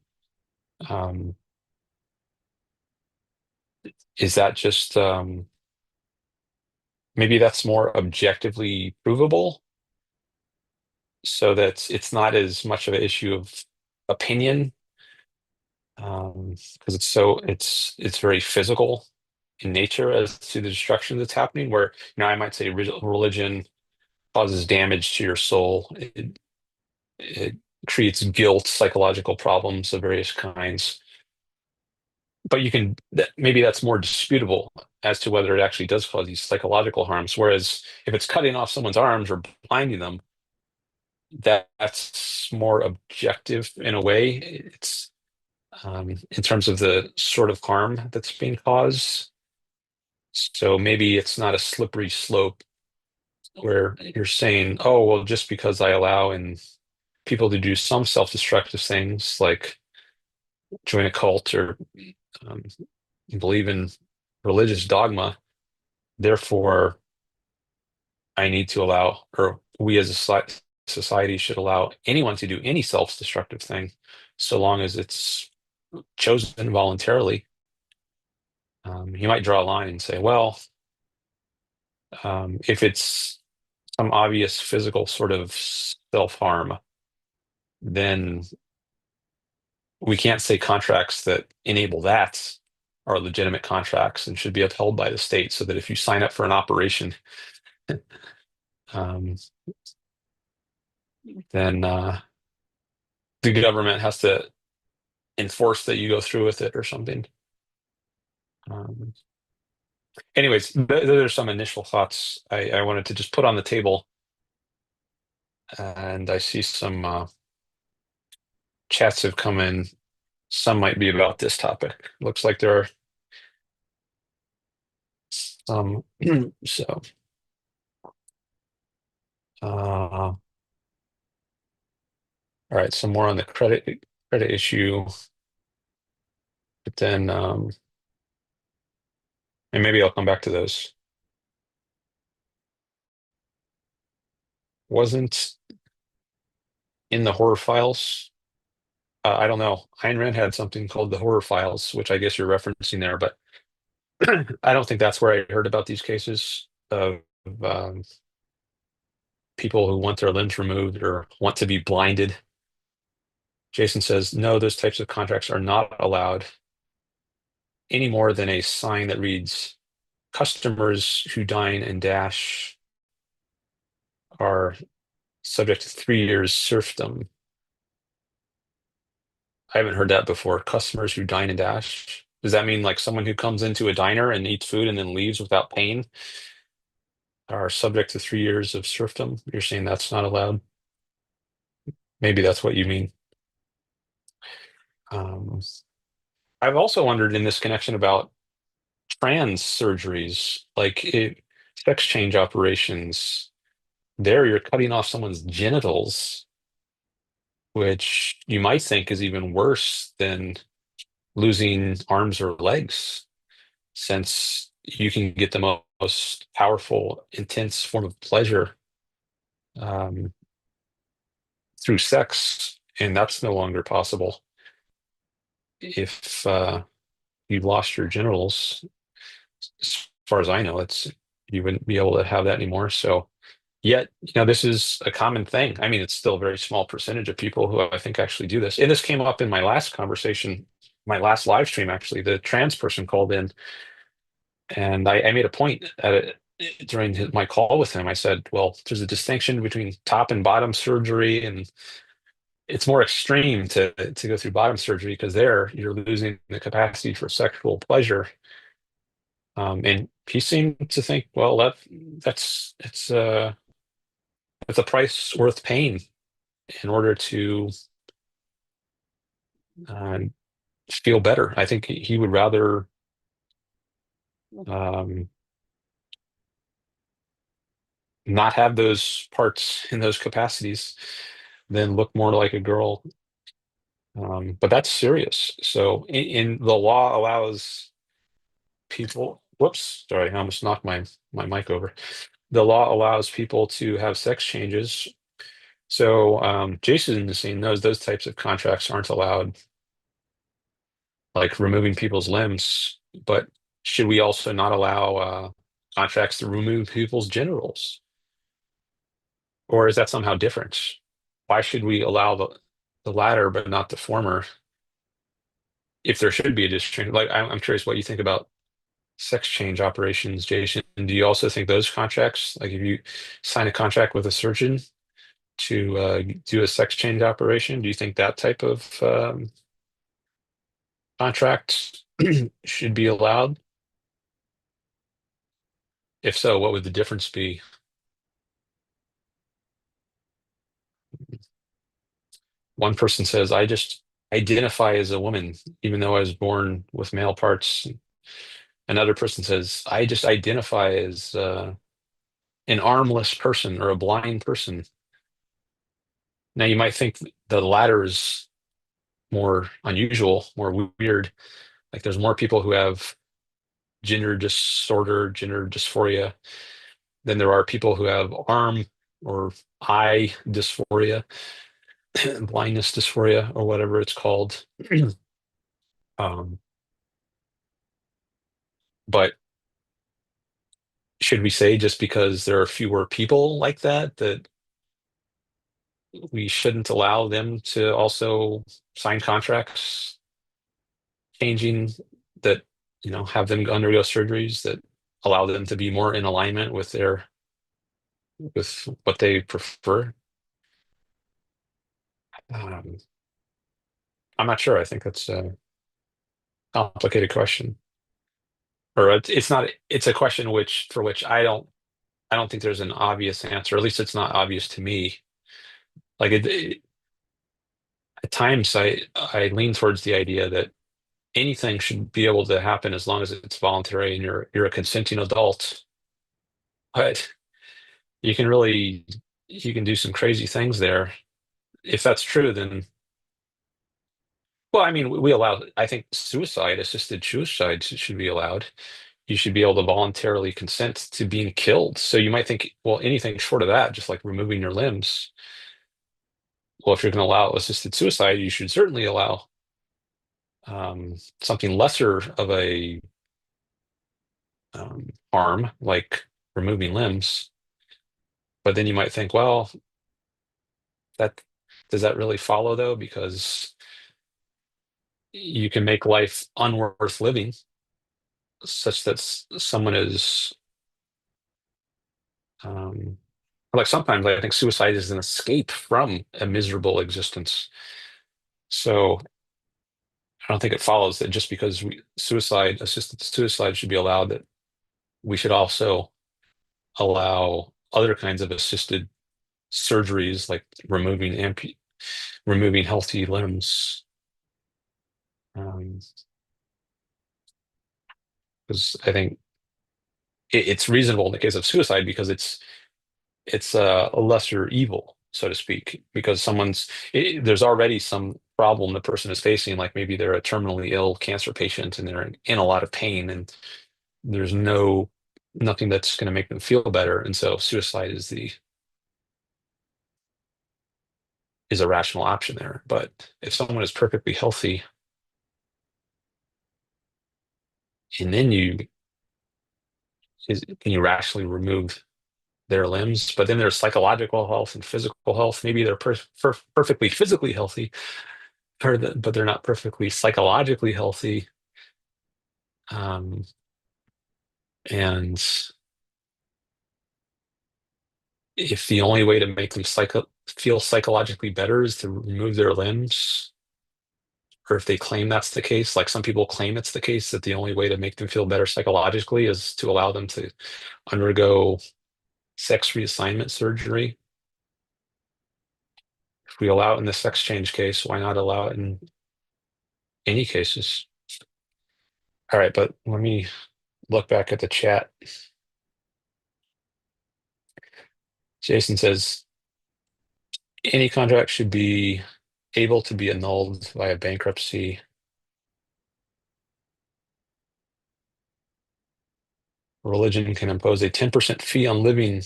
Um, is that just maybe that's more objectively provable, so that it's not as much of an issue of opinion, because it's very physical in nature as to the destruction that's happening. Where I might say religion causes damage to your soul. It creates guilt, psychological problems of various kinds. But maybe that's more disputable as to whether it actually does cause these psychological harms. Whereas if it's cutting off someone's arms or blinding them, that's more objective in a way. It's in terms of the sort of harm that's being caused. So maybe it's not a slippery slope where you're saying, oh, well, just because I allow in people to do some self-destructive things like join a cult or um, believe in religious dogma, therefore I need to allow, or we as a society should allow anyone to do any self-destructive thing, so long as it's chosen voluntarily. You might draw a line and say, well, if it's some obvious physical sort of self-harm, then we can't say contracts that enable that are legitimate contracts and should be upheld by the state, so that if you sign up for an operation, um, then the government has to enforce that you go through with it or something. Um, Anyways, those are some initial thoughts I wanted to just put on the table. And I see some chats have come in. Some might be about this topic. Looks like there are some. So, all right, some more on the credit issue. But then, and maybe I'll come back to those. Wasn't in the horror files. I don't know. Ayn Rand had something called the horror files, which I guess you're referencing there, but I don't think that's where I heard about these cases of um, people who want their limbs removed or want to be blinded. Jason says, no, those types of contracts are not allowed any more than a sign that reads, customers who dine and dash are subject to 3 years serfdom. I haven't heard that before. Customers who dine and dash. Does that mean like someone who comes into a diner and eats food and then leaves without paying are subject to 3 years of serfdom? You're saying that's not allowed? Maybe that's what you mean. I've also wondered in this connection about trans surgeries, like sex change operations. There, you're cutting off someone's genitals, which you might think is even worse than losing arms or legs, since you can get the most powerful, intense form of pleasure um, through sex, and that's no longer possible if you've lost your genitals. As far as I know, you wouldn't be able to have that anymore. So, yet, this is a common thing. I mean, it's still a very small percentage of people who I think actually do this. And this came up in my last conversation, my last live stream, actually. The trans person called in, and I made a point at it during my call with him. I said, well, there's a distinction between top and bottom surgery, and it's more extreme to go through bottom surgery because there you're losing the capacity for sexual pleasure. And he seemed to think, well, that's a price worth paying in order to uh, feel better. I think he would rather not have those parts in those capacities than look more like a girl. But that's serious. So in the law allows people, whoops, sorry, I almost knocked my mic over. The law allows people to have sex changes. So Jason is saying those types of contracts aren't allowed, like removing people's limbs. But should we also not allow contracts to remove people's genitals? Or is that somehow different? Why should we allow the latter but not the former? If there should be a distinction, like I'm curious what you think about sex change operations, Jason. Do you also think those contracts, like if you sign a contract with a surgeon, to do a sex change operation? Do you think that type of contract should be allowed? If so, what would the difference be? One person says, I just identify as a woman, even though I was born with male parts. Another person says, I just identify as an armless person or a blind person. Now, you might think the latter is more unusual, more weird. Like there's more people who have gender disorder, gender dysphoria, than there are people who have arm or eye dysphoria, blindness dysphoria, or whatever it's called. Um, but should we say just because there are fewer people like that, that we shouldn't allow them to also sign contracts changing that, have them undergo surgeries that allow them to be more in alignment with with what they prefer? Um, I'm not sure. I think that's a complicated question. Or it's not, it's a question for which I don't think there's an obvious answer. At least it's not obvious to me. Like at times I lean towards the idea that anything should be able to happen as long as it's voluntary and you're a consenting adult. But you can really you can do some crazy things there. If that's true, then well, I mean, we allow, I think suicide, assisted suicide should be allowed. You should be able to voluntarily consent to being killed. So you might think, well, anything short of that, just like removing your limbs. Well, if you're going to allow assisted suicide, you should certainly allow something lesser of a harm, like removing limbs. But then you might think, well, that does that really follow though? Because you can make life unworth living, such that someone is like sometimes I think suicide is an escape from a miserable existence. So I don't think it follows that just because assisted suicide should be allowed, that we should also allow other kinds of assisted surgeries like removing healthy limbs. Because I think it's reasonable in the case of suicide because it's a lesser evil, so to speak, because there's already some problem the person is facing, like maybe they're a terminally ill cancer patient and they're in a lot of pain, and there's nothing that's going to make them feel better, and so suicide is a rational option there. But if someone is perfectly healthy and then can you rationally remove their limbs? But then there's psychological health and physical health. Maybe they're perfectly physically healthy, but they're not perfectly psychologically healthy. And if the only way to make them feel psychologically better is to remove their limbs, or if they claim that's the case, like some people claim it's the case that the only way to make them feel better psychologically is to allow them to undergo sex reassignment surgery. If we allow it in the sex change case, why not allow it in any cases? All right, but let me look back at the chat. Jason says, any contract should be able to be annulled via bankruptcy. Religion can impose a 10% fee on living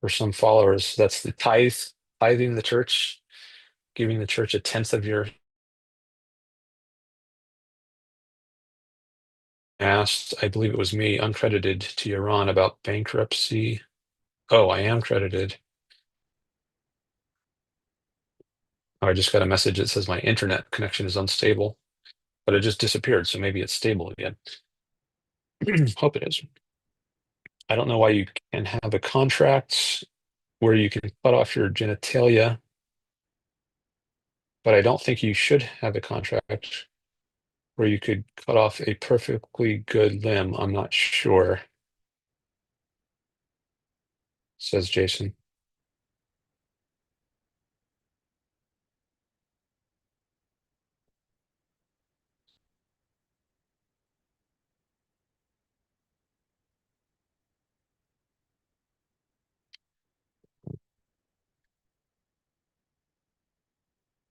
for some followers. That's the tithing the church, giving the church a tenth of your. Asked, I believe it was me, uncredited, to Yaron about bankruptcy. Oh, I am credited. Oh, I just got a message that says my internet connection is unstable, but it just disappeared, so maybe it's stable again. Hope it is. I don't know why you can have a contract where you can cut off your genitalia, but I don't think you should have a contract where you could cut off a perfectly good limb. I'm not sure, says Jason.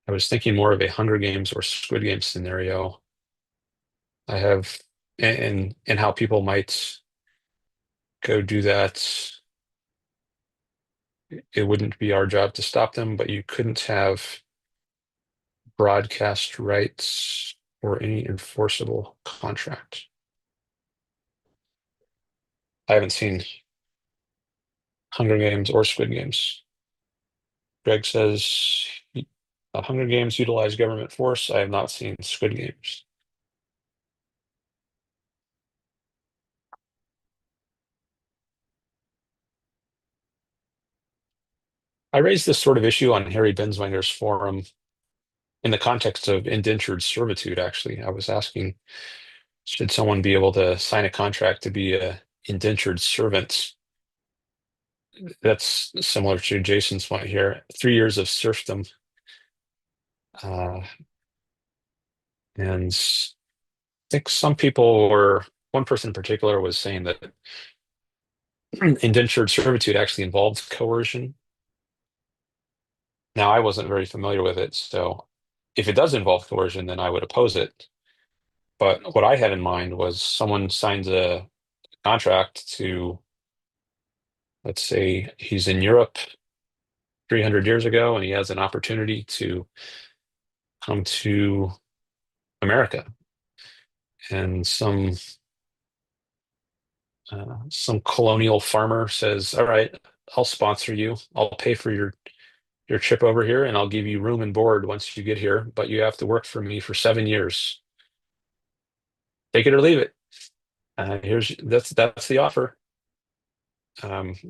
I was thinking more of a Hunger Games or Squid Game scenario. I have, and how people might go do that. It wouldn't be our job to stop them, but you couldn't have broadcast rights or any enforceable contract. I haven't seen Hunger Games or Squid Games. Greg says Hunger Games utilize government force. I have not seen Squid Games. I raised this sort of issue on Harry Benswanger's forum in the context of indentured servitude, actually. I was asking, should someone be able to sign a contract to be a indentured servant? That's similar to Jason's point here. 3 years of serfdom. Uh, and I think some people were, one person in particular was saying that indentured servitude actually involves coercion. Now, I wasn't very familiar with it, so if it does involve coercion, then I would oppose it. But what I had in mind was someone signs a contract to, let's say he's in Europe 300 years ago and he has an opportunity to come to America. And some colonial farmer says, "All right, I'll sponsor you. I'll pay for your trip over here, and I'll give you room and board once you get here. But you have to work for me for 7 years. Take it or leave it. That's the offer."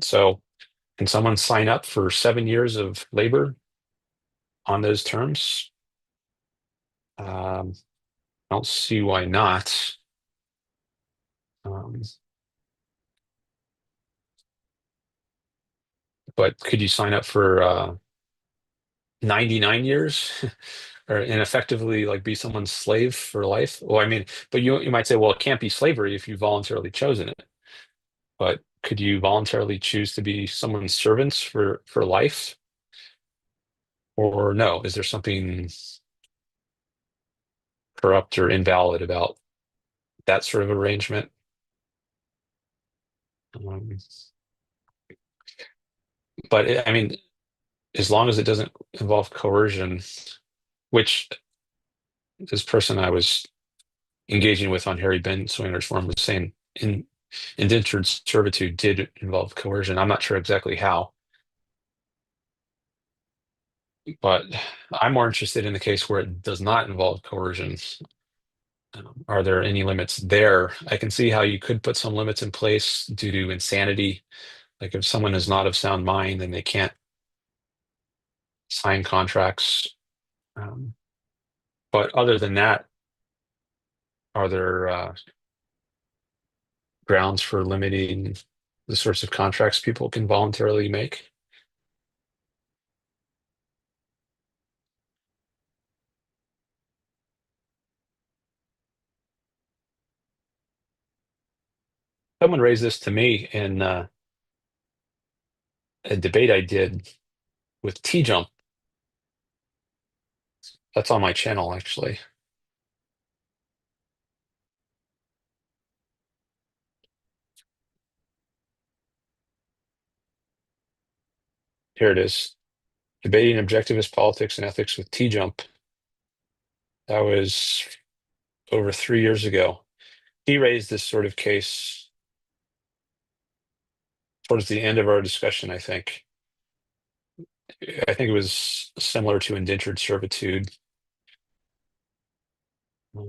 So can someone sign up for 7 years of labor on those terms? I don't see why not. Um, but could you sign up for 99 years or and effectively like be someone's slave for life? Well, I mean, but you might say, well, it can't be slavery if you voluntarily chosen it. But could you voluntarily choose to be someone's servants for life? Or no? Is there something corrupt or invalid about that sort of arrangement? Um, but I mean, as long as it doesn't involve coercion, which this person I was engaging with on Harry Benswanger's forum was saying in indentured servitude did involve coercion. I'm not sure exactly how, but I'm more interested in the case where it does not involve coercion. Are there any limits there? I can see how you could put some limits in place due to insanity. Like if someone is not of sound mind, then they can't sign contracts. Um, but other than that, are there grounds for limiting the sorts of contracts people can voluntarily make? Someone raised this to me in a debate I did with T-Jump. That's on my channel, actually. Here it is. Debating objectivist politics and ethics with T-Jump. That was over 3 years ago. He raised this sort of case towards the end of our discussion, I think. I think it was similar to indentured servitude. I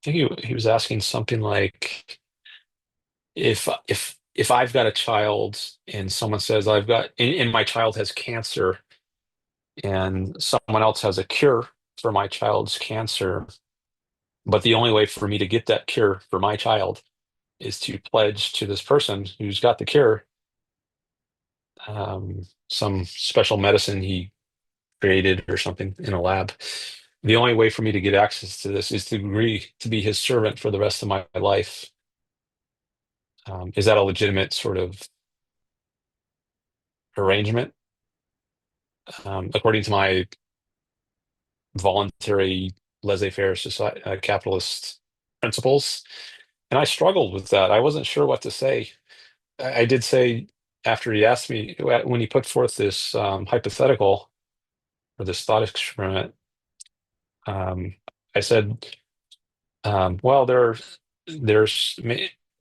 think he was asking something like, if if I've got a child and someone says and my child has cancer and someone else has a cure for my child's cancer, but the only way for me to get that cure for my child is to pledge to this person who's got the cure some special medicine he created or something in a lab. The only way for me to get access to this is to agree to be his servant for the rest of my life. Is that a legitimate sort of arrangement? According to my voluntary laissez-faire society, capitalist principles. And I struggled with that. I wasn't sure what to say. I did say, after he asked me, when he put forth this hypothetical or this thought experiment, I said, well, there's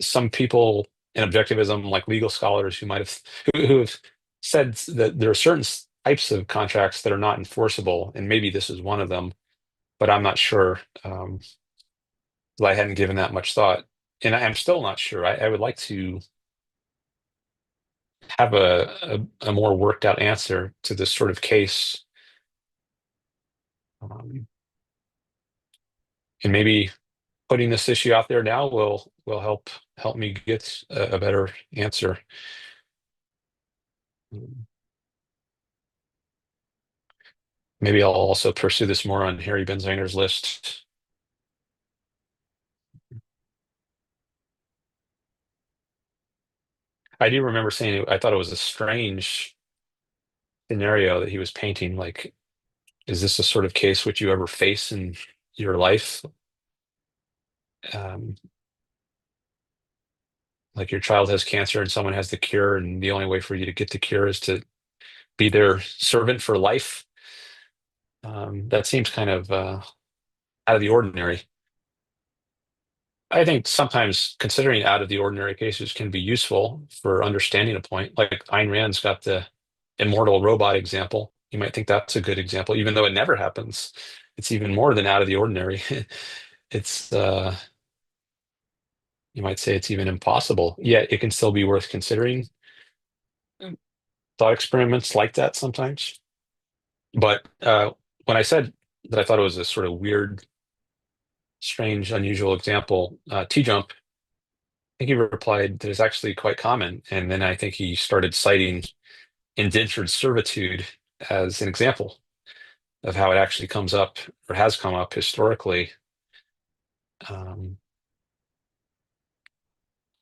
some people in objectivism, like legal scholars, who have said that there are certain types of contracts that are not enforceable, and maybe this is one of them, but I'm not sure. I hadn't given that much thought, and I'm still not sure. I would like to have a more worked out answer to this sort of case, and maybe putting this issue out there now will help me get a better answer. Maybe I'll also pursue this more on Harry Benzinger's list. I do remember saying I thought it was a strange scenario that he was painting. Like, is this a sort of case which you ever face in your life? Like your child has cancer and someone has the cure, and the only way for you to get the cure is to be their servant for life. That seems kind of out of the ordinary. I think sometimes considering out of the ordinary cases can be useful for understanding a point. Like Ayn Rand's got the immortal robot example. You might think that's a good example, even though it never happens. It's even more than out of the ordinary. It's you might say it's even impossible, yet it can still be worth considering. Thought experiments like that sometimes. But when I said that I thought it was a sort of weird, strange, unusual example, T-Jump, I think he replied that it's actually quite common. And then I think he started citing indentured servitude as an example of how it actually comes up or has come up historically.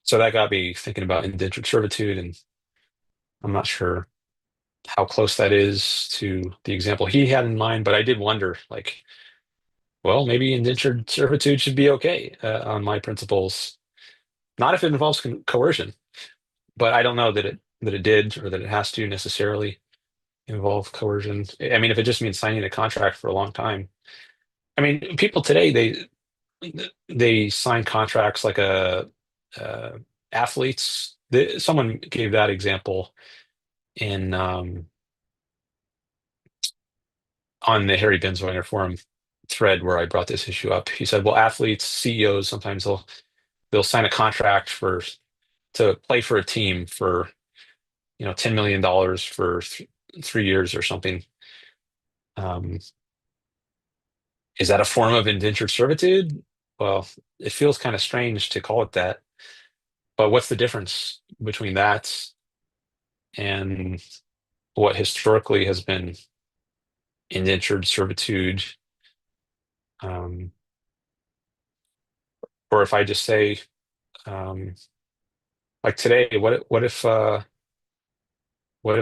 So that got me thinking about indentured servitude, and I'm not sure how close that is to the example he had in mind, but I did wonder, like, well, maybe indentured servitude should be okay on my principles. Not if it involves coercion, but I don't know that it did or that it has to necessarily involve coercion. I mean, if it just means signing a contract for a long time. I mean, people today they sign contracts like uh, athletes. Someone gave that example in on the Harry Benzwinger forum thread where I brought this issue up. He said, "Well, athletes, CEOs, sometimes they'll sign a contract to play for a team for $10 million for 3 years or something. Is that a form of indentured servitude? Well, it feels kind of strange to call it that. But what's the difference between that and what historically has been indentured servitude? Or if I just say, like today, what if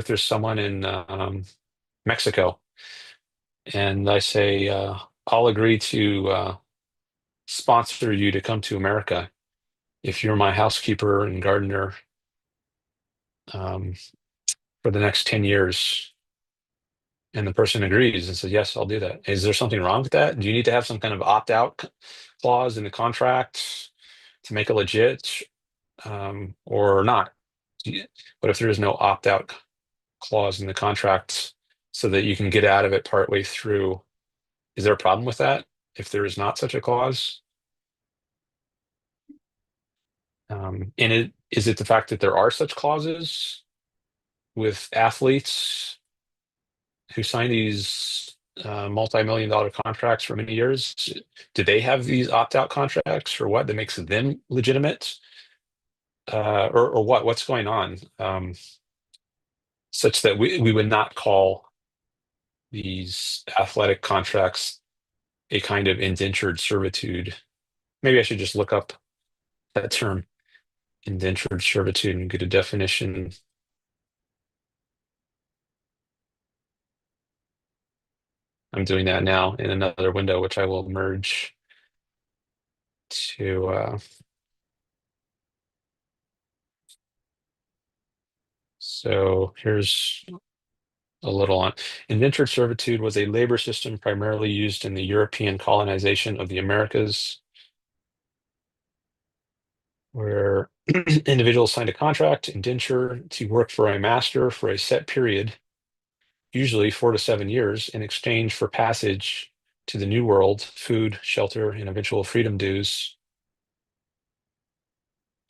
there's someone in Mexico and I say, I'll agree to sponsor you to come to America if you're my housekeeper and gardener for the next 10 years. And the person agrees and says, yes, I'll do that. Is there something wrong with that? Do you need to have some kind of opt-out clause in the contract to make it legit, or not? What if there is no opt-out clause in the contract so that you can get out of it partway through? Is there a problem with that if there is not such a clause? And Is it the fact that there are such clauses with athletes who sign these multi-million dollar contracts for many years? Do they have these opt-out contracts or what that makes them legitimate? Or what? What's going on? Such that we would not call these athletic contracts a kind of indentured servitude. Maybe I should just look up that term, indentured servitude, and get a definition. I'm doing that now in another window, which I will merge to. So here's a little on. Indentured servitude was a labor system primarily used in the European colonization of the Americas, where individuals signed a contract, indenture, to work for a master for a set period, usually 4 to 7 years, in exchange for passage to the New World, food, shelter, and eventual freedom dues.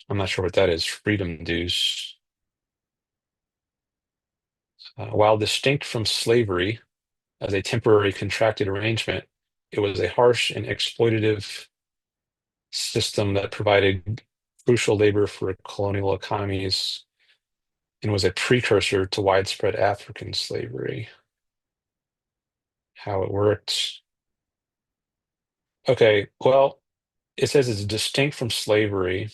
I'm not sure what that is, freedom dues. While distinct from slavery as a temporary contracted arrangement, it was a harsh and exploitative system that provided crucial labor for colonial economies and was a precursor to widespread African slavery. How it worked. Okay, well, it says it's distinct from slavery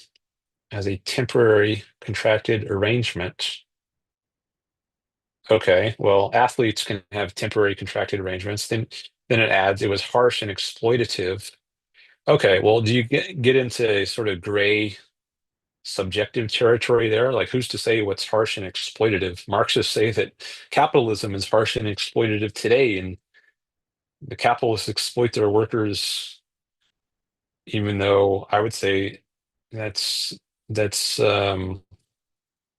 as a temporary contracted arrangement. Okay, well, athletes can have temporary contracted arrangements. Then it adds it was harsh and exploitative. Okay, well, do you get into sort of gray subjective territory there? Like, who's to say what's harsh and exploitative? Marxists say that capitalism is harsh and exploitative today, and the capitalists exploit their workers, even though I would say that's a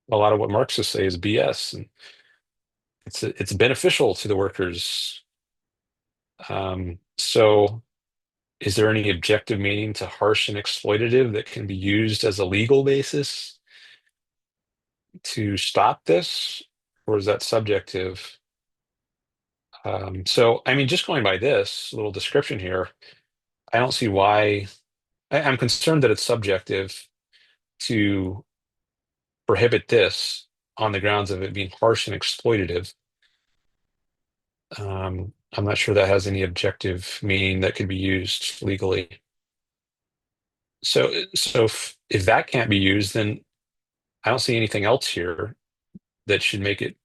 lot of what Marxists say is BS, and it's beneficial to the workers. So is there any objective meaning to harsh and exploitative that can be used as a legal basis to stop this, or is that subjective? So, I mean, just going by this little description here, I don't see why. I'm concerned that it's subjective to prohibit this on the grounds of it being harsh and exploitative. I'm not sure that has any objective meaning that could be used legally. So if that can't be used, then I don't see anything else here that should make it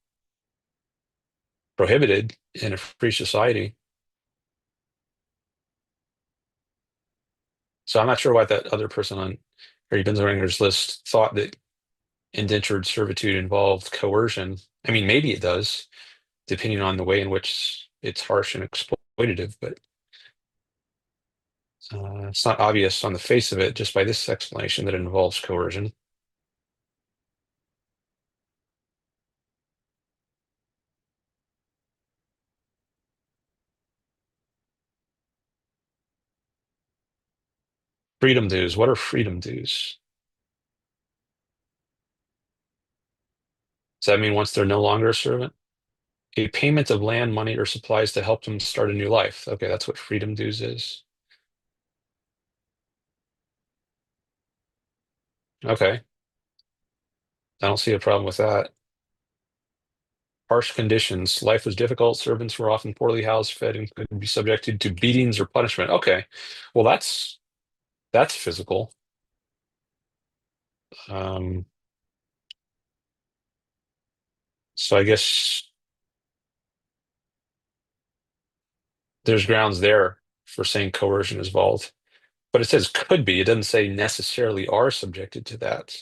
prohibited in a free society. So I'm not sure why that other person on Harry Benzeringer's list thought that indentured servitude involved coercion. I mean, maybe it does, depending on the way in which it's harsh and exploitative, but it's not obvious on the face of it just by this explanation that it involves coercion. Freedom dues. What are freedom dues? Does that mean once they're no longer a servant? A payment of land, money, or supplies to help them start a new life. Okay, that's what freedom dues is. Okay, I don't see a problem with that. Harsh conditions. Life was difficult. Servants were often poorly housed, fed, and could be subjected to beatings or punishment. Okay, well that's physical. Um, so I guess there's grounds there for saying coercion is involved, but it says could be. It doesn't say necessarily are subjected to that.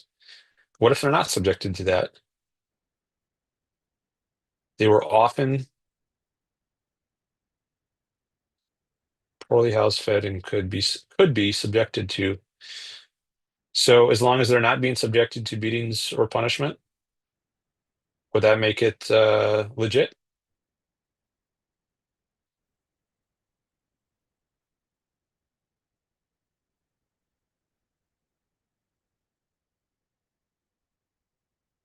What if they're not subjected to that? They were often poorly housed, fed, and could be subjected to. So as long as they're not being subjected to beatings or punishment, would that make it legit?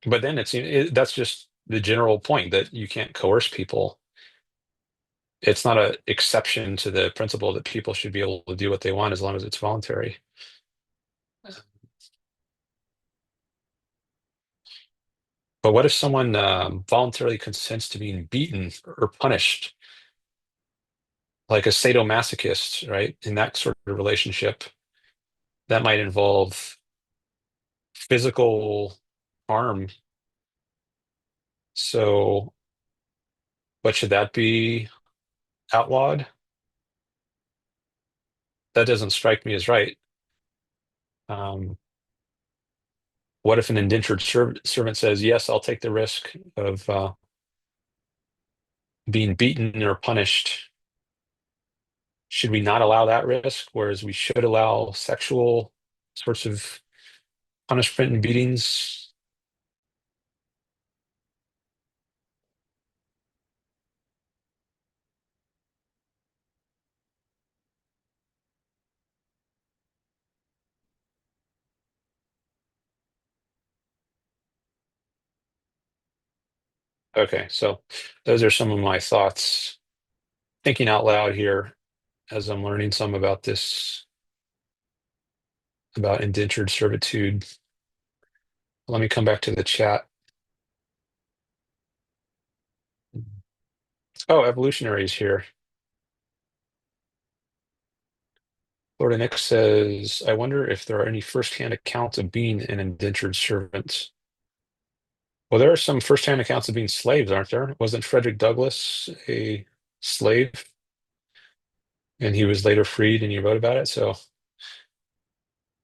But then that's just the general point that you can't coerce people. It's not an exception to the principle that people should be able to do what they want as long as it's voluntary. But what if someone voluntarily consents to being beaten or punished, like a sadomasochist, right? In that sort of relationship, that might involve physical harm. So, but should that be outlawed? That doesn't strike me as right. Um, what if an indentured servant says, "Yes, I'll take the risk of being beaten or punished"? Should we not allow that risk, whereas we should allow sexual sorts of punishment and beatings? Okay, so those are some of my thoughts, thinking out loud here as I'm learning some about this, about indentured servitude. Let me come back to the chat. Oh, evolutionaries here. Florida Nick says, I wonder if there are any firsthand accounts of being an indentured servant. Well, there are some firsthand accounts of being slaves, aren't there? Wasn't Frederick Douglass a slave? And he was later freed and he wrote about it. So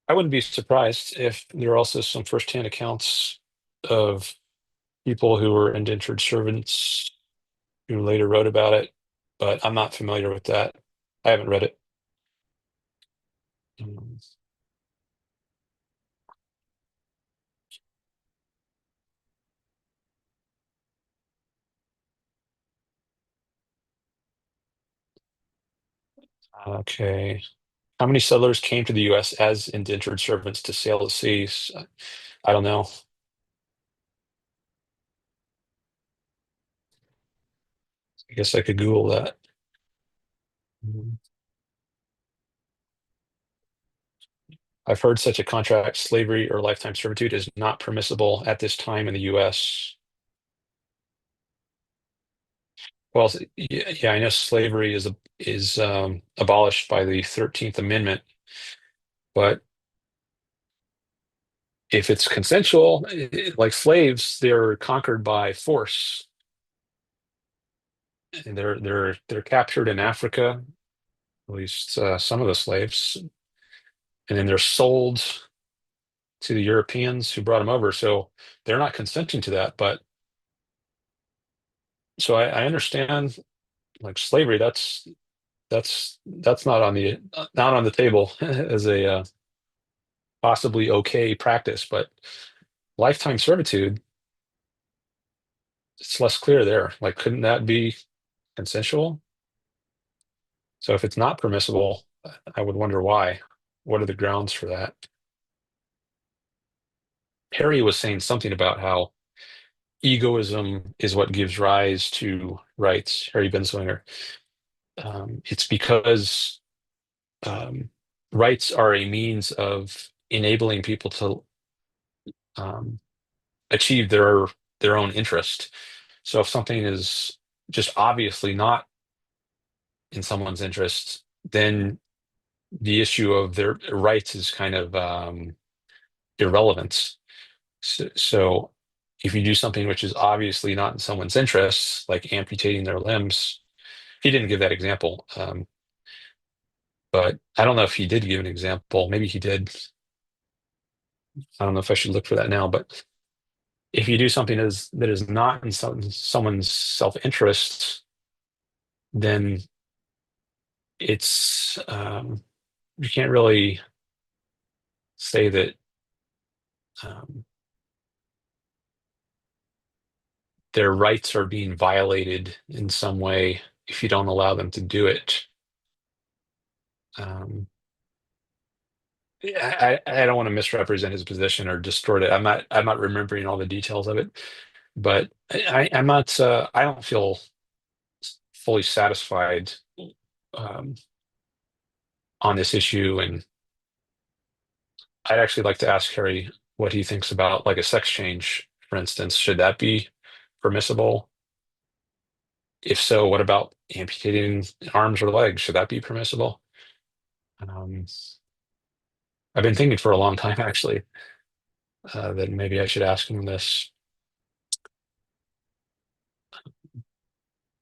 I wouldn't be surprised if there are also some firsthand accounts of people who were indentured servants who later wrote about it, but I'm not familiar with that. I haven't read it. Um, Okay. How many settlers came to the US as indentured servants to sail the seas? I don't know. I guess I could Google that. I've heard such a contract, slavery or lifetime servitude, is not permissible at this time in the US. Well, yeah, I know slavery is abolished by the 13th Amendment, but if it's consensual, like slaves, they're conquered by force. And they're captured in Africa, at least some of the slaves, and then they're sold to the Europeans who brought them over. So they're not consenting to that. But so I understand, like slavery, that's not on the table as a possibly okay practice. But lifetime servitude, it's less clear there. Like, couldn't that be consensual? So if it's not permissible, I would wonder why. What are the grounds for that? Harry was saying something about how egoism is what gives rise to rights. Harry Benslinger. It's because um, rights are a means of enabling people to um, achieve their own interest. So if something is just obviously not in someone's interest, then the issue of their rights is kind of irrelevant. So if you do something which is obviously not in someone's interests, like amputating their limbs, he didn't give that example, but I don't know if he did give an example. Maybe he did. I don't know if I should look for that now, but if you do something that is not in someone's self-interest, then it's you can't really say that um, their rights are being violated in some way if you don't allow them to do it. Um, I don't want to misrepresent his position or distort it. I'm not remembering all the details of it, but I'm not I don't feel fully satisfied um, on this issue, and I'd actually like to ask Harry what he thinks about like a sex change, for instance. Should that be permissible? If so, what about amputating arms or legs? Should that be permissible? Um, I've been thinking for a long time actually that maybe I should ask him this.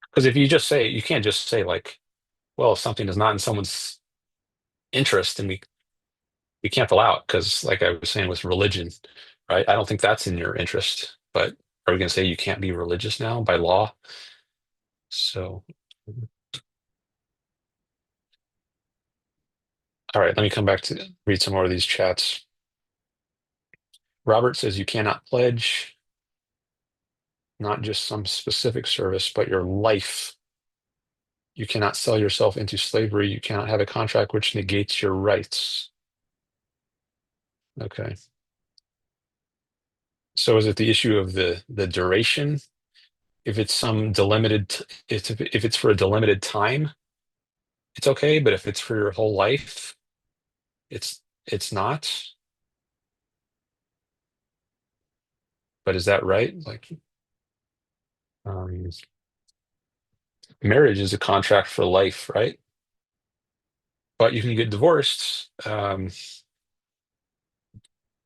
Because if you just say, you can't just say like, well, if something is not in someone's interest, and we can't allow it because, like I was saying with religion, right? I don't think that's in your interest. But are we going to say you can't be religious now by law? So, all right, let me come back to read some more of these chats. Robert says you cannot pledge not just some specific service, but your life. You cannot sell yourself into slavery. You cannot have a contract which negates your rights. Okay. So is it the issue of the duration? If it's some delimited, if it's for a delimited time, it's okay. But if it's for your whole life, it's not. But is that right? Like, um, marriage is a contract for life, right? But you can get divorced.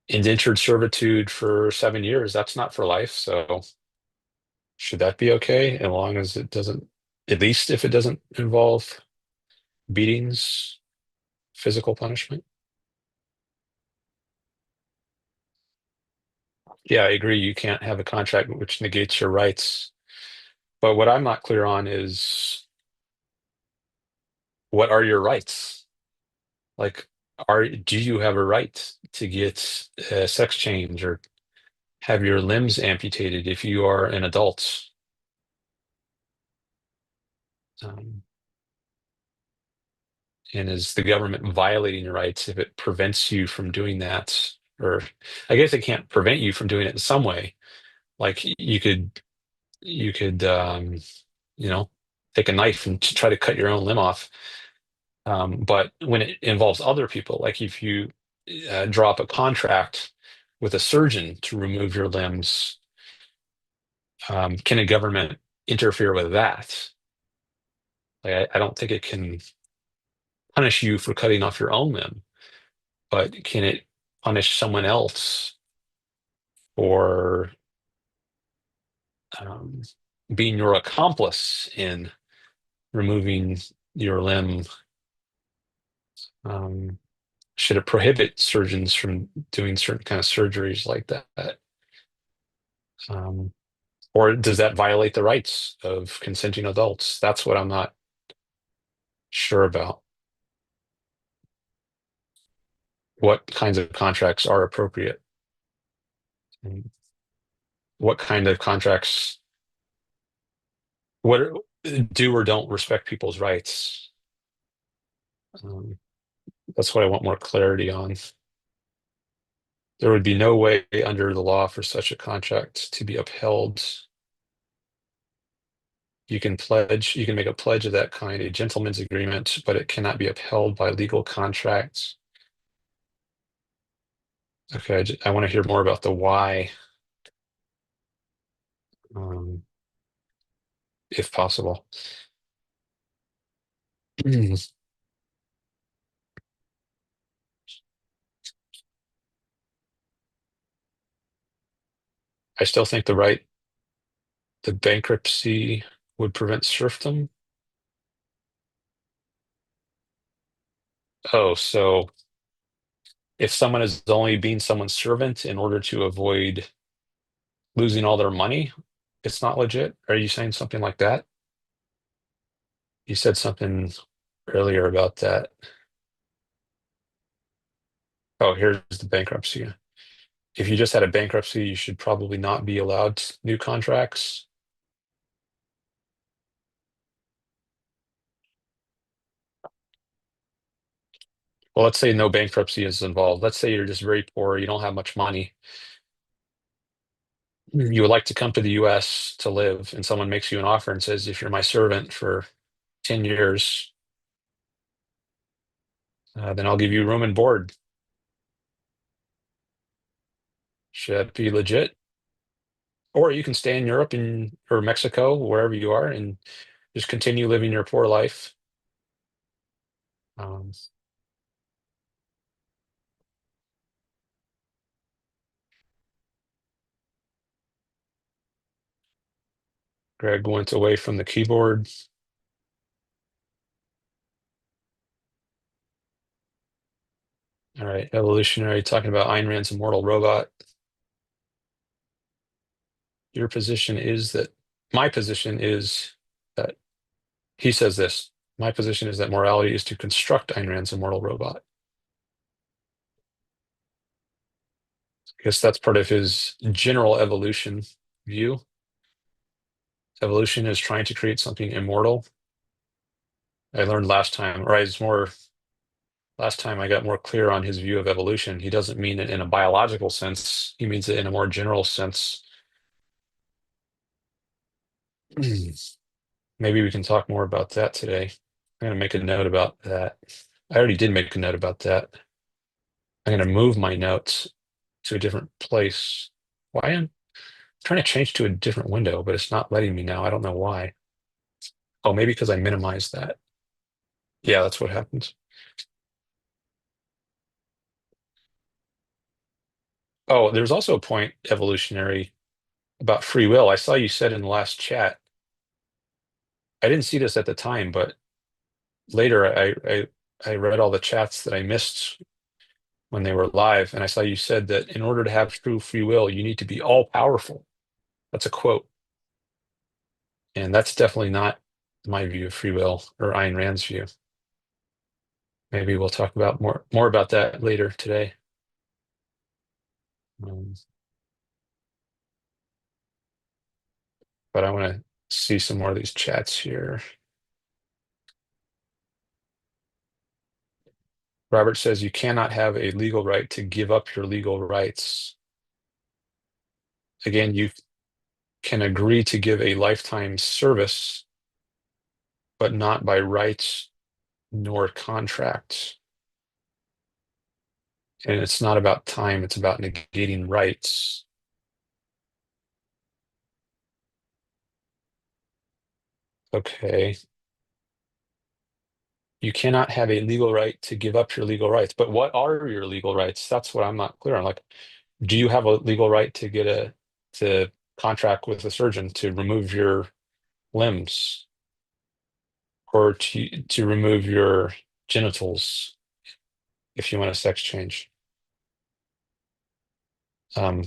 Indentured servitude for 7 years, that's not for life. So should that be okay as long as it doesn't, at least if it doesn't involve beatings, physical punishment? Yeah, I agree. You can't have a contract which negates your rights. But what I'm not clear on is what are your rights? Like, do you have a right to get a sex change or have your limbs amputated if you are an adult? Um, and is the government violating your rights if it prevents you from doing that? Or I guess it can't prevent you from doing it in some way. Like you could take a knife and try to cut your own limb off. But when it involves other people, like if you draw up a contract with a surgeon to remove your limbs, can a government interfere with that? Like, I don't think it can punish you for cutting off your own limb, but can it punish someone else for um, being your accomplice in removing your limb? Um, should it prohibit surgeons from doing certain kind of surgeries like that? Um, or does that violate the rights of consenting adults? That's what I'm not sure about. What kinds of contracts are appropriate? And what kind of contracts, what do or don't respect people's rights? Um, that's what I want more clarity on. There would be no way under the law for such a contract to be upheld. You can make a pledge of that kind, a gentleman's agreement, but it cannot be upheld by legal contracts. Okay, I want to hear more about the why, if possible. I still think the bankruptcy would prevent serfdom. Oh, so if someone is only being someone's servant in order to avoid losing all their money, it's not legit? Are you saying something like that? You said something earlier about that. Oh, here's the bankruptcy. If you just had a bankruptcy, you should probably not be allowed new contracts. Well, let's say no bankruptcy is involved. Let's say you're just very poor, you don't have much money. You would like to come to the US to live, and someone makes you an offer and says, if you're my servant for 10 years, then I'll give you room and board. Should that be legit? Or you can stay in Europe or Mexico, wherever you are, and just continue living your poor life. Um, Greg went away from the keyboard. All right, evolutionary, talking about Ayn Rand's immortal robot. Your position is that, my position is that, he says this, my position is that morality is to construct Ayn Rand's immortal robot. I guess that's part of his general evolution view. Evolution is trying to create something immortal. I learned last time, or last time I got more clear on his view of evolution. He doesn't mean it in a biological sense. He means it in a more general sense. Maybe we can talk more about that today. I'm going to make a note about that. I already did make a note about that. I'm going to move my notes to a different place. Why am I trying to change to a different window, but it's not letting me now. I don't know why. Oh, maybe because I minimized that. Yeah, that's what happens. Oh, there's also a point, evolutionary, about free will. I saw you said in the last chat. I didn't see this at the time, but later I read all the chats that I missed when they were live, and I saw you said that in order to have true free will, you need to be all powerful. That's a quote. And that's definitely not my view of free will or Ayn Rand's view. Maybe we'll talk about more about that later today. But I want to see some more of these chats here. Robert says you cannot have a legal right to give up your legal rights. Again, you can agree to give a lifetime service, but not by rights nor contract. And it's not about time, it's about negating rights. Okay. You cannot have a legal right to give up your legal rights. But what are your legal rights? That's what I'm not clear on. Like, do you have a legal right to contract with a surgeon to remove your limbs or to remove your genitals if you want a sex change? Um,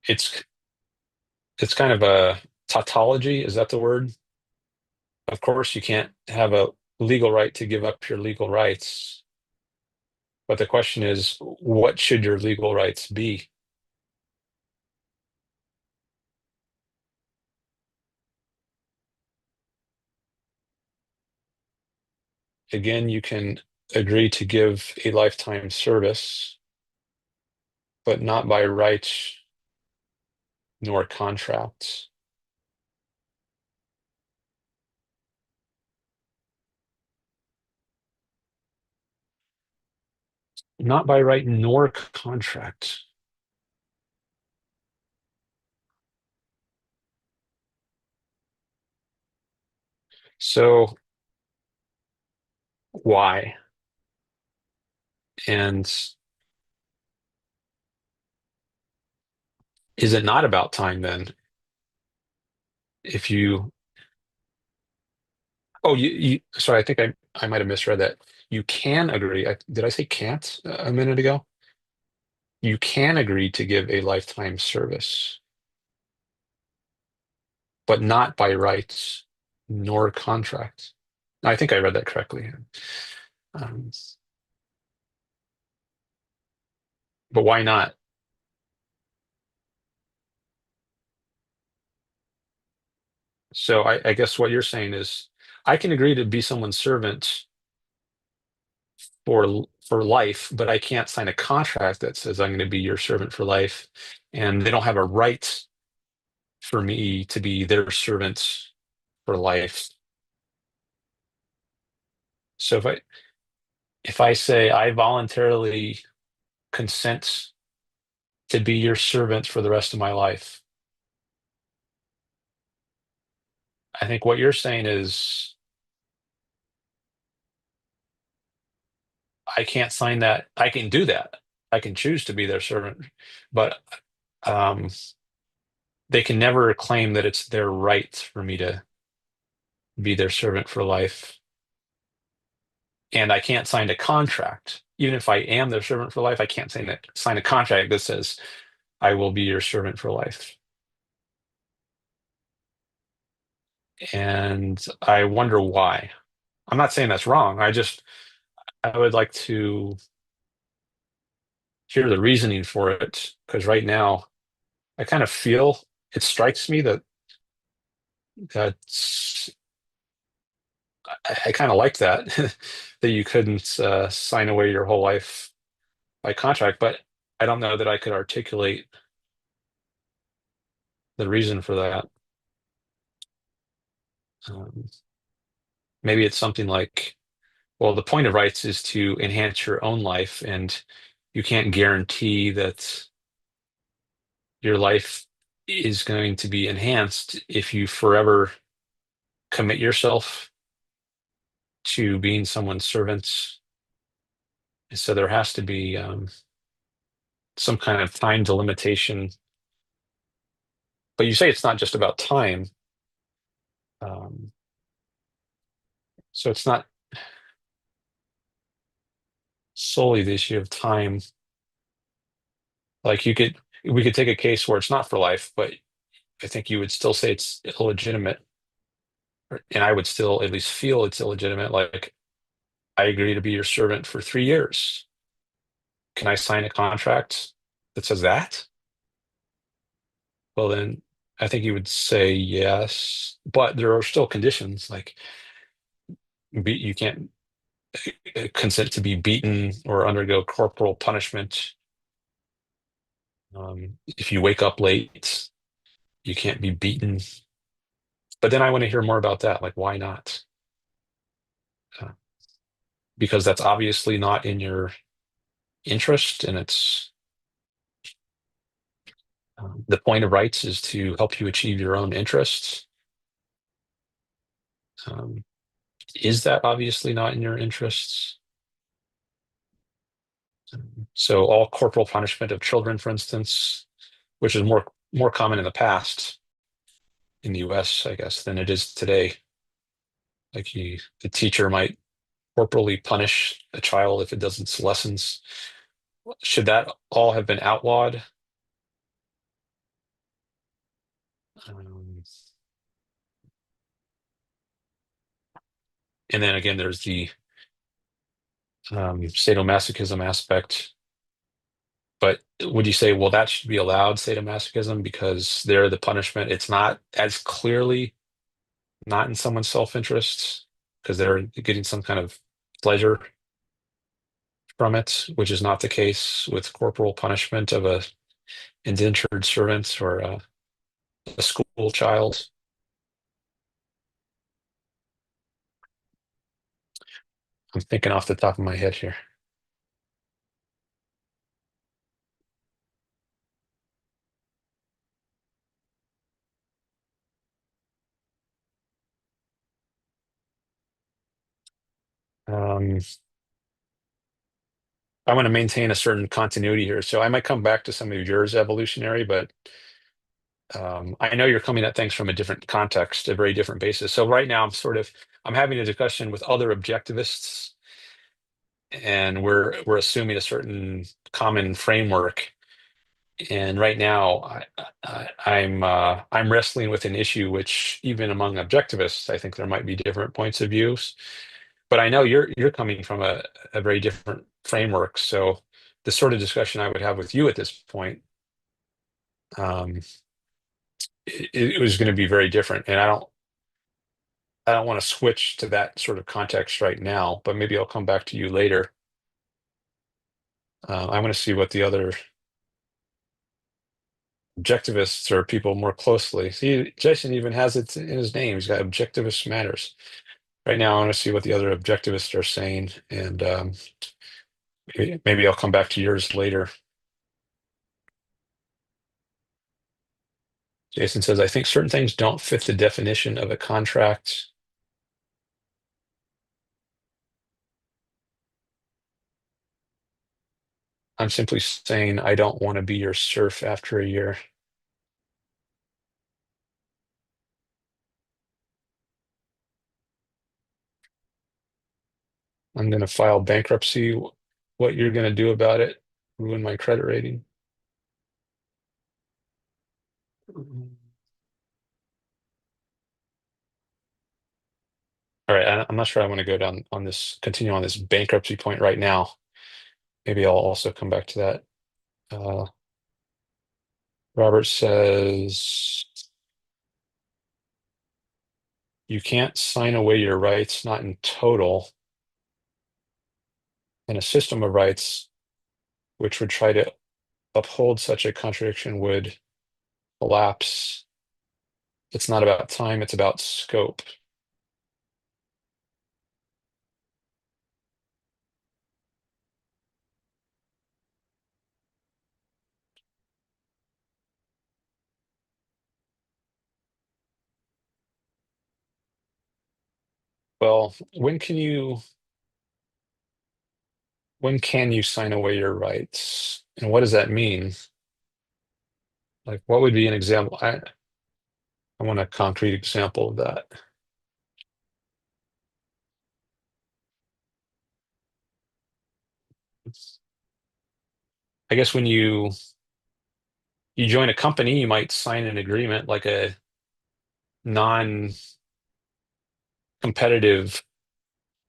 it's it's kind of a tautology. Is that the word? Of course, you can't have a legal right to give up your legal rights. But the question is, what should your legal rights be? Again, you can agree to give a lifetime service, but not by rights nor contracts. Not by right nor contract. So why? And is it not about time then? If you, oh, sorry, I think I might have misread that. You can agree. Did I say can't a minute ago? You can agree to give a lifetime service, but not by rights nor contracts. I think I read that correctly. Um, but why not? So I guess what you're saying is I can agree to be someone's servant for life, but I can't sign a contract that says I'm going to be your servant for life, and they don't have a right for me to be their servant for life. So if I say I voluntarily consent to be your servant for the rest of my life, I think what you're saying is I can't sign that. I can do that. I can choose to be their servant, but um, they can never claim that it's their right for me to be their servant for life. And I can't sign a contract. Even if I am their servant for life, I can't sign a contract that says I will be your servant for life. And I wonder why. I'm not saying that's wrong. I would like to hear the reasoning for it, because right now I kind of feel it strikes me that's I kind of like that that you couldn't sign away your whole life by contract, but I don't know that I could articulate the reason for that. Um, Maybe it's something like, well, the point of rights is to enhance your own life, and you can't guarantee that your life is going to be enhanced if you forever commit yourself to being someone's servant. So there has to be some kind of time delimitation. But you say it's not just about time. Um, so it's not solely the issue of time. Like we could take a case where it's not for life, but I think you would still say it's illegitimate, and I would still at least feel it's illegitimate. Like, I agree to be your servant for 3 years. Can I sign a contract that says that? Well, then I think you would say yes, but there are still conditions like you can't consent to be beaten or undergo corporal punishment. If you wake up late, you can't be beaten. But then I want to hear more about that. Like, why not? Uh, because that's obviously not in your interest, and it's the point of rights is to help you achieve your own interests. Um, is that obviously not in your interests? So all corporal punishment of children, for instance, which is more common in the past in the US, I guess, than it is today. Like the teacher might corporally punish a child if it does its lessons. Should that all have been outlawed? Um, and then again, there's the sadomasochism aspect. But would you say, well, that should be allowed, sadomasochism, because there the punishment, it's not as clearly not in someone's self-interest because they're getting some kind of pleasure from it, which is not the case with corporal punishment of a indentured servant or a school child. I'm thinking off the top of my head here. Um, I want to maintain a certain continuity here, so I might come back to some of yours evolutionary, but I know you're coming at things from a different context, a very different basis. So right now, I'm having a discussion with other objectivists, and we're assuming a certain common framework. And right now, I'm wrestling with an issue which, even among objectivists, I think there might be different points of views. But I know you're coming from a very different framework. So the sort of discussion I would have with you at this point, um, it was going to be very different. And I don't want to switch to that sort of context right now, but maybe I'll come back to you later. I want to see what the other objectivists or people more closely. See, Jason even has it in his name. He's got objectivist matters. Right now, I want to see what the other objectivists are saying, and maybe I'll come back to yours later. Jason says, I think certain things don't fit the definition of a contract. I'm simply saying I don't want to be your serf after a year. I'm going to file bankruptcy. What you're going to do about it? Ruin my credit rating. All right, I'm not sure I want to go down on this, continue on this bankruptcy point right now. Maybe I'll also come back to that. Robert says, you can't sign away your rights, not in total, and a system of rights which would try to uphold such a contradiction would collapse. It's not about time, it's about scope. Well, when can you sign away your rights? And what does that mean? Like, what would be an example? I want a concrete example of that. I guess when you join a company, you might sign an agreement like a non-competitive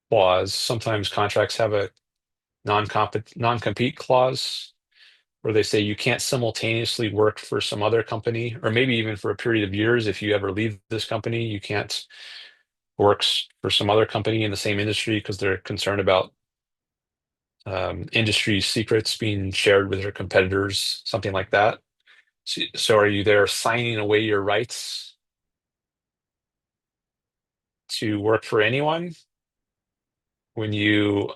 clause. Sometimes contracts have a non-compete clause where they say you can't simultaneously work for some other company, or maybe even for a period of years. If you ever leave this company, you can't work for some other company in the same industry because they're concerned about industry secrets being shared with their competitors, something like that. So are you there signing away your rights to work for anyone when you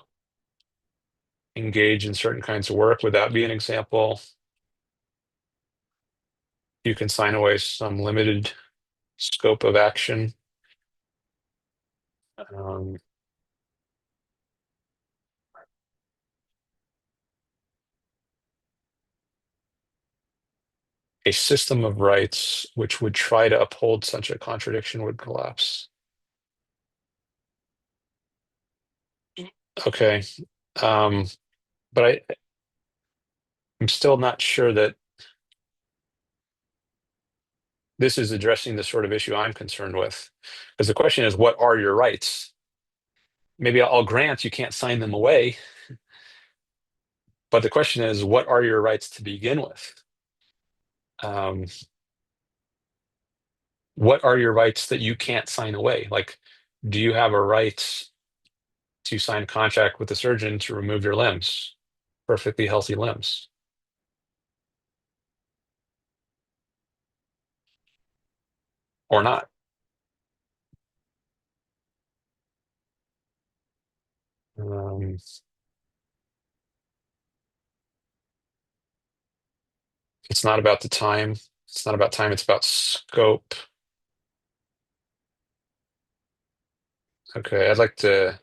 engage in certain kinds of work? Would that be an example? You can sign away some limited scope of action. Um, a system of rights which would try to uphold such a contradiction would collapse. Okay. But I'm still not sure that this is addressing the sort of issue I'm concerned with. Because the question is, what are your rights? Maybe I'll grant you can't sign them away. But the question is, what are your rights to begin with? What are your rights that you can't sign away? Like, do you have a right to sign a contract with the surgeon to remove your limbs, perfectly healthy limbs? Or not? Um, it's not about the time. It's not about time. It's about scope. Okay, I'd like to.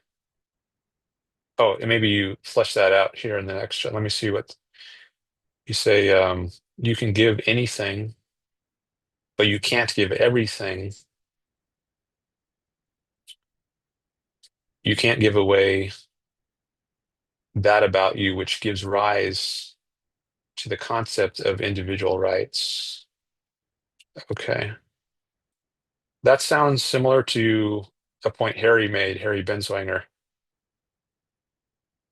Oh, and maybe you flesh that out here in the next. Let me see what you say. You can give anything, but you can't give everything. You can't give away that about you which gives rise to the concept of individual rights. Okay. That sounds similar to a point Harry made, Harry Benswanger.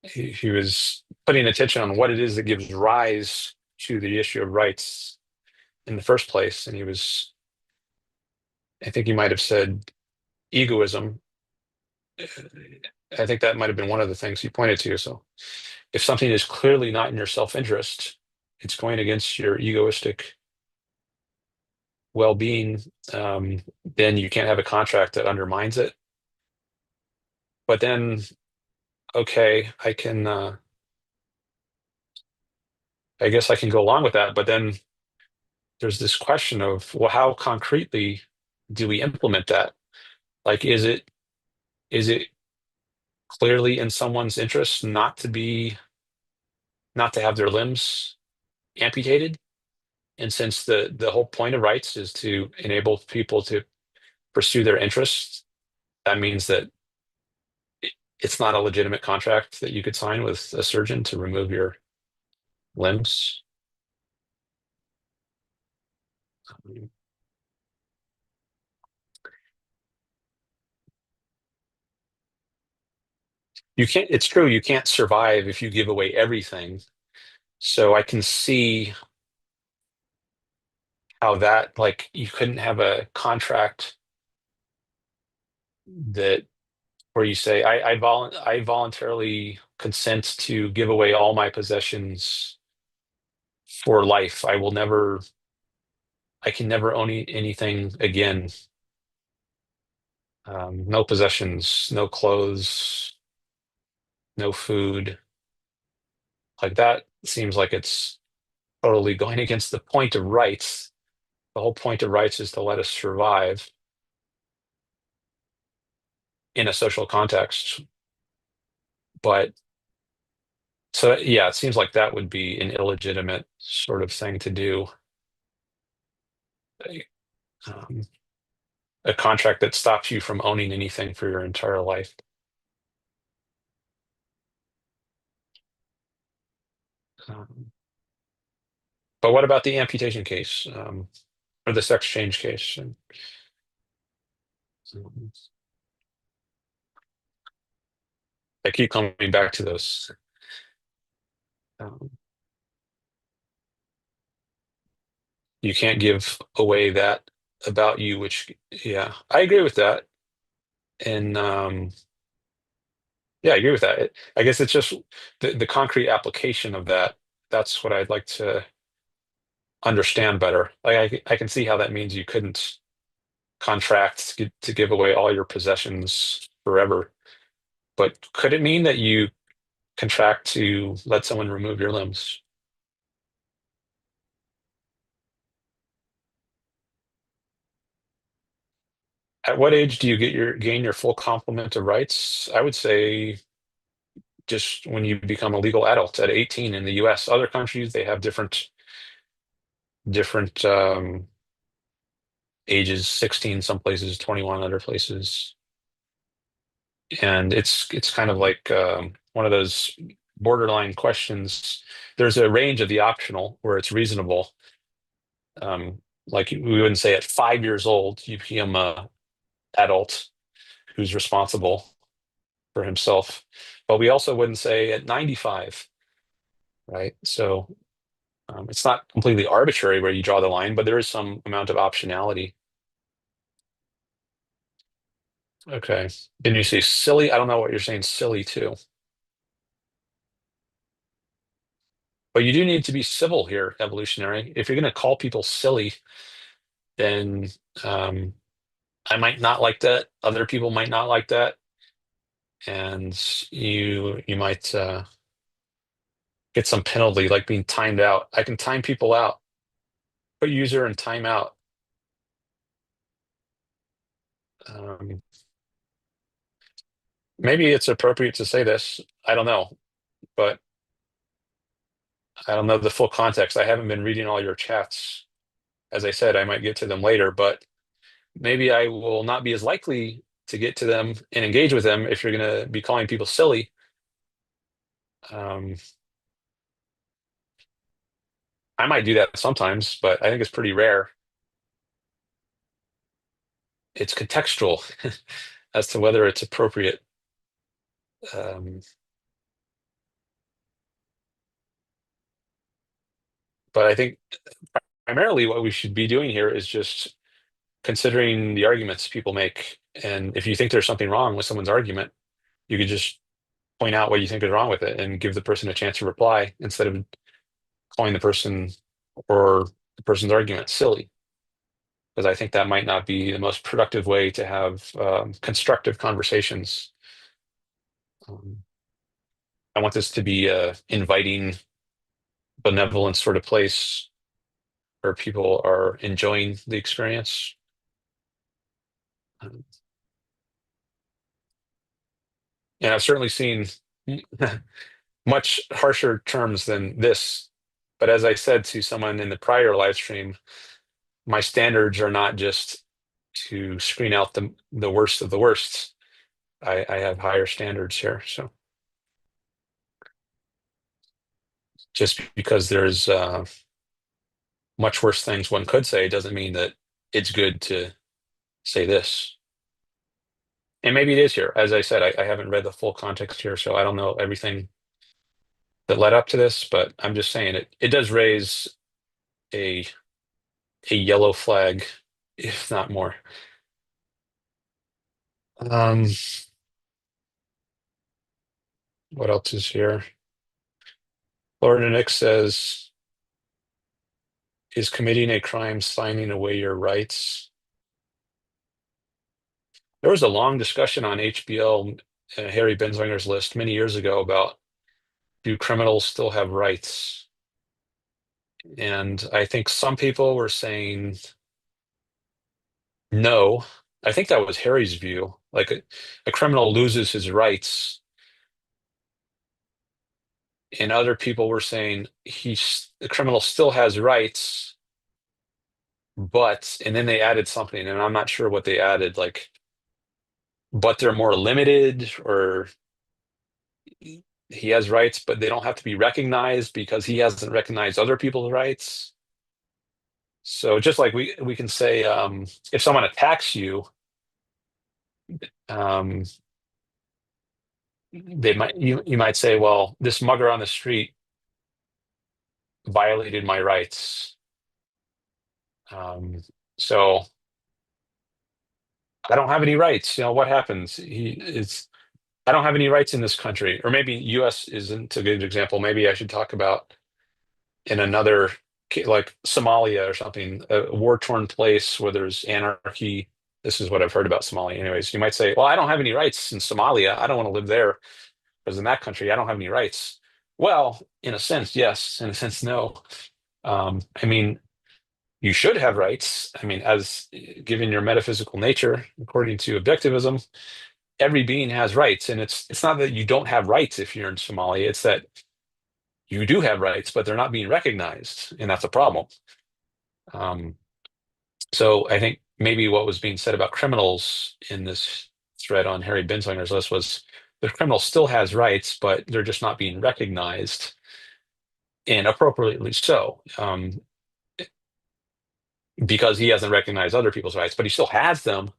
He was putting attention on what it is that gives rise to the issue of rights in the first place. And I think he might have said, egoism. I think that might have been one of the things you pointed to. So if something is clearly not in your self-interest, it's going against your egoistic well-being, then you can't have a contract that undermines it. But then, okay, I guess I can go along with that. But then there's this question of, well, how concretely do we implement that? Like, is it clearly in someone's interest not to have their limbs amputated? And since the whole point of rights is to enable people to pursue their interests, that means that it's not a legitimate contract that you could sign with a surgeon to remove your limbs. You can't, it's true, you can't survive if you give away everything. So I can see how that, like, you couldn't have a contract that where you say, I voluntarily consent to give away all my possessions for life. I can never own anything again. No possessions, no clothes, no food. Like that seems like it's totally going against the point of rights. The whole point of rights is to let us survive in a social context. But so, yeah, it seems like that would be an illegitimate sort of thing to do. Um, a contract that stops you from owning anything for your entire life. Um, but what about the amputation case, or the sex change case? Um, I keep coming back to those. Um, you can't give away that about you, which, yeah, I agree with that. And yeah, I agree with that. I guess it's just the concrete application of that. That's what I'd like to understand better. Like I can see how that means you couldn't contract to give away all your possessions forever. But could it mean that you contract to let someone remove your limbs? At what age do you gain your full complement of rights? I would say just when you become a legal adult at 18 in the US. Other countries, they have different ages, 16 some places, 21 other places. And it's kind of like one of those borderline questions. There's a range of the optional where it's reasonable. Like we wouldn't say at 5 years old, you become a adult who's responsible for himself. But we also wouldn't say at 95, right? So it's not completely arbitrary where you draw the line, but there is some amount of optionality. Okay. Then you say silly. I don't know what you're saying silly to. But you do need to be civil here, evolutionary. If you're going to call people silly, then um, I might not like that. Other people might not like that, and you might get some penalty, like being timed out. I can time people out. Put user in timeout. Um, maybe it's appropriate to say this. I don't know, but I don't know the full context. I haven't been reading all your chats. As I said, I might get to them later, but maybe I will not be as likely to get to them and engage with them if you're going to be calling people silly. Um, I might do that sometimes, but I think it's pretty rare. It's contextual as to whether it's appropriate. Um, but I think primarily what we should be doing here is just considering the arguments people make. And if you think there's something wrong with someone's argument, you could just point out what you think is wrong with it and give the person a chance to reply instead of calling the person or the person's argument silly. Because I think that might not be the most productive way to have constructive conversations. I want this to be a inviting, benevolent sort of place where people are enjoying the experience. And I've certainly seen much harsher terms than this. But as I said to someone in the prior live stream, my standards are not just to screen out the worst of the worst. I have higher standards here. So just because there's much worse things one could say doesn't mean that it's good to say this. And maybe it is here. As I said, I haven't read the full context here, so I don't know everything that led up to this, but I'm just saying it does raise a yellow flag, if not more. What else is here? Florida Nick says, is committing a crime signing away your rights? There was a long discussion on HBL, Harry Benzwinger's list many years ago about, do criminals still have rights? And I think some people were saying no. I think that was Harry's view. Like a criminal loses his rights. And other people were saying the criminal still has rights, but, and then they added something, and I'm not sure what they added, like, but they're more limited, or he has rights, but they don't have to be recognized because he hasn't recognized other people's rights. So just like we can say, if someone attacks you, you might say, well, this mugger on the street violated my rights. So I don't have any rights. What happens? I don't have any rights in this country. Or maybe US isn't a good example. Maybe I should talk about in another, like Somalia or something, a war-torn place where there's anarchy. This is what I've heard about Somalia. Anyways, you might say, well, I don't have any rights in Somalia. I don't want to live there because in that country, I don't have any rights. Well, in a sense, yes. In a sense, no. I mean, you should have rights. I mean, as given your metaphysical nature, according to objectivism, every being has rights. And it's not that you don't have rights if you're in Somalia, it's that you do have rights, but they're not being recognized, and that's a problem. So I think maybe what was being said about criminals in this thread on Harry Benzwinger's list was the criminal still has rights, but they're just not being recognized, and appropriately so, because he hasn't recognized other people's rights, but he still has them.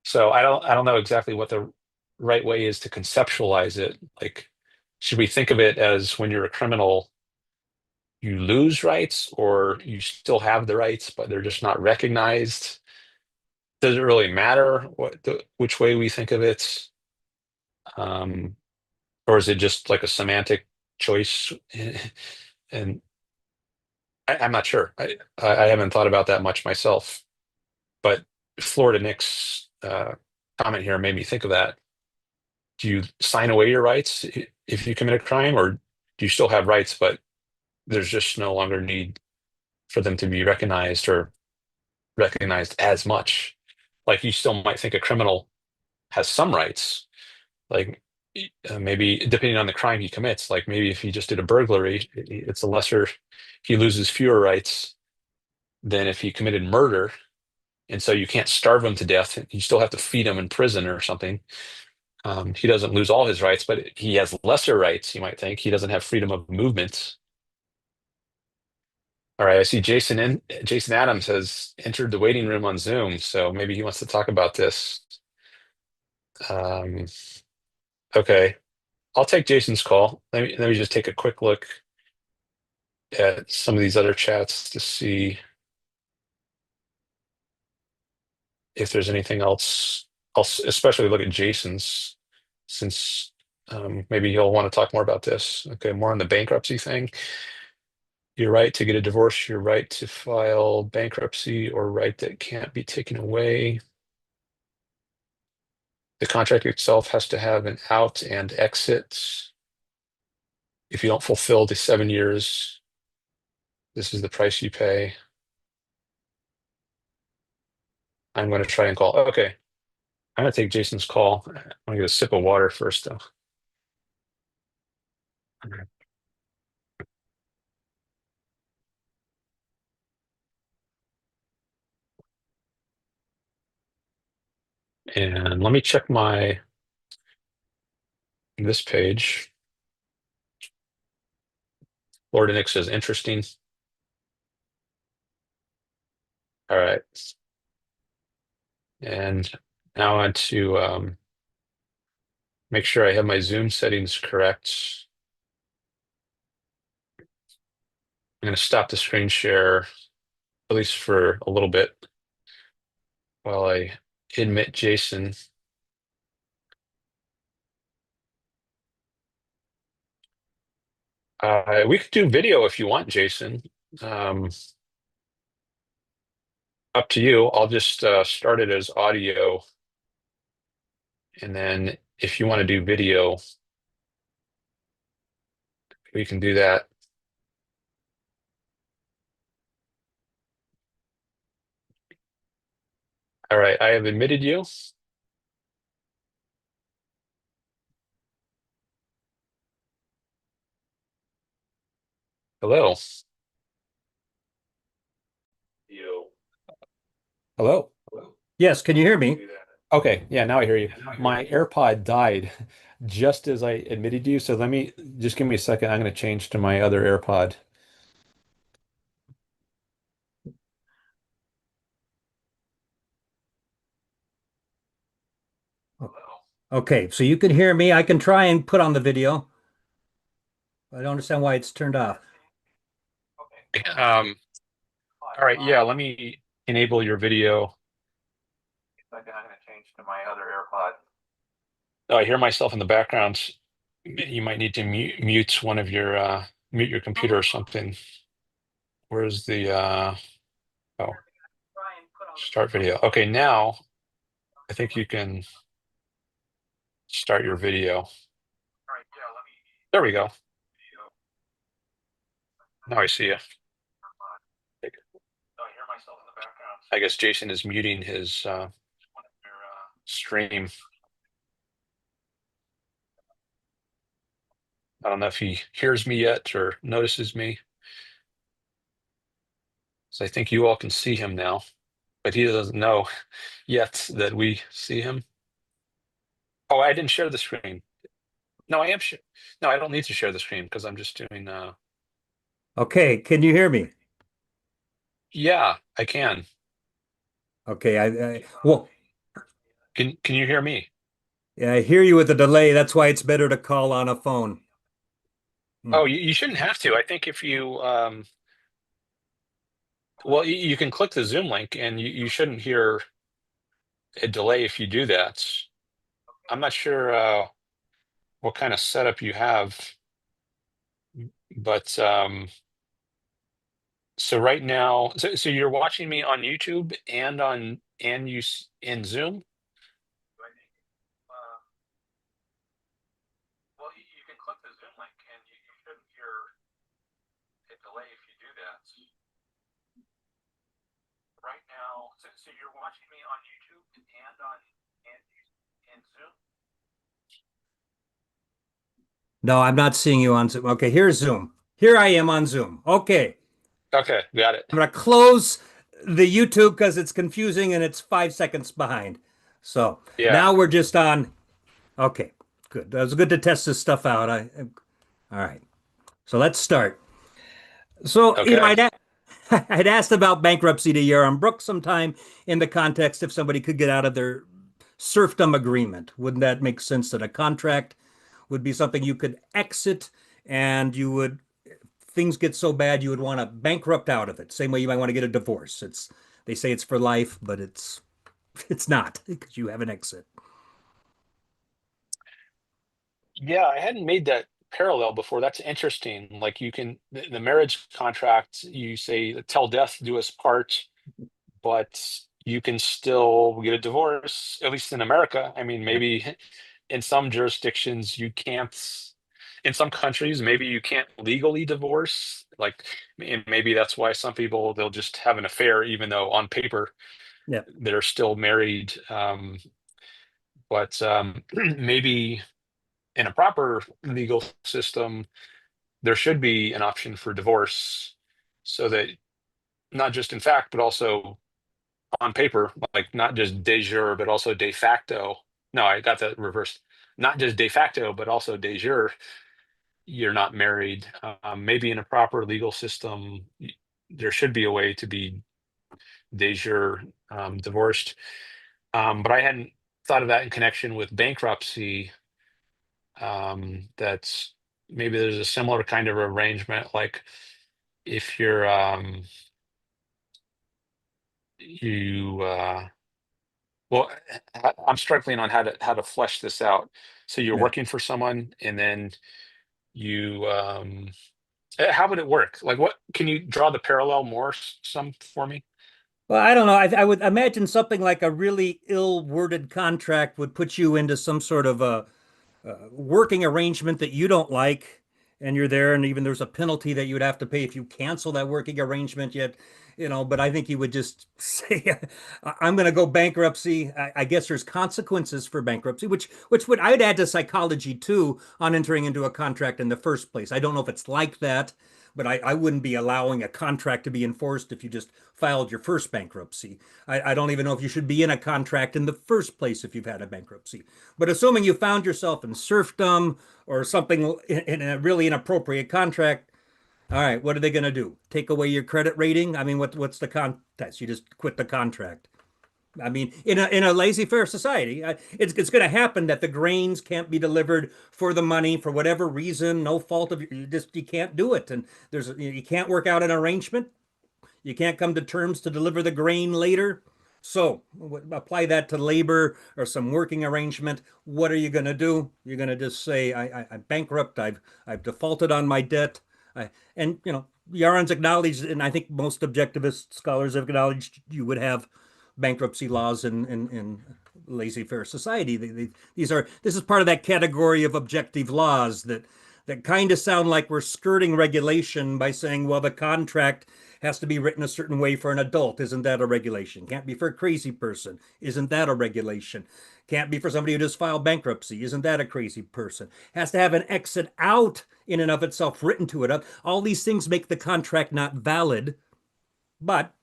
So I don't know exactly what the right way is to conceptualize it. Like, should we think of it as when you're a criminal, you lose rights, or you still have the rights, but they're just not recognized? Does it really matter which way we think of it? Or is it just like a semantic choice? And I'm not sure. I haven't thought about that much myself. But Florida Nick's comment here made me think of that. Do you sign away your rights if you commit a crime, or do you still have rights, but there's just no longer need for them to be recognized or recognized as much? Like, you still might think a criminal has some rights, like maybe depending on the crime he commits. Like maybe if he just did a burglary, it's a lesser, he loses fewer rights than if he committed murder. And so you can't starve him to death. You still have to feed him in prison or something. He doesn't lose all his rights, but he has lesser rights, you might think. He doesn't have freedom of movement. All right, I see Jason Adams has entered the waiting room on Zoom, so maybe he wants to talk about this. Okay, I'll take Jason's call. Let me just take a quick look at some of these other chats to see. if there's anything else, especially look at Jason's, since maybe he'll want to talk more about this. Okay, more on the bankruptcy thing. Your right to get a divorce, your right to file bankruptcy, or right that can't be taken away. The contract itself has to have an out and exit. If you don't fulfill the 7 years, this is the price you pay. I'm going to try and call. Okay. I'm going to take Jason's call. I'm going to get a sip of water first, though. And let me check this page. Florida Nick says interesting. All right. And now I want to make sure I have my Zoom settings correct. I'm going to stop the screen share, at least for a little bit, while I admit Jason. We could do video if you want, Jason. Up to you. I'll just start it as audio. And then if you want to do video, we can do that. All right, I have admitted you. Hello. Hello. Yes, can you hear me? Okay, yeah, now I hear you. My AirPod died just as I admitted you, so let me just give me a second. I'm going to change to my other AirPod. Okay, so you can hear me. I can try and put on the video. I don't understand why it's turned off. All right, yeah, let me enable your video. I'm going to change to my other AirPod. Oh, I hear myself in the background. You might need to mute one of your mute your computer or something. Where's the oh, start video? Okay, now I think you can start your video. There we go. Now I see you. I guess Jason is muting his stream. I don't know if he hears me yet or notices me. So I think you all can see him now, but he doesn't know yet that we see him. Oh, I didn't share the screen. No, I am. No, I don't need to share the screen because I'm just doing. Okay, can you hear me? Yeah, I can. Okay, well, Can you hear me? yeah, I hear you with a delay. That's why it's better to call on a phone. Oh, you shouldn't have to. I think if you well, you can click the Zoom link and you shouldn't hear a delay if you do that. I'm not sure what kind of setup you have, but so right now, so you're watching me on YouTube and in Zoom. Well, you can click the Zoom link and you shouldn't hear a delay if you do that. Right now, so you're watching me on YouTube and in Zoom. No, I'm not seeing you on Zoom. Okay, here's Zoom. Here I am on Zoom. Okay, Okay, got it. I'm gonna close the YouTube because it's confusing and it's 5 seconds behind. So Yeah. now we're just on. Okay, good. That was good to test this stuff out. All right. So let's start. So, Okay. I'd asked about bankruptcy to Yaron Brook sometime in the context if somebody could get out of their serfdom agreement. Wouldn't that make sense that a contract would be something you could exit and you would, things get so bad you would want to bankrupt out of it. Same way you might want to get a divorce. They say it's for life, but it's it's not because you have an exit. Yeah, I hadn't made that parallel before. That's interesting. Like you can, the marriage contract, you say, till death do us part, but you can still get a divorce, at least in America. I mean, Yeah. maybe in some jurisdictions you can't, in some countries, maybe you can't legally divorce. Like, and maybe that's why some people, they'll just have an affair, even though on paper Yeah. they're still married. But maybe in a proper legal system, there should be an option for divorce so that not just in fact, but also on paper, like not just de jure, but also de facto. No, I got that reversed. Not just de facto, but also de jure. You're not married. Maybe in a proper legal system, there should be a way to be de jure divorced. But I hadn't thought of that in connection with bankruptcy. That's maybe there's a similar kind of arrangement, like if you're you well, I'm struggling on how to flesh this out. So you're Yeah. working for someone, and then you how would it work? Like, what can you draw the parallel more some for me? Well, I don't know. I would imagine something like a really ill-worded contract would put you into some sort of a working arrangement that you don't like, and you're there, and even there's a penalty that you would have to pay if you cancel that working arrangement. Yet, but I think you would just say, "I'm going to go bankruptcy." I guess there's consequences for bankruptcy, which would I'd add to psychology too on entering into a contract in the first place. I don't know if it's like that, but I wouldn't be allowing a contract to be enforced if you just filed your first bankruptcy. I don't even know if you should be in a contract in the first place if you've had a bankruptcy. But assuming you found yourself in serfdom or something in a really inappropriate contract, all right, what are they going to do? Take away your credit rating? I mean, what's the contest? You just quit the contract. I mean, in a laissez-faire society, it's going to happen that the grains can't be delivered for the money for whatever reason, no fault of you can't do it, and you can't work out an arrangement. You can't come to terms to deliver the grain later. So apply that to labor or some working arrangement. What are you going to do? You're going to just say, I'm bankrupt. I've defaulted on my debt. And Yaron's acknowledged, and I think most objectivist scholars have acknowledged you would have bankruptcy laws in laissez-faire society. This is part of that category of objective laws that kind of sound like we're skirting regulation by saying, well, the contract has to be written a certain way for an adult. Isn't that a regulation? Can't be for a crazy person. Isn't that a regulation? Can't be for somebody who just filed bankruptcy. Isn't that a crazy person? Has to have an exit out in and of itself written to it up. All these things make the contract not valid, but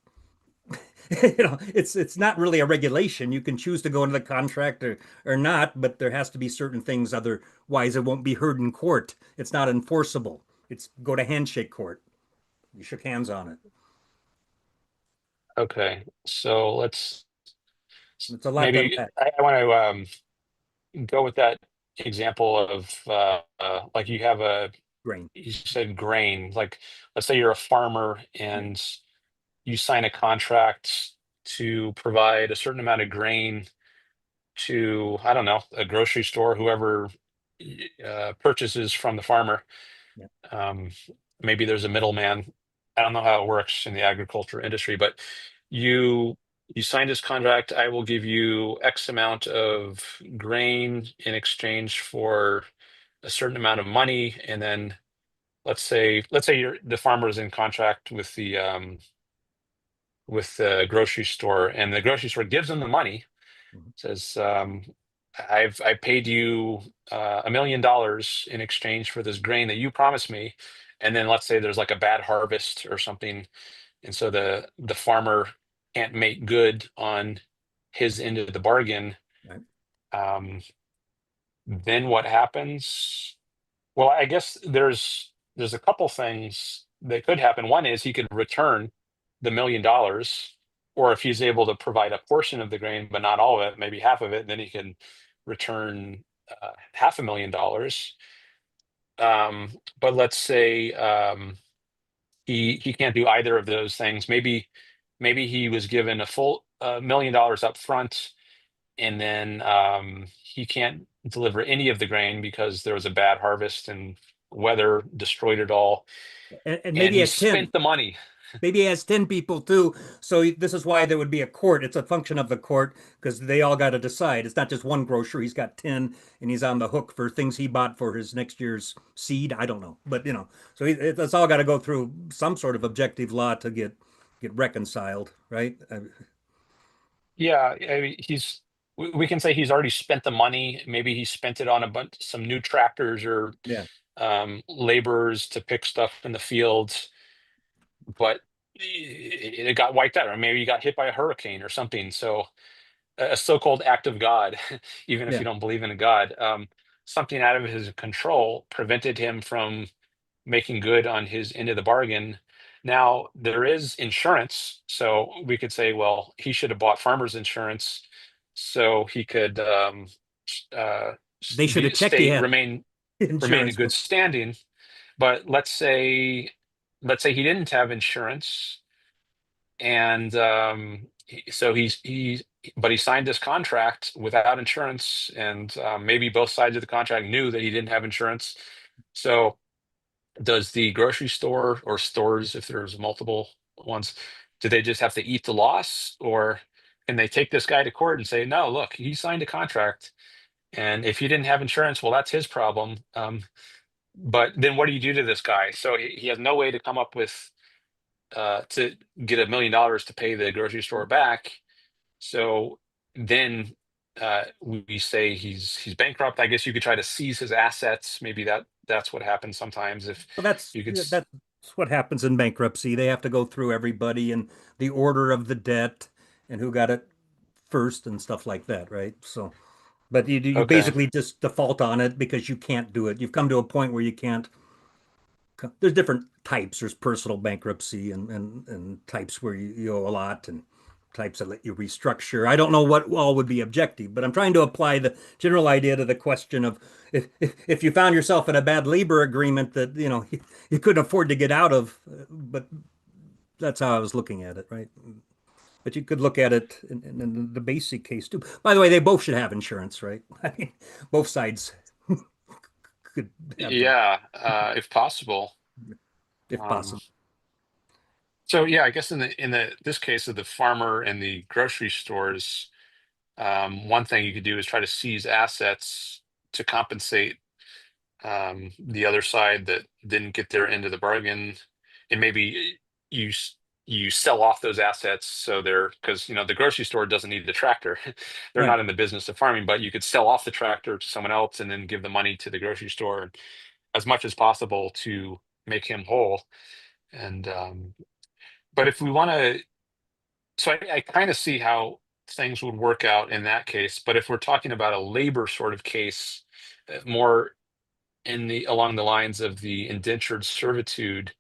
it's not really a regulation. You can choose to go into the contract or not, but there has to be certain things, otherwise it won't be heard in court. It's not enforceable. It's go to handshake court. You shook hands on it. Okay, so let's It's a lot to maybe unpack. I want to go with that example of like you have Grain. you said grain. Like, let's say you're a farmer Yeah. and you sign a contract to provide a certain amount of grain to, I don't know, a grocery store, whoever purchases from the farmer. Yeah. Um, Maybe there's a middleman. I don't know how it works in the agriculture industry, but you you signed this contract. I will give you X amount of grain in exchange for a certain amount of money, and then let's say the farmer is in contract with the grocery store, and the grocery store gives them the money, Mhm. says, I paid you $1 million in exchange for this grain that you promised me. And then let's say there's like a bad harvest or something, and so the farmer can't make good on his end of the bargain. Right. Then what happens? Well, I guess there's a couple things that could happen. One is he could return the $1 million, or if he's able to provide a portion of the grain, but not all of it, maybe half of it, then he can return $500,000. But let's say he can't do either of those things. Maybe he was given $1 million up front, and then he can't deliver any of the grain because there was a bad harvest and weather destroyed it all, And and maybe he has 10. spent the money. Maybe he has 10 people too. So this is why there would be a court. It's a function of the court because they all got to decide. It's not just one grocer. He's got 10 and he's on the hook for things he bought for his next year's seed. I don't know. But, so it's all got to go through some sort of objective law to get reconciled, right? Yeah, I mean, we can say he's already spent the money. Maybe he spent it on some new tractors or Yeah. laborers to pick stuff in the fields, but it got wiped out, or maybe he got hit by a hurricane or something. So a so-called act of God, even if Yeah. you don't believe in a God, something out of his control prevented him from making good on his end of the bargain. Now there is insurance, so we could say, well, he should have bought farmers insurance so he could They should have checked he had remain in insurance. good standing. But let's say he didn't have insurance, and so but he signed this contract without insurance, and maybe both sides of the contract knew that he didn't have insurance. So does the grocery store, or stores, if there's multiple ones, do they just have to eat the loss, or can they take this guy to court and say, no, look, he signed a contract, and if you didn't have insurance, well, that's his problem. But then what do you do to this guy? So he has no way to come up with to get $1 million to pay the grocery store back. So then we say he's bankrupt. I guess you could try to seize his assets. Maybe that's what happens sometimes. If Well, that's you could, that's what happens in bankruptcy. They have to go through everybody and the order of the debt and who got it first and stuff like that, right? So, but you okay, basically just default on it because you can't do it. You've come to a point where you can't. There's different types. There's personal bankruptcy and types where you owe a lot and types that let you restructure. I don't know what all would be objective, but I'm trying to apply the general idea to the question of if you found yourself in a bad labor agreement that you couldn't afford to get out of, but that's how I was looking at it, right? But you could look at it in the basic case too. By the way, they both should have insurance, right? I mean, both sides could have them yeah, if possible. if Um, possible. so yeah, I guess in the this case of the farmer and the grocery stores, one thing you could do is try to seize assets to compensate the other side that didn't get their end of the bargain, and maybe you you sell off those assets, so they're, because the grocery store doesn't need the tractor. They're Right. not in the business of farming, but you could sell off the tractor to someone else and then give the money to the grocery store as much as possible to make him whole. And but if we want to, so I kind of see how things would work out in that case. But if we're talking about a labor sort of case, more in the along the lines of the indentured servitude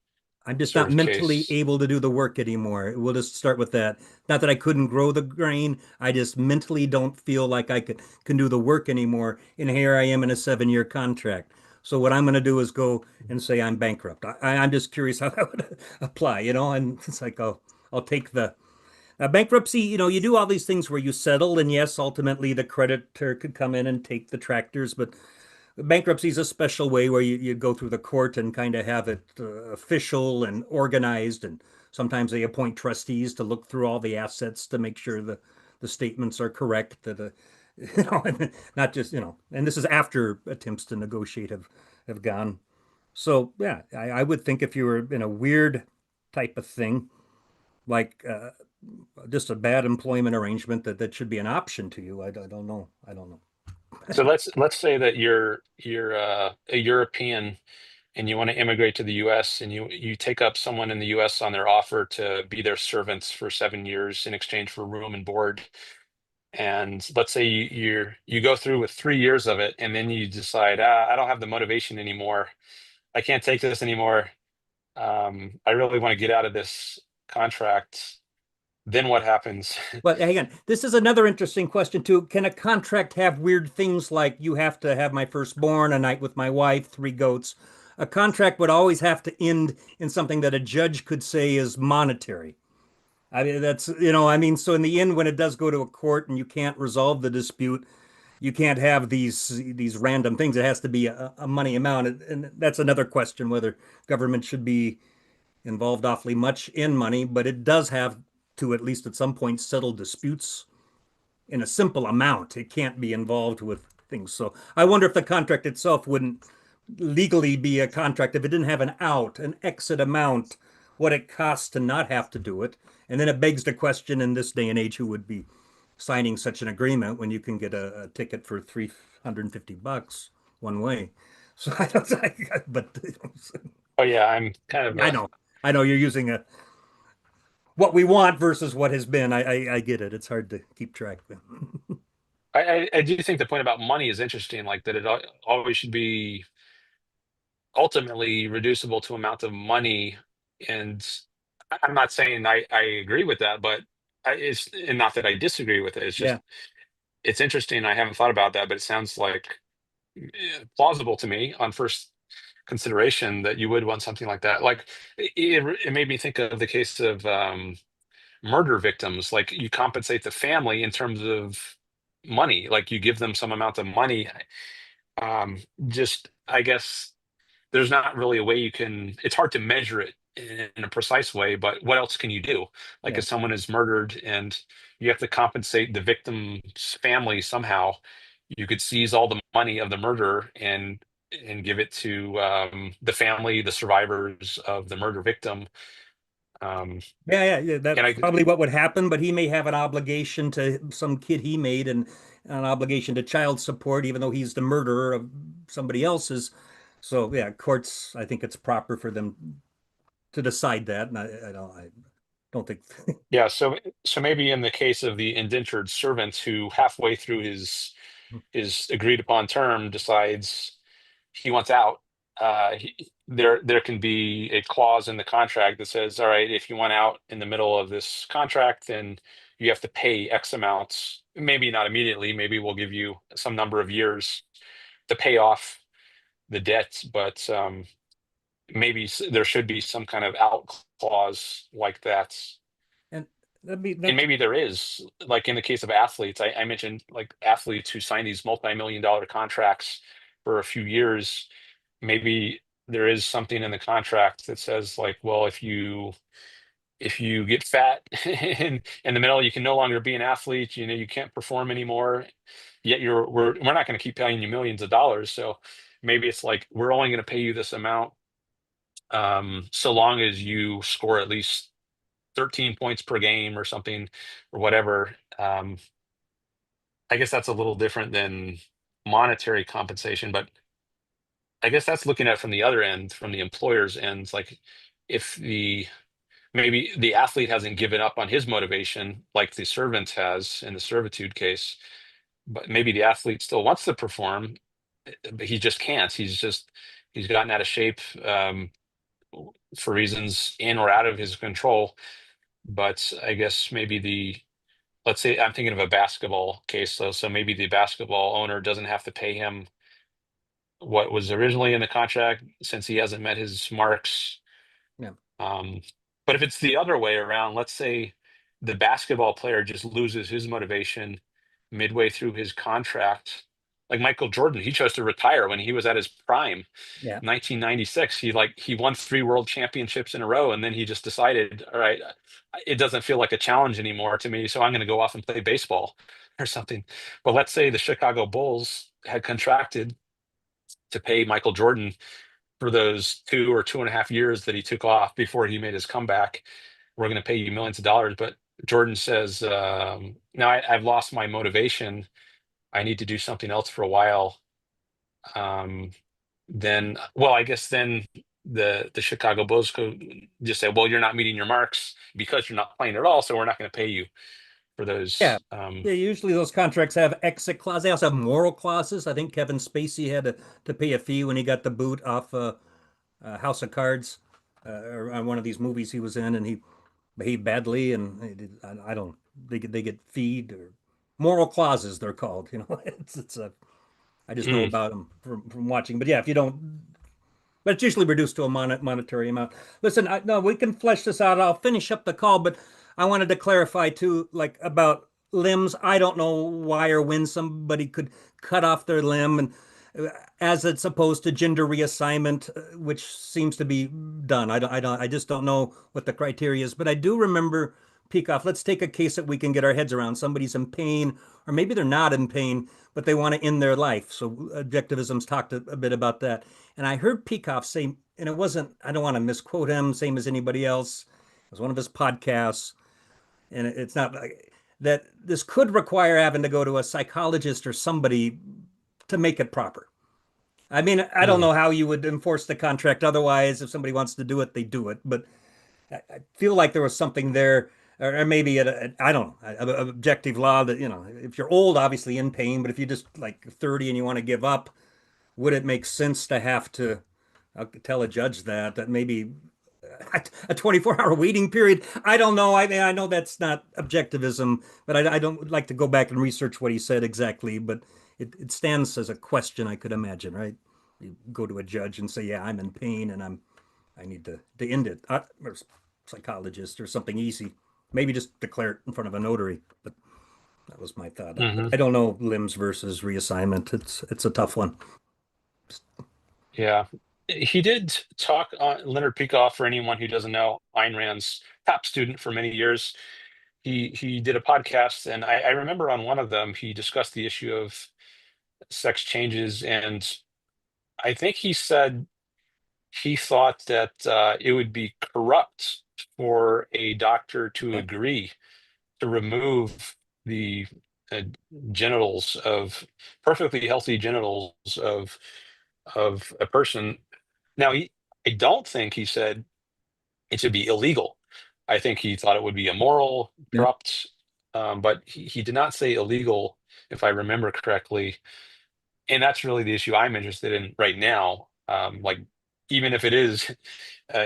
I'm just sort not of mentally case. able to do the work anymore. We'll just start with that. Not that I couldn't grow the grain. I just mentally don't feel like I can do the work anymore. And here I am in a 7-year contract. So what I'm going to do is go and say I'm bankrupt. I'm just curious how that would apply, and it's like I'll take the bankruptcy. You do all these things where you settle, and yes, ultimately the creditor could come in and take the tractors, but bankruptcy is a special way where you go through the court and kind of have it official and organized. And sometimes they appoint trustees to look through all the assets to make sure the statements are correct. That and not just And this is after attempts to negotiate have gone. So yeah, I would think if you were in a weird type of thing, like just a bad employment arrangement, that should be an option to you. I don't know. I don't know. So let's say that you're a European and you want to immigrate to the U.S., and you take up someone in the U.S. on their offer to be their servants for 7 years in exchange for room and board. And let's say you go through with 3 years of it, and then you decide, I don't have the motivation anymore. I can't take this anymore. I really want to get out of this contract. Then what happens? But hang on, this is another interesting question too. Can a contract have weird things like you have to have my firstborn, a night with my wife, 3 goats? A contract would always have to end in something that a judge could say is monetary. I mean, that's, I mean, so in the end, when it does go to a court and you can't resolve the dispute, you can't have these random things. It has to be a money amount. And that's another question, whether government should be involved awfully much in money, but it does have to, at least at some point, settle disputes in a simple amount. It can't be involved with things. So I wonder if the contract itself wouldn't legally be a contract if it didn't have an out, an exit amount, what it costs to not have to do it. And then it begs the question in this day and age, who would be signing such an agreement when you can get a ticket for $350 one way. So I don't, but Oh yeah, I'm kind of I know you're using what we want versus what has been. I get it. It's hard to keep track. I do think the point about money is interesting, like that it always should be ultimately reducible to amount of money. And I'm not saying I agree with that, but it's and not that I disagree with it. It's just Yeah. it's interesting. I haven't thought about that, but it sounds like plausible to me on first consideration that you would want something like that. Like it made me think of the case of murder victims. Like you compensate the family in terms of money, like you give them some amount of money. Just I guess there's not really a way you can, it's hard to measure it in a precise way, but what else can you do? Like Yeah. if someone is murdered and you have to compensate the victim's family somehow, you could seize all the money of the murderer and give it to the family, the survivors of the murder victim. Um, Yeah. and That's I, probably what would happen, but he may have an obligation to some kid he made and an obligation to child support, even though he's the murderer of somebody else's. So yeah, courts, I think it's proper for them to decide that. And I don't think yeah, so maybe in the case of the indentured servant who halfway through his agreed upon term decides he wants out, there can be a clause in the contract that says, all right, if you want out in the middle of this contract, then you have to pay X amounts. Maybe not immediately. Maybe we'll give you some number of years to pay off the debt, but maybe there should be some kind of out clause like that. and And that's maybe there is, like in the case of athletes, I mentioned like athletes who sign these multi-million-dollar contracts for a few years. Maybe there is something in the contract that says like, well, if you get fat in the middle, you can no longer be an athlete. You know, you can't perform anymore. Yet we're not going to keep paying you millions of dollars. So maybe it's like we're only going to pay you this amount so long as you score at least 13 points per game or something or whatever. I guess that's a little different than monetary compensation, but I guess that's looking at it from the other end, from the employer's end. Like if maybe the athlete hasn't given up on his motivation like the servant has in the servitude case, but maybe the athlete still wants to perform, but he just can't. He's gotten out of shape for reasons in or out of his control. But I guess maybe let's say I'm thinking of a basketball case, so maybe the basketball owner doesn't have to pay him what was originally in the contract since he hasn't met his marks. yeah. Um, but if it's the other way around, let's say the basketball player just loses his motivation midway through his contract, like Michael Jordan, he chose to retire when he was at his prime. Yeah. 1996, he won 3 world championships in a row, and then he just decided, all right, it doesn't feel like a challenge anymore to me, so I'm going to go off and play baseball or something. But let's say the Chicago Bulls had contracted to pay Michael Jordan for those 2 or 2.5 years that he took off before he made his comeback. We're going to pay you millions of dollars. But Jordan says, no, I've lost my motivation. I need to do something else for a while. Then, well, I guess then the Chicago Bulls could just say, well, you're not meeting your marks because you're not playing at all, so we're not going to pay you for Yeah. those. Yeah, usually those contracts have exit clause. They also have moral clauses. I think Kevin Spacey had to pay a fee when he got the boot off House of Cards or on one of these movies he was in, and he behaved badly, and I don't. They get feed or moral clauses they're called. It's I just know Mm, about them from watching. But yeah, if you don't but it's usually reduced to a monetary amount. Listen, no, we can flesh this out. I'll finish up the call, but I wanted to clarify too, like about limbs. I don't know why or when somebody could cut off their limb, and as it's opposed to gender reassignment, which seems to be done. I just don't know what the criteria is. But I do remember Peacock. Let's take a case that we can get our heads around. Somebody's in pain, or maybe they're not in pain, but they want to end their life. So objectivism's talked a bit about that. And I heard Peacock say, and it wasn't, I don't want to misquote him, same as anybody else. It was one of his podcasts. And it's not like that this could require having to go to a psychologist or somebody to make it proper. I mean, I don't know how you would enforce the contract otherwise. If somebody wants to do it, they do it. But I feel like there was something there, or maybe I don't know, an objective law that, if you're old, obviously in pain, but if you're just like 30 and you want to give up, would it make sense to have to tell a judge that maybe a 24-hour waiting period? I don't know. I mean, I know that's not objectivism, but I don't like to go back and research what he said exactly, but it stands as a question, I could imagine, right? You go to a judge and say, yeah, I'm in pain and I need to end it. Or psychologist or something easy. Maybe just declare it in front of a notary. But that was my thought. I don't know limbs versus reassignment. It's a tough one. Yeah. He did talk on Leonard Peikoff, for anyone who doesn't know, Ayn Rand's top student for many years. He did a podcast, and I remember on one of them, he discussed the issue of sex changes, and I think he said he thought that it would be corrupt for a doctor to agree to remove the uh, genitals of perfectly healthy genitals of a person. Now, I don't think he said it should be illegal. I think he thought it would be immoral, Yeah. corrupt, but he did not say illegal, if I remember correctly. And that's really the issue I'm interested in right now. Like, even if it is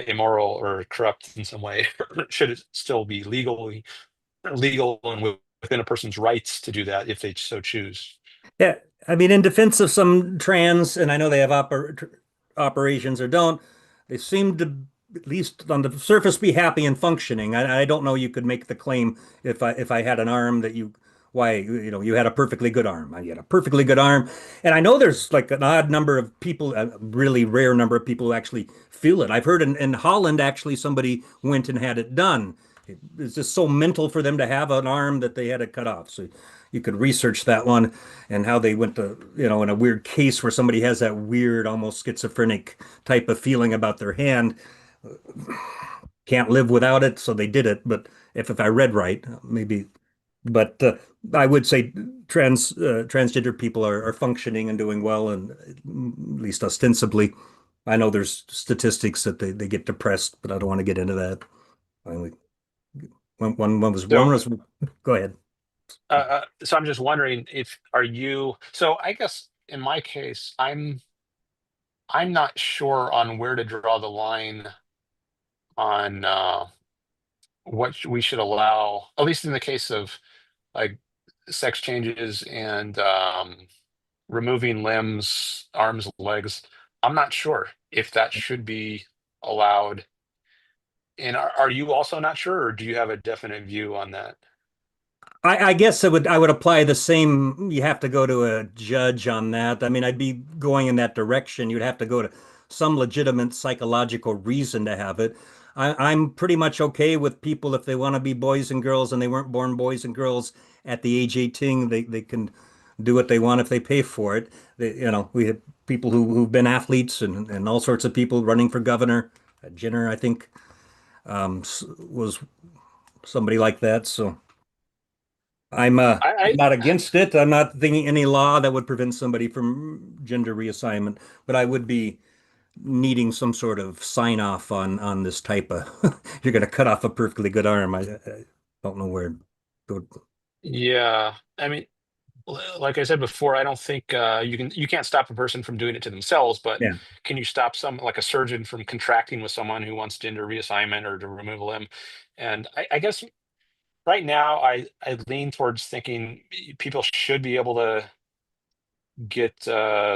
immoral or corrupt in some way, should it still be legal and within a person's rights to do that if they so choose? Yeah, I mean, in defense of some trans, and I know they have operations or don't, they seem to, at least on the surface, be happy and functioning. I don't know you could make the claim if I had an arm that you had a perfectly good arm. You had a perfectly good arm, and I know there's like an odd number of people, a really rare number of people who actually feel it. I've heard in Holland actually somebody went and had it done. It's just so mental for them to have an arm that they had it cut off. So you could research that one and how they went to, in a weird case where somebody has that weird, almost schizophrenic type of feeling about their hand, can't live without it, so they did it. But if I read right, maybe, but I would say transgender people are functioning and doing well, and at least ostensibly. I know there's statistics that they get depressed, but I don't want to get into that. Finally, one So, was go ahead. so I'm just wondering if are you. So I guess in my case, I'm not sure on where to draw the line on what we should allow, at least in the case of like sex changes and removing limbs, arms, legs. I'm not sure if that should be allowed. And are you also not sure, or do you have a definite view on that? I guess I would apply the same. You have to go to a judge on that. I mean, I'd be going in that direction. You'd have to go to some legitimate psychological reason to have it. I'm pretty much okay with people if they want to be boys and girls and they weren't born boys and girls at the age 18, they can do what they want if they pay for it. We have people who've been athletes and all sorts of people running for governor. Jenner, I think, was somebody like that. So. I'm I, not against it. I'm not thinking any law that would prevent somebody from gender reassignment, but I would be needing some sort of sign off on this type of you're going to cut off a perfectly good arm. I don't know where to go. yeah, I mean, like I said before, I don't think you can't stop a person from doing it to themselves, but Yeah. can you stop like a surgeon from contracting with someone who wants gender reassignment or to remove a limb? And I guess right now I lean towards thinking people should be able to get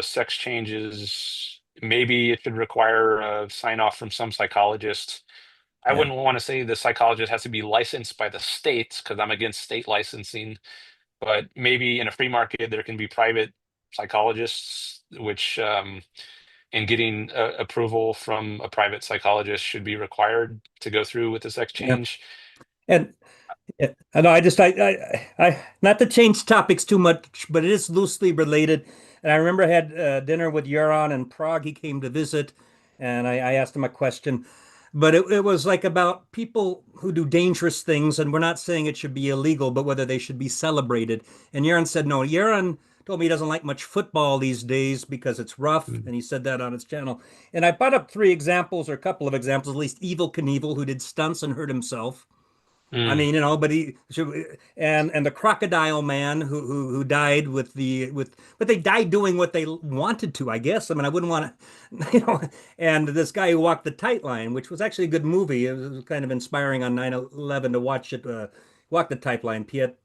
sex changes maybe it should require a sign off from some psychologist. I Yeah. wouldn't want to say the psychologist has to be licensed by the state because I'm against state licensing, but maybe in a free market there can be private psychologists, which and getting approval from a private psychologist should be required to go through with this Yeah. exchange. And yeah, I know. Not to change topics too much, but it is loosely related. And I remember I had dinner with Yaron in Prague. He came to visit, and I asked him a question, but it was like about people who do dangerous things, and we're not saying it should be illegal, but whether they should be celebrated. And Yaron said no. Yaron told me he doesn't like much football these days because it's rough, Mm. and he said that on his channel. And I brought up three examples, or a couple of examples, at least Evil Knievel, who did stunts and hurt himself. I Mm. mean, but he and the crocodile man who died but they died doing what they wanted to, I guess. I mean, I wouldn't want to, and this guy who walked the tight line, which was actually a good movie. It was kind of inspiring on 9/11 to watch it walk the tight line, Piet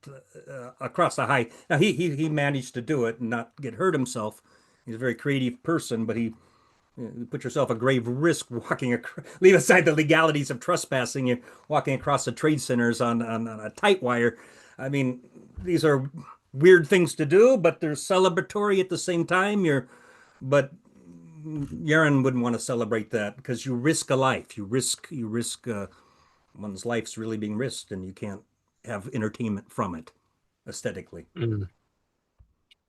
across the high. Now he managed to do it and not get hurt himself. He's a very creative person, but he you put yourself at grave risk walking leave aside the legalities of trespassing, you're walking across the trade centers on a tight wire. I mean, these are weird things to do, but they're celebratory at the same time. But Yaron wouldn't want to celebrate that because you risk a life. You risk one's life's really being risked, and you can't have entertainment from it aesthetically. Mm.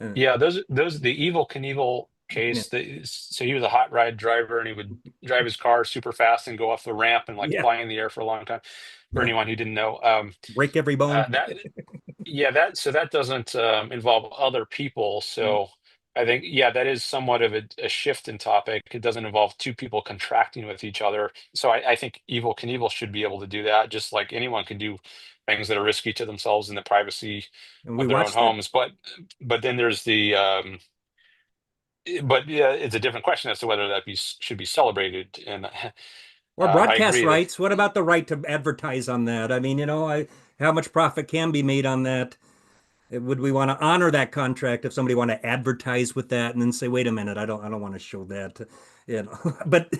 Uh, Yeah, those the Evil Knievel yeah, case. So he was a hot ride driver, and he would drive his car super fast and go off the ramp and like yeah, fly in the air for a long time. For yeah. anyone who didn't know, Break every bone. that yeah, that doesn't involve other people. Mm. So I think yeah, that is somewhat of a shift in topic. It doesn't involve two people contracting with each other. So I think Evil Knievel should be able to do that, just like anyone can do things that are risky to themselves in the privacy And we of their own watched that. homes. But then there's the but yeah, it's a different question as to whether that should be celebrated. And Or I broadcast agree that rights. What about the right to advertise on that? I mean, how much profit can be made on that? Would we want to honor that contract if somebody want to advertise with that and then say, wait a minute, I don't want to show that, but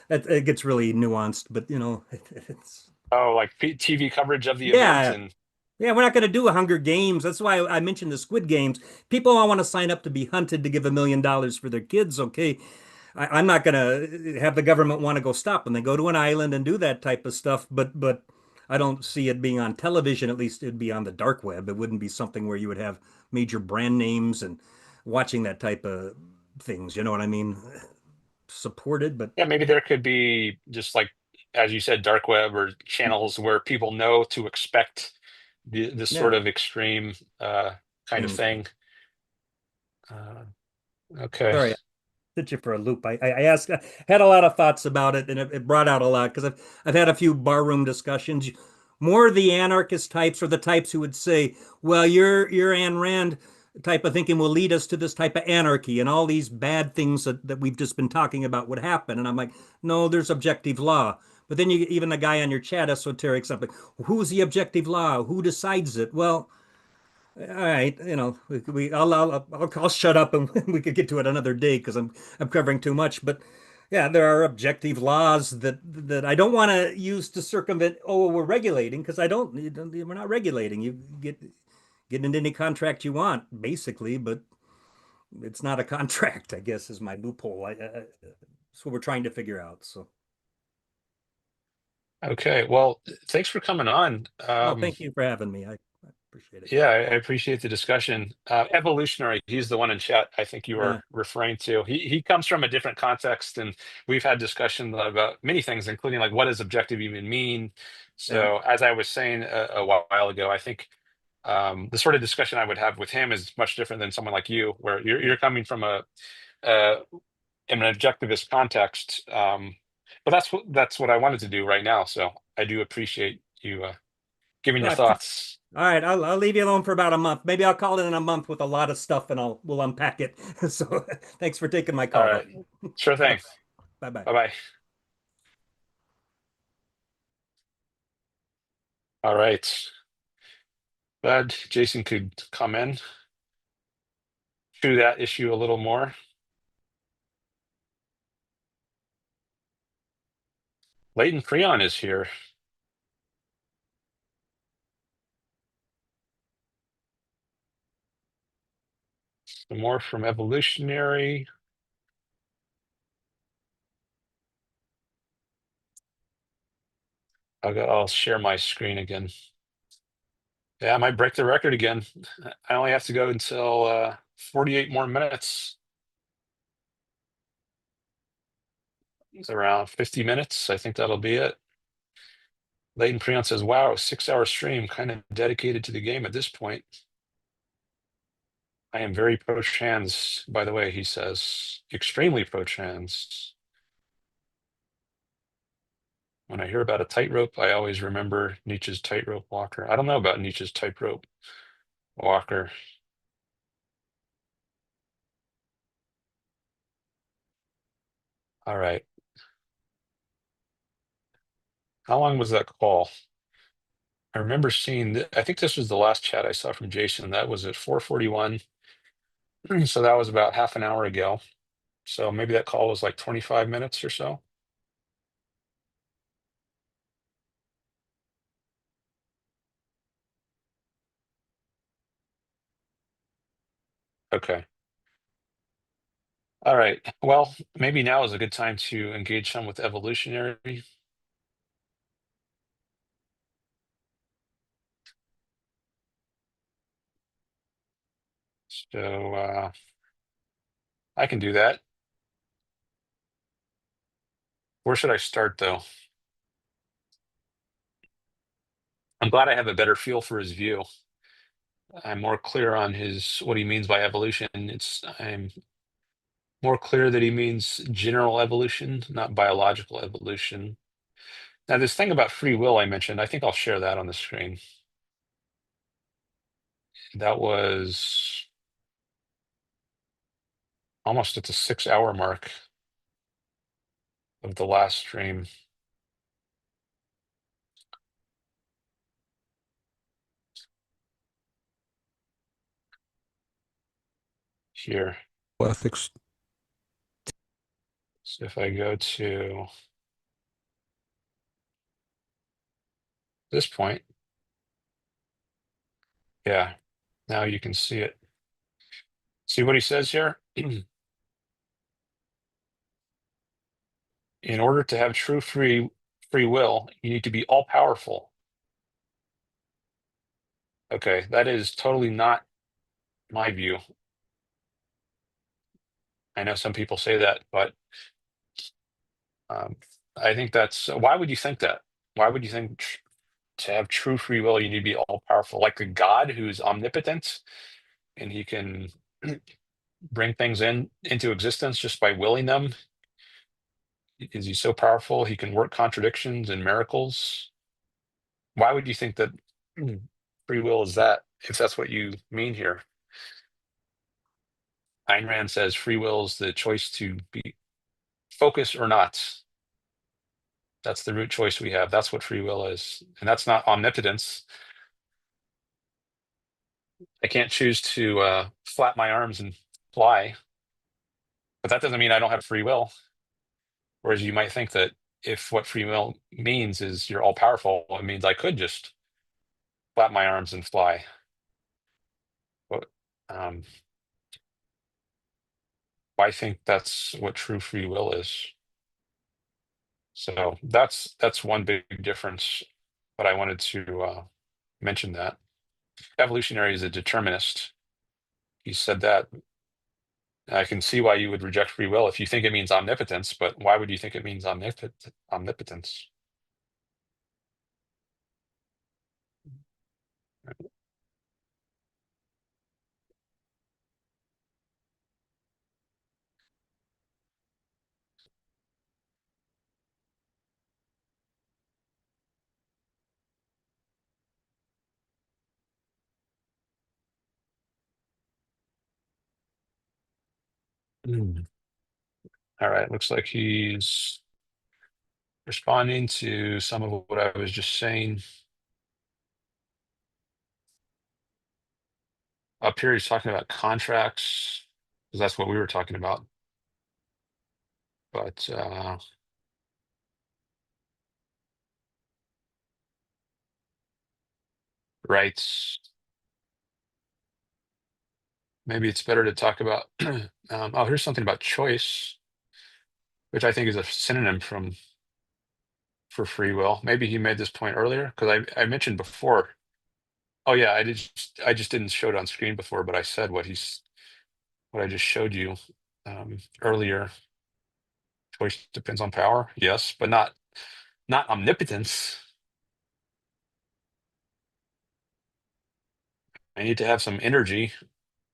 it gets really nuanced, but it's, oh, like TV coverage of the event yeah. and Yeah, we're not going to do Hunger Games. That's why I mentioned the Squid Games. People all want to sign up to be hunted to give $1 million for their kids. Okay, I'm not going to have the government want to go stop them. They go to an island and do that type of stuff. But I don't see it being on television. At least it'd be on the dark web. It wouldn't be something where you would have major brand names and watching that type of things. You know what I mean? Supported, but yeah, maybe there could be just like as you said, dark web or channels where people know to expect this sort yeah. of extreme kind of Things. thing. Uh, okay. Sorry, hit you for a loop. I had a lot of thoughts about it, and it brought out a lot because I've had a few barroom discussions. More the anarchist types or the types who would say, "Well, your Ayn Rand type of thinking will lead us to this type of anarchy, and all these bad things that we've just been talking about would happen." And I'm like, "No, there's objective law." But then you even the guy on your chat, esoteric, something. Who's the objective law? Who decides it? Well, all right, I'll shut up and we could get to it another day because I'm covering too much. But yeah, there are objective laws that I don't want to use to circumvent. Oh, we're regulating because I don't. We're not regulating. You get into any contract you want, basically, but it's not a contract. I guess is my loophole. That's what we're trying to figure out. So, Okay. Well, thanks for coming on. no, thank you for having me. I appreciate it. Yeah, I appreciate the discussion. Evolutionary, he's the one in chat I think you Yeah, were referring to. He comes from a different context, and we've had discussion about many things, including like what does objective even mean. yeah. So, as I was saying a while ago, I think the sort of discussion I would have with him is much different than someone like you, where you're coming from uh, an objectivist context. But that's what I wanted to do right now. So I do appreciate you giving your Yeah. thoughts. All right, I'll leave you alone for about a month. Maybe I'll call in a month with a lot of stuff and we'll unpack it. So thanks for taking my All call right, though. sure thing. Bye bye. Bye bye. All right. Glad Jason could come in to that issue a little more. Leighton Creon is here. Some more from evolutionary. I'll share my screen again. Yeah, I might break the record again. I only have to go until 48 more minutes. It's around 50 minutes. I think that'll be it. Leighton Creon says, wow, 6-hour stream, kind of dedicated to the game at this point. I am very pro-trans, by the way, he says. Extremely pro-trans. When I hear about a tightrope, I always remember Nietzsche's tightrope walker. I don't know about Nietzsche's tightrope walker. All right. How long was that call? I remember seeing, I think this was the last chat I saw from Jason. That was at 4:41. So that was about half an hour ago. So maybe that call was like 25 minutes or so. Okay. All right. Well, maybe now is a good time to engage some with evolutionary. So I can do that. Where should I start, though? I'm glad I have a better feel for his view. I'm more clear on what he means by evolution. I'm more clear that he means general evolution, not biological evolution. Now, this thing about free will I mentioned, I think I'll share that on the screen. That was almost at the 6-hour mark of the last stream. Here. Ethics. So if I go to this point, yeah, now you can see it. See what he says here? In order to have true free will, you need to be all powerful. Okay, that is totally not my view. I know some people say that, but I think why would you think that? Why would you think to have true free will, you need to be all powerful, like a God who's omnipotent and he can bring things into existence just by willing them? Is he so powerful he can work contradictions and miracles? Why would you think that free will is that, if that's what you mean here? Ayn Rand says free will is the choice to be focused or not. That's the root choice we have. That's what free will is. And that's not omnipotence. I can't choose to flap my arms and fly, but that doesn't mean I don't have free will. Whereas you might think that if what free will means is you're all powerful, it means I could just flap my arms and fly. But I think that's what true free will is. So that's one big difference. But I wanted to mention that evolutionary is a determinist. He said that. I can see why you would reject free will if you think it means omnipotence, but why would you think it means omnipotence? Mm. All right, looks like he's responding to some of what I was just saying. Up here, he's talking about contracts, because that's what we were talking about. But rights. Maybe it's better to talk about, oh, here's something about choice, which I think is a synonym for free will. Maybe he made this point earlier, because I mentioned before. Oh yeah, I just didn't show it on screen before, but I said what I just showed you earlier. Choice depends on power, yes, but not omnipotence. I need to have some energy.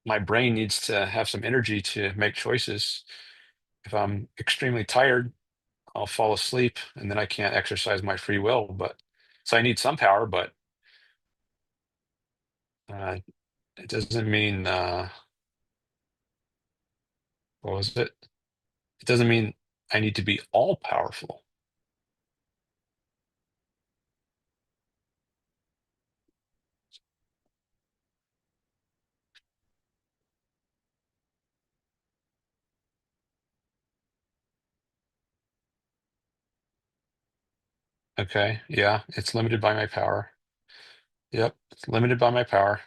My brain needs to have some energy to make choices. If I'm extremely tired, I'll fall asleep and then I can't exercise my free will. But so I need some power, but it doesn't mean what was it? It doesn't mean I need to be all powerful. Okay, yeah, it's limited by my power. Yep, it's limited by my power.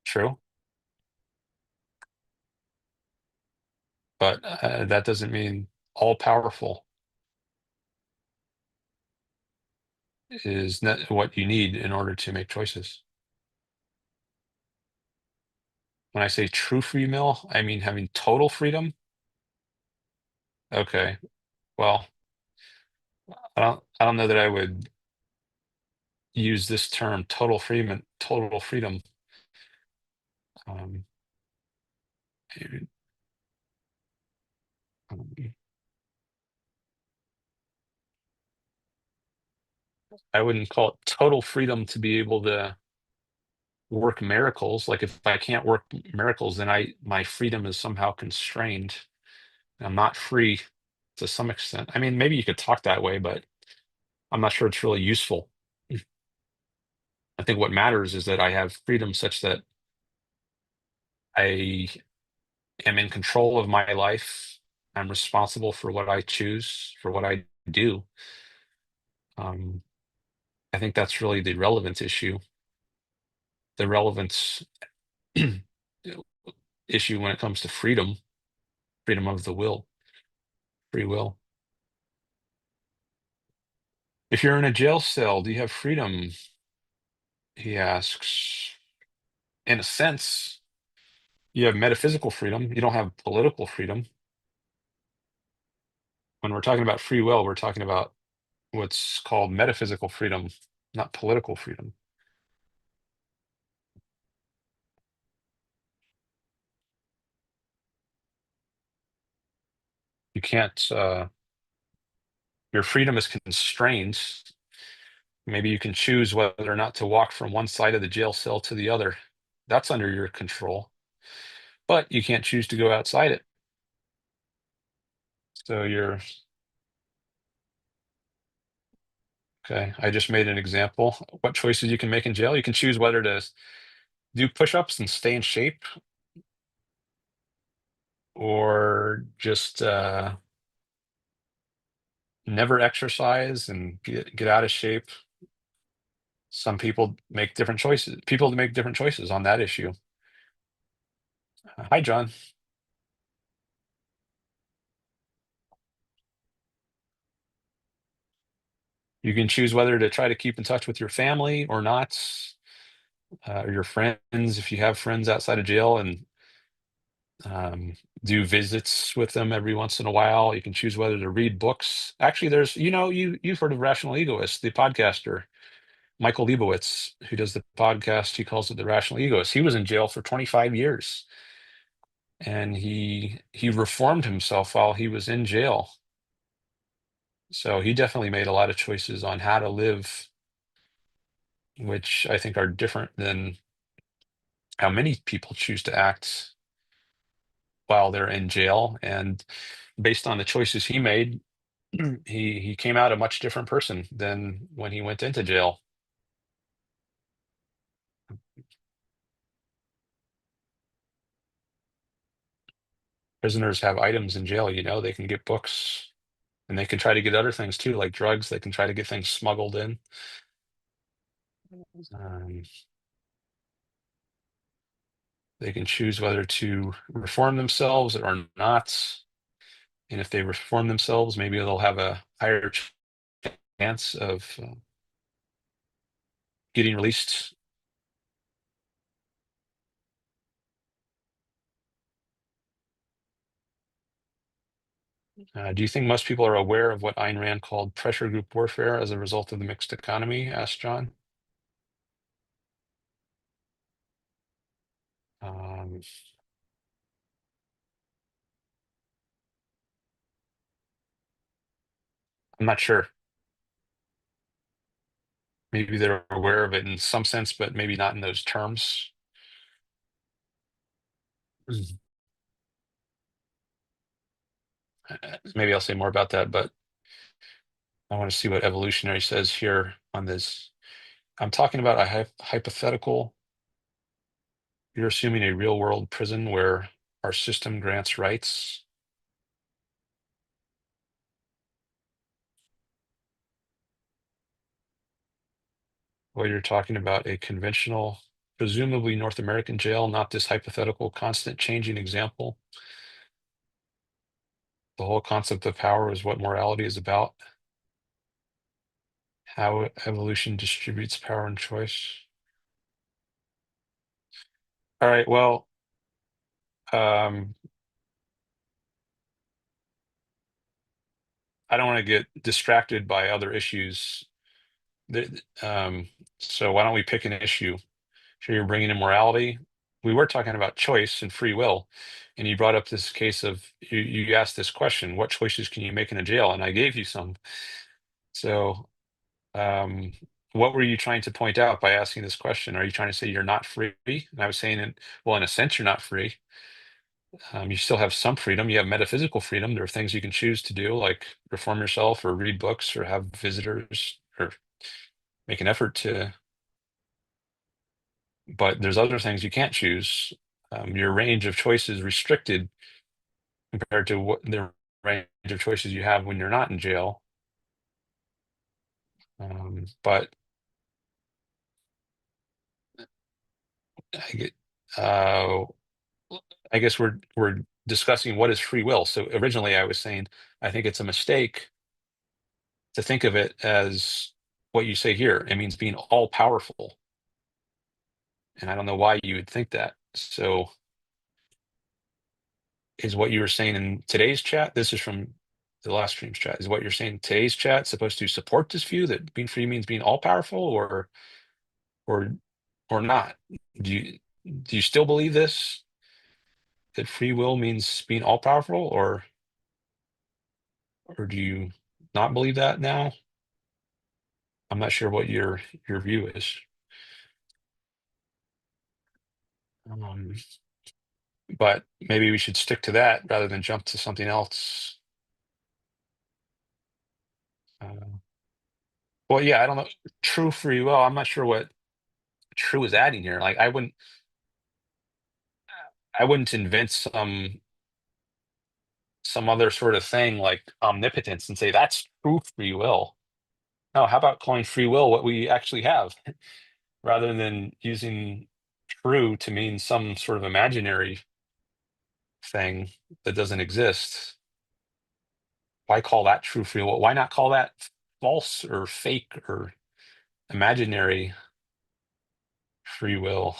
True. But that doesn't mean all powerful is not what you need in order to make choices. When I say true free will, I mean having total freedom. Okay, well, I don't know that I would use this term total freedom. Total freedom. Um, I wouldn't call it total freedom to be able to work miracles. Like if I can't work miracles, then my freedom is somehow constrained. I'm not free to some extent. I mean, maybe you could talk that way, but I'm not sure it's really useful. I think what matters is that I have freedom such that I am in control of my life. I'm responsible for what I choose, for what I do. Um, I think that's really the relevant issue. The relevance issue when it comes to freedom, freedom of the will, free will. If you're in a jail cell, do you have freedom? He asks. In a sense, you have metaphysical freedom. You don't have political freedom. When we're talking about free will, we're talking about what's called metaphysical freedom, not political freedom. You can't, your freedom is constrained. Maybe you can choose whether or not to walk from one side of the jail cell to the other. That's under your control, but you can't choose to go outside it. So okay, I just made an example. What choices you can make in jail? You can choose whether to do push-ups and stay in shape or just never exercise and get out of shape. Some people make different choices. People make different choices on that issue. Hi, John. You can choose whether to try to keep in touch with your family or not, or your friends if you have friends outside of jail, and do visits with them every once in a while. You can choose whether to read books. Actually, there's, you've heard of Rational Egoist, the podcaster, Michael Leibowitz, who does the podcast. He calls it The Rational Egoist. He was in jail for 25 years, and he reformed himself while he was in jail. So he definitely made a lot of choices on how to live, which I think are different than how many people choose to act while they're in jail. And based on the choices he made, he came out a much different person than when he went into jail. Prisoners have items in jail, they can get books, and they can try to get other things too, like drugs. They can try to get things smuggled in. Um, they can choose whether to reform themselves or not. And if they reform themselves, maybe they'll have a higher chance of getting released. Do you think most people are aware of what Ayn Rand called pressure group warfare as a result of the mixed economy? Asked John. Um, I'm not sure. Maybe they're aware of it in some sense, but maybe not in those terms. Maybe I'll say more about that, but I want to see what evolutionary says here on this. I'm talking about a hypothetical. You're assuming a real world prison where our system grants rights. Well, you're talking about a conventional, presumably North American jail, not this hypothetical, constant changing example. The whole concept of power is what morality is about, how evolution distributes power and choice. All right, well, I don't want to get distracted by other issues. So why don't we pick an issue? Sure, you're bringing in morality. We were talking about choice and free will, and you brought up this case of you asked this question: what choices can you make in a jail? And I gave you some. So, um, what were you trying to point out by asking this question? Are you trying to say you're not free? And I was saying, well, in a sense, you're not free. You still have some freedom. You have metaphysical freedom. There are things you can choose to do, like reform yourself, or read books, or have visitors, or make an effort to. But there's other things you can't choose. Your range of choices is restricted compared to what the range of choices you have when you're not in jail. But I get, uh, I guess we're discussing what is free will. So originally I was saying I think it's a mistake to think of it as what you say here. It means being all powerful. And I don't know why you would think that. So is what you were saying in today's chat, this is from the last stream's chat, is what you're saying in today's chat supposed to support this view that being free means being all powerful, or or not? Do you still believe this, that free will means being all powerful, or do you not believe that now? I'm not sure what your view is. Um, but maybe we should stick to that rather than jump to something else. Well, yeah, I don't know. True free will. I'm not sure what true is adding here. Like I wouldn't invent some other sort of thing like omnipotence and say that's true free will. No, how about calling free will what we actually have, rather than using true to mean some sort of imaginary thing that doesn't exist? Why call that true free will? Why not call that false or fake or imaginary free will?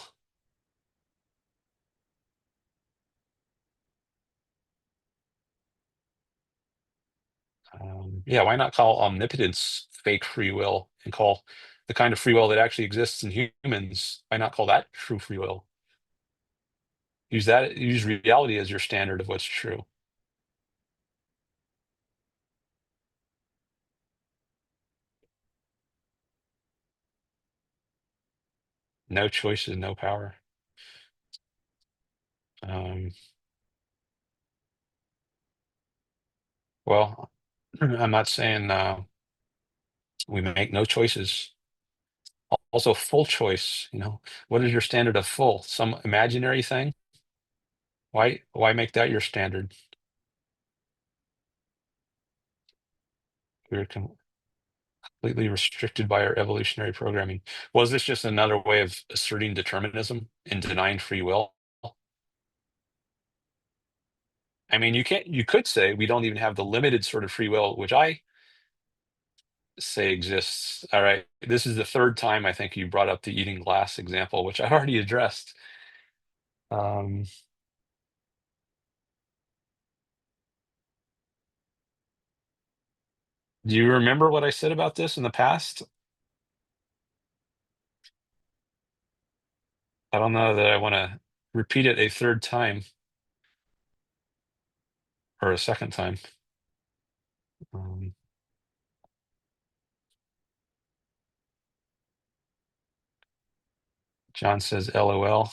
Yeah, why not call omnipotence fake free will and call the kind of free will that actually exists in humans? Why not call that true free will? Use reality as your standard of what's true. No choices, no power. Um, well, I'm not saying we make no choices. Also, full choice. What is your standard of full? Some imaginary thing? Why make that your standard? Weird. completely restricted by our evolutionary programming. Was this just another way of asserting determinism and denying free will? I mean, you could say we don't even have the limited sort of free will, which I say exists. All right. This is the third time I think you brought up the eating glass example, which I already addressed. Um, do you remember what I said about this in the past? I don't know that I want to repeat it a third time or a second time. Um, John says LOL.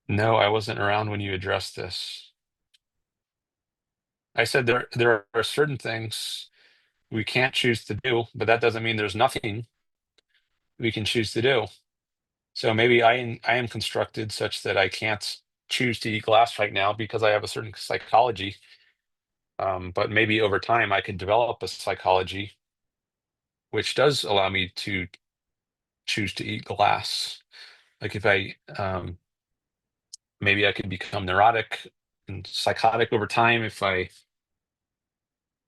No, I wasn't around when you addressed this. I said there are certain things we can't choose to do, but that doesn't mean there's nothing we can choose to do. So maybe I am constructed such that I can't choose to eat glass right now because I have a certain psychology. But maybe over time I could develop a psychology which does allow me to choose to eat glass. Like if maybe I could become neurotic and psychotic over time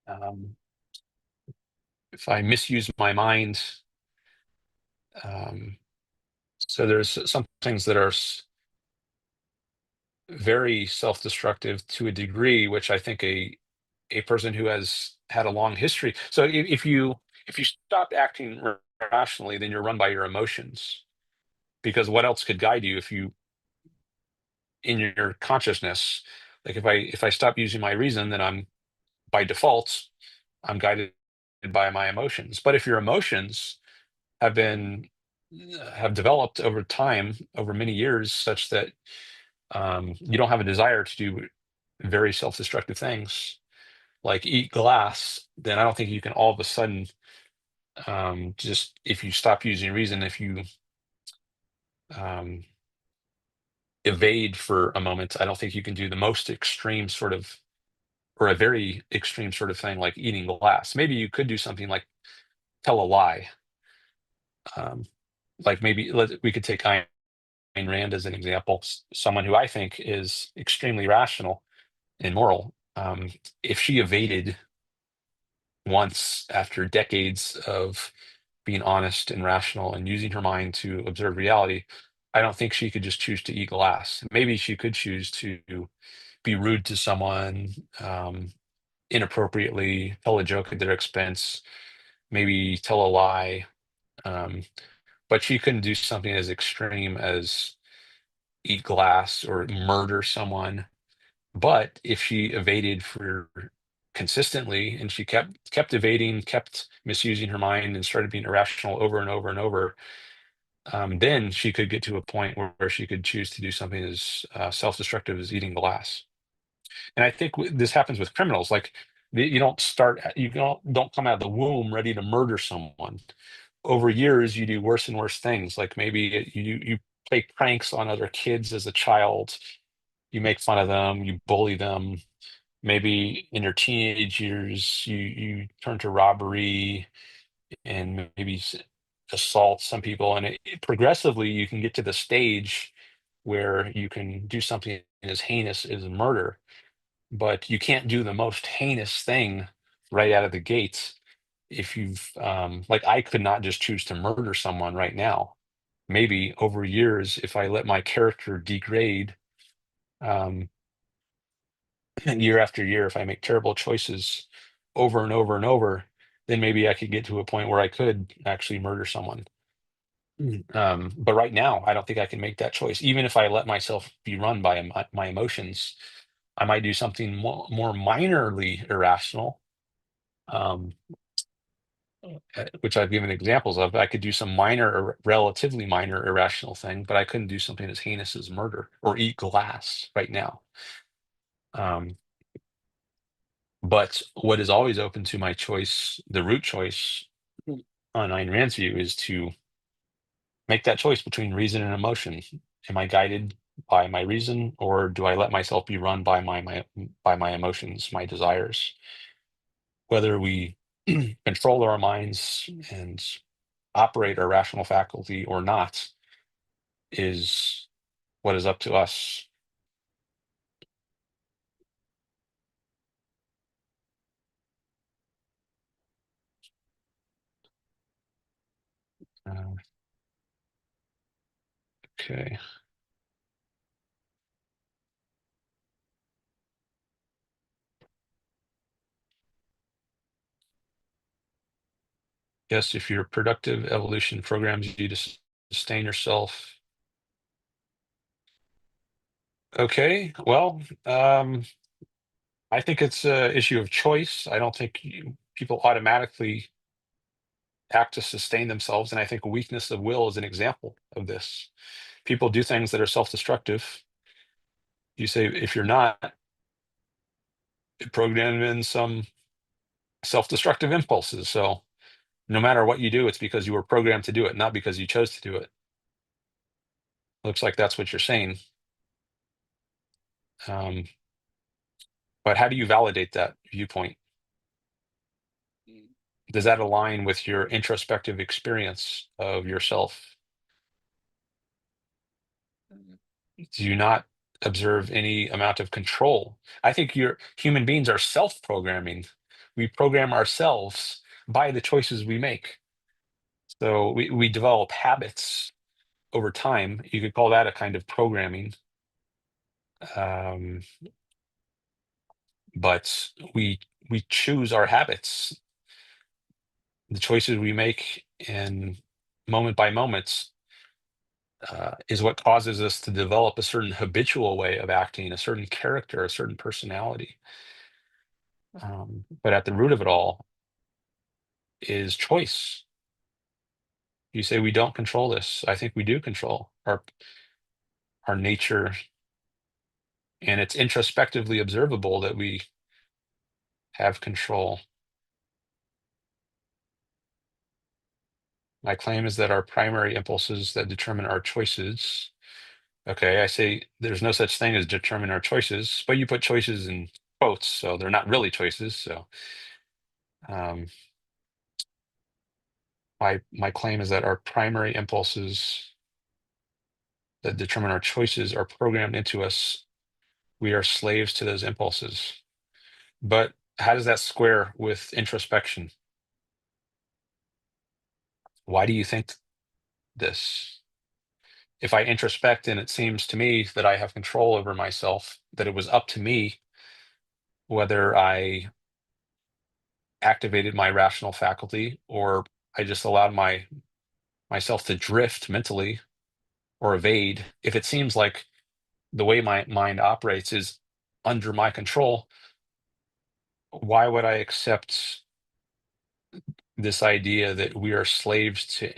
um, if I misuse my mind. Um, so there's some things that are very self-destructive to a degree, which I think a person who has had a long history. So if you stop acting rationally, then you're run by your emotions. Because what else could guide you if you in your consciousness? Like if I stop using my reason, then I'm by default I'm guided by my emotions. But if your emotions have been have developed over time, over many years, such that you don't have a desire to do very self-destructive things like eat glass, then I don't think you can all of a sudden just if you stop using reason, if you um, evade for a moment, I don't think you can do the most extreme sort of or a very extreme sort of thing like eating glass. Maybe you could do something like tell a lie. Um, like maybe we could take Ayn Rand as an example, someone who I think is extremely rational and moral. If she evaded once after decades of being honest and rational and using her mind to observe reality, I don't think she could just choose to eat glass. Maybe she could choose to be rude to someone, inappropriately, tell a joke at their expense, maybe tell a lie. Um, but she couldn't do something as extreme as eat glass or murder someone. But if she evaded for consistently and she kept evading, kept misusing her mind and started being irrational over and over and over, then she could get to a point where she could choose to do something as self-destructive as eating glass. And I think this happens with criminals. Like you don't come out of the womb ready to murder someone. Over years, you do worse and worse things. Like maybe you play pranks on other kids as a child. You make fun of them. You bully them. Maybe in your teenage years, you turn to robbery and maybe assault some people. And progressively, you can get to the stage where you can do something as heinous as murder, but you can't do the most heinous thing right out of the gates. If you've like I could not just choose to murder someone right now. Maybe over years, if I let my character degrade um, year after year, if I make terrible choices over and over and over, then maybe I could get to a point where I could actually murder someone. But right now, I don't think I can make that choice. Even if I let myself be run by my emotions, I might do something more minorly irrational, um, which I've given examples of. I could do some minor or relatively minor irrational thing, but I couldn't do something as heinous as murder or eat glass right now. Um, but what is always open to my choice, the root choice, on Ayn Rand's view, is to make that choice between reason and emotion. Am I guided by my reason, or do I let myself be run by my emotions, my desires? Whether we control our minds and operate our rational faculty or not is what is up to us. Uh, okay. Yes, if your productive evolution programs you to sustain yourself. Okay, well, I think it's an issue of choice. I don't think people automatically act to sustain themselves, and I think weakness of will is an example of this. People do things that are self-destructive. You say if you're not, programmed in some self-destructive impulses. So no matter what you do, it's because you were programmed to do it, not because you chose to do it. Looks like that's what you're saying. But how do you validate that viewpoint? Does that align with your introspective experience of yourself? Do you not observe any amount of control? I think human beings are self-programming. We program ourselves by the choices we make. So we develop habits over time. You could call that a kind of programming. But we choose our habits. The choices we make in moment by moments is what causes us to develop a certain habitual way of acting, a certain character, a certain personality. But at the root of it all is choice. You say we don't control this. I think we do control our nature, and it's introspectively observable that we have control. My claim is that our primary impulses that determine our choices. Okay, I say there's no such thing as determine our choices, but you put choices in quotes, so they're not really choices. So my claim is that our primary impulses that determine our choices are programmed into us. We are slaves to those impulses. But how does that square with introspection? Why do you think this? If I introspect and it seems to me that I have control over myself, that it was up to me whether I activated my rational faculty or I just allowed myself to drift mentally or evade. If it seems like the way my mind operates is under my control, why would I accept this idea that we are slaves to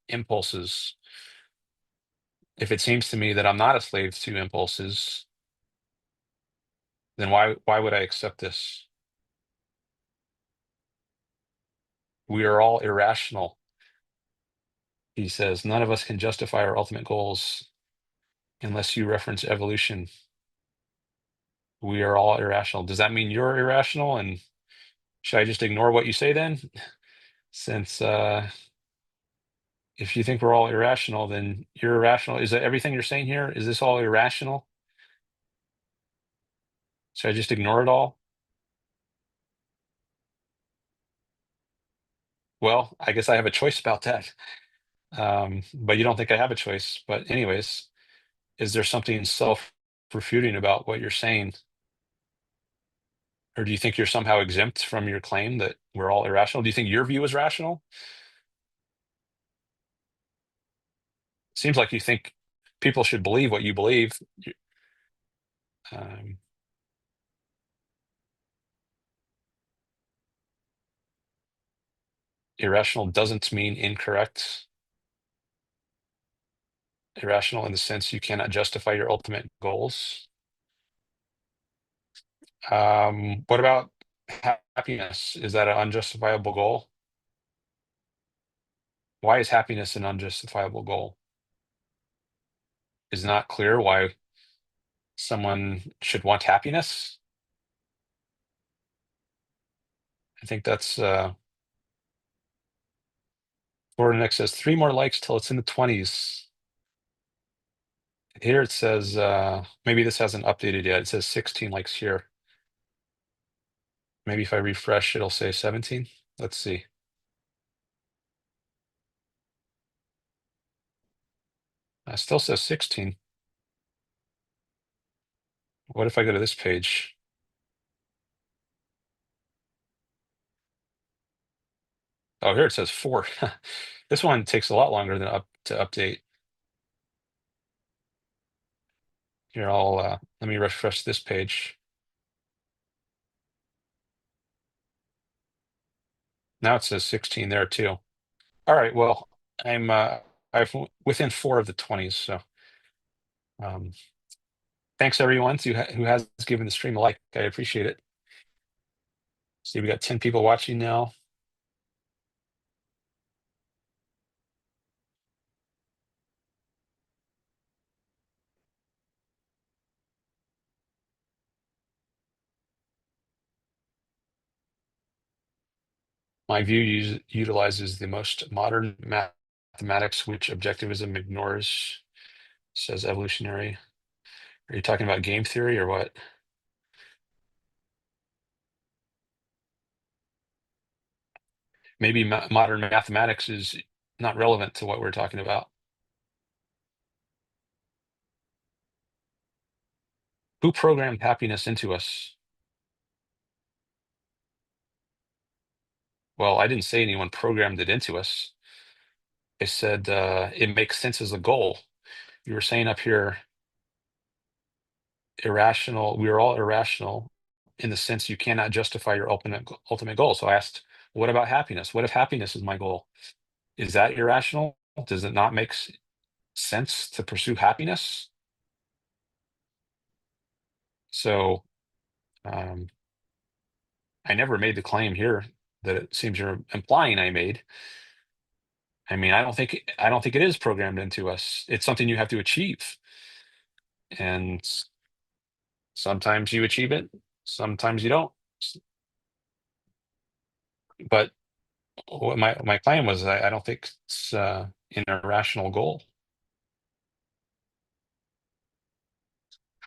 impulses? If it seems to me that I'm not a slave to impulses, then why would I accept this? We are all irrational. He says, none of us can justify our ultimate goals unless you reference evolution. We are all irrational. Does that mean you're irrational? And should I just ignore what you say then? Since if you think we're all irrational, then you're irrational. Is that everything you're saying here? Is this all irrational? Should I just ignore it all? Well, I guess I have a choice about that. But you don't think I have a choice. But anyways, is there something self-refuting about what you're saying? Or do you think you're somehow exempt from your claim that we're all irrational? Do you think your view is rational? Seems like you think people should believe what you believe. Um, Irrational doesn't mean incorrect. Irrational in the sense you cannot justify your ultimate goals. What about happiness? Is that an unjustifiable goal? Why is happiness an unjustifiable goal? Is not clear why someone should want happiness. I think that's Fortinex says 3 more likes till it's in the 20s. Here it says, maybe this hasn't updated yet. It says 16 likes here. Maybe if I refresh, it'll say 17. Let's see. It still says 16. What if I go to this page? Oh, here it says 4. This one takes a lot longer than to update. Here, let me refresh this page. Now it says 16 there too. All right, well, I'm within 4 of the 20s, so thanks everyone who has given the stream a like. I appreciate it. See, we got 10 people watching now. My view utilizes the most modern mathematics, which objectivism ignores, says evolutionary. Are you talking about game theory or what? Maybe modern mathematics is not relevant to what we're talking about. Who programmed happiness into us? Well, I didn't say anyone programmed it into us. I said it makes sense as a goal. You were saying up here, irrational. We are all irrational in the sense you cannot justify your ultimate goal. So I asked, what about happiness? What if happiness is my goal? Is that irrational? Does it not make sense to pursue happiness? So I never made the claim here that it seems you're implying I made. I mean, I don't think it is programmed into us. It's something you have to achieve. And sometimes you achieve it, sometimes you don't. But what my claim was, I don't think it's an irrational goal.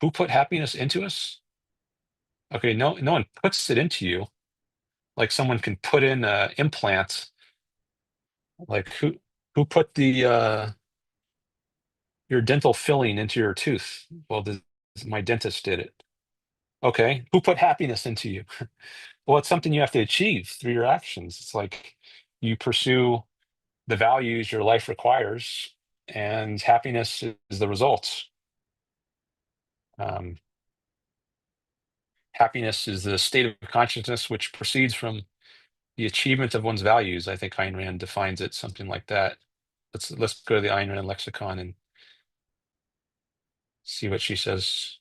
Who put happiness into us? Okay, no one puts it into you. Like someone can put in an implant. Like who put the your dental filling into your tooth? Well, my dentist did it. Okay, who put happiness into you? Well, it's something you have to achieve through your actions. It's like you pursue the values your life requires, and happiness is the result. Happiness is the state of consciousness which proceeds from the achievement of one's values. I think Ayn Rand defines it something like that. Let's go to the Ayn Rand lexicon and see what she says.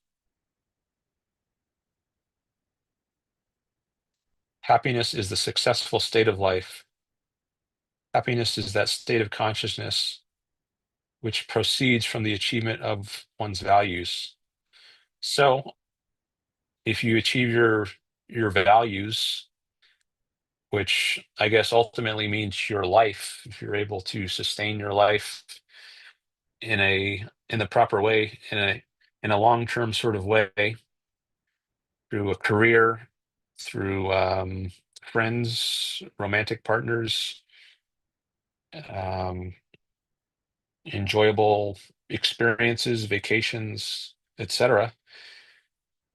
Happiness is the successful state of life. Happiness is that state of consciousness which proceeds from the achievement of one's values. So if you achieve your values, which I guess ultimately means your life, if you're able to sustain your life in the proper way, in a long-term sort of way, through a career, through friends, romantic partners, enjoyable experiences, vacations, etc.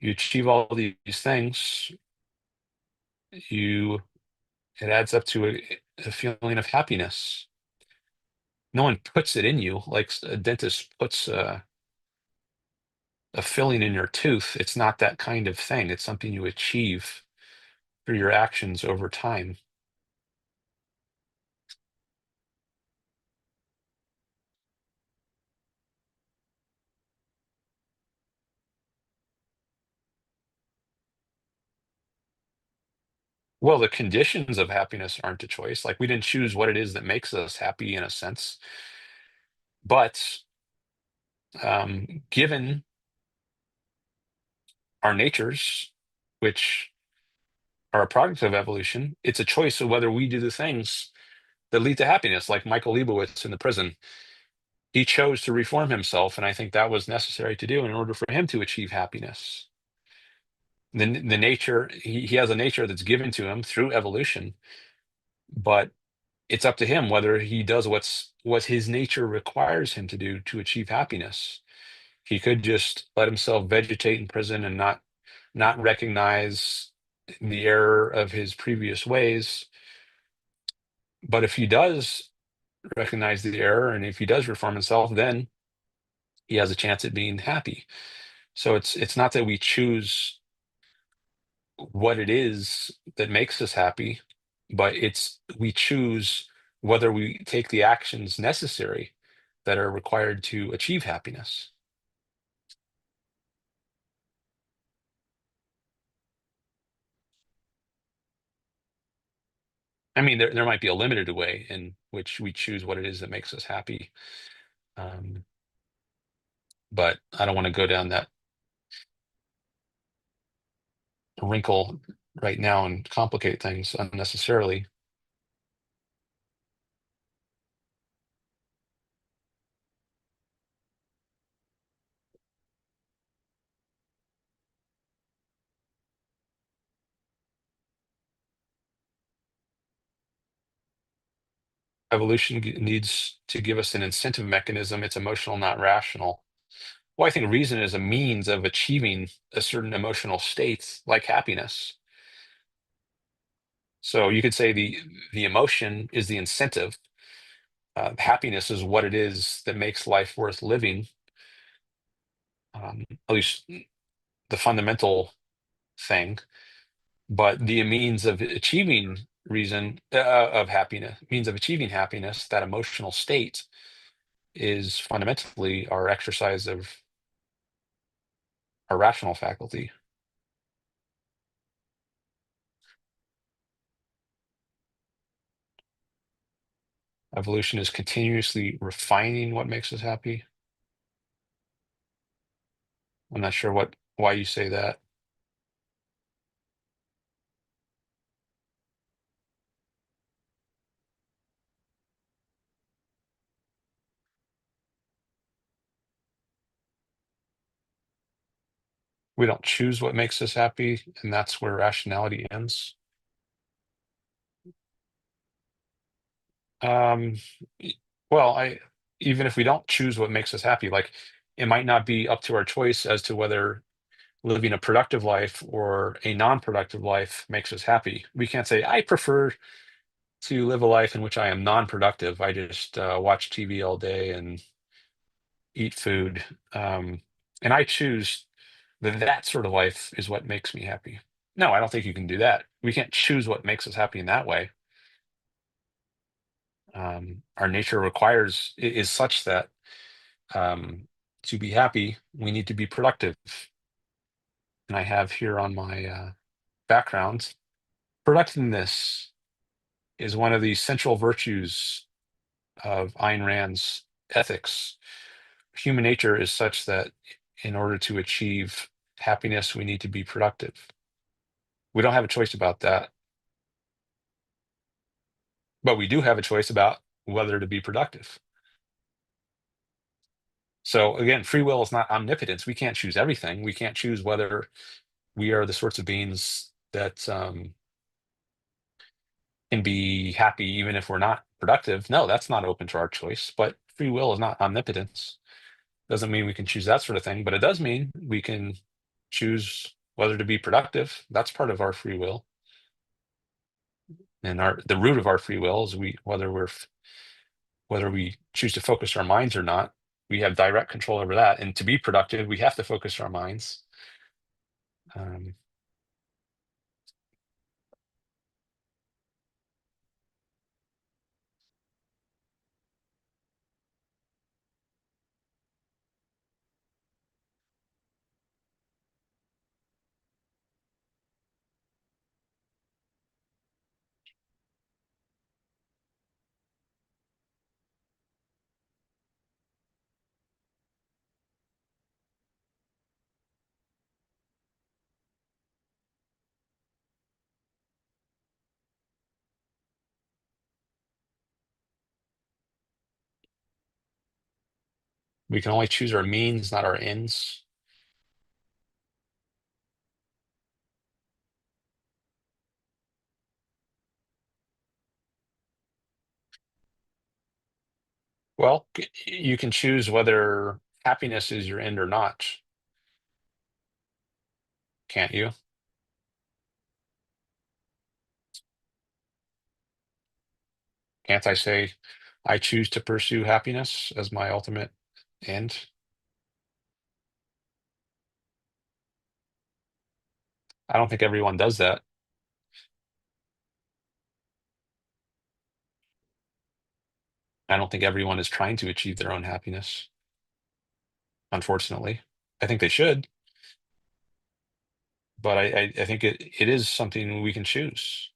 You achieve all these things, it adds up to a feeling of happiness. No one puts it in you like a dentist puts a filling in your tooth. It's not that kind of thing. It's something you achieve through your actions over time. Well, the conditions of happiness aren't a choice. Like we didn't choose what it is that makes us happy in a sense, but given our natures, which are a product of evolution, it's a choice of whether we do the things that lead to happiness. Like Michael Leibowitz in the prison, he chose to reform himself, and I think that was necessary to do in order for him to achieve happiness. The nature he has a nature that's given to him through evolution, but it's up to him whether he does what his nature requires him to do to achieve happiness. He could just let himself vegetate in prison and not recognize the error of his previous ways. But if he does recognize the error and if he does reform himself, then he has a chance at being happy. So it's not that we choose what it is that makes us happy, but it's we choose whether we take the actions necessary that are required to achieve happiness. I mean, there might be a limited way in which we choose what it is that makes us happy. Um, but I don't want to go down that wrinkle right now and complicate things unnecessarily. Evolution needs to give us an incentive mechanism. It's emotional, not rational. Well, I think reason is a means of achieving a certain emotional state, like happiness. So you could say the emotion is the incentive. Happiness is what it is that makes life worth living. At least the fundamental thing. But the means of achieving reason of happiness, means of achieving happiness, that emotional state, is fundamentally our exercise of our rational faculty. Evolution is continuously refining what makes us happy. I'm not sure why you say that. We don't choose what makes us happy, and that's where rationality ends. Um, well, even if we don't choose what makes us happy, like it might not be up to our choice as to whether living a productive life or a non-productive life makes us happy. We can't say, I prefer to live a life in which I am non-productive. I just watch TV all day and eat food. And I choose that sort of life is what makes me happy. No, I don't think you can do that. We can't choose what makes us happy in that way. Our nature is such that to be happy, we need to be productive. And I have here on my background, productiveness is one of the central virtues of Ayn Rand's ethics. Human nature is such that in order to achieve happiness, we need to be productive. We don't have a choice about that, but we do have a choice about whether to be productive. So again, free will is not omnipotence. We can't choose everything. We can't choose whether we are the sorts of beings that can be happy even if we're not productive. No, that's not open to our choice. But free will is not omnipotence. Doesn't mean we can choose that sort of thing, but it does mean we can choose whether to be productive. That's part of our free will. And the root of our free will is whether we choose to focus our minds or not. We have direct control over that. And to be productive, we have to focus our minds. Um, We can only choose our means, not our ends. Well, you can choose whether happiness is your end or not, can't you? Can't I say, I choose to pursue happiness as my ultimate end? I don't think everyone does that. I don't think everyone is trying to achieve their own happiness, unfortunately. I think they should, but I think it is something we can choose.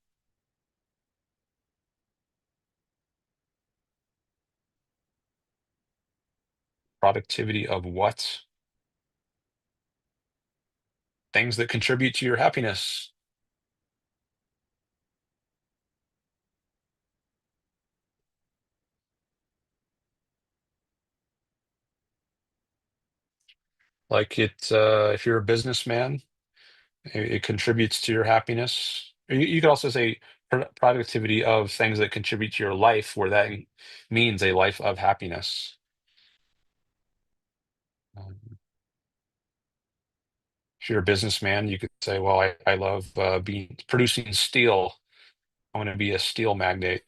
Productivity of what? Things that contribute to your happiness. Like if you're a businessman, it contributes to your happiness. You could also say productivity of things that contribute to your life, where that means a life of happiness. If you're a businessman, you could say, well, I love producing steel. I want to be a steel magnate.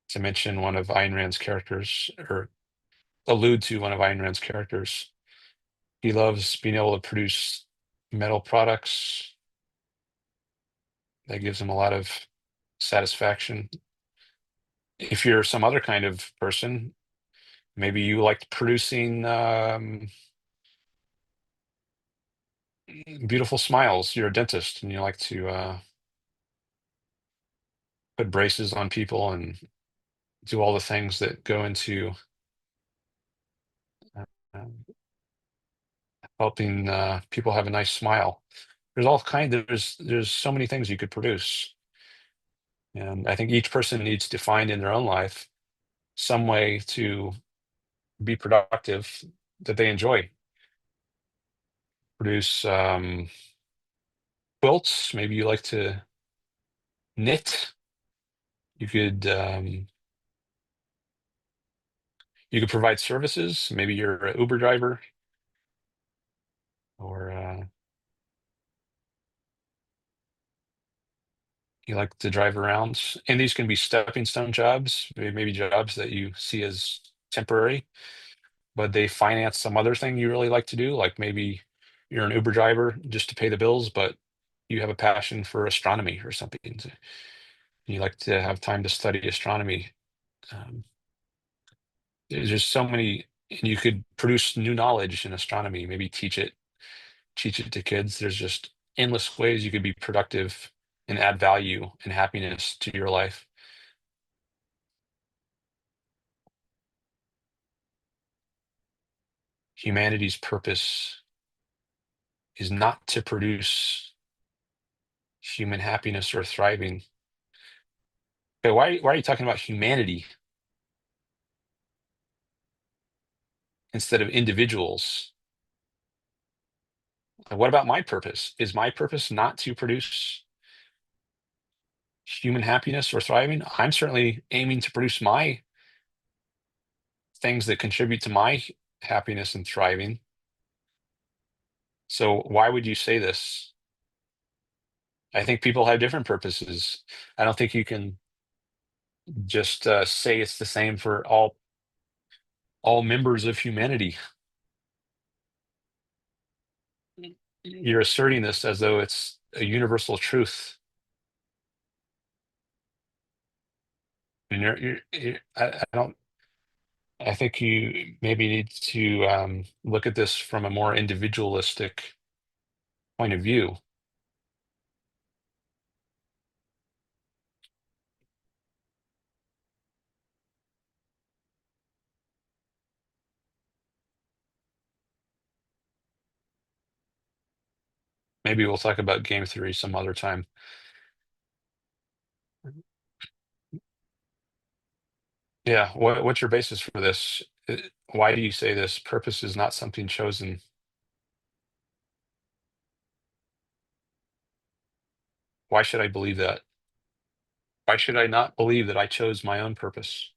To mention one of Ayn Rand's characters, or allude to one of Ayn Rand's characters. He loves being able to produce metal products. That gives him a lot of satisfaction. If you're some other kind of person, maybe you like producing beautiful smiles. You're a dentist and you like to put braces on people and do all the things that go into uh, helping people have a nice smile. There's so many things you could produce. And I think each person needs to find in their own life some way to be productive that they enjoy. Produce quilts. Maybe you like to knit. You could provide services. Maybe you're an Uber driver, or you like to drive around. And these can be stepping stone jobs, maybe jobs that you see as temporary, but they finance some other thing you really like to do. Like maybe you're an Uber driver just to pay the bills, but you have a passion for astronomy or something. You like to have time to study astronomy. Um, there's just so many, and you could produce new knowledge in astronomy, maybe teach it to kids. There's just endless ways you could be productive and add value and happiness to your life. Humanity's purpose is not to produce human happiness or thriving. Okay, why are you talking about humanity instead of individuals? What about my purpose? Is my purpose not to produce human happiness or thriving? I'm certainly aiming to produce my things that contribute to my happiness and thriving. So why would you say this? I think people have different purposes. I don't think you can just say it's the same for all members of humanity. You're asserting this as though it's a universal truth. And I don't. I think you maybe need to look at this from a more individualistic point of view. Maybe we'll talk about game theory some other time. Yeah, what's your basis for this? Why do you say this? Purpose is not something chosen. Why should I believe that? Why should I not believe that I chose my own purpose?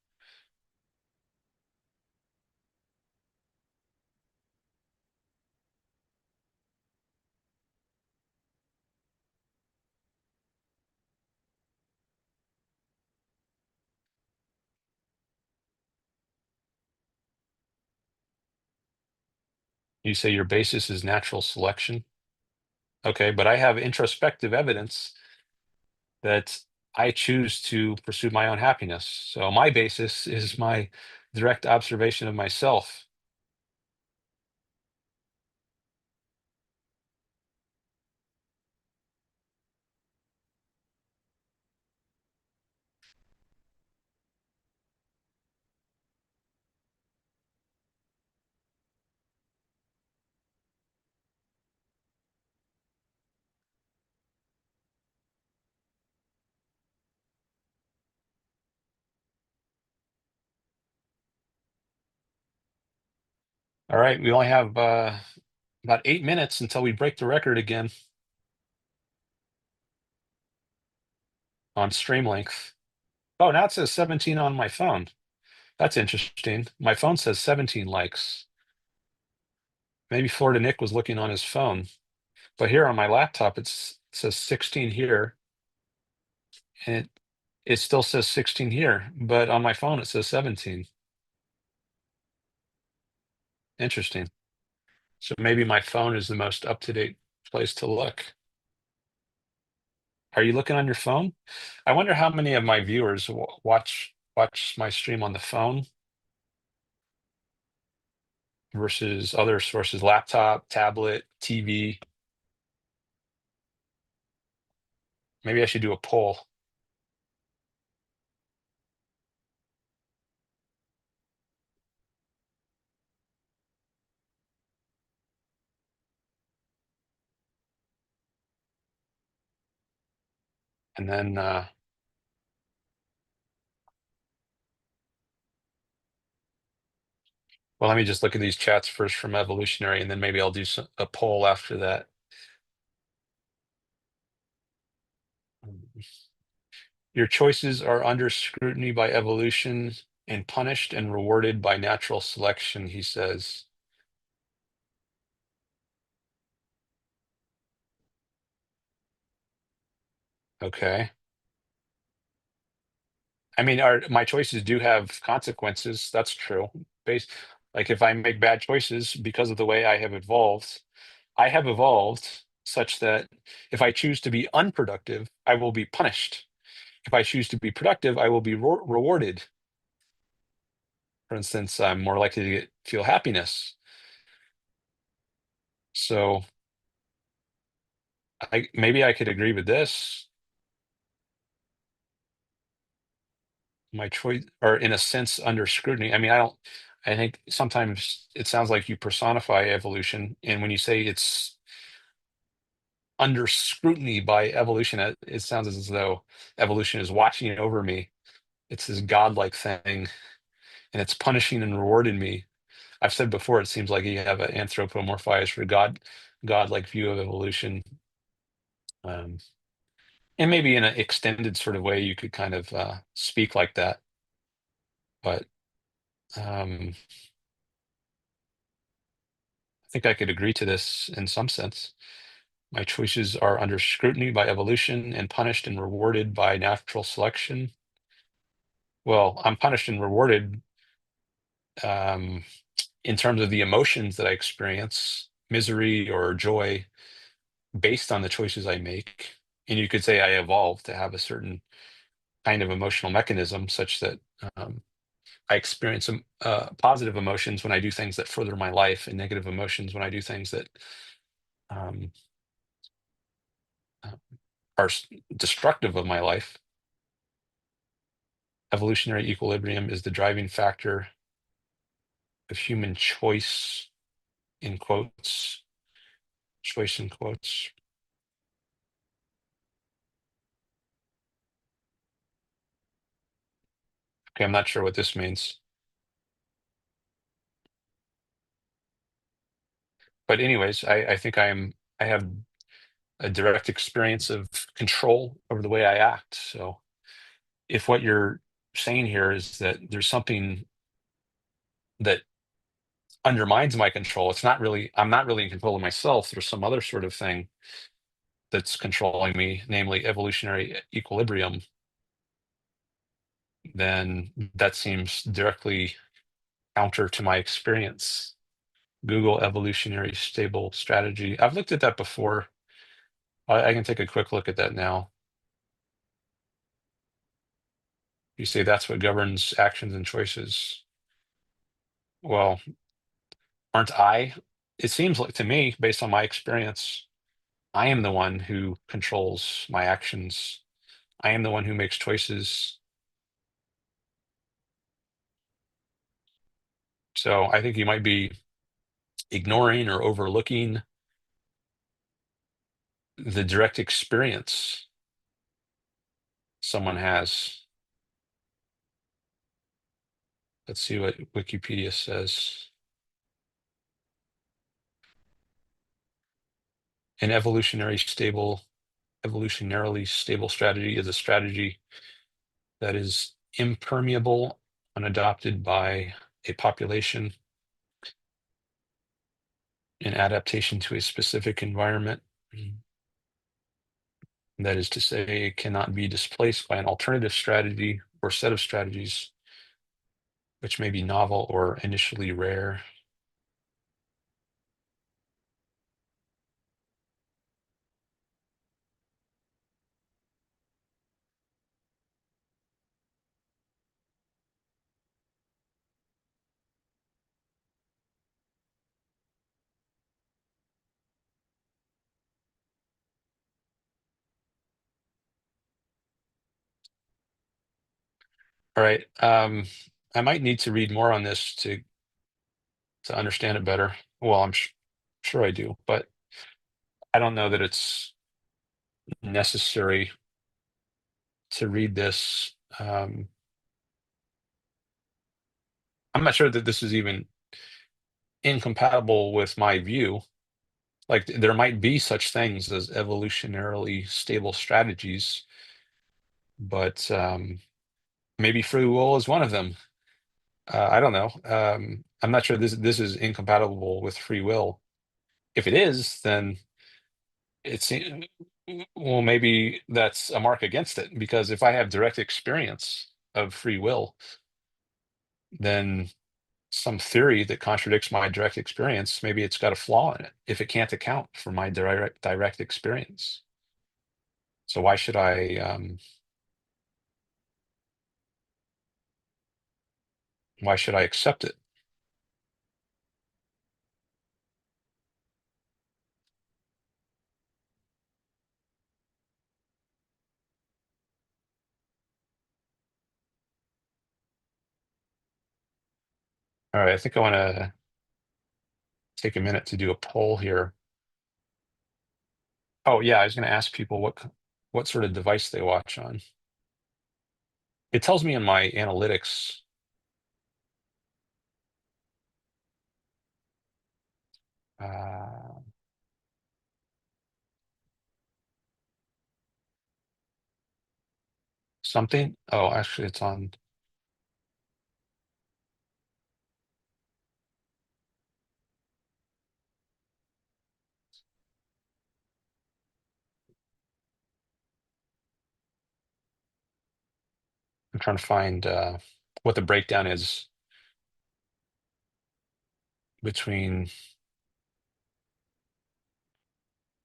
You say your basis is natural selection. Okay, but I have introspective evidence that I choose to pursue my own happiness. So my basis is my direct observation of myself. All right, we only have about 8 minutes until we break the record again on stream length. Oh, now it says 17 on my phone. That's interesting. My phone says 17 likes. Maybe Florida Nick was looking on his phone. But here on my laptop, it says 16 here, and it still says 16 here. But on my phone, it says 17. Interesting. So maybe my phone is the most up-to-date place to look. Are you looking on your phone? I wonder how many of my viewers watch my stream on the phone versus other sources, laptop, tablet, TV. Maybe I should do a poll. And then, well, let me just look at these chats first from evolutionary, and then maybe I'll do a poll after that. Your choices are under scrutiny by evolution and punished and rewarded by natural selection, he says. Okay. I mean, my choices do have consequences. That's true. Like if I make bad choices because of the way I have evolved such that if I choose to be unproductive, I will be punished. If I choose to be productive, I will be rewarded. For instance, I'm more likely to feel happiness. So maybe I could agree with this. My choice, or in a sense, under scrutiny. I mean, I think sometimes it sounds like you personify evolution. And when you say it's under scrutiny by evolution, it sounds as though evolution is watching over me. It's this godlike thing, and it's punishing and rewarding me. I've said before, it seems like you have an anthropomorphized or godlike view of evolution. Um, and maybe in an extended sort of way, you could kind of speak like that. But I think I could agree to this in some sense. My choices are under scrutiny by evolution and punished and rewarded by natural selection. Well, I'm punished and rewarded in terms of the emotions that I experience, misery or joy, based on the choices I make. And you could say I evolved to have a certain kind of emotional mechanism such that I experience some positive emotions when I do things that further my life, and negative emotions when I do things that um, uh, are destructive of my life. Evolutionary equilibrium is the driving factor of human choice, in quotes, choice in quotes. Okay, I'm not sure what this means. But anyways, I think I have a direct experience of control over the way I act. So if what you're saying here is that there's something that undermines my control, I'm not really in control of myself. There's some other sort of thing that's controlling me, namely evolutionary equilibrium, then that seems directly counter to my experience. Google evolutionary stable strategy. I've looked at that before. I can take a quick look at that now. You say that's what governs actions and choices. Well, aren't I? It seems like to me, based on my experience, I am the one who controls my actions. I am the one who makes choices. So I think you might be ignoring or overlooking the direct experience someone has. Let's see what Wikipedia says. An evolutionarily stable strategy is a strategy that is impermeable when adopted by a population in adaptation to a specific environment. That is to say, it cannot be displaced by an alternative strategy or set of strategies, which may be novel or initially rare. All right. I might need to read more on this to understand it better. Well, sure I do, but I don't know that it's necessary to read this. I'm not sure that this is even incompatible with my view. Like there might be such things as evolutionarily stable strategies, but maybe free will is one of them. I don't know. I'm not sure this is incompatible with free will. If it is, then it's well, maybe that's a mark against it, because if I have direct experience of free will, then some theory that contradicts my direct experience, maybe it's got a flaw in it if it can't account for my direct experience. So why should I accept it? All right, I think I want to take a minute to do a poll here. Oh yeah, I was going to ask people what sort of device they watch on. It tells me in my analytics. Uh, something. Oh, actually, it's on. I'm trying to find what the breakdown is between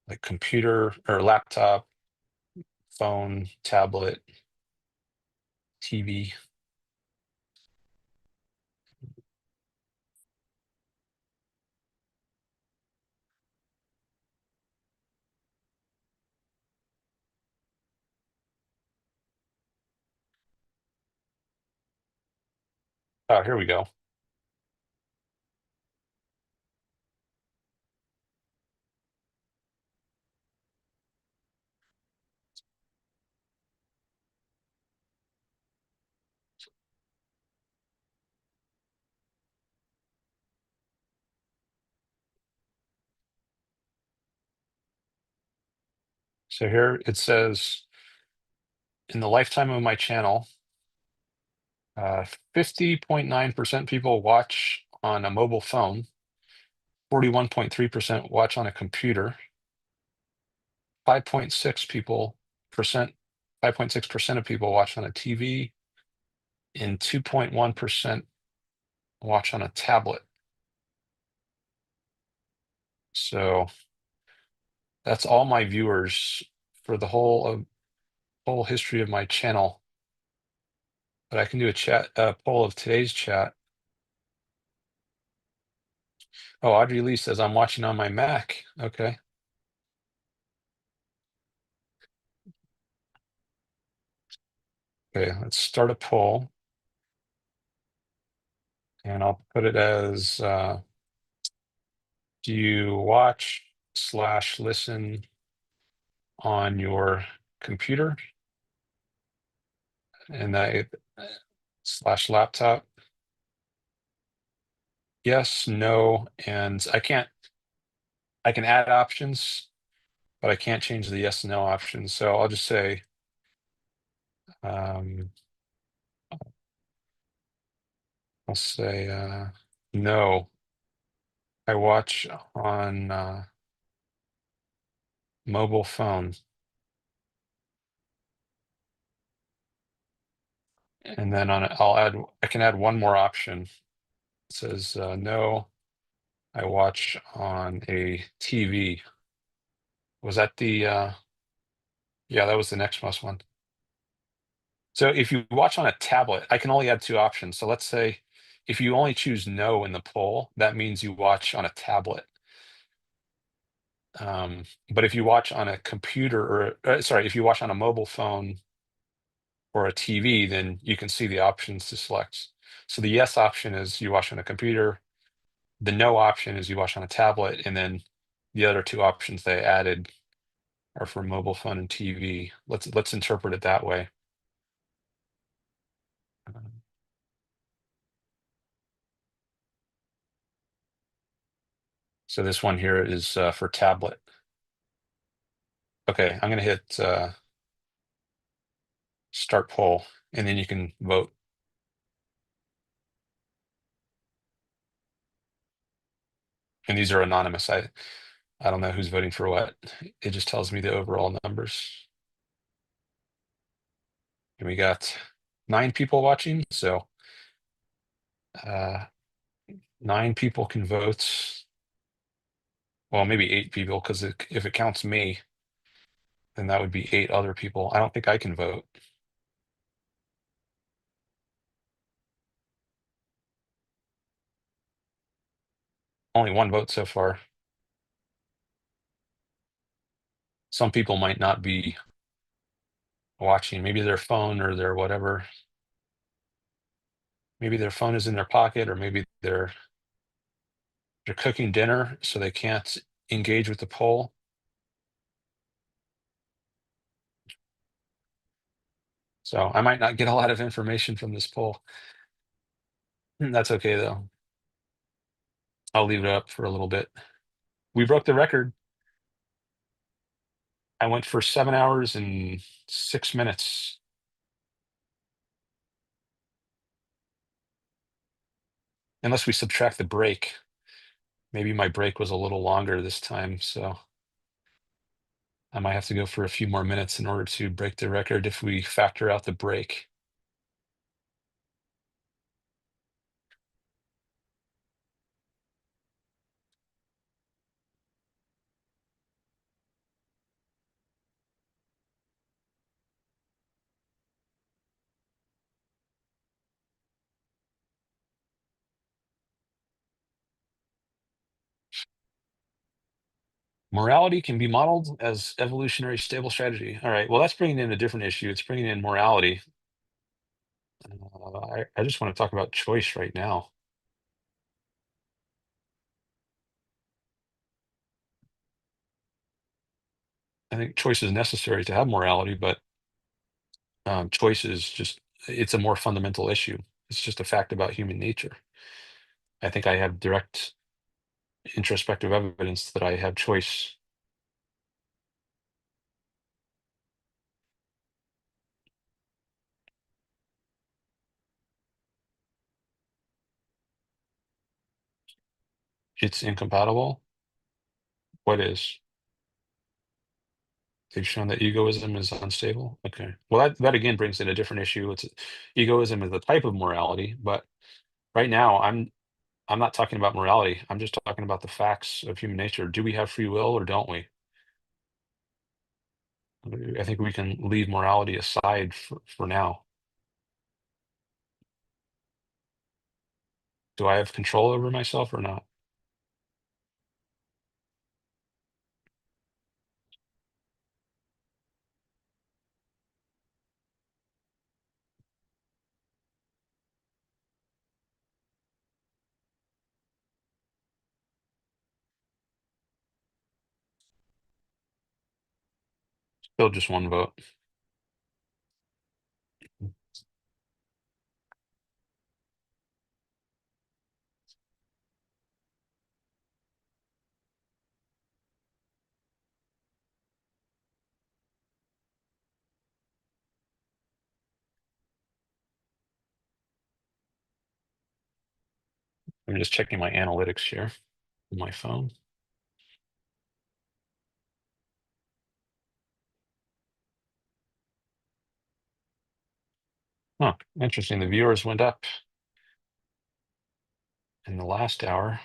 like computer or laptop, phone, tablet, TV. Oh, here we go. So here it says, in the lifetime of my channel, 50.9% people watch on a mobile phone, 41.3% watch on a computer, 5.6 people percent 5.6% of people watch on a TV, and 2.1% watch on a tablet. So that's all my viewers for the whole history of my channel. But I can do a poll of today's chat. Oh, Audrey Lee says I'm watching on my Mac. Okay. Okay, let's start a poll. And I'll put it as do you watch / listen on your computer? And that / laptop? Yes, no, and I can add options, but I can't change the yes and no options. So I'll just say I'll say no. I watch on mobile phone. And then I can add one more option. It says no, I watch on a TV. Was that the yeah, that was the next most one. So if you watch on a tablet, I can only add two options. So let's say if you only choose no in the poll, that means you watch on a tablet. But if you watch on a computer sorry, if you watch on a mobile phone or a TV, then you can see the options to select. So the yes option is you watch on a computer. The no option is you watch on a tablet. And then the other two options they added are for mobile phone and TV. Let's interpret it that way. So this one here is for tablet. Okay, I'm going to hit start poll, and then you can vote. And these are anonymous. I don't know who's voting for what. It just tells me the overall numbers. And we got 9 people watching, so 9 people can vote. Well, maybe 8 people, because if it counts me, then that would be 8 other people. I don't think I can vote. Only 1 vote so far. Some people might not be watching. Maybe their phone or their whatever. Maybe their phone is in their pocket, or maybe they're cooking dinner, so they can't engage with the poll. So I might not get a lot of information from this poll. That's okay, though. I'll leave it up for a little bit. We broke the record. I went for 7 hours and 6 minutes. Unless we subtract the break. Maybe my break was a little longer this time, so I might have to go for a few more minutes in order to break the record if we factor out the break. Morality can be modeled as evolutionary stable strategy. All right, well, that's bringing in a different issue. It's bringing in morality. I just want to talk about choice right now. I think choice is necessary to have morality, but choice is it's a more fundamental issue. It's just a fact about human nature. I think I have direct introspective evidence that I have choice. It's incompatible. What is? They've shown that egoism is unstable. Okay. Well, that again brings in a different issue. It's egoism is a type of morality, but right now I'm not talking about morality. I'm just talking about the facts of human nature. Do we have free will or don't we? I think we can leave morality aside for now. Do I have control over myself or not? Still just one vote. I'm just checking my analytics here on my phone. Huh, interesting. The viewers went up in the last hour.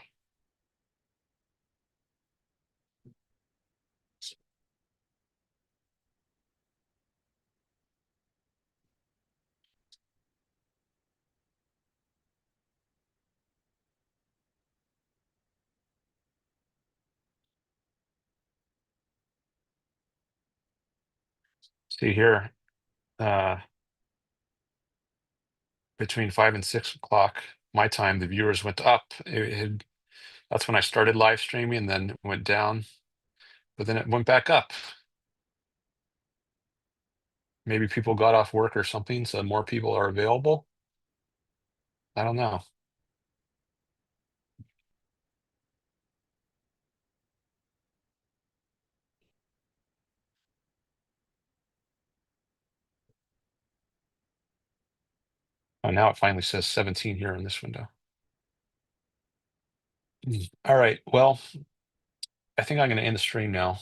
See here, between 5 and 6 o'clock my time, the viewers went up. That's when I started live streaming, and then it went down, but then it went back up. Maybe people got off work or something, so more people are available. I don't know. Oh, now it finally says 17 here in this window. All right, well, I think I'm going to end the stream now.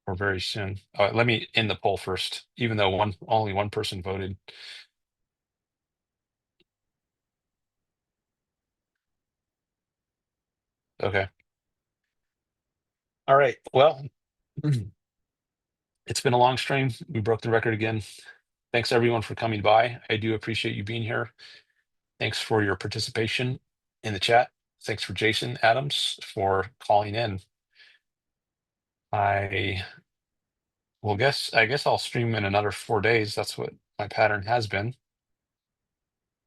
Or very soon. Let me end the poll first, even though only one person voted. Okay. All right. Well, it's been a long stream. We broke the record again. Thanks everyone for coming by. I do appreciate you being here. Thanks for your participation in the chat. Thanks for Jason Adams for calling in. I guess I'll stream in another 4 days. That's what my pattern has been.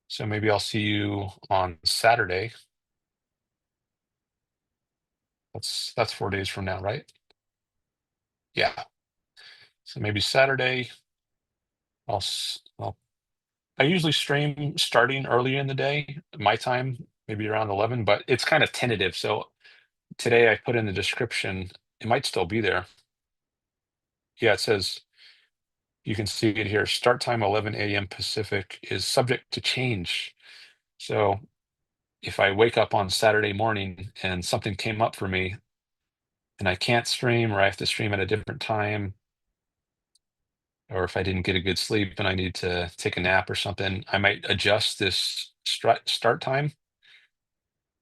So maybe I'll see you on Saturday. That's 4 days from now, right? Yeah. So maybe Saturday. I usually stream starting early in the day, my time, maybe around 11, but it's kind of tentative. So today I put in the description, it might still be there. Yeah, it says, you can see it here, start time 11 a.m. Pacific is subject to change. So if I wake up on Saturday morning and something came up for me and I can't stream, or I have to stream at a different time, or if I didn't get a good sleep and I need to take a nap or something, I might adjust this start time,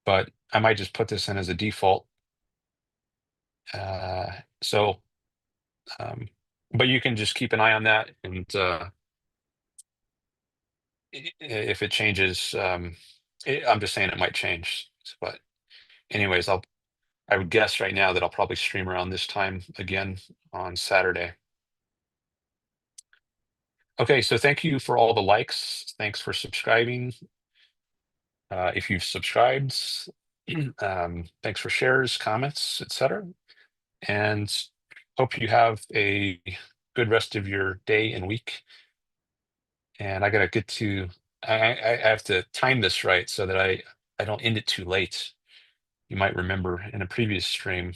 but I might just put this in as a default. So, but you can just keep an eye on that, and if it changes, I'm just saying it might change. But anyways, I would guess right now that I'll probably stream around this time again on Saturday. Okay, so thank you for all the likes. Thanks for subscribing. If you've subscribed, thanks for shares, comments, etc. And hope you have a good rest of your day and week. And I gotta get to, I have to time this right so that I don't end it too late. You might remember in a previous stream,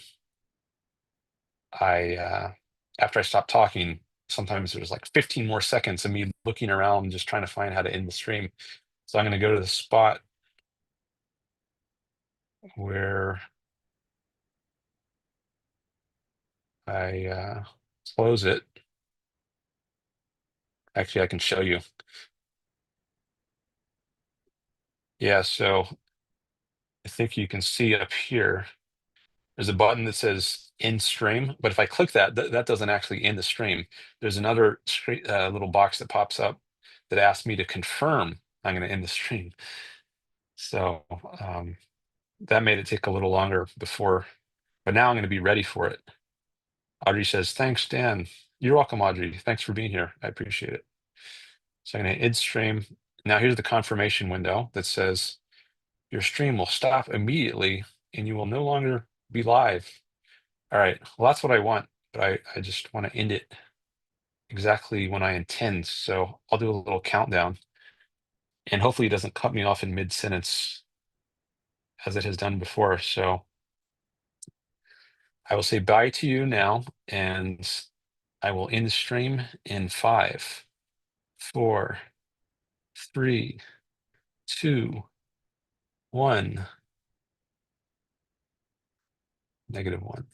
I after I stopped talking, sometimes there's like 15 more seconds of me looking around just trying to find how to end the stream. So I'm going to go to the spot where I close it. Actually, I can show you. Yeah, so I think you can see up here, there's a button that says end stream, but if I click that, that doesn't actually end the stream. There's another little box that pops up that asks me to confirm I'm going to end the stream. So that made it take a little longer before, but now I'm going to be ready for it. Audrey says, thanks, Dan. You're welcome, Audrey. Thanks for being here. I appreciate it. So I'm going to end stream. Now here's the confirmation window that says your stream will stop immediately and you will no longer be live. All right, well, that's what I want, but I just want to end it exactly when I intend. So I'll do a little countdown and hopefully it doesn't cut me off in mid-sentence as it has done before. So I will say bye to you now, and I will end the stream in 5, 4, 3, 2, 1, -1.